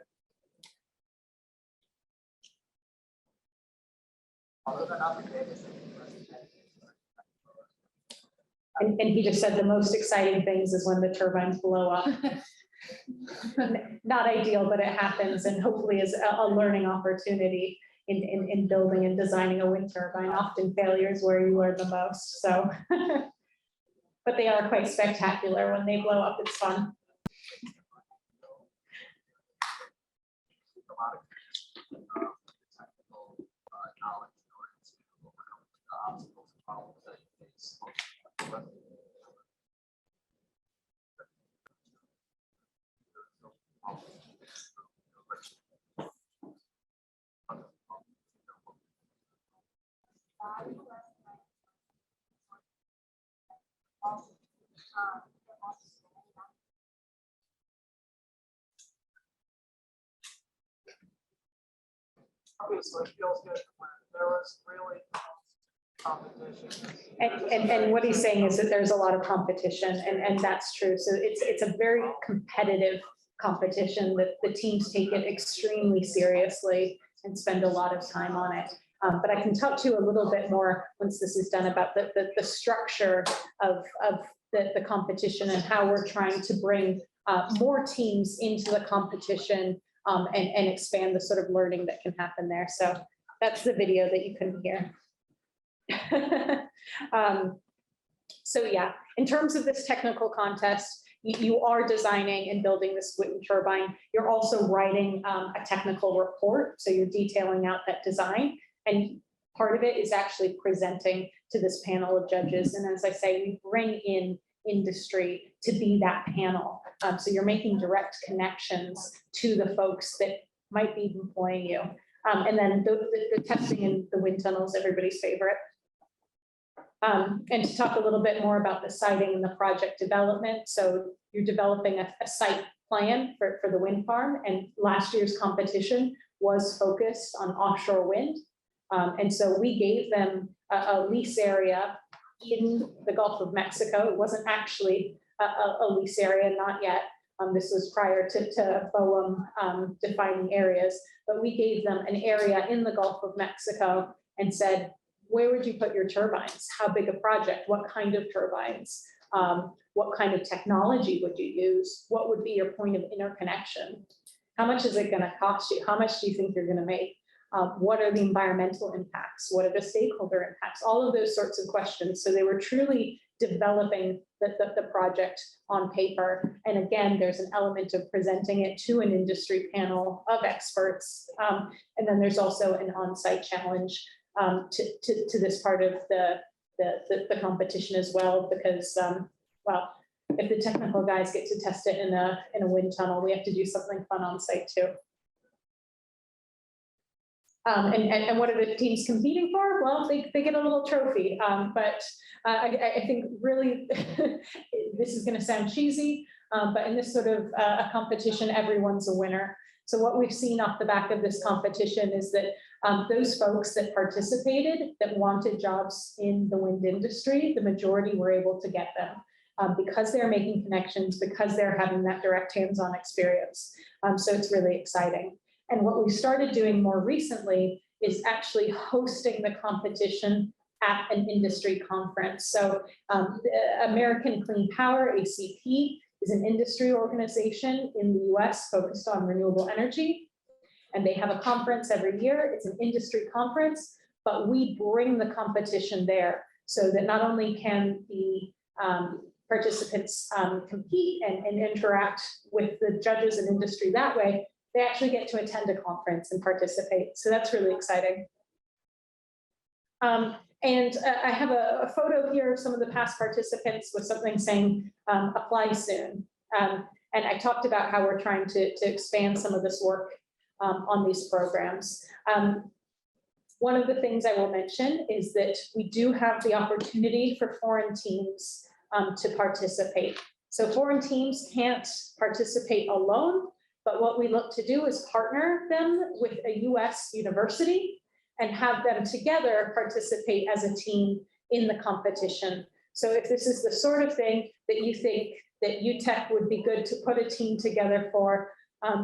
And he just said the most exciting things is when the turbines blow up. Not ideal, but it happens, and hopefully is a learning opportunity in building and designing a wind turbine. Often failure is where you learn the most. So but they are quite spectacular when they blow up. It's fun. Okay, so it feels good when there was really competition. And what he's saying is that there's a lot of competition, and that's true. So it's a very competitive competition that the teams take it extremely seriously and spend a lot of time on it. But I can talk to you a little bit more once this is done about the structure of the competition and how we're trying to bring more teams into the competition and expand the sort of learning that can happen there. So that's the video that you couldn't hear. So yeah, in terms of this technical contest, you are designing and building this wind turbine. You're also writing a technical report. So you're detailing out that design. And part of it is actually presenting to this panel of judges. And as I say, we bring in industry to be that panel. So you're making direct connections to the folks that might be employing you. And then the testing in the wind tunnels, everybody's favorite. And to talk a little bit more about the siting and the project development. So you're developing a site plan for the wind farm. And last year's competition was focused on offshore wind. And so we gave them a lease area in the Gulf of Mexico. It wasn't actually a lease area, not yet. This was prior to BOEM defining areas, but we gave them an area in the Gulf of Mexico and said, where would you put your turbines? How big a project? What kind of turbines? What kind of technology would you use? What would be your point of interconnection? How much is it going to cost you? How much do you think you're going to make? What are the environmental impacts? What are the stakeholder impacts? All of those sorts of questions. So they were truly developing the project on paper. And again, there's an element of presenting it to an industry panel of experts. And then there's also an on-site challenge to this part of the competition as well, because, well, if the technical guys get to test it in a wind tunnel, we have to do something fun on site too. And what are the teams competing for? Well, they get a little trophy, but I think really this is going to sound cheesy, but in this sort of a competition, everyone's a winner. So what we've seen off the back of this competition is that those folks that participated, that wanted jobs in the wind industry, the majority were able to get them because they're making connections, because they're having that direct hands-on experience. So it's really exciting. And what we started doing more recently is actually hosting the competition at an industry conference. So the American Clean Power, ACP, is an industry organization in the US focused on renewable energy. And they have a conference every year. It's an industry conference, but we bring the competition there so that not only can the participants compete and interact with the judges and industry that way, they actually get to attend a conference and participate. So that's really exciting. And I have a photo here of some of the past participants with something saying, apply soon. And I talked about how we're trying to expand some of this work on these programs. One of the things I will mention is that we do have the opportunity for foreign teams to participate. So foreign teams can't participate alone, but what we look to do is partner them with a US university and have them together participate as a team in the competition. So if this is the sort of thing that you think that UTech would be good to put a team together for,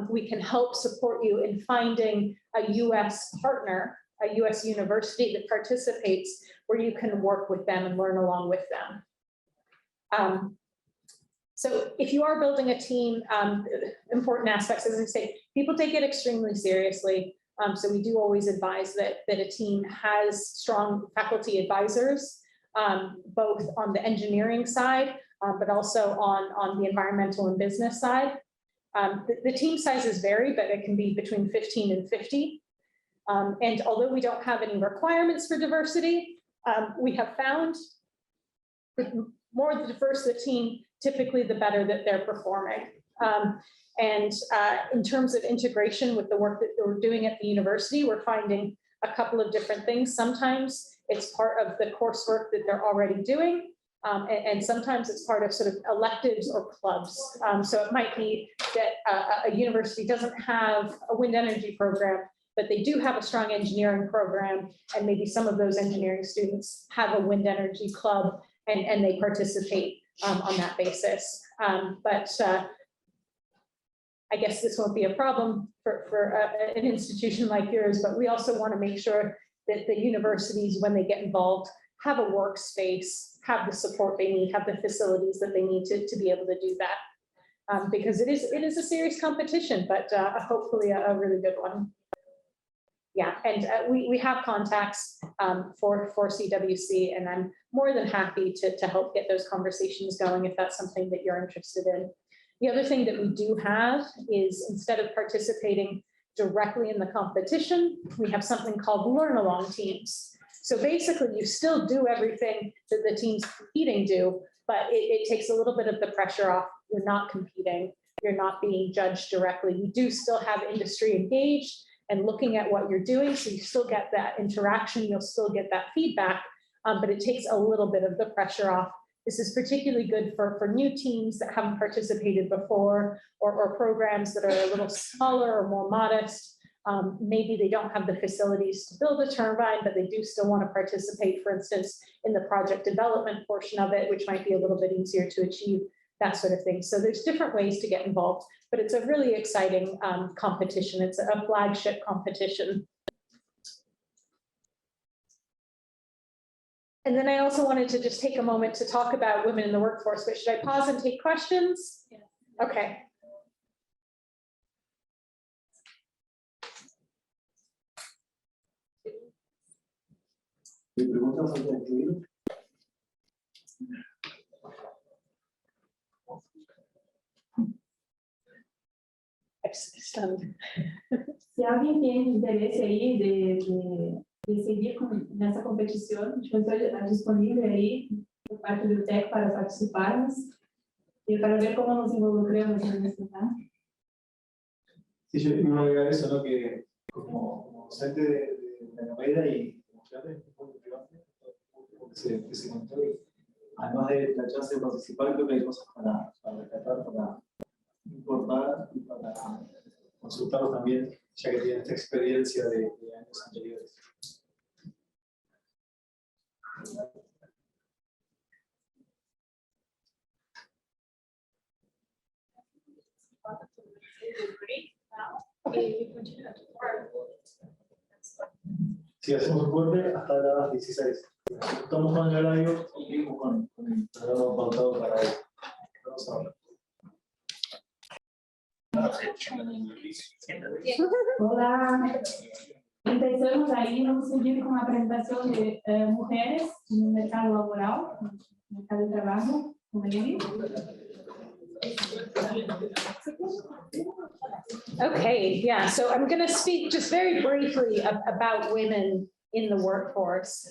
we can help support you in finding a US partner, a US university that participates, where you can work with them and learn along with them. So if you are building a team, important aspects, as I say, people take it extremely seriously. So we do always advise that a team has strong faculty advisors both on the engineering side, but also on the environmental and business side. The team sizes vary, but it can be between 15 and 50. And although we don't have any requirements for diversity, we have found the more diverse the team, typically the better that they're performing. And in terms of integration with the work that we're doing at the university, we're finding a couple of different things. Sometimes it's part of the coursework that they're already doing, and sometimes it's part of sort of electives or clubs. So it might be that a university doesn't have a wind energy program, but they do have a strong engineering program, and maybe some of those engineering students have a wind energy club, and they participate on that basis. But I guess this won't be a problem for an institution like yours, but we also want to make sure that the universities, when they get involved, have a workspace, have the support they need, have the facilities that they need to be able to do that. Because it is a serious competition, but hopefully a really good one. Yeah, and we have contacts for CWC, and I'm more than happy to help get those conversations going if that's something that you're interested in. The other thing that we do have is, instead of participating directly in the competition, we have something called learn-along teams. So basically, you still do everything that the teams competing do, but it takes a little bit of the pressure off. You're not competing, you're not being judged directly. You do still have industry engaged and looking at what you're doing, so you still get that interaction, you'll still get that feedback, but it takes a little bit of the pressure off. This is particularly good for new teams that haven't participated before, or programs that are a little smaller or more modest. Maybe they don't have the facilities to build a turbine, but they do still want to participate, for instance, in the project development portion of it, which might be a little bit easier to achieve, that sort of thing. So there's different ways to get involved, but it's a really exciting competition. It's a flagship competition. And then I also wanted to just take a moment to talk about women in the workforce, but should I pause and take questions? Yeah. Okay. Se alguém tem interesse aí de seguir nessa competição, estou disponível aí por parte do TEC para participarmos y para ver cómo nos involucramos en esto, ¿no? Sí, yo iba a agregar eso, ¿no? Que como docente de Renovables y estudiante, es muy motivante que se contó. Además de la chance de participar, creo que hay cosas para rescatar, para importar y para consultarlos también, ya que tienen esta experiencia de años anteriores. Si hacemos un corte hasta las 16. Estamos con el horario y seguimos con el programa pautado para hoy. Vamos a ver. Hola. Empezamos ahí, vamos seguir con la presentación de mujeres en el mercado laboral, en el mercado de trabajo, con Eli. Okay, yeah, so I'm going to speak just very briefly about women in the workforce.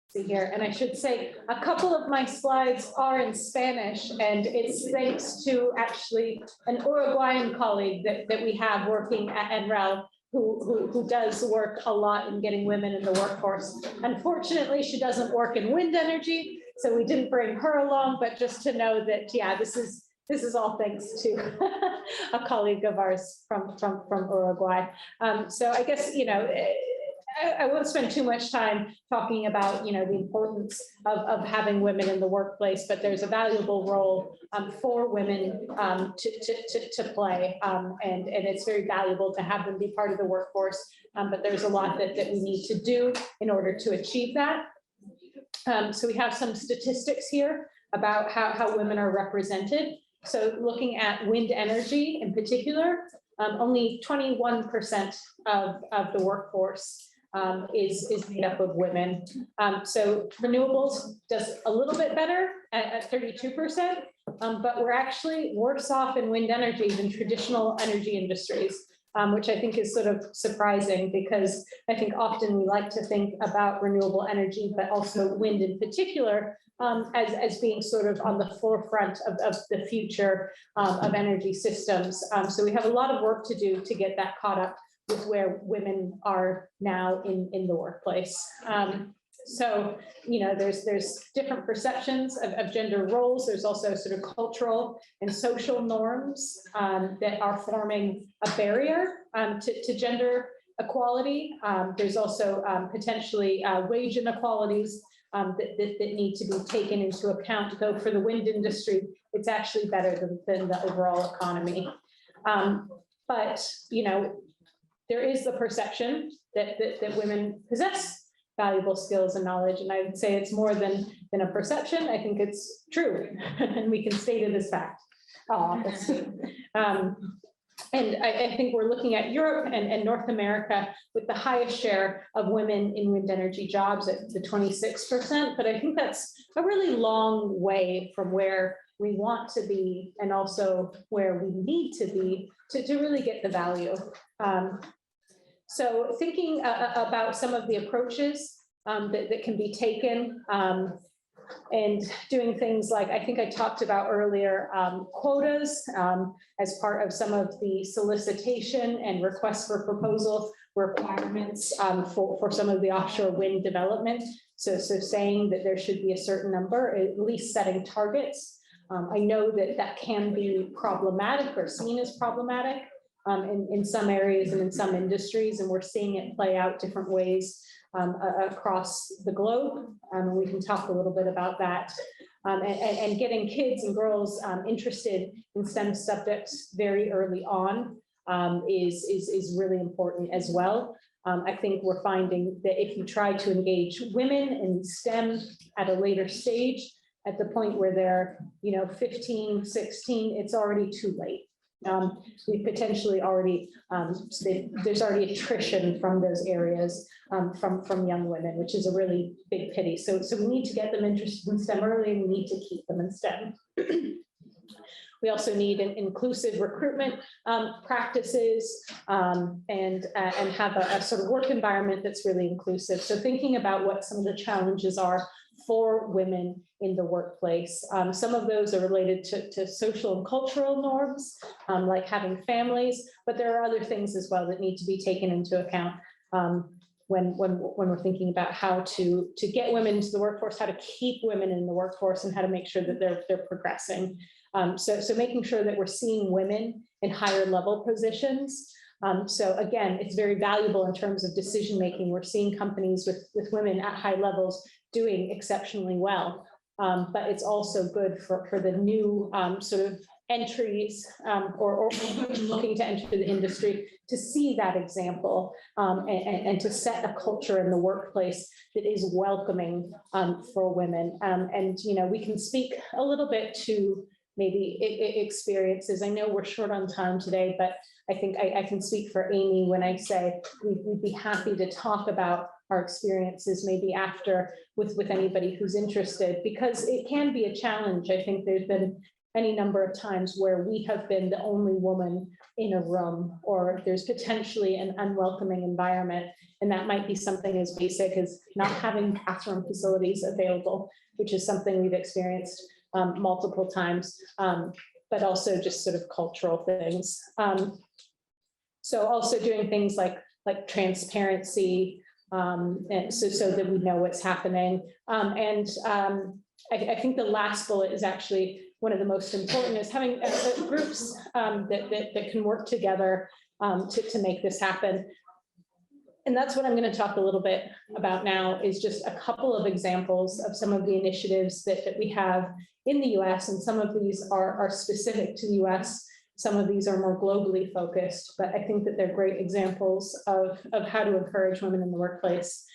See here, and I should say a couple of my slides are in Spanish, and it's thanks to actually an Uruguayan colleague that we have working at NREL, who does work a lot in getting women in the workforce. Unfortunately, she doesn't work in wind energy, so we didn't bring her along, but just to know that, yeah, this is all thanks to a colleague of ours from Uruguay. So I guess, you know, I won't spend too much time talking about, you know, the importance of having women in the workplace, but there's a valuable role for women to play, and it's very valuable to have them be part of the workforce, but there's a lot that we need to do in order to achieve that. So we have some statistics here about how women are represented. So looking at wind energy in particular, only 21% of the workforce is made up of women. So renewables does a little bit better at 32%, but we're actually worse off in wind energy than traditional energy industries, which I think is sort of surprising, because I think often we like to think about renewable energy, but also wind in particular, as being sort of on the forefront of the future of energy systems. So we have a lot of work to do to get that caught up with where women are now in the workplace. So, you know, there's different perceptions of gender roles. There's also sort of cultural and social norms that are forming a barrier to gender equality. There's also potentially wage inequalities that need to be taken into account, though for the wind industry, it's actually better than the overall economy. But, you know, there is the perception that women possess valuable skills and knowledge, and I would say it's more than a perception. I think it's true, and we can state it as fact. And I think we're looking at Europe and North America with the highest share of women in wind energy jobs at the 26%, but I think that's a really long way from where we want to be and also where we need to be to really get the value. So thinking about some of the approaches that can be taken, and doing things like, I think I talked about earlier, quotas as part of some of the solicitation and requests for proposal requirements for some of the offshore wind development. So saying that there should be a certain number, at least setting targets. I know that can be problematic or seen as problematic in some areas and in some industries, and we're seeing it play out different ways across the globe. And we can talk a little bit about that. And getting kids and girls interested in STEM subjects very early on is really important as well. I think we're finding that if you try to engage women in STEM at a later stage, at the point where they're, you know, 15, 16, it's already too late. We potentially already, there's already attrition from those areas from young women, which is a really big pity. So we need to get them interested in STEM early, and we need to keep them in STEM. We also need an inclusive recruitment practices and have a sort of work environment that's really inclusive. So thinking about what some of the challenges are for women in the workplace. Some of those are related to social and cultural norms, like having families, but there are other things as well that need to be taken into account when we're thinking about how to get women into the workforce, how to keep women in the workforce, and how to make sure that they're progressing. So making sure that we're seeing women in higher level positions. So again, it's very valuable in terms of decision making. We're seeing companies with women at high levels doing exceptionally well, but it's also good for the new sort of entries or looking to enter the industry to see that example and to set a culture in the workplace that is welcoming for women. And you know, we can speak a little bit to maybe experiences. I know we're short on time today, but I think I can speak for Amy when I say we'd be happy to talk about our experiences maybe after with anybody who's interested, because it can be a challenge. I think there's been any number of times where we have been the only woman in a room, or there's potentially an unwelcoming environment. And that might be something as basic as not having bathroom facilities available, which is something we've experienced multiple times, but also just sort of cultural things. So also doing things like transparency, and so that we know what's happening. I think the last bullet is actually one of the most important, is having groups that can work together to make this happen. And that's what I'm going to talk a little bit about now, is just a couple of examples of some of the initiatives that we have in the US, and some of these are specific to the US. Some of these are more globally focused, but I think that they're great examples of how to encourage women in the workplace.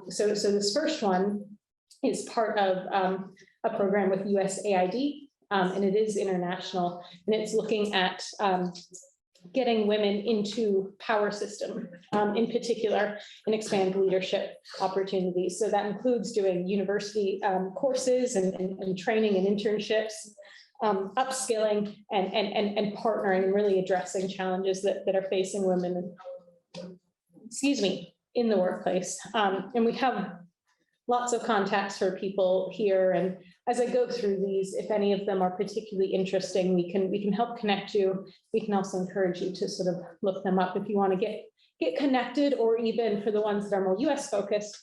So this first one is part of a program with USAID, and it is international, and it's looking at getting women into power system in particular and expand leadership opportunities. So that includes doing university courses and training and internships, upskilling and partnering and really addressing challenges that are facing women, in the workplace. And we have lots of contacts for people here. And as I go through these, if any of them are particularly interesting, we can help connect you. We can also encourage you to sort of look them up if you want to get connected, or even for the ones that are more US focused,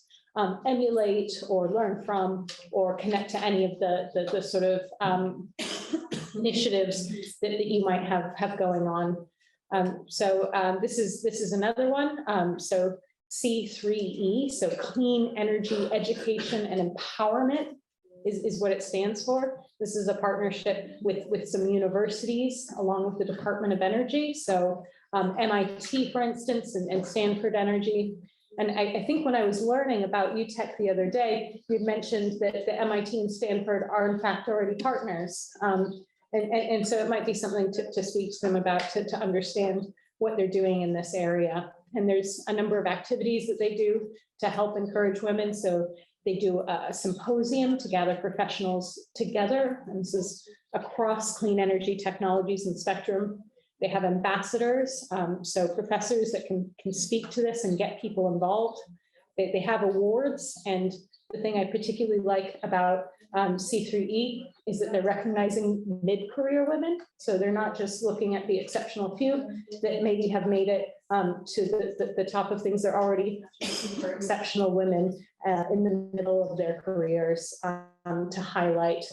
emulate or learn from or connect to any of the sort of initiatives that you might have going on. This is another one. So C3E, so Clean Energy Education and Empowerment is what it stands for. This is a partnership with some universities along with the Department of Energy. So MIT, for instance, and Stanford Energy. And I think when I was learning about UTech the other day, you mentioned that the MIT and Stanford are in fact already partners. And so it might be something to speak to them about to understand what they're doing in this area. And there's a number of activities that they do to help encourage women. So they do a symposium to gather professionals together. And this is across clean energy technologies and spectrum. They have ambassadors, so professors that can speak to this and get people involved. They have awards. And the thing I particularly like about C3E is that they're recognizing mid-career women. So they're not just looking at the exceptional few that maybe have made it to the top of things. They're already looking for exceptional women in the middle of their careers to highlight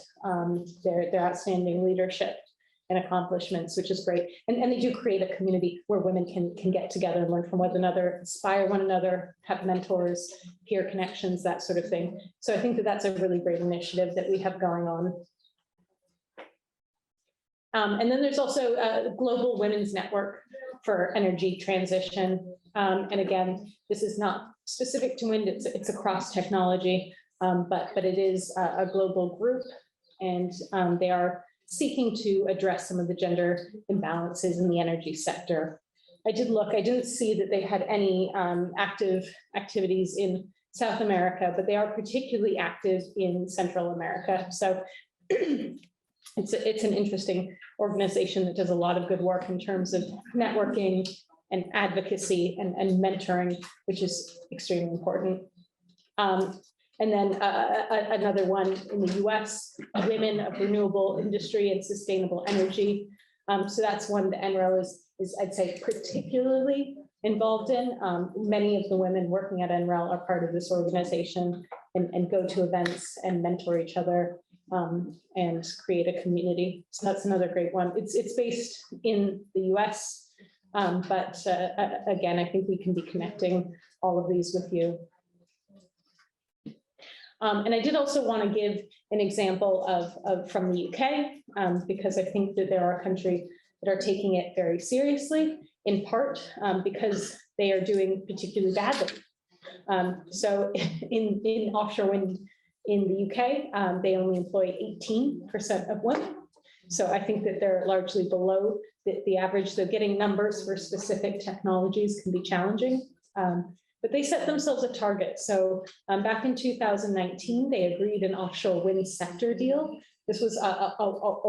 their outstanding leadership and accomplishments, which is great. And they do create a community where women can get together and learn from one another, inspire one another, have mentors, peer connections, that sort of thing. So I think that that's a really great initiative that we have going on. And then there's also a Global Women's Network for Energy Transition. And again, this is not specific to wind, it's across technology, but it is a global group, and they are seeking to address some of the gender imbalances in the energy sector. I did look, I didn't see that they had any active activities in South America, but they are particularly active in Central America. So it's an interesting organization that does a lot of good work in terms of networking and advocacy and mentoring, which is extremely important. And then another one in the US, Women of Renewable Industry and Sustainable Energy. So that's one that NREL is I'd say, particularly involved in. Many of the women working at NREL are part of this organization and go to events and mentor each other and create a community. So that's another great one. It's based in the US, but again, I think we can be connecting all of these with you. And I did also want to give an example of from the UK, because I think that there are countries that are taking it very seriously, in part because they are doing particularly badly. So in offshore wind in the UK, they only employ 18% of women. So I think that they're largely below the average. So getting numbers for specific technologies can be challenging. But they set themselves a target. So back in 2019, they agreed an offshore wind sector deal. This was a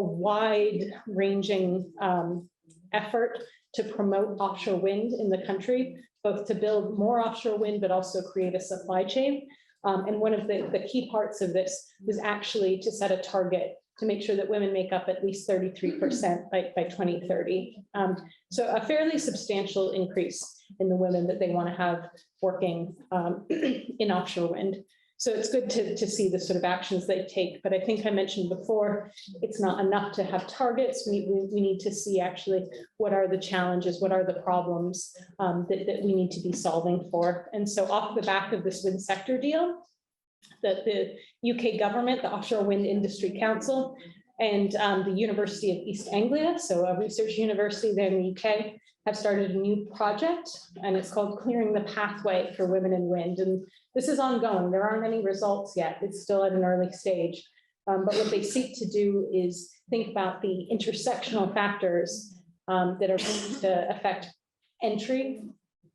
wide-ranging effort to promote offshore wind in the country, both to build more offshore wind, but also create a supply chain. And one of the key parts of this was actually to set a target to make sure that women make up at least 33% by 2030. So a fairly substantial increase in the women that they want to have working in offshore wind. So it's good to see the sort of actions they take. But I think I mentioned before, it's not enough to have targets. We need to see actually what are the challenges, what are the problems that we need to be solving for. And so off the back of this wind sector deal, that the UK government, the Offshore Wind Industry Council, and the University of East Anglia, so a research university there in the UK, have started a new project, and it's called Clearing the Pathway for Women in Wind. And this is ongoing. There aren't any results yet. It's still at an early stage. But what they seek to do is think about the intersectional factors that are going to affect entry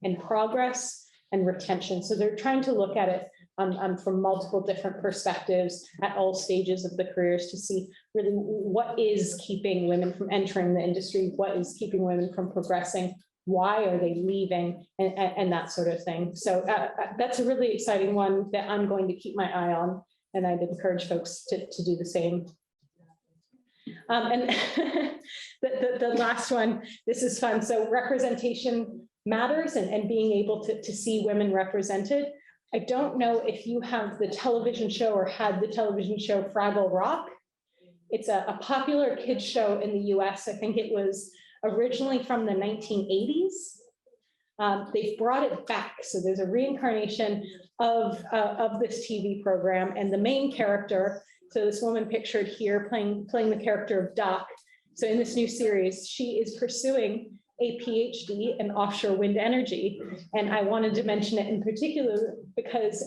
and progress and retention. So they're trying to look at it from multiple different perspectives at all stages of the careers to see really what is keeping women from entering the industry, what is keeping women from progressing, why are they leaving, and that sort of thing. So that's a really exciting one that I'm going to keep my eye on, and I'd encourage folks to do the same. And the last one, this is fun. So representation matters, and being able to see women represented. I don't know if you have the television show or had the television show Fraggle Rock. It's a popular kids show in the US. I think it was originally from the 1980s. They've brought it back. So there's a reincarnation of this TV program, and the main character, so this woman pictured here playing the character of Doc. So in this new series, she is pursuing a PhD in offshore wind energy. And I wanted to mention it in particular because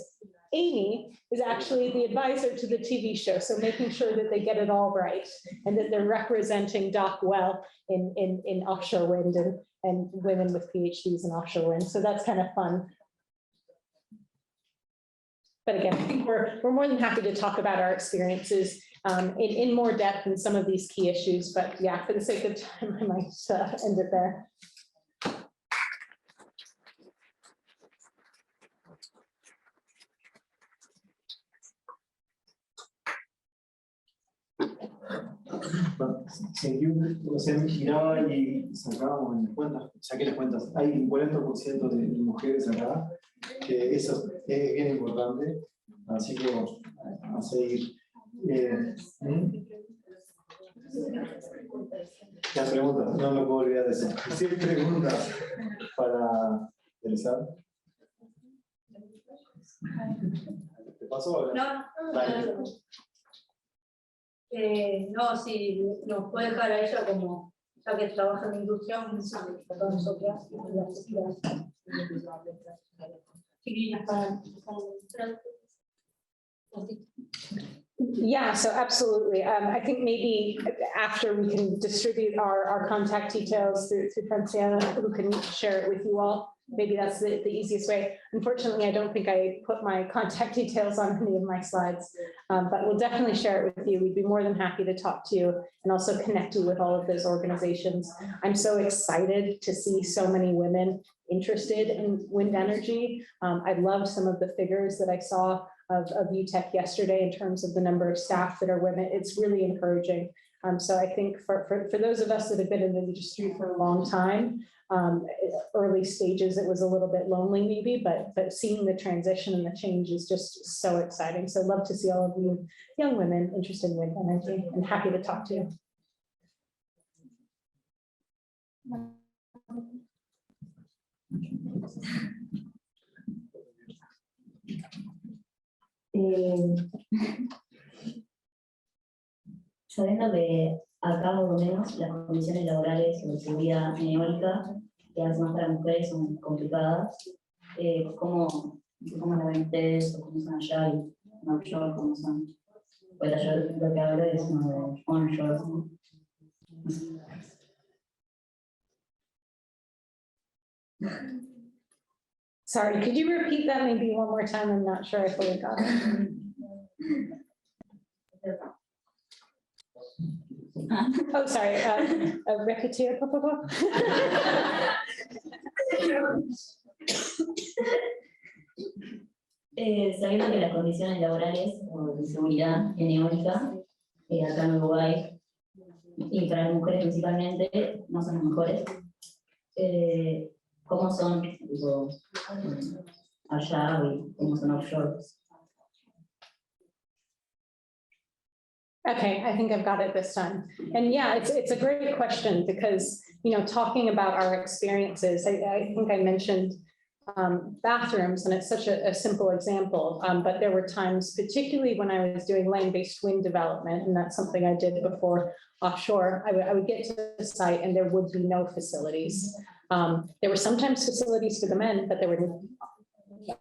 Amy is actually the advisor to the TV show. So making sure that they get it all right and that they're representing Doc well in offshore wind and women with PhDs in offshore wind. So that's kind of fun. But again, I think we're more than happy to talk about our experiences in more depth in some of these key issues. But yeah, for the sake of time, I might end it there. Si yo miraba y sacábamos en las cuentas, saqué las cuentas, hay un 40% de mujeres acá, que eso es bien importante, así que vamos a seguir. Las preguntas, no me puedo olvidar de eso. Si hay preguntas para realizar. ¿Te pasó? No. Vale. No, si nos puede dejar a ella como, ya que trabaja en industria, con nosotras, Yeah, so absolutely. I think maybe after we can distribute our contact details through Franciana, who can share it with you all. Maybe that's the easiest way. Unfortunately, I don't think I put my contact details on any of my slides, but we'll definitely share it with you. We'd be more than happy to talk to you and also connect you with all of those organizations. I'm so excited to see so many women interested in wind energy. I love some of the figures that I saw of UTech yesterday in terms of the number of staff that are women. It's really encouraging. So I think for those of us that have been in the industry for a long time, early stages, it was a little bit lonely maybe, but seeing the transition and the change is just so exciting. So I'd love to see all of you young women interested in wind energy, and happy to talk to you. Sabiendo que acá por lo menos las condiciones laborales o de seguridad en eólica, que a veces más para mujeres son complicadas, ¿cómo la ven ustedes o cómo son allá y en offshore, cómo son? Pues yo lo que hablo es onshore, ¿no? Sorry, could you repeat that maybe one more time? I'm not sure I fully got it. Oh, sorry. Repetir, por favor. Sabiendo que las condiciones laborales o de seguridad en eólica, acá en Uruguay, y para las mujeres principalmente, no son las mejores. ¿Cómo son tipo, allá y cómo son offshore? Okay, I think I've got it this time. And yeah, it's a great question because, talking about our experiences, I think I mentioned bathrooms, and it's such a simple example, but there were times, particularly when I was doing land-based wind development, and that's something I did before offshore, I would get to the site and there would be no facilities. There were sometimes facilities for the men, but there were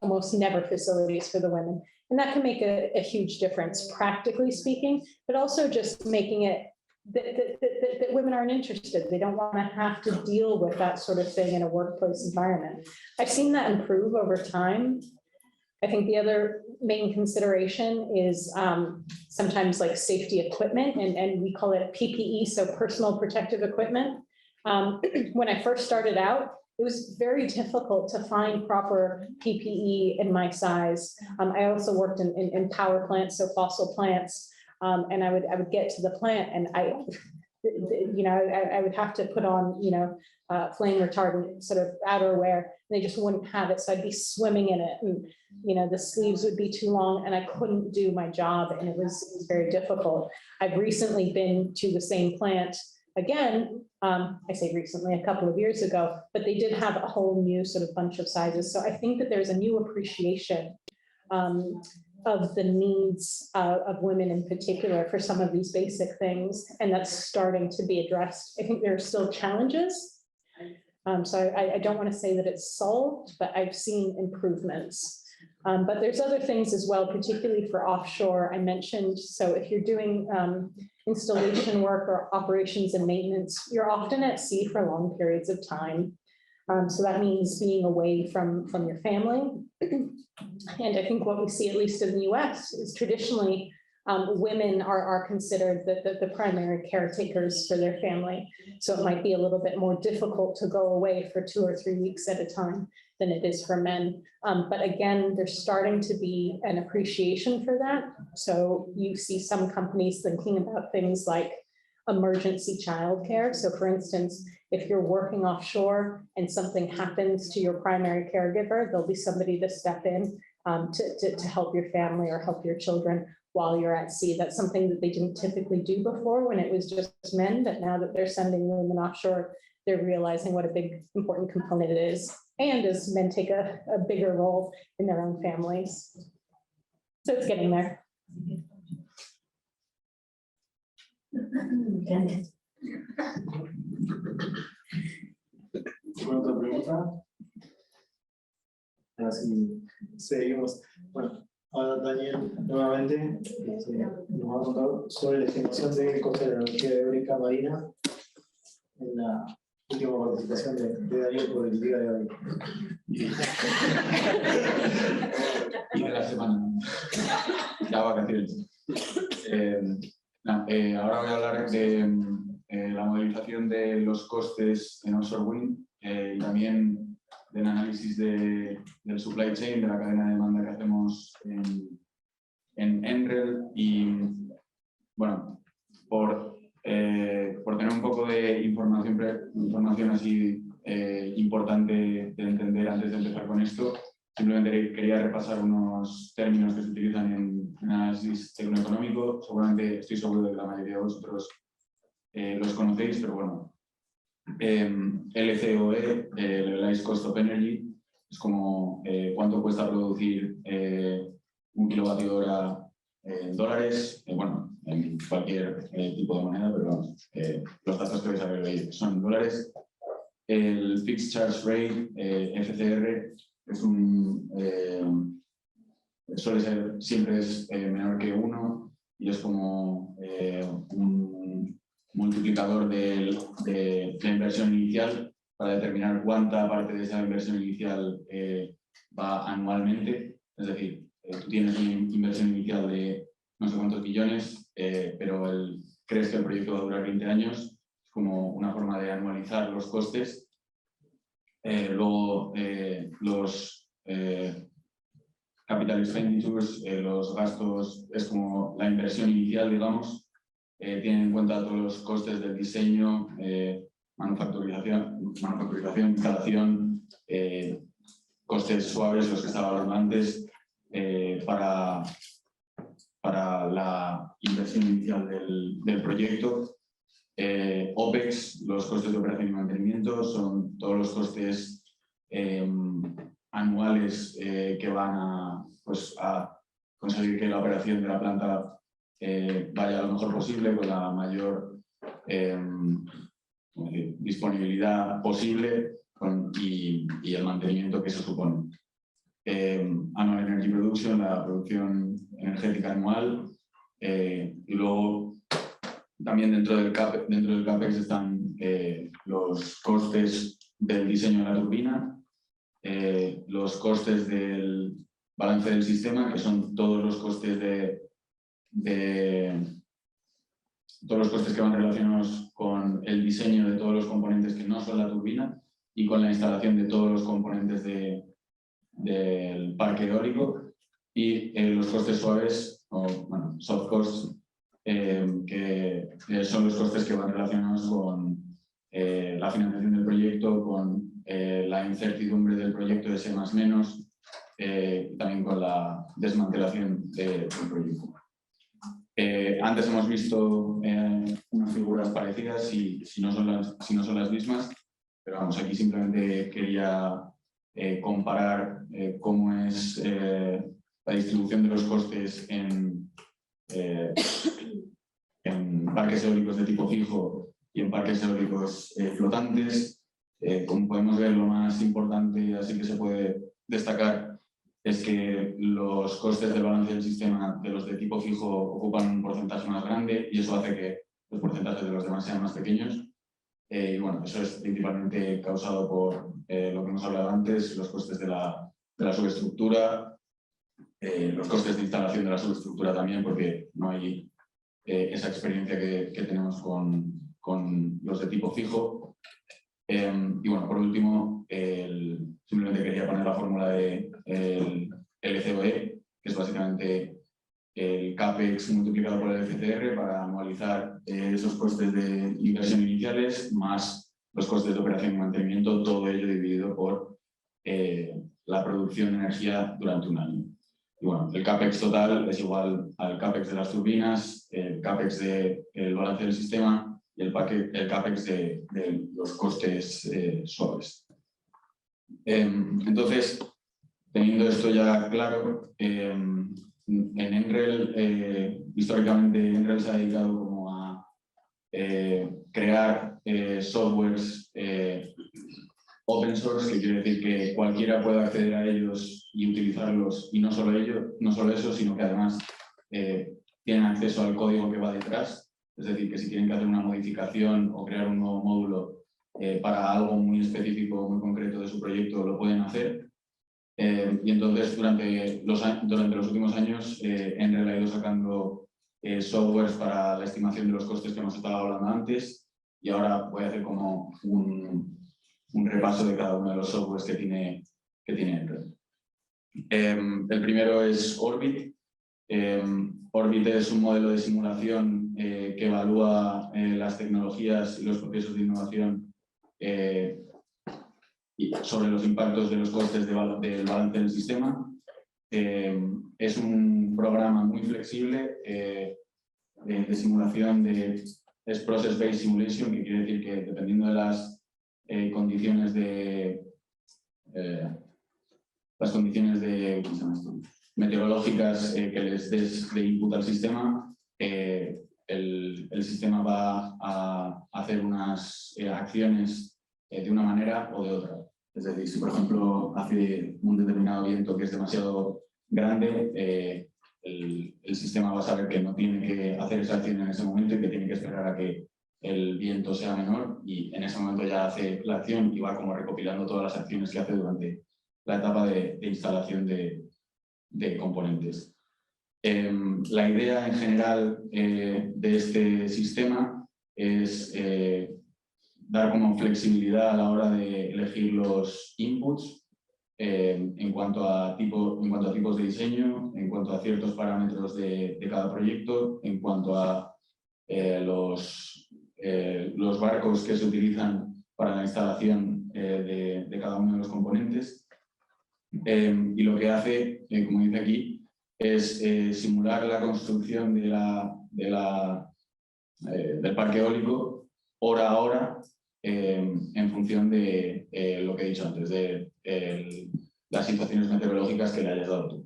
almost never facilities for the women. And that can make a huge difference, practically speaking, but also just making it that women aren't interested. They don't want to have to deal with that sort of thing in a workplace environment. I've seen that improve over time. I think the other main consideration is sometimes like safety equipment, and we call it PPE, so personal protective equipment. When I first started out, it was very difficult to find proper PPE in my size. I also worked in power plants, so fossil plants, and I would get to the plant and I would have to put on, flame retardant sort of outerwear, and they just wouldn't have it. So I'd be swimming in it, and the sleeves would be too long and I couldn't do my job, and it was very difficult. I've recently been to the same plant again. I say recently, a couple of years ago, but they did have a whole new sort of bunch of sizes. So I think that there's a new appreciation of the needs of women in particular for some of these basic things, and that's starting to be addressed. I think there are still challenges. So I don't want to say that it's solved, but I've seen improvements. But there's other things as well, particularly for offshore. I mentioned, so if you're doing installation work or operations and maintenance, you're often at sea for long periods of time. So that means being away from your family. And I think what we see, at least in the US, is traditionally women are considered the primary caretakers for their family. So it might be a little bit more difficult to go away for 2 or 3 weeks at a time than it is for men. But again, there's starting to be an appreciation for that. So you see some companies thinking about things like emergency childcare. So for instance, if you're working offshore and something happens to your primary caregiver, there'll be somebody to step in to help your family or help your children while you're at sea. That's something that they didn't typically do before when it was just men, but now that they're sending women offshore, they're realizing what a big important component it is. And as men take a bigger role in their own families. So it's getting there. ¿Otra pregunta? Así seguimos. Bueno, ahora Daniel nuevamente nos va a contar sobre la estimación del coste de la energía eólica marina en la última participación de Daniel por el día de hoy. Y de la semana. Ya vacaciones. Ahora voy a hablar de la modelización de los costes en offshore wind y también del análisis del supply chain, de la cadena de demanda que hacemos en Enrel. Y bueno, por tener un poco de información así importante de entender antes de empezar con esto, simplemente quería repasar unos términos que se utilizan en análisis tecnoeconómico. Seguramente estoy seguro de que la mayoría de vosotros los conocéis, pero bueno. LCOE, Levelized Cost of Energy, es como cuánto cuesta producir 1 kilovatio hora en dólares, bueno, en cualquier tipo de moneda, pero los datos que vais a ver son en dólares. El Fixed Charge Rate, FCR, es suele ser, siempre es menor que 1 y es como un multiplicador de la inversión inicial para determinar cuánta parte de esa inversión inicial va anualmente. Es decir, tú tienes una inversión inicial de no sé cuántos billones, pero crees que el proyecto va a durar 20 años. Es como una forma de anualizar los costes. Luego, los capital expenditures, los gastos, es como la inversión inicial, digamos. Tienen en cuenta todos los costes del diseño, manufacturización, instalación, costes suaves, los que estaba hablando antes, para la inversión inicial del proyecto. OPEX, los costes de operación y mantenimiento, son todos los costes anuales que van a conseguir que la operación de la planta vaya lo mejor posible, con la mayor disponibilidad posible y el mantenimiento que se supone. Annual Energy Production, la producción energética anual, y luego También dentro del CAPEX están los costes del diseño de la turbina, los costes del balance del sistema, que son todos los costes todos los costes que van relacionados con el diseño de todos los componentes que no son la turbina y con la instalación de todos los componentes del parque eólico, y los costes suaves, o bueno, soft costs, que son los costes que van relacionados con la financiación del proyecto, con la incertidumbre del proyecto de +, y también con la desmantelación del proyecto. Antes hemos visto unas figuras parecidas, si no son las mismas, pero vamos, aquí simplemente quería comparar cómo es la distribución de los costes en parques eólicos de tipo fijo y en parques eólicos flotantes. Como podemos ver, lo más importante, así que se puede destacar, es que los costes del balance del sistema de los de tipo fijo ocupan un porcentaje más grande, y eso hace que los porcentajes de los demás sean más pequeños. Y bueno, eso es principalmente causado por lo que hemos hablado antes, los costes de la subestructura, los costes de instalación de la subestructura también, porque no hay esa experiencia que tenemos con los de tipo fijo. Y bueno, por último, simplemente quería poner la fórmula de LCOE, que es básicamente el CAPEX multiplicado por el FCR para anualizar esos costes de inversión iniciales más los costes de operación y mantenimiento, todo ello dividido por la producción de energía durante un año. Y bueno, el CAPEX total es igual al CAPEX de las turbinas, el CAPEX del balance del sistema y el CAPEX de los costes suaves. Entonces, teniendo esto ya claro, en Enrel, históricamente Enrel se ha dedicado como a crear softwares open source, que quiere decir que cualquiera pueda acceder a ellos y utilizarlos, y no solo eso, sino que además tienen acceso al código que va detrás. Es decir, que si tienen que hacer una modificación o crear un nuevo módulo para algo muy específico, muy concreto de su proyecto, lo pueden hacer. Y entonces, durante los últimos años, Enrel ha ido sacando softwares para la estimación de los costes que hemos estado hablando antes, y ahora voy a hacer como un repaso de cada uno de los softwares que tiene Enrel. El primero es Orbit. Orbit es un modelo de simulación que evalúa las tecnologías y los procesos de innovación sobre los impactos de los costes del balance del sistema. Es un programa muy flexible de simulación, es Process-Based Simulation, que quiere decir que dependiendo de las condiciones meteorológicas que les des de input al sistema, el sistema va a hacer unas acciones de una manera o de otra. Es decir, si por ejemplo hace un determinado viento que es demasiado grande, el sistema va a saber que no tiene que hacer esa acción en ese momento y que tiene que esperar a que el viento sea menor, y en ese momento ya hace la acción y va como recopilando todas las acciones que hace durante la etapa de instalación de componentes. La idea en general de este sistema es dar como flexibilidad a la hora de elegir los inputs en cuanto a tipos de diseño, en cuanto a ciertos parámetros de cada proyecto, en cuanto a los barcos que se utilizan para la instalación de cada uno de los componentes. Y lo que hace, como dice aquí, es simular la construcción del parque eólico hora a hora, en función de lo que he dicho antes, de las situaciones meteorológicas que le hayas dado tú.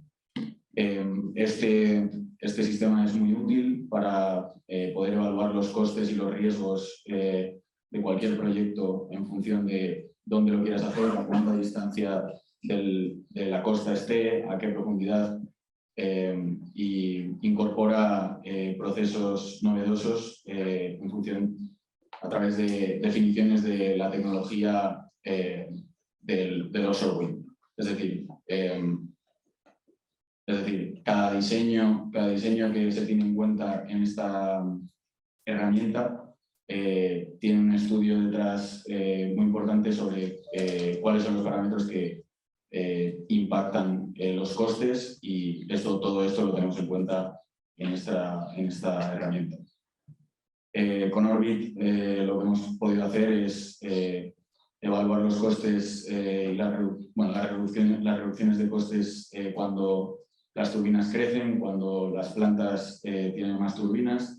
Este sistema es muy útil para poder evaluar los costes y los riesgos de cualquier proyecto en función de dónde lo quieras hacer, a cuánta distancia de la costa esté, a qué profundidad, y incorpora procesos novedosos a través de definiciones de la tecnología del offshore wind. Es decir, cada diseño que se tiene en cuenta en esta herramienta tiene un estudio detrás muy importante sobre cuáles son los parámetros que impactan los costes, y todo esto lo tenemos en cuenta en esta herramienta. Con Orbit lo que hemos podido hacer es evaluar los costes y las reducciones de costes cuando las turbinas crecen, cuando las plantas tienen más turbinas.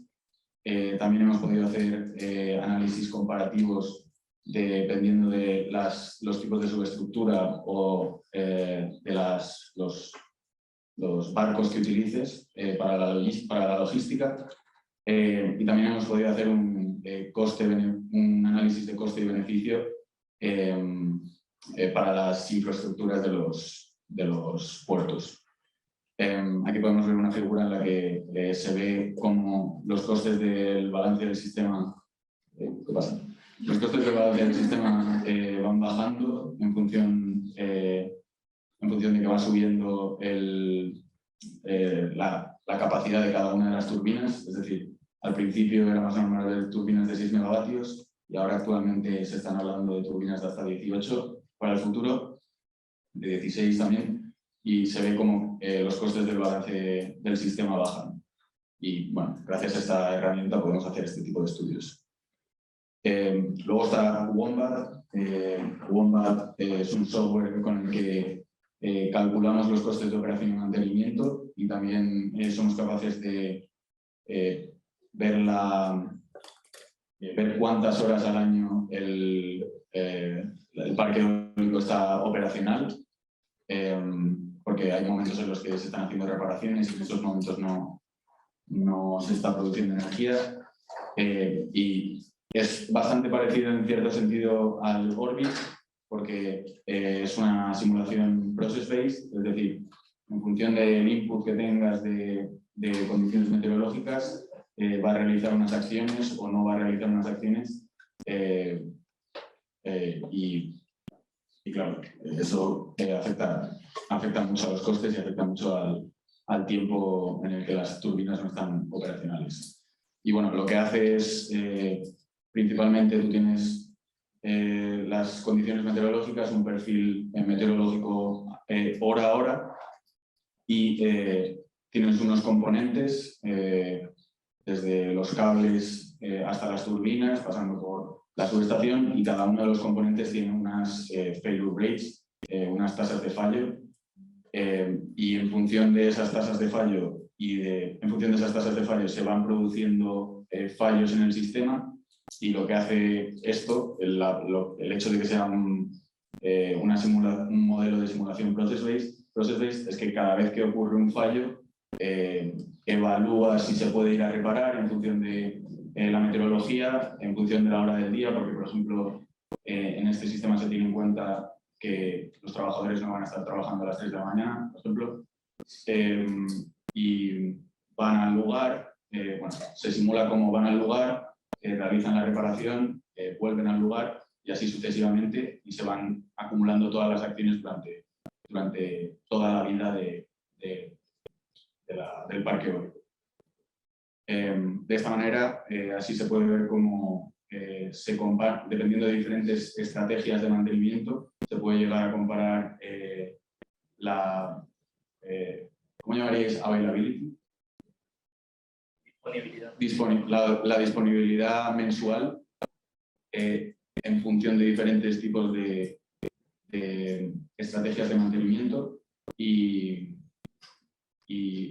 También hemos podido hacer análisis comparativos dependiendo de los tipos de subestructura o de los barcos que utilices para la logística. Y también hemos podido hacer un análisis de coste y beneficio para las infraestructuras de los puertos. Aquí podemos ver una figura en la que se ve cómo los costes del balance del sistema ¿qué pasa? Los costes del balance del sistema van bajando en función de que va subiendo la capacidad de cada una de las turbinas. Es decir, al principio era más normal ver turbinas de 6 megavatios y ahora actualmente se están hablando de turbinas de hasta 18 para el futuro, de 16 también. Y se ve como los costes del balance del sistema bajan. Y bueno, gracias a esta herramienta podemos hacer este tipo de estudios. Luego está Wombat. Wombat es un software con el que calculamos los costes de operación y mantenimiento, y también somos capaces de ver cuántas horas al año el parque eólico está operacional. Porque hay momentos en los que se están haciendo reparaciones y en esos momentos no se está produciendo energía. Y es bastante parecido en cierto sentido al Orbit, porque es una simulación process-based, es decir, en función del input que tengas de condiciones meteorológicas, va a realizar unas acciones o no va a realizar unas acciones. Y claro, eso afecta mucho a los costes y afecta mucho al tiempo en el que las turbinas no están operacionales. Y bueno, lo que hace es, principalmente tú tienes las condiciones meteorológicas, un perfil meteorológico hora a hora, y tienes unos componentes, desde los cables hasta las turbinas, pasando por la subestación, y cada uno de los componentes tiene unas failure rates, unas tasas de fallo, y en función de esas tasas de fallo se van produciendo fallos en el sistema. Y lo que hace esto, el hecho de que sea un modelo de simulación process-based, es que cada vez que ocurre un fallo, evalúa si se puede ir a reparar en función de la meteorología, en función de la hora del día, porque por ejemplo en este sistema se tiene en cuenta que los trabajadores no van a estar trabajando a las 3 de la mañana, por ejemplo, y van al lugar, se simula cómo van al lugar, realizan la reparación, vuelven al lugar y así sucesivamente, y se van acumulando todas las acciones durante toda la vida del parque eólico. De esta manera, así se puede ver cómo se compara, dependiendo de diferentes estrategias de mantenimiento, se puede llegar a comparar ¿cómo llamaríais? Availability. La disponibilidad mensual en función de diferentes tipos de estrategias de mantenimiento, y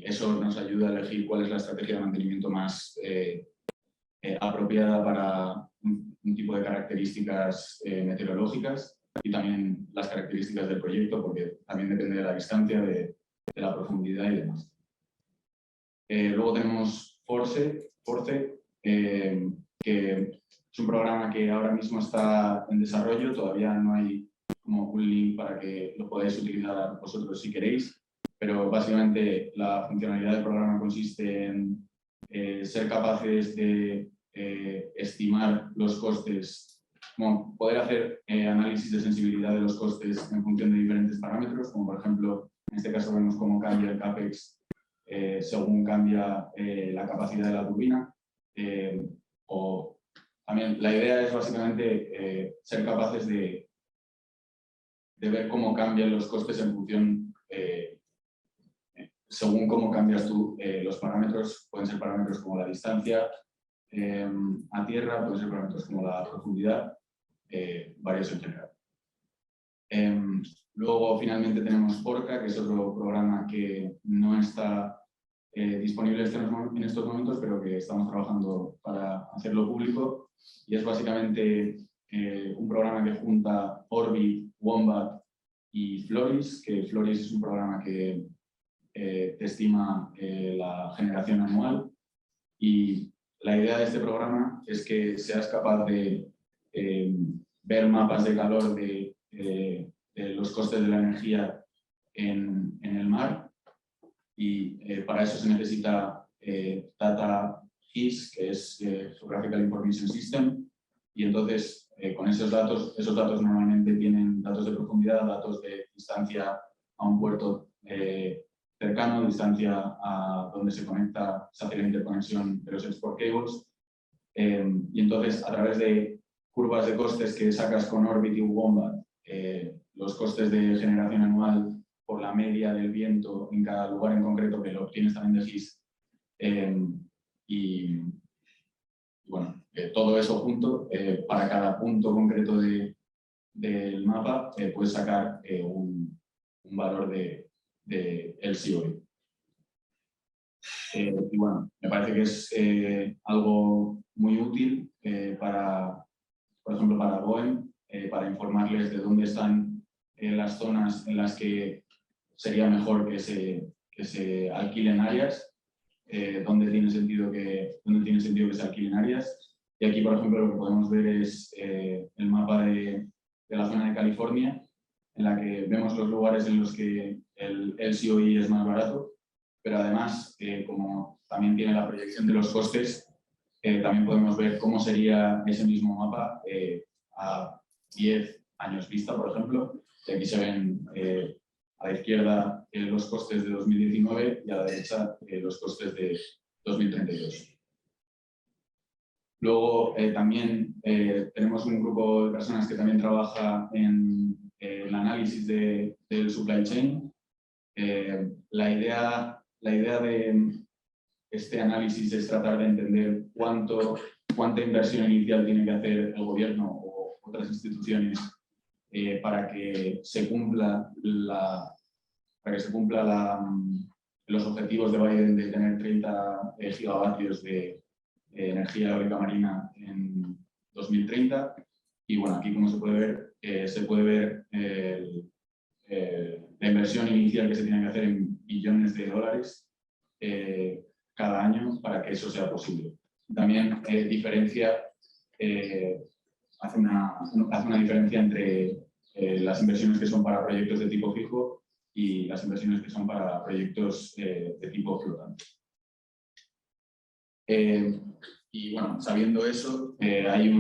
eso nos ayuda a elegir cuál es la estrategia de mantenimiento más apropiada para un tipo de características meteorológicas, y también las características del proyecto, porque también depende de la distancia, de la profundidad y demás. Luego tenemos Force, que es un programa que ahora mismo está en desarrollo. Todavía no hay como un link para que lo podáis utilizar vosotros si queréis, pero básicamente la funcionalidad del programa consiste en ser capaces de estimar los costes, como poder hacer análisis de sensibilidad de los costes en función de diferentes parámetros, como por ejemplo, en este caso vemos cómo cambia el CAPEX según cambia la capacidad de la turbina, o también la idea es básicamente ser capaces de ver cómo cambian los costes en función, según cómo cambias tú los parámetros. Pueden ser parámetros como la distancia a tierra, pueden ser parámetros como la profundidad, varios en general. Luego finalmente tenemos Porca, que es otro programa que no está disponible en estos momentos, pero que estamos trabajando para hacerlo público, y es básicamente un programa que junta Orbit, Wombat y Floris, que Floris es un programa que te estima la generación anual, y la idea de este programa es que seas capaz de ver mapas de calor de los costes de la energía en el mar, y para eso se necesita Data GIS, que es Geographical Information System, y entonces con esos datos normalmente tienen datos de profundidad, datos de distancia a un puerto cercano, distancia a donde se hace la interconexión de los export cables, y entonces a través de curvas de costes que sacas con Orbit y Wombat, los costes de generación anual por la media del viento en cada lugar en concreto, que lo obtienes también de GIS, y bueno, todo eso junto, para cada punto concreto del mapa, puedes sacar un valor de LCOE. Y bueno, me parece que es algo muy útil por ejemplo, para BOEM, para informarles de dónde están las zonas en las que sería mejor que se alquilen áreas, donde tiene sentido que se alquilen áreas. Y aquí, por ejemplo, lo que podemos ver es el mapa de la zona de California, en la que vemos los lugares en los que el LCOE es más barato, pero además, como también tiene la proyección de los costes, también podemos ver cómo sería ese mismo mapa a 10 años vista, por ejemplo. Y aquí se ven a la izquierda los costes de 2019 y a la derecha los costes de 2032. Luego también tenemos un grupo de personas que también trabaja en el análisis del supply chain. La idea de este análisis es tratar de entender cuánta inversión inicial tiene que hacer el gobierno o otras instituciones para que se cumpla los objetivos de Biden de tener 30 gigavatios de energía eólica marina en 2030. Y bueno, aquí como se puede ver la inversión inicial que se tiene que hacer en billones de dólares cada año para que eso sea posible. También hace una diferencia entre las inversiones que son para proyectos de tipo fijo y las inversiones que son para proyectos de tipo flotante. Y bueno, sabiendo eso, hay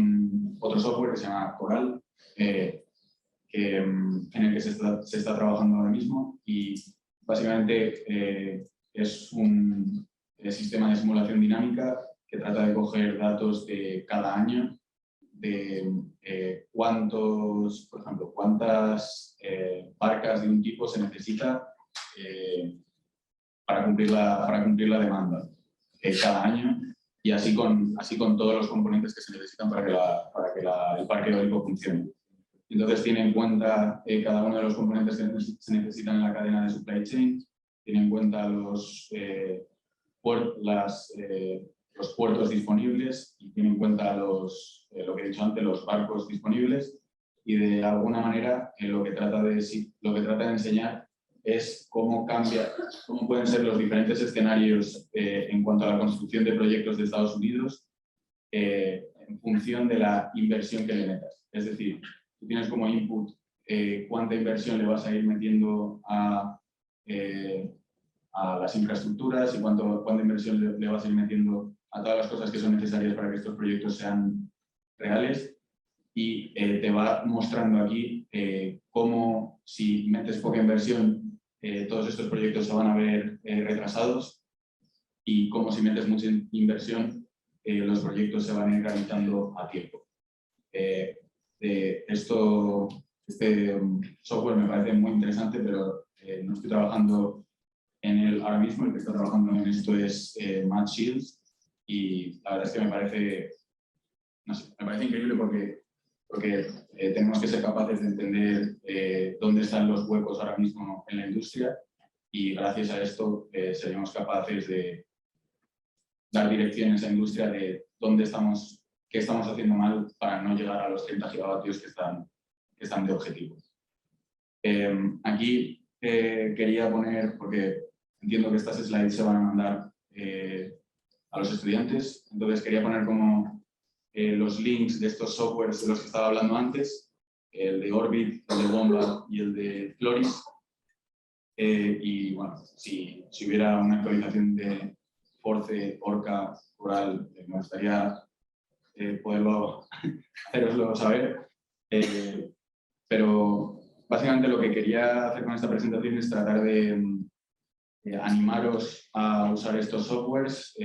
otro software que se llama Coral, en el que se está trabajando ahora mismo, y básicamente es un sistema de simulación dinámica que trata de coger datos de cada año, de por ejemplo, cuántas barcas de un tipo se necesita para cumplir la demanda cada año, y así con todos los componentes que se necesitan para que el parque eólico funcione. Entonces tiene en cuenta cada uno de los componentes que se necesitan en la cadena de supply chain, tiene en cuenta los puertos disponibles, y tiene en cuenta lo que he dicho antes, los barcos disponibles, y de alguna manera lo que trata de enseñar es cómo pueden ser los diferentes escenarios en cuanto a la construcción de proyectos de Estados Unidos en función de la inversión que le metas. Es decir, tú tienes como input cuánta inversión le vas a ir metiendo a a las infraestructuras y cuánta inversión le vas a ir metiendo a todas las cosas que son necesarias para que estos proyectos sean reales. Y te va mostrando aquí cómo, si metes poca inversión, todos estos proyectos se van a ver retrasados, y cómo, si metes mucha inversión, los proyectos se van a ir realizando a tiempo. Este software me parece muy interesante, pero no estoy trabajando en él ahora mismo. El que está trabajando en esto es Matt Shields, y la verdad es que me parece increíble porque tenemos que ser capaces de entender dónde están los huecos ahora mismo en la industria, y gracias a esto seremos capaces de dar dirección a esa industria de dónde estamos, qué estamos haciendo mal para no llegar a los 30 gigavatios que están de objetivo. Aquí quería poner, porque entiendo que estas slides se van a mandar a los estudiantes, entonces quería poner como los links de estos softwares de los que estaba hablando antes, el de Orbit, el de Bomba y el de Floris. Y bueno, si hubiera una actualización de Force, Orca, Coral, me gustaría poderlo haceroslo saber. Pero básicamente lo que quería hacer con esta presentación es tratar de animaros a usar estos softwares.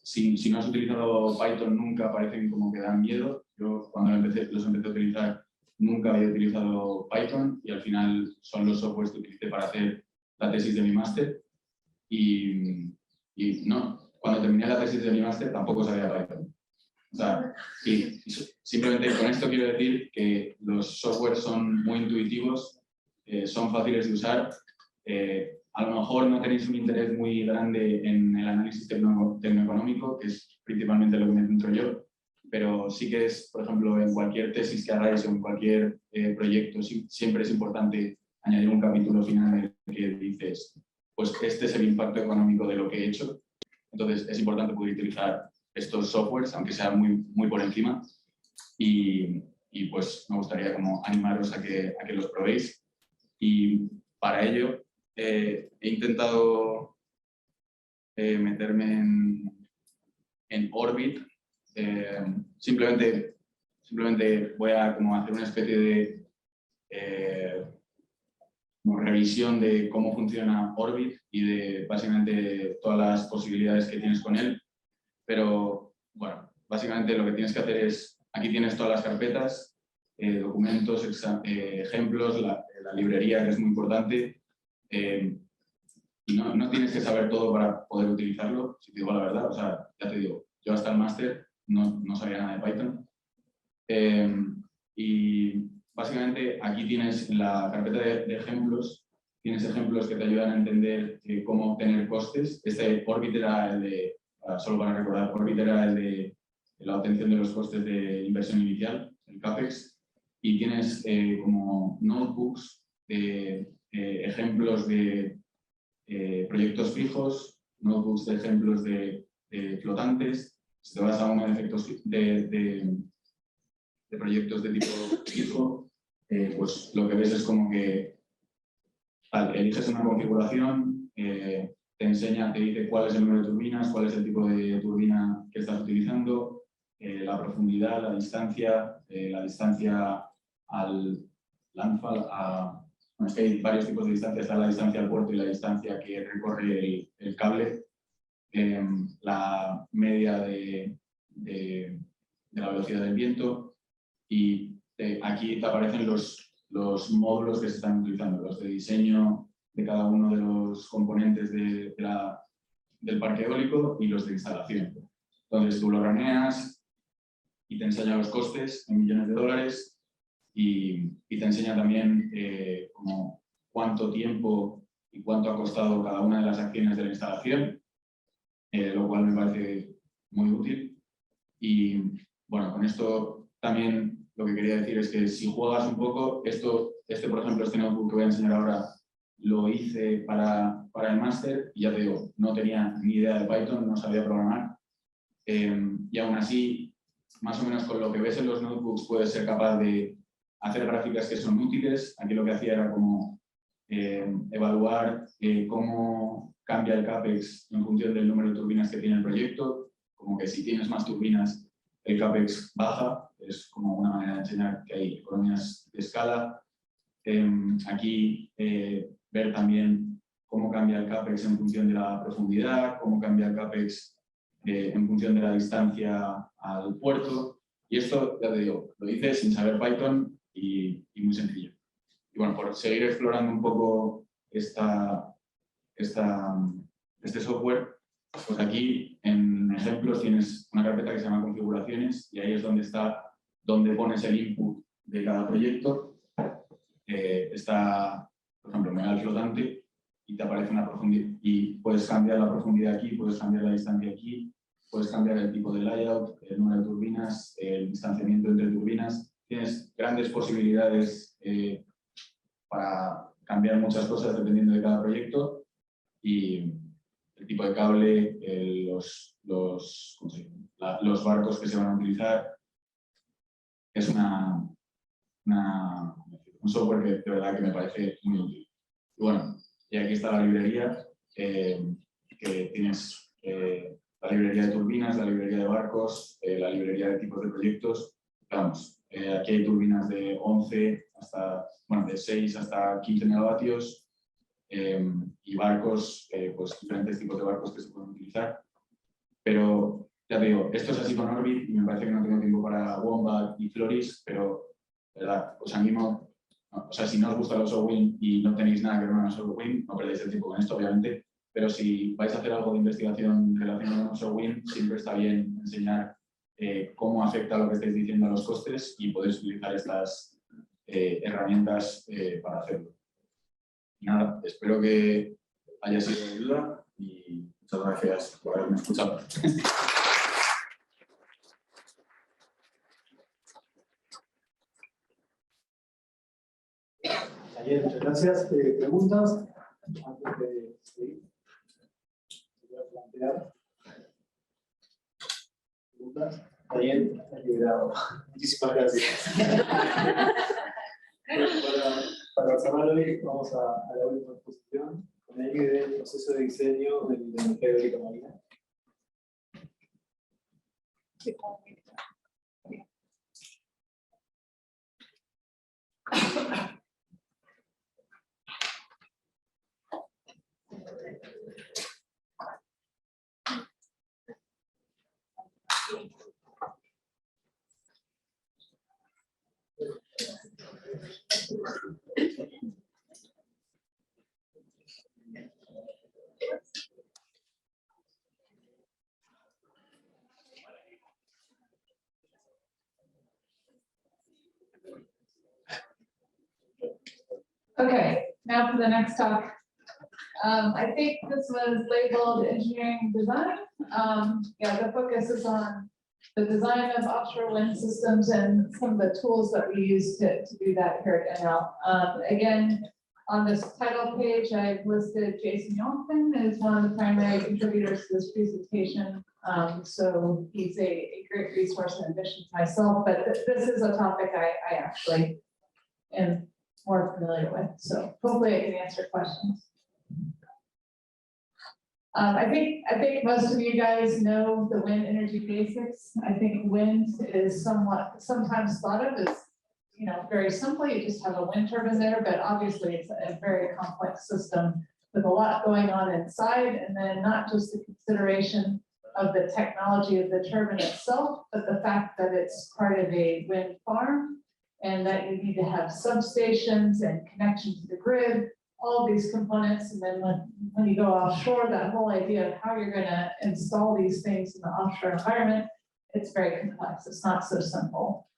Si no has utilizado Python nunca, parecen como que dan miedo. Yo cuando los empecé a utilizar nunca había utilizado Python, y al final son los softwares que utilicé para hacer la tesis de mi máster. Y no, cuando terminé la tesis de mi máster tampoco sabía Python. O sea, y simplemente con esto quiero decir que los softwares son muy intuitivos, son fáciles de usar. A lo mejor no tenéis un interés muy grande en el análisis tecnoeconómico, que es principalmente lo que me centro yo, pero sí que es, por ejemplo, en cualquier tesis que hagáis o en cualquier proyecto, siempre es importante añadir un capítulo final en el que dices, pues este es el impacto económico de lo que he hecho. Entonces es importante poder utilizar estos softwares, aunque sea muy por encima, y pues me gustaría como animaros a que los probéis. Y para ello he intentado meterme en Orbit. Simplemente voy a como hacer una especie de revisión de cómo funciona Orbit y de básicamente todas las posibilidades que tienes con él. Pero bueno, básicamente lo que tienes que hacer es, aquí tienes todas las carpetas, documentos, ejemplos, la librería, que es muy importante. Y no tienes que saber todo para poder utilizarlo, si te digo la verdad. O sea, ya te digo, yo hasta el máster no sabía nada de Python. Y básicamente aquí tienes en la carpeta de ejemplos, tienes ejemplos que te ayudan a entender cómo obtener costes. Este Orbit era el de, solo para recordar, Orbit era el de la obtención de los costes de inversión inicial, el CAPEX. Y tienes como notebooks de ejemplos de proyectos fijos, notebooks de ejemplos de flotantes. Si te vas a uno de efectos de proyectos de tipo fijo, pues lo que ves es como que eliges una configuración, te enseña, te dice cuál es el número de turbinas, cuál es el tipo de turbina que estás utilizando, la profundidad, la distancia al landfall, bueno, es que hay varios tipos de distancia, está la distancia al puerto y la distancia que recorre el cable, la media de la velocidad del viento, y aquí te aparecen los módulos que se están utilizando, los de diseño de cada uno de los componentes del parque eólico y los de instalación. Entonces tú lo raneas y te enseña los costes en millones de dólares y te enseña también como cuánto tiempo y cuánto ha costado cada una de las acciones de la instalación, lo cual me parece muy útil. Y bueno, con esto también lo que quería decir es que si juegas un poco, por ejemplo, este notebook que voy a enseñar ahora, lo hice para el máster y ya te digo, no tenía ni idea de Python, no sabía programar. Y aún así, más o menos con lo que ves en los notebooks, puedes ser capaz de hacer gráficas que son útiles. Aquí lo que hacía era como evaluar cómo cambia el CAPEX en función del número de turbinas que tiene el proyecto, como que si tienes más turbinas, el CAPEX baja, es como una manera de enseñar que hay economías de escala. Aquí ver también cómo cambia el CAPEX en función de la profundidad, cómo cambia el CAPEX en función de la distancia al puerto. Y esto, ya te digo, lo hice sin saber Python y muy sencillo. Y bueno, por seguir explorando un poco este software, pues aquí en ejemplos tienes una carpeta que se llama configuraciones y ahí es donde pones el input de cada proyecto. Está, por ejemplo, megal flotante y te aparece una profundidad y puedes cambiar la profundidad aquí, puedes cambiar la distancia aquí, puedes cambiar el tipo de layout, el número de turbinas, el distanciamiento entre turbinas. Tienes grandes posibilidades para cambiar muchas cosas dependiendo de cada proyecto y el tipo de cable, los barcos que se van a utilizar. Es un software que de verdad que me parece muy útil. Y bueno, y aquí está la librería, que tienes la librería de turbinas, la librería de barcos, la librería de tipos de proyectos. Vamos, aquí hay turbinas de 11 hasta, bueno, de 6 hasta 15 megavatios y barcos, pues diferentes tipos de barcos que se pueden utilizar. Pero ya te digo, esto es así con Orbit y me parece que no tengo tiempo para Wombat y Floris, pero verdad, os animo, o sea, si no os gusta el offshore wind y no tenéis nada que ver con el offshore wind, no perdéis el tiempo con esto, obviamente, pero si vais a hacer algo de investigación relacionada con offshore wind, siempre está bien enseñar cómo afecta lo que estáis diciendo a los costes y podéis utilizar estas herramientas para hacerlo. Y nada, espero que haya sido de ayuda y muchas gracias por haberme escuchado. Bien, muchas gracias. ¿Preguntas? Antes de seguir, voy a plantear preguntas. Está bien, está liberado. Muchísimas gracias. Para cerrar hoy, vamos a la última exposición con el del proceso de diseño de la energía eólica marina. Okay, now for the next talk. I think this was labeled engineering design. Yeah, the focus is on the design of offshore wind systems and some of the tools that we use to do that here at NL. Again, on this title page, I've listed Jason Youngkin as one of the primary contributors to this presentation. So he's a great resource in addition to myself, but this is a topic I actually am more familiar with. So hopefully I can answer questions. I think most of you guys know the wind energy basics. I think wind is sometimes thought of as, you know, very simply, you just have a wind turbine there, but obviously it's a very complex system with a lot going on inside, and then not just the consideration of the technology of the turbine itself, but the fact that it's part of a wind farm and that you need to have substations and connection to the grid, all these components. And then when you go offshore, that whole idea of how you're going to install these things in the offshore environment, it's very complex. It's not so simple.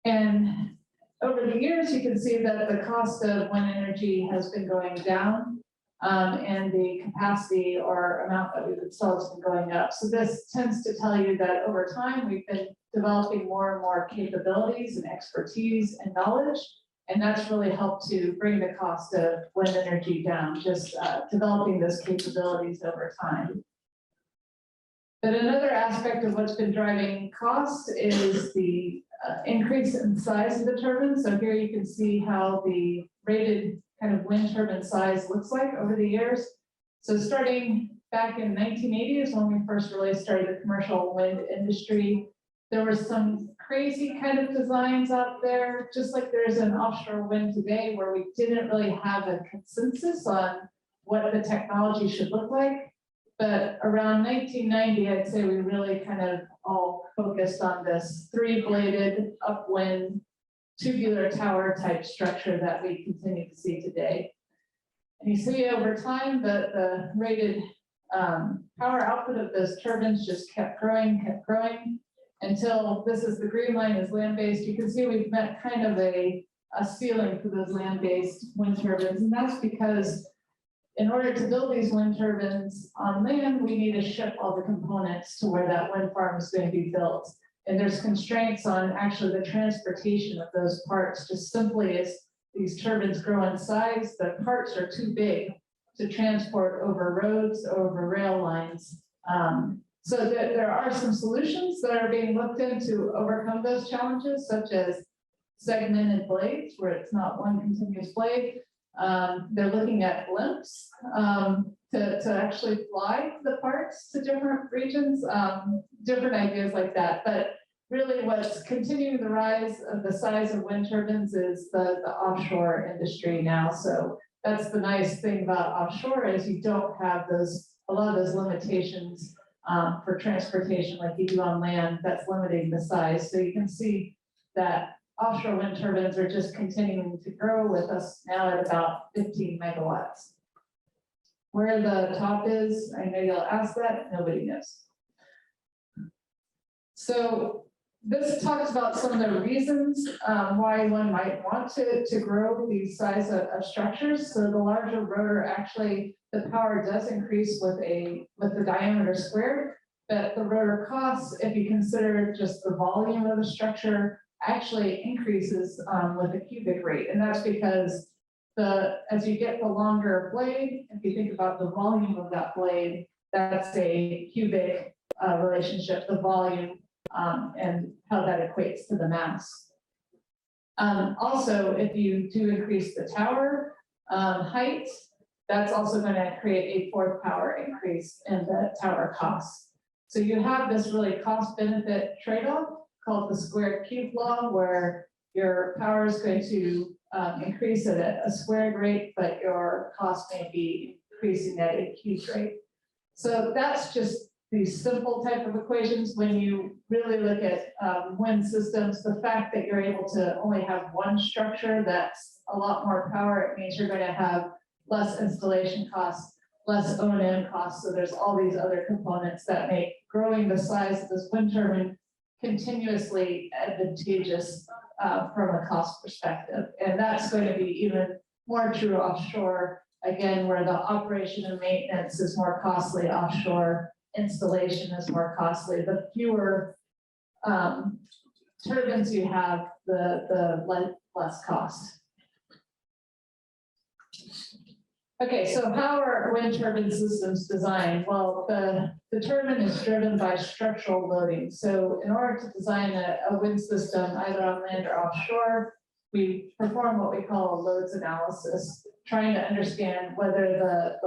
And over the years, you can see that the cost of wind energy has been going down, and the capacity or amount that we've installed has been going up. So this tends to tell you that over time, we've been developing more and more capabilities and expertise and knowledge. And that's really helped to bring the cost of wind energy down, just developing those capabilities over time. But another aspect of what's been driving cost is the increase in size of the turbine. So here you can see how the rated kind of wind turbine size looks like over the years. So starting back in 1980 is when we first really started the commercial wind industry. There were some crazy kind of designs out there, just like there's an offshore wind today, where we didn't really have a consensus on what the technology should look like. But around 1990, I'd say we really kind of all focused on this 3-bladed upwind tubular tower type structure that we continue to see today. And you see over time that the rated power output of those turbines just kept growing until this is the green line is land-based. You can see we've met kind of a ceiling for those land-based wind turbines. And that's because in order to build these wind turbines on land, we need to ship all the components to where that wind farm is going to be built. And there's constraints on actually the transportation of those parts, just simply as these turbines grow in size, the parts are too big to transport over roads, over rail lines. So there are some solutions that are being looked into to overcome those challenges, such as segmented blades, where it's not one continuous blade. They're looking at blimps to actually fly the parts to different regions, different ideas like that. But really what's continuing the rise of the size of wind turbines is the offshore industry now. So that's the nice thing about offshore is you don't have a lot of those limitations for transportation like you do on land that's limiting the size. So you can see that offshore wind turbines are just continuing to grow with us now at about 15 megawatts. Where the top is, I know you'll ask that, nobody knows. So this talks about some of the reasons why one might want to grow these size of structures. So the larger rotor, actually, the power does increase with the diameter squared, but the rotor costs, if you consider just the volume of the structure, actually increases with the cubic rate. And that's because as you get the longer blade, if you think about the volume of that blade, that's a cubic relationship, the volume and how that equates to the mass. Also, if you do increase the tower height, that's also going to create a fourth power increase in the tower costs. So you have this really cost benefit trade-off called the squared cube law, where your power is going to increase at a squared rate, but your cost may be increasing at a cubed rate. So that's just these simple type of equations. When you really look at wind systems, the fact that you're able to only have one structure that's a lot more power, it means you're going to have less installation costs, less O&M costs. So there's all these other components that make growing the size of this wind turbine continuously advantageous from a cost perspective. And that's going to be even more true offshore, again, where the operation and maintenance is more costly offshore, installation is more costly. The fewer turbines you have, the less cost. Okay, so how are wind turbine systems designed? Well, the turbine is driven by structural loading. So in order to design a wind system, either on land or offshore, we perform what we call a loads analysis, trying to understand whether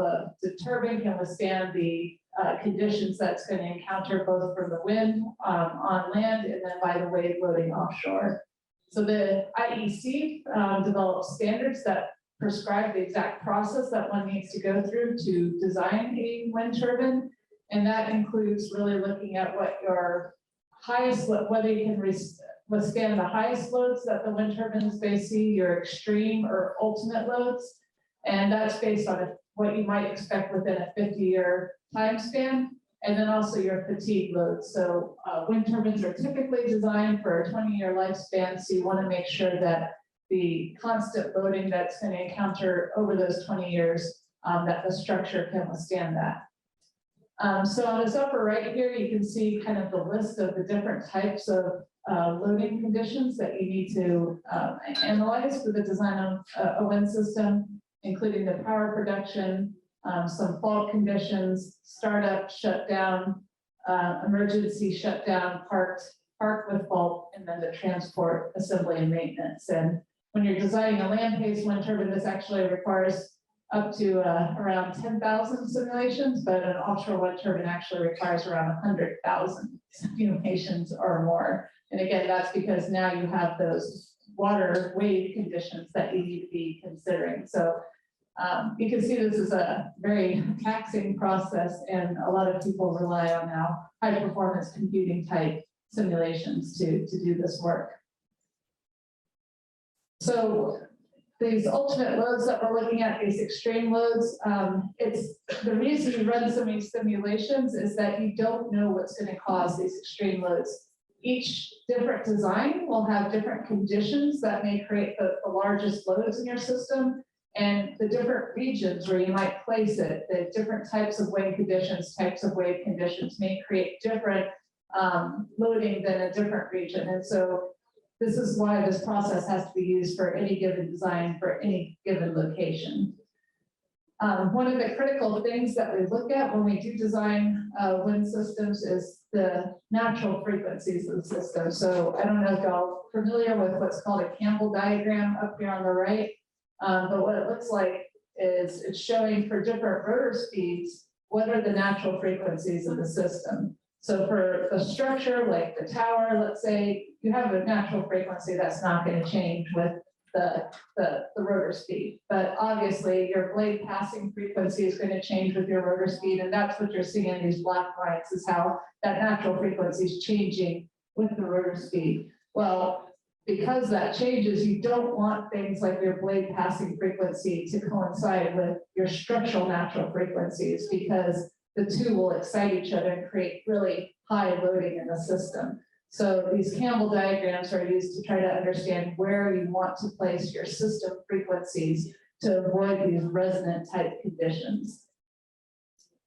the turbine can withstand the conditions that's going to encounter both from the wind on land and then by the wave loading offshore. So the IEC develops standards that prescribe the exact process that one needs to go through to design a wind turbine. And that includes really looking at what your highest, whether you can withstand the highest loads that the wind turbines may see, your extreme or ultimate loads. And that's based on what you might expect within a 50-year time span. And then also your fatigue loads. So wind turbines are typically designed for a 20-year lifespan. So you want to make sure that the constant loading that's going to encounter over those 20 years, that the structure can withstand that. So on this upper right here, you can see kind of the list of the different types of loading conditions that you need to analyze for the design of a wind system, including the power production, some fault conditions, startup, shutdown, emergency shutdown, parked park with fault, and then the transport, assembly, and maintenance. And when you're designing a land-based wind turbine, this actually requires up to around 10,000 simulations, but an offshore wind turbine actually requires around 100,000 simulations or more. And again, that's because now you have those water wave conditions that you need to be considering. So you can see this is a very taxing process, and a lot of people rely on now high performance computing type simulations to do this work. So these ultimate loads that we're looking at, these extreme loads, it's the reason you run so many simulations is that you don't know what's going to cause these extreme loads. Each different design will have different conditions that may create the largest loads in your system, and the different regions where you might place it, the different types of wind conditions, types of wave conditions may create different loading than a different region. And so this is why this process has to be used for any given design for any given location. One of the critical things that we look at when we do design wind systems is the natural frequencies of the system. So I don't know if y'all are familiar with what's called a Campbell diagram up here on the right, but what it looks like is it's showing for different rotor speeds, what are the natural frequencies of the system. So for the structure, like the tower, let's say, you have a natural frequency that's not going to change with the rotor speed. But obviously, your blade passing frequency is going to change with your rotor speed, and that's what you're seeing in these black lines, is how that natural frequency is changing with the rotor speed. Well, because that changes, you don't want things like your blade passing frequency to coincide with your structural natural frequencies, because the two will excite each other and create really high loading in the system. So these Campbell diagrams are used to try to understand where you want to place your system frequencies to avoid these resonant type conditions.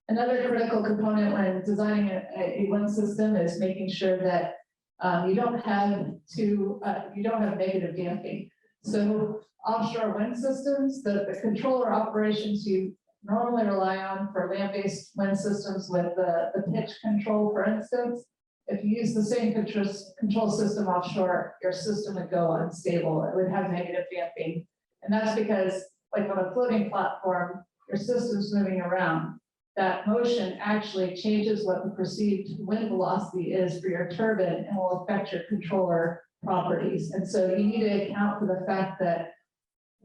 Another critical component when designing a wind system is making sure that you don't have negative damping. So offshore wind systems, the controller operations you normally rely on for land-based wind systems with the pitch control, for instance, if you use the same control system offshore, your system would go unstable. It would have negative damping. And that's because, like on a floating platform, your system's moving around. That motion actually changes what the perceived wind velocity is for your turbine and will affect your controller properties. And so you need to account for the fact that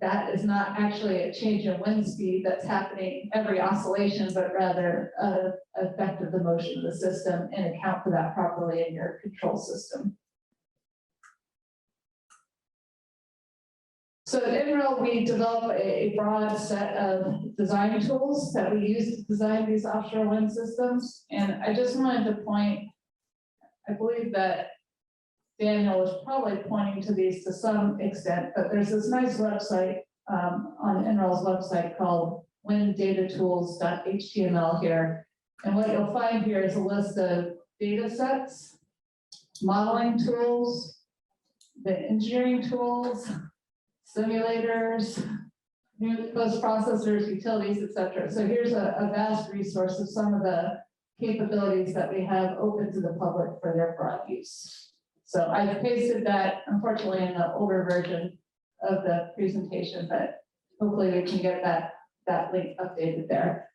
that is not actually a change in wind speed that's happening every oscillation, but rather an effect of the motion of the system, and account for that properly in your control system. So at NREL, we develop a broad set of design tools that we use to design these offshore wind systems. And I just wanted to point, I believe that Daniel was probably pointing to these to some extent, but there's this nice website on NREL's website called winddatatools.html here. And what you'll find here is a list of data sets, modeling tools, the engineering tools, simulators, post-processors, utilities, etc. So here's a vast resource of some of the capabilities that we have open to the public for their broad use. So I pasted that, unfortunately, in the older version of the presentation, but hopefully we can get that link updated there.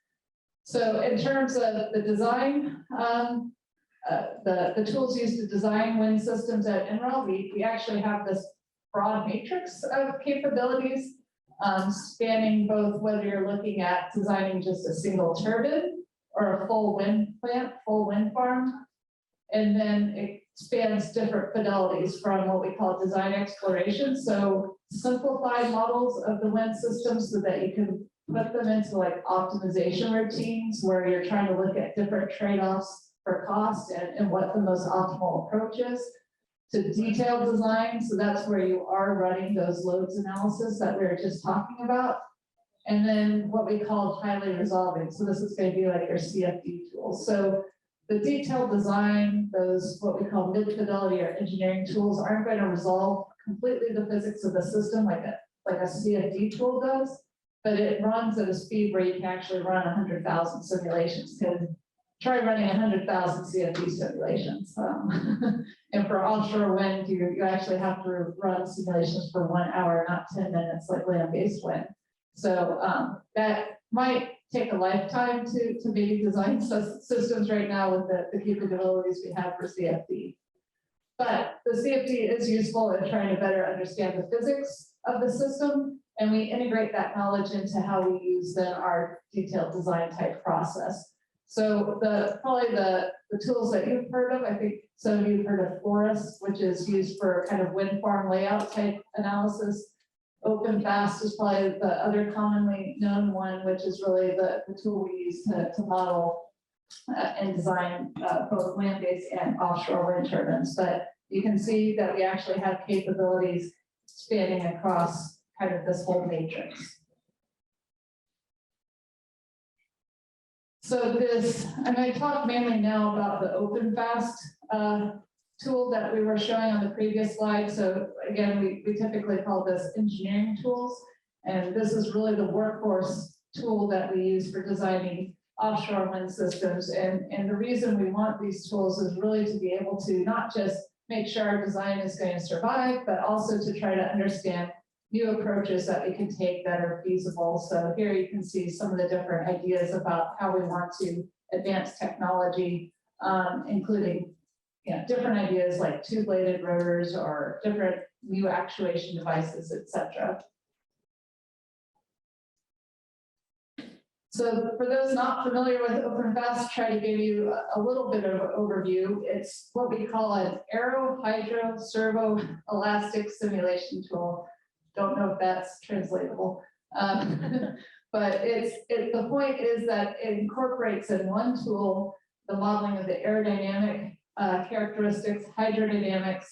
So in terms of the design, the tools used to design wind systems at NREL, we actually have this broad matrix of capabilities spanning both whether you're looking at designing just a single turbine or a full wind plant, full wind farm. And then it spans different fidelities from what we call design exploration. So simplified models of the wind system so that you can put them into like optimization routines where you're trying to look at different trade-offs for cost and what the most optimal approach is, to detailed design. So that's where you are running those loads analysis that we were just talking about. And then what we call highly resolving. So this is going to be like your CFD tools. So the detailed design, those what we call mid-fidelity or engineering tools aren't going to resolve completely the physics of the system like a CFD tool does, but it runs at a speed where you can actually run 100,000 simulations, because try running 100,000 CFD simulations. And for offshore wind, you actually have to run simulations for 1 hour, not 10 minutes like land-based wind. So that might take a lifetime to maybe design systems right now with the capabilities we have for CFD. But the CFD is useful in trying to better understand the physics of the system, and we integrate that knowledge into how we use then our detailed design type process. So probably the tools that you've heard of, I think some of you have heard of Forest, which is used for kind of wind farm layout type analysis. OpenFast is probably the other commonly known one, which is really the tool we use to model and design both land-based and offshore wind turbines. But you can see that we actually have capabilities spanning across kind of this whole matrix. So I'm going to talk mainly now about the OpenFast tool that we were showing on the previous slide. So again, we typically call this engineering tools. And this is really the workhorse tool that we use for designing offshore wind systems. And the reason we want these tools is really to be able to not just make sure our design is going to survive, but also to try to understand new approaches that we can take that are feasible. So here you can see some of the different ideas about how we want to advance technology, including different ideas like two-bladed rotors or different new actuation devices, etc. So for those not familiar with OpenFast, try to give you a little bit of an overview. It's what we call an aero, hydro, servo, elastic simulation tool. Don't know if that's translatable. But the point is that it incorporates in one tool the modeling of the aerodynamic characteristics, hydrodynamics,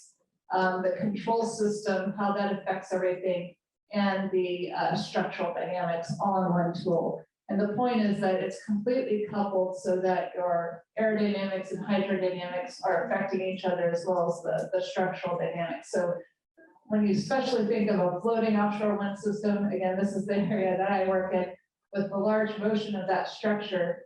the control system, how that affects everything, and the structural dynamics all in one tool. And the point is that it's completely coupled so that your aerodynamics and hydrodynamics are affecting each other as well as the structural dynamics. So when you especially think of a floating offshore wind system, again, this is the area that I work in, with the large motion of that structure,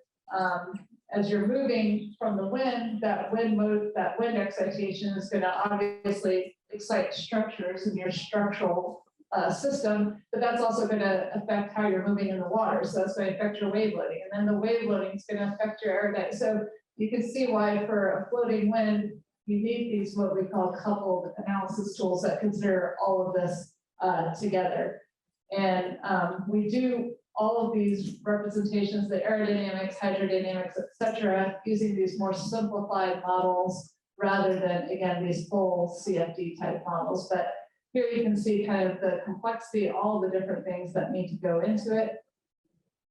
as you're moving from the wind, that wind excitation is going to obviously excite structures in your structural system, but that's also going to affect how you're moving in the water. So that's going to affect your wave loading, and then the wave loading is going to affect your aerodynamics. So you can see why for a floating wind, you need these what we call coupled analysis tools that consider all of this together. And we do all of these representations, the aerodynamics, hydrodynamics, etc., using these more simplified models rather than, again, these full CFD type models. But here you can see kind of the complexity, all the different things that need to go into it.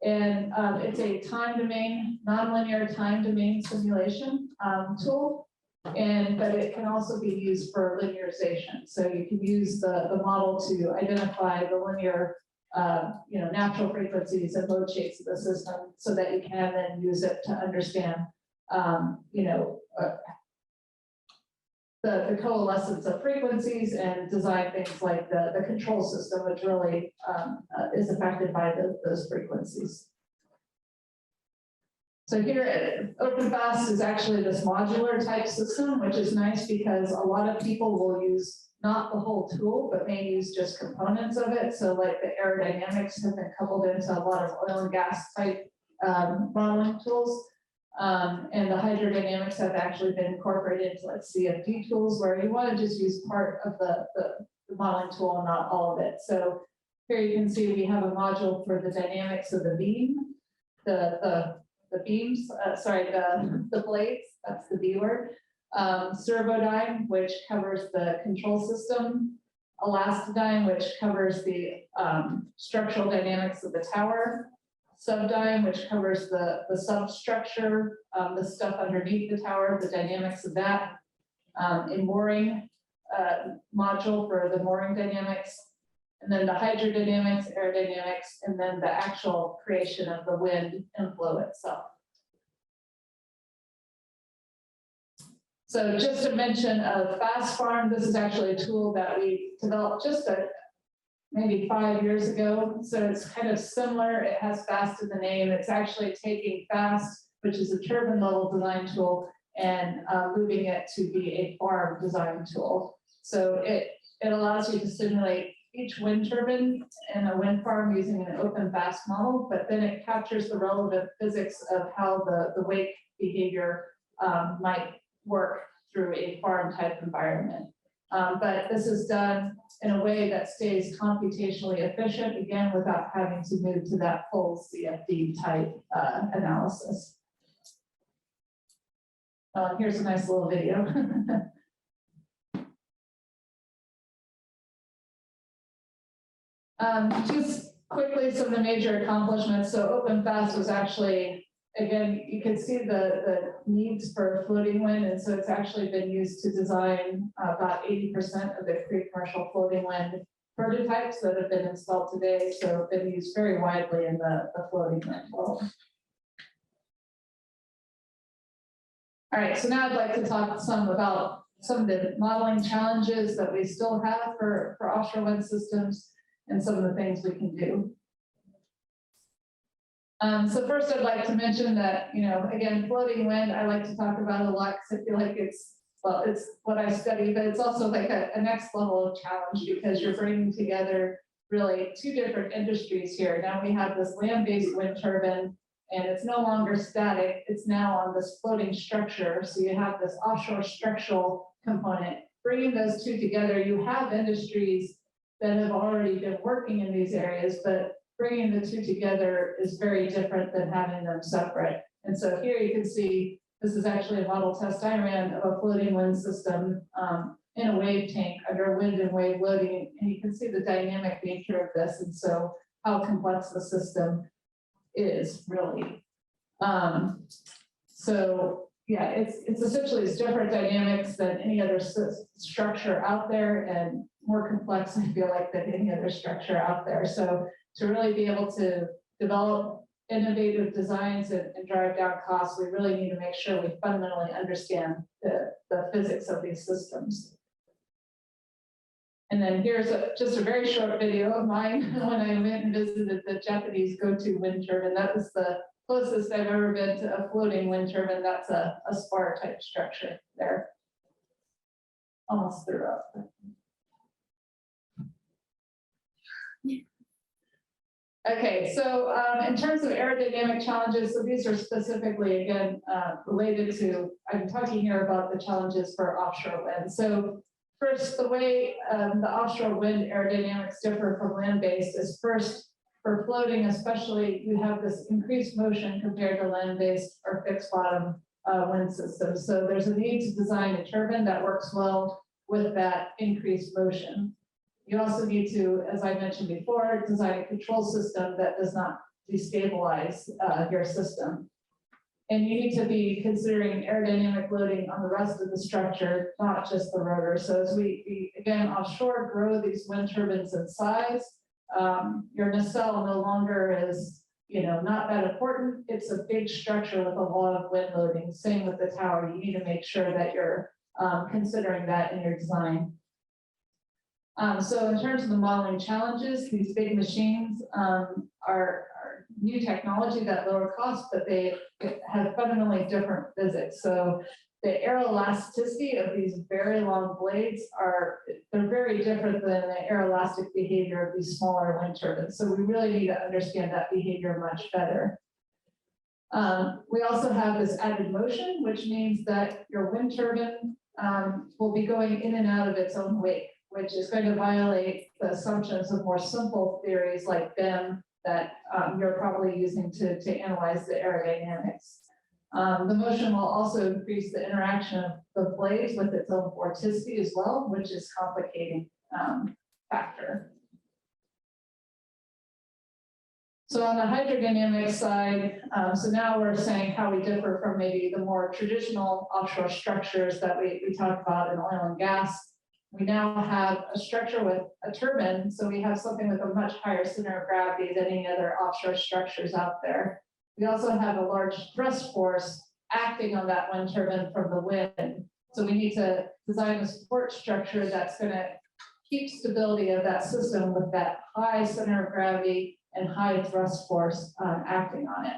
And it's a time domain, nonlinear time domain simulation tool. But it can also be used for linearization. So you can use the model to identify the linear natural frequencies and mode shapes of the system so that you can then use it to understand, the coalescence of frequencies and design things like the control system, which really is affected by those frequencies. So here, OpenFast is actually this modular type system, which is nice because a lot of people will use not the whole tool, but may use just components of it. So like the aerodynamics have been coupled into a lot of oil and gas type modeling tools. And the hydrodynamics have actually been incorporated into like CFD tools where you want to just use part of the modeling tool and not all of it. So here you can see we have a module for the dynamics of the beam, the beams, the blades, that's the B word. Servodyne, which covers the control system, Elastodyne, which covers the structural dynamics of the tower, Subdyne, which covers the substructure, the stuff underneath the tower, the dynamics of that, a mooring module for the mooring dynamics, and then the hydrodynamics, aerodynamics, and then the actual creation of the wind and flow itself. So just to mention Fast Farm, this is actually a tool that we developed just maybe 5 years ago. So it's kind of similar. It has fast in the name. It's actually taking fast, which is a turbine level design tool, and moving it to be a farm design tool. So it allows you to simulate each wind turbine in a wind farm using an open fast model, but then it captures the relevant physics of how the wake behavior might work through a farm type environment. But this is done in a way that stays computationally efficient, again, without having to move to that full CFD type analysis. Here's a nice little video. Just quickly, some of the major accomplishments. So OpenFast was actually, again, you can see the needs for floating wind, and so it's actually been used to design about 80% of the pre-commercial floating wind prototypes that have been installed today. So been used very widely in the floating wind world. All right, so now I'd like to talk some about some of the modeling challenges that we still have for offshore wind systems and some of the things we can do. So first I'd like to mention that, again, floating wind, I like to talk about a lot because I feel like it's what I study, but it's also like a next level of challenge because you're bringing together really two different industries here. Now we have this land-based wind turbine, and it's no longer static, it's now on this floating structure. So you have this offshore structural component. Bringing those two together, you have industries that have already been working in these areas, but bringing the two together is very different than having them separate. And so here you can see, this is actually a model test I ran of a floating wind system in a wave tank under wind and wave loading. And you can see the dynamic nature of this. And so how complex the system is really. So yeah, it's essentially different dynamics than any other structure out there, and more complex, I feel like, than any other structure out there. So to really be able to develop innovative designs and drive down costs, we really need to make sure we fundamentally understand the physics of these systems. And then here's just a very short video of mine when I went and visited the Japanese Go-To wind turbine. That was the closest I've ever been to a floating wind turbine. That's a spar type structure there. Almost threw up. Okay, so in terms of aerodynamic challenges, so these are specifically, again, related to, I'm talking here about the challenges for offshore wind. So first, the way the offshore wind aerodynamics differ from land-based is first, for floating especially, you have this increased motion compared to land-based or fixed bottom wind systems. So there's a need to design a turbine that works well with that increased motion. You also need to, as I mentioned before, design a control system that does not destabilize your system. And you need to be considering aerodynamic loading on the rest of the structure, not just the rotor. So as we again, offshore grow these wind turbines in size, your nacelle no longer is, not that important. It's a big structure with a lot of wind loading. Same with the tower. You need to make sure that you're considering that in your design. So in terms of the modeling challenges, these big machines are new technology that lower costs, but they have fundamentally different physics. So the aeroelasticity of these very long blades they're very different than the aeroelastic behavior of these smaller wind turbines. So we really need to understand that behavior much better. We also have this added motion, which means that your wind turbine will be going in and out of its own wake, which is going to violate the assumptions of more simple theories like BEM that you're probably using to analyze the aerodynamics. The motion will also increase the interaction of the blades with its own vorticity as well, which is a complicating factor. So on the hydrodynamic side, so now we're saying how we differ from maybe the more traditional offshore structures that we talk about in oil and gas. We now have a structure with a turbine, so we have something with a much higher center of gravity than any other offshore structures out there. We also have a large thrust force acting on that wind turbine from the wind. So we need to design a support structure that's going to keep stability of that system with that high center of gravity and high thrust force acting on it.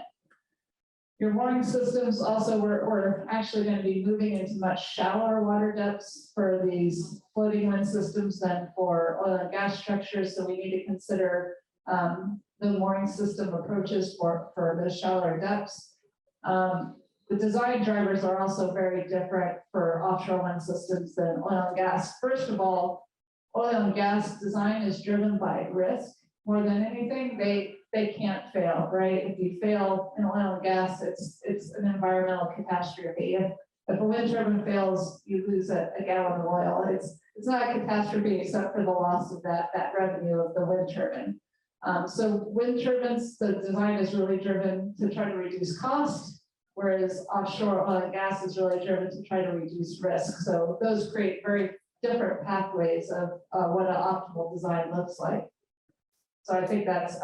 Your mooring systems also, we're actually going to be moving into much shallower water depths for these floating wind systems than for oil and gas structures. So we need to consider the mooring system approaches for the shallower depths. The design drivers are also very different for offshore wind systems than oil and gas. First of all, oil and gas design is driven by risk more than anything. They can't fail, right? If you fail in oil and gas, it's an environmental catastrophe. If a wind turbine fails, you lose a gallon of oil. It's not a catastrophe except for the loss of that revenue of the wind turbine. So wind turbines, the design is really driven to try to reduce cost, whereas offshore oil and gas is really driven to try to reduce risk. So those create very different pathways of what an optimal design looks like. So I think that's,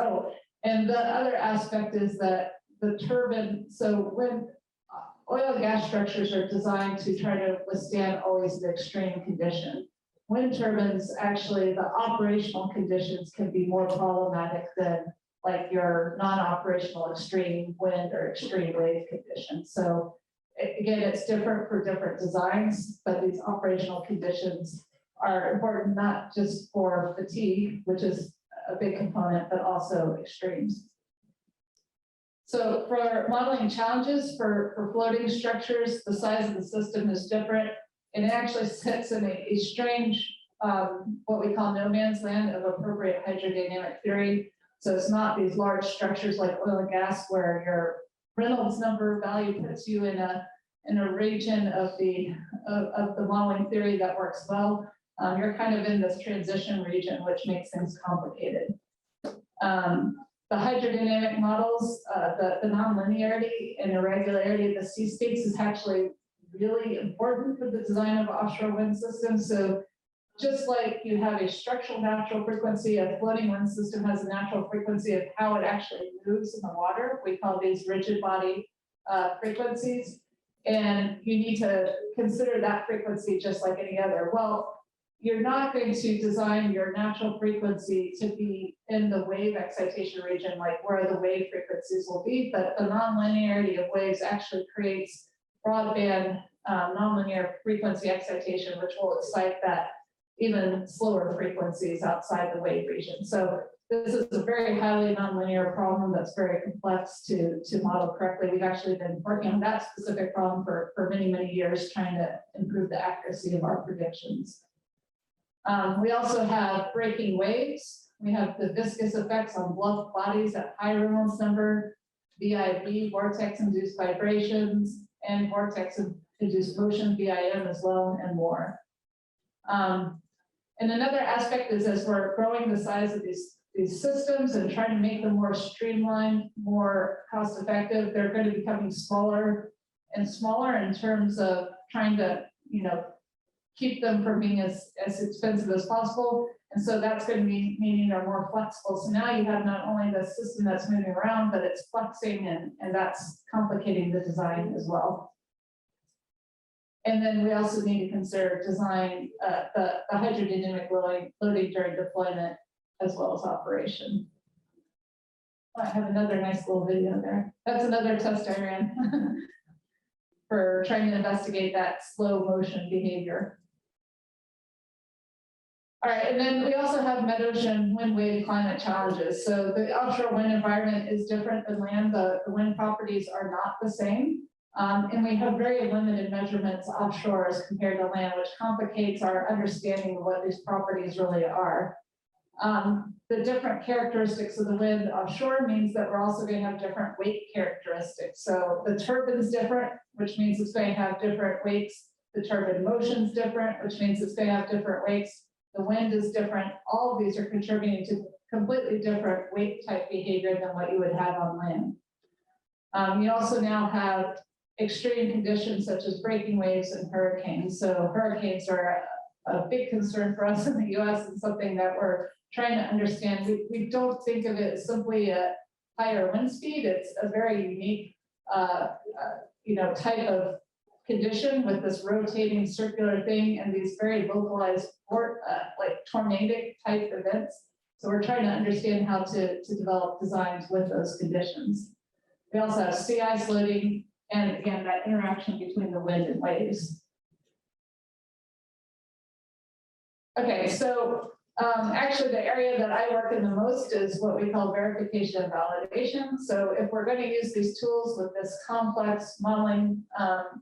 and the other aspect is that the turbine, so when oil and gas structures are designed to try to withstand always the extreme condition. Wind turbines, actually, the operational conditions can be more problematic than like your non-operational extreme wind or extreme wave conditions. So again, it's different for different designs, but these operational conditions are important not just for fatigue, which is a big component, but also extremes. So for modeling challenges for floating structures, the size of the system is different, and it actually sits in a strange, what we call no man's land of appropriate hydrodynamic theory. So it's not these large structures like oil and gas where your Reynolds number value puts you in a region of the modeling theory that works well. You're kind of in this transition region, which makes things complicated. The hydrodynamic models, the nonlinearity and irregularity of the sea states is actually really important for the design of offshore wind systems. So just like you have a structural natural frequency, a floating wind system has a natural frequency of how it actually moves in the water. We call these rigid body frequencies. And you need to consider that frequency just like any other. Well, you're not going to design your natural frequency to be in the wave excitation region, like where the wave frequencies will be, but the nonlinearity of waves actually creates broadband nonlinear frequency excitation, which will excite that even slower frequencies outside the wave region. So this is a very highly nonlinear problem that's very complex to model correctly. We've actually been working on that specific problem for many, many years, trying to improve the accuracy of our predictions. We also have breaking waves. We have the viscous effects on bluff bodies at high Reynolds number, VIV, vortex-induced vibrations, and vortex-induced motion, VIM as well, and more. And another aspect is as we're growing the size of these systems and trying to make them more streamlined, more cost-effective, they're going to be becoming smaller and smaller in terms of trying to, keep them from being as expensive as possible. And so that's going to be meaning they're more flexible. So now you have not only the system that's moving around, but it's flexing and that's complicating the design as well. And then we also need to consider design, the hydrodynamic loading during deployment as well as operation. I have another nice little video there. That's another test I ran for trying to investigate that slow motion behavior. All right, and then we also have mid-ocean wind wave climate challenges. So the offshore wind environment is different than land. The wind properties are not the same. And we have very limited measurements offshore as compared to land, which complicates our understanding of what these properties really are. The different characteristics of the wind offshore means that we're also going to have different wake characteristics. So the turbine's different, which means it's going to have different wakes. The turbine motion's different, which means it's going to have different wakes. The wind is different. All of these are contributing to completely different wake type behavior than what you would have on land. You also now have extreme conditions such as breaking waves and hurricanes. So hurricanes are a big concern for us in the US and something that we're trying to understand. We don't think of it as simply a higher wind speed. It's a very unique type of condition with this rotating circular thing and these very localized like tornadic type events. So we're trying to understand how to develop designs with those conditions. We also have sea ice loading, and again, that interaction between the wind and waves. Okay, so actually the area that I work in the most is what we call verification and validation. So if we're going to use these tools with this complex modeling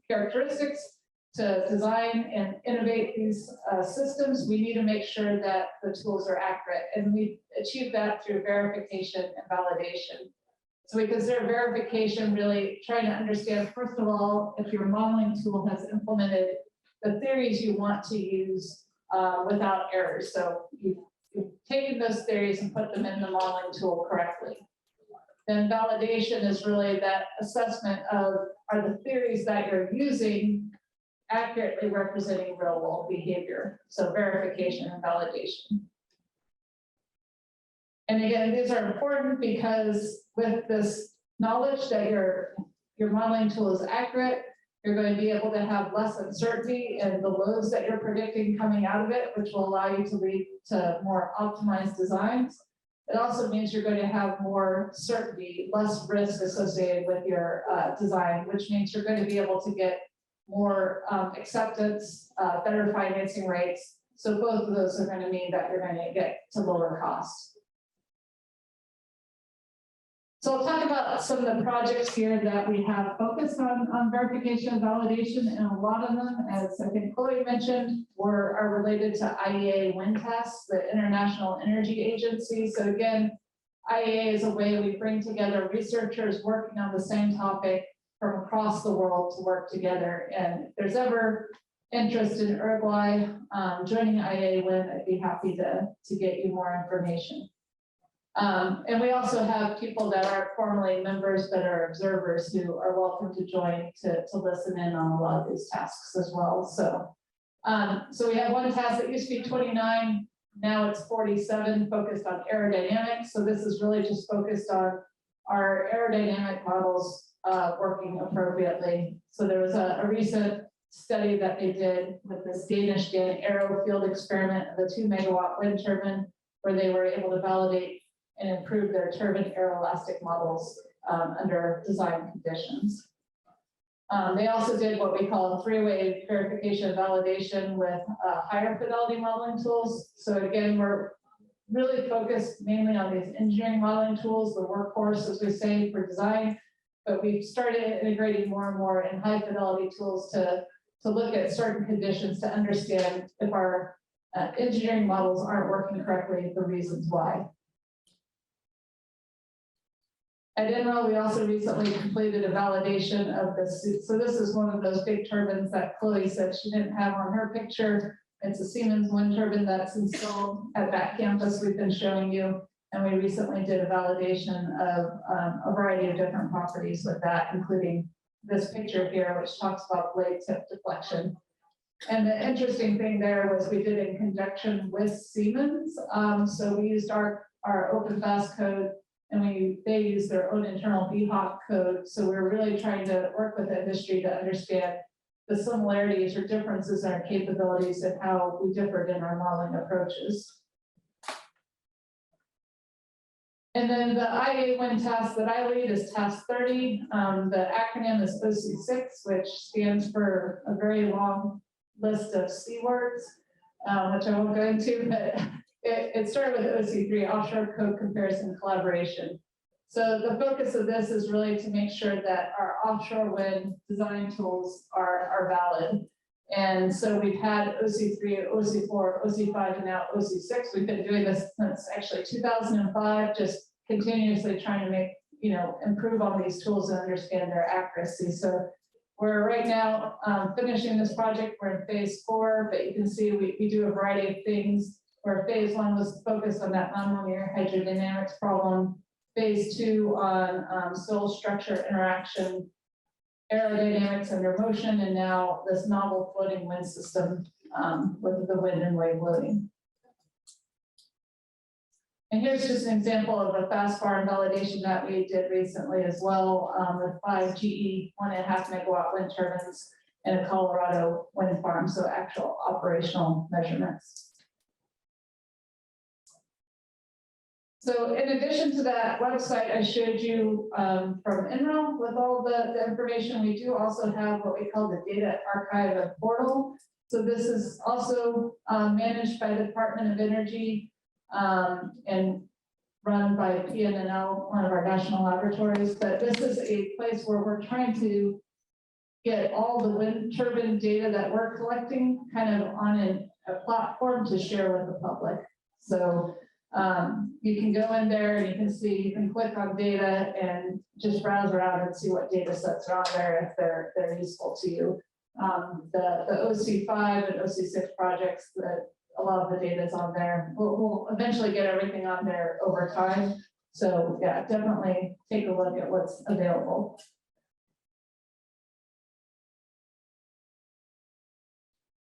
characteristics to design and innovate these systems, we need to make sure that the tools are accurate. And we achieve that through verification and validation. So we consider verification really trying to understand, first of all, if your modeling tool has implemented the theories you want to use without errors. So you've taken those theories and put them in the modeling tool correctly. Then validation is really that assessment of, are the theories that you're using accurately representing real world behavior? So verification and validation. And again, these are important because with this knowledge that your modeling tool is accurate, you're going to be able to have less uncertainty in the loads that you're predicting coming out of it, which will allow you to lead to more optimized designs. It also means you're going to have more certainty, less risk associated with your design, which means you're going to be able to get more acceptance, better financing rates. So both of those are going to mean that you're going to get to lower costs. So I'll talk about some of the projects here that we have focused on verification and validation, and a lot of them, as I think Chloe mentioned, are related to IEA wind tests, the International Energy Agency. So again, IEA is a way we bring together researchers working on the same topic from across the world to work together. And if there's ever interest in Uruguay joining IEA wind, I'd be happy to get you more information. And we also have people that aren't formally members but are observers who are welcome to join to listen in on a lot of these tasks as well. So, so we have one task that used to be 29, now it's 47, focused on aerodynamics. So this is really just focused on our aerodynamic models working appropriately. So there was a recent study that they did with this Danish aero field experiment of a 2 megawatt wind turbine, where they were able to validate and improve their turbine aeroelastic models under design conditions. They also did what we call a 3-way verification and validation with higher fidelity modeling tools. So again, we're really focused mainly on these engineering modeling tools, the workhorse, as we say, for design, but we've started integrating more and more in high fidelity tools to look at certain conditions to understand if our engineering models aren't working correctly, the reasons why. At Enro, we also recently completed a validation of this. So this is one of those big turbines that Chloe said she didn't have on her picture. It's a Siemens wind turbine that's installed at that campus we've been showing you. And we recently did a validation of a variety of different properties with that, including this picture here, which talks about blade tip deflection. And the interesting thing there was we did in conjunction with Siemens. So we used our OpenFast code, and they use their own internal BHOC code. So we're really trying to work with the industry to understand the similarities or differences in our capabilities and how we differed in our modeling approaches. And then the IEA wind task that I lead is task 30. The acronym is OC6, which stands for a very long list of C words, which I won't go into, but it started with OC3, Offshore Code Comparison Collaboration. So the focus of this is really to make sure that our offshore wind design tools are valid. And so we've had OC3, OC4, OC5, and now OC6. We've been doing this since actually 2005, just continuously trying to improve on these tools and understand their accuracy. So we're right now finishing this project. We're in phase 4, but you can see we do a variety of things, where phase 1 was focused on that nonlinear hydrodynamics problem, phase 2 on soil structure interaction, aerodynamics under motion, and now this novel floating wind system with the wind and wave loading. And here's just an example of a fast farm validation that we did recently as well, with 5 GE 1.5 megawatt wind turbines in a Colorado wind farm, so actual operational measurements. So in addition to that website I showed you from Enron with all the information, we do also have what we call the data archive and portal. So this is also managed by the Department of Energy and run by PNNL, one of our national laboratories. But this is a place where we're trying to get all the wind turbine data that we're collecting kind of on a platform to share with the public. So you can go in there and you can see, you can click on data and just browse around and see what data sets are on there if they're useful to you. The OC5 and OC6 projects, that a lot of the data is on there. We'll eventually get everything on there over time. So yeah, definitely take a look at what's available.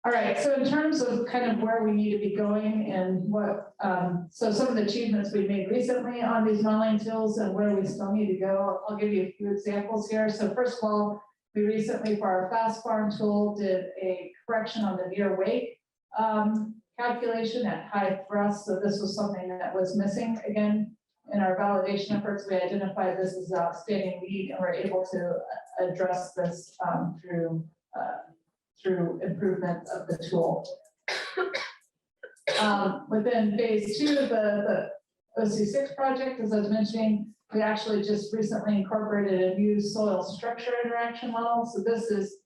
All right, so in terms of kind of where we need to be going and what, so some of the achievements we made recently on these modeling tools and where we still need to go, I'll give you a few examples here. So first of all, we recently for our fast farm tool did a correction on the near wake calculation at high thrust. So this was something that was missing. Again, in our validation efforts, we identified this as an outstanding need and we're able to address this through improvement of the tool. Within phase 2, the OC6 project, as I was mentioning, we actually just recently incorporated a new soil structure interaction model. So this is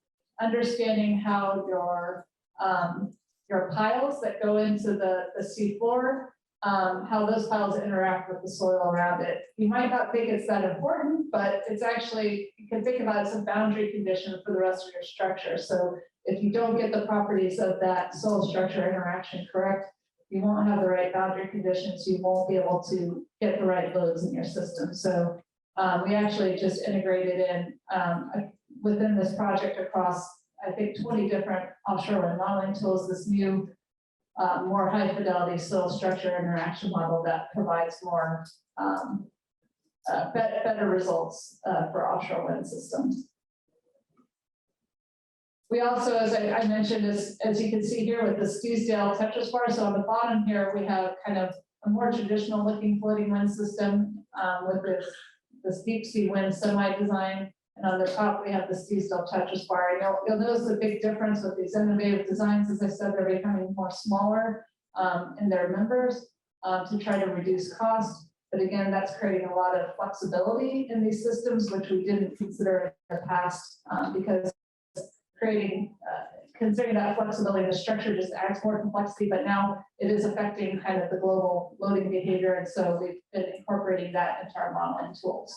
understanding how your piles that go into the seafloor, how those piles interact with the soil around it. You might not think it's that important, but it's actually, you can think about it as a boundary condition for the rest of your structure. So if you don't get the properties of that soil structure interaction correct, you won't have the right boundary conditions, you won't be able to get the right loads in your system. So we actually just integrated in within this project across, I think, 20 different offshore wind modeling tools, this new more high fidelity soil structure interaction model that provides more better results for offshore wind systems. We also, as I mentioned, as you can see here with the Steesdale Tetris bar, so on the bottom here, we have kind of a more traditional looking floating wind system with this deep sea wind semi design. And on the top, we have the Steesdale Tetris bar. And you'll notice the big difference with these innovative designs. As I said, they're becoming more smaller in their members to try to reduce cost. But again, that's creating a lot of flexibility in these systems, which we didn't consider in the past because considering that flexibility, the structure just adds more complexity, but now it is affecting kind of the global loading behavior. And so we've been incorporating that into our modeling tools.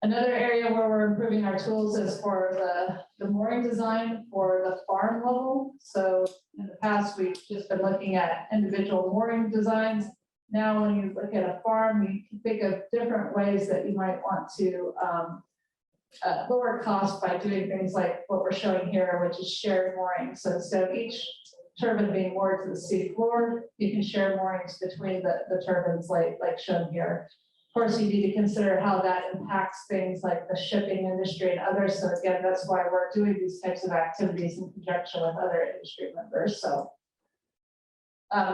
Another area where we're improving our tools is for the mooring design for the farm level. So in the past, we've just been looking at individual mooring designs. Now, when you look at a farm, you can think of different ways that you might want to lower cost by doing things like what we're showing here, which is shared mooring. So instead of each turbine being moored to the sea floor, you can share moorings between the turbines like shown here. Of course, you need to consider how that impacts things like the shipping industry and others. So again, that's why we're doing these types of activities in conjunction with other industry members. So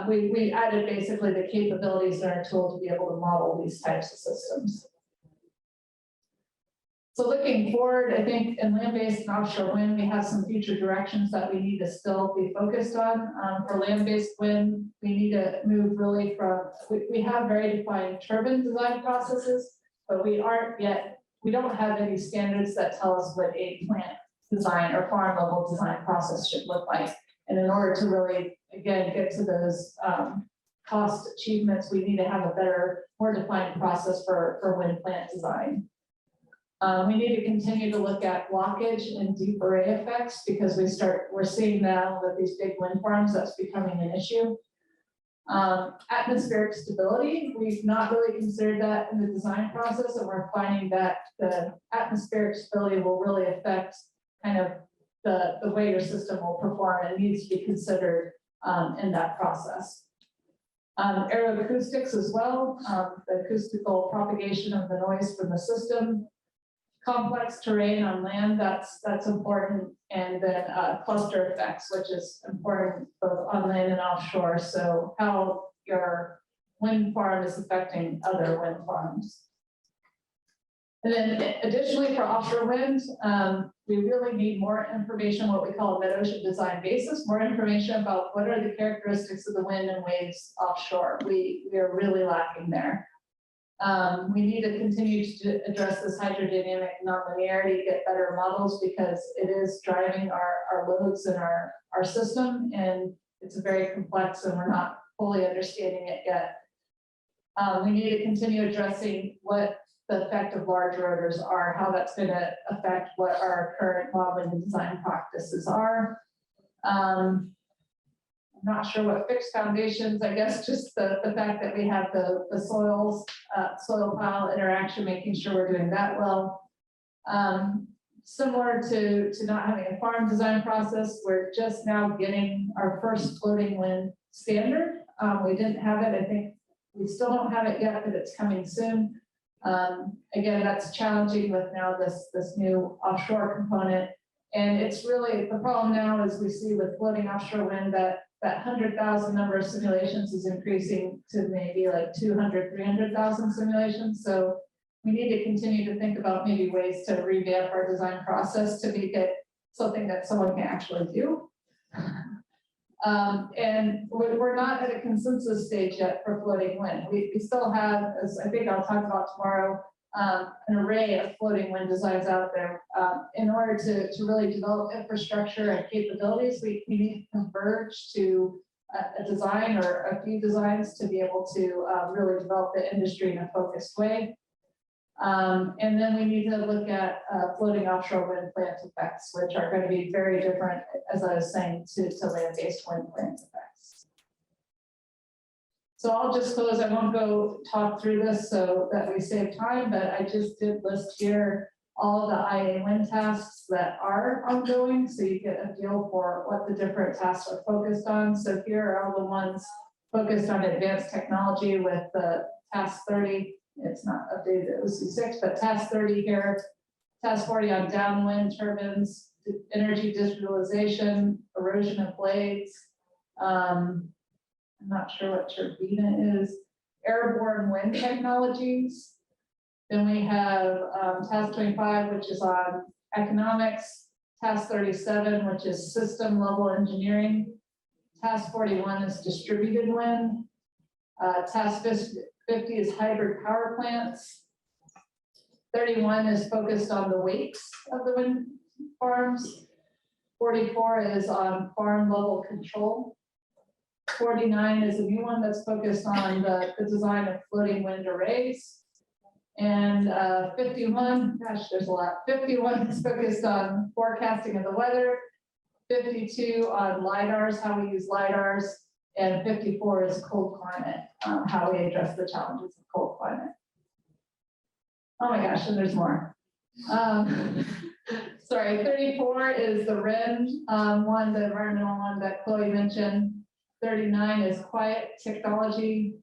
we added basically the capabilities in our tool to be able to model these types of systems. So looking forward, I think in land-based and offshore wind, we have some future directions that we need to still be focused on. For land-based wind, we need to move really from, we have very defined turbine design processes, but we don't have any standards that tell us what a plant design or farm level design process should look like. And in order to really, again, get to those cost achievements, we need to have a better, more defined process for wind plant design. We need to continue to look at blockage and deep array effects because we're seeing now that these big wind farms, that's becoming an issue. Atmospheric stability, we've not really considered that in the design process, and we're finding that the atmospheric stability will really affect kind of the way your system will perform. It needs to be considered in that process. Aeroacoustics as well, the acoustical propagation of the noise from the system. Complex terrain on land, that's important, and then cluster effects, which is important both on land and offshore. So how your wind farm is affecting other wind farms. And then additionally for offshore wind, we really need more information, what we call a mid-ocean design basis, more information about what are the characteristics of the wind and waves offshore. We are really lacking there. We need to continue to address this hydrodynamic nonlinearity, get better models because it is driving our loads in our system, and it's very complex and we're not fully understanding it yet. We need to continue addressing what the effect of large rotors are, how that's going to affect what our current modeling and design practices are. I'm not sure what fixed foundations, I guess just the fact that we have the soil pile interaction, making sure we're doing that well. Similar to not having a farm design process, we're just now getting our first floating wind standard. We didn't have it, I think we still don't have it yet, but it's coming soon. Again, that's challenging with now this new offshore component. And it's really, the problem now is we see with floating offshore wind that 100,000 number of simulations is increasing to maybe like 200, 300,000 simulations. So we need to continue to think about maybe ways to revamp our design process to make it something that someone can actually do. And we're not at a consensus stage yet for floating wind. We still have, as I think I'll talk about tomorrow, an array of floating wind designs out there. In order to really develop infrastructure and capabilities, we need to converge to a design or a few designs to be able to really develop the industry in a focused way. And then we need to look at floating offshore wind plant effects, which are going to be very different, as I was saying, to land-based wind plant effects. So I'll just close. I won't go talk through this so that we save time, but I just did list here all the IA wind tasks that are ongoing, so you get a feel for what the different tasks are focused on. So here are all the ones focused on advanced technology with the task 30. It's not updated at OC6, but task 30 here, task 40 on downwind turbines, energy digitalization, erosion of blades. I'm not sure what turbina is, airborne wind technologies. Then we have task 25, which is on economics, task 37, which is system level engineering. Task 41 is distributed wind. Task 50 is hybrid power plants. 31 is focused on the wakes of the wind farms. 44 is on farm level control. 49 is a new one that's focused on the design of floating wind arrays. And 51, gosh, there's a lot. 51 is focused on forecasting of the weather. 52 on LIDARs, how we use LIDARs. And 54 is cold climate, how we address the challenges of cold climate. Oh my gosh, and there's more. Sorry, 34 is the REN one, the environmental one that Chloe mentioned. 39 is quiet technology.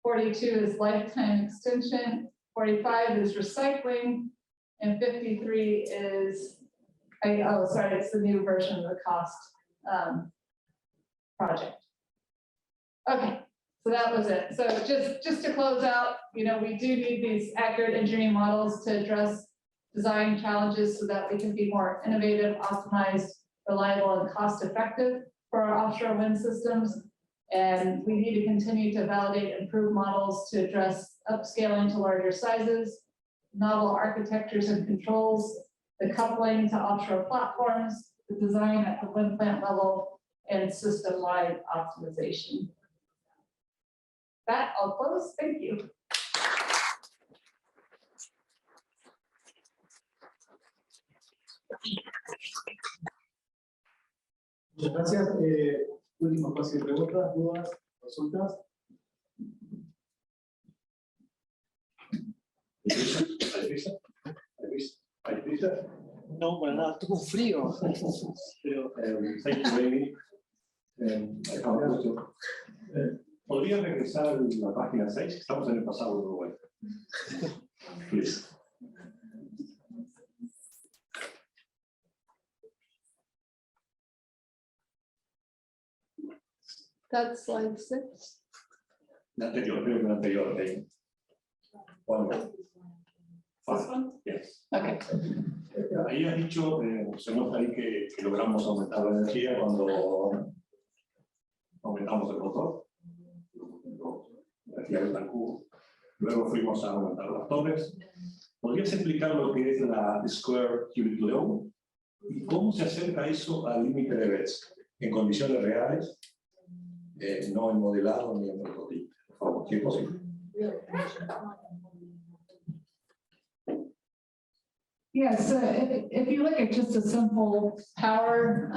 42 is lifetime extension. 45 is recycling. And 53 is, it's the new version of the cost project. Okay, so that was it. So just to close out, we do need these accurate engineering models to address design challenges so that we can be more innovative, optimized, reliable, and cost-effective for our offshore wind systems. And we need to continue to validate and improve models to address upscaling to larger sizes, novel architectures and controls, the coupling to offshore platforms, the design at the wind plant level, and system-wide optimization. That I'll close. Thank you. Muchas gracias. Último espacio de preguntas, dudas, consultas. ¿Hay prisa? No, para nada, estoy con frío. Pero, thank you, Amy. I have a question. ¿Podría regresar a la página 6? Estamos en el pasado de Uruguay. Please. That's slide 6. La anterior, creo que la anterior. Yes. Okay. Ahí has dicho, se nota ahí que logramos aumentar la energía cuando aumentamos el motor, la energía del cubo. Luego fuimos a aumentar las torres. ¿Podrías explicar lo que es la Square Cubic Law y cómo se acerca eso al límite de Betz en condiciones reales, no en modelado ni en prototipo? Por favor, si es posible. Yeah, so if you look at just a simple power,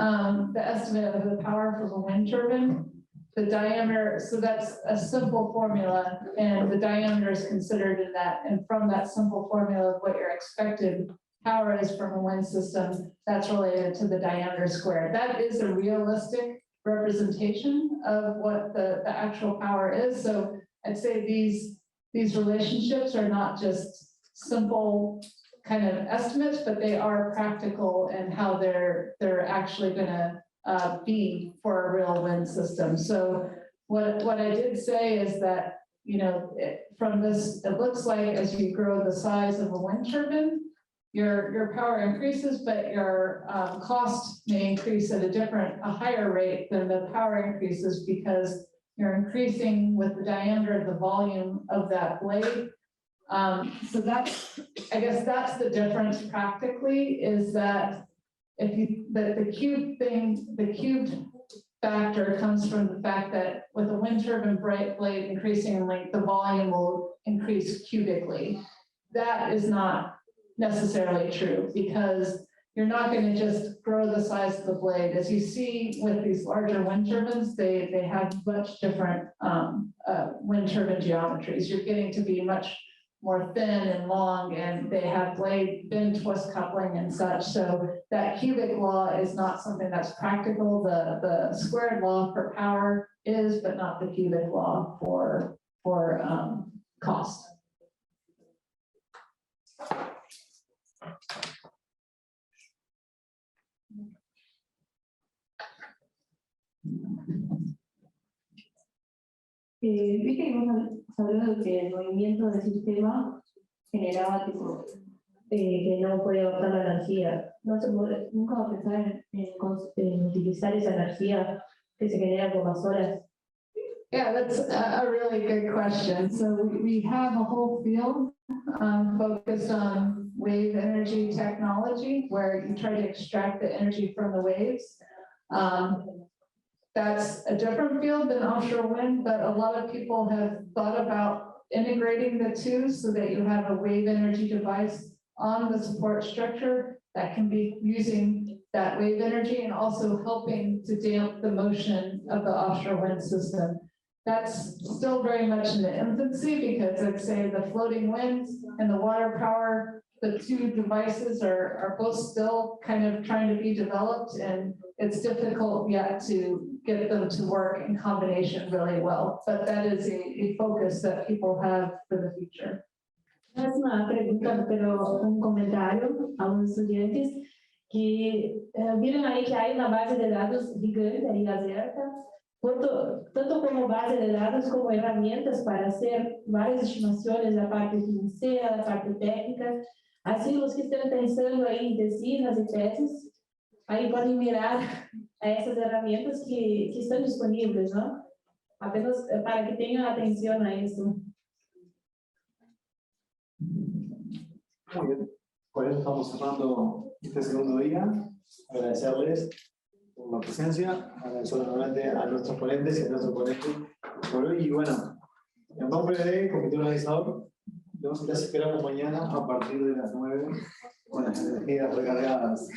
the estimate of the power from a wind turbine, the diameter, so that's a simple formula, and the diameter is considered in that, and from that simple formula of what your expected power is from a wind system, that's related to the diameter squared. That is a realistic representation of what the actual power is. So I'd say these relationships are not just simple kind of estimates, but they are practical and how they're actually going to be for a real wind system. So what I did say is that, you know, from this, it looks like as you grow the size of a wind turbine, your power increases, but your cost may increase at a higher rate than the power increases because you're increasing with the diameter of the volume of that blade. So that's, I guess that's the difference practically, is that if you, the cubed factor comes from the fact that with a wind turbine blade increasing in length, the volume will increase cubically. That is not necessarily true because you're not going to just grow the size of the blade. As you see with these larger wind turbines, they have much different wind turbine geometries. You're getting to be much more thin and long, and they have blade bend twist coupling and such. So that cubic law is not something that's practical. The squared law for power is, but not the cubic law for cost. Viste que hemos hablado de que el movimiento del sistema generaba tipo que no podía adaptar la energía. No se puede nunca pensar en utilizar esa energía que se genera por las horas. Yeah, that's a really good question. So we have a whole field focused on wave energy technology, where you try to extract the energy from the waves. That's a different field than offshore wind, but a lot of people have thought about integrating the two so that you have a wave energy device on the support structure that can be using that wave energy and also helping to damp the motion of the offshore wind system. That's still very much in the infancy because I'd say the floating winds and the water power, the two devices are both still kind of trying to be developed, and it's difficult yet to get them to work in combination really well. But that is a focus that people have for the future. No es una pregunta, pero un comentario a unos estudiantes que vieron ahí que hay una base de datos gigante ahí abierta, tanto como base de datos como herramientas para hacer varias estimaciones, la parte financiera, la parte técnica. Así los que estén pensando ahí en tesistas y tesis, ahí pueden mirar a esas herramientas que están disponibles, ¿no? Apenas para que tengan atención a eso. Muy bien, por eso estamos cerrando este segundo día. Agradecerles por la presencia, agradecer nuevamente a nuestros ponentes y a nuestro ponente por hoy. Y bueno, en nombre del comité organizador, los esperamos mañana a partir de las 9 con las energías recargadas.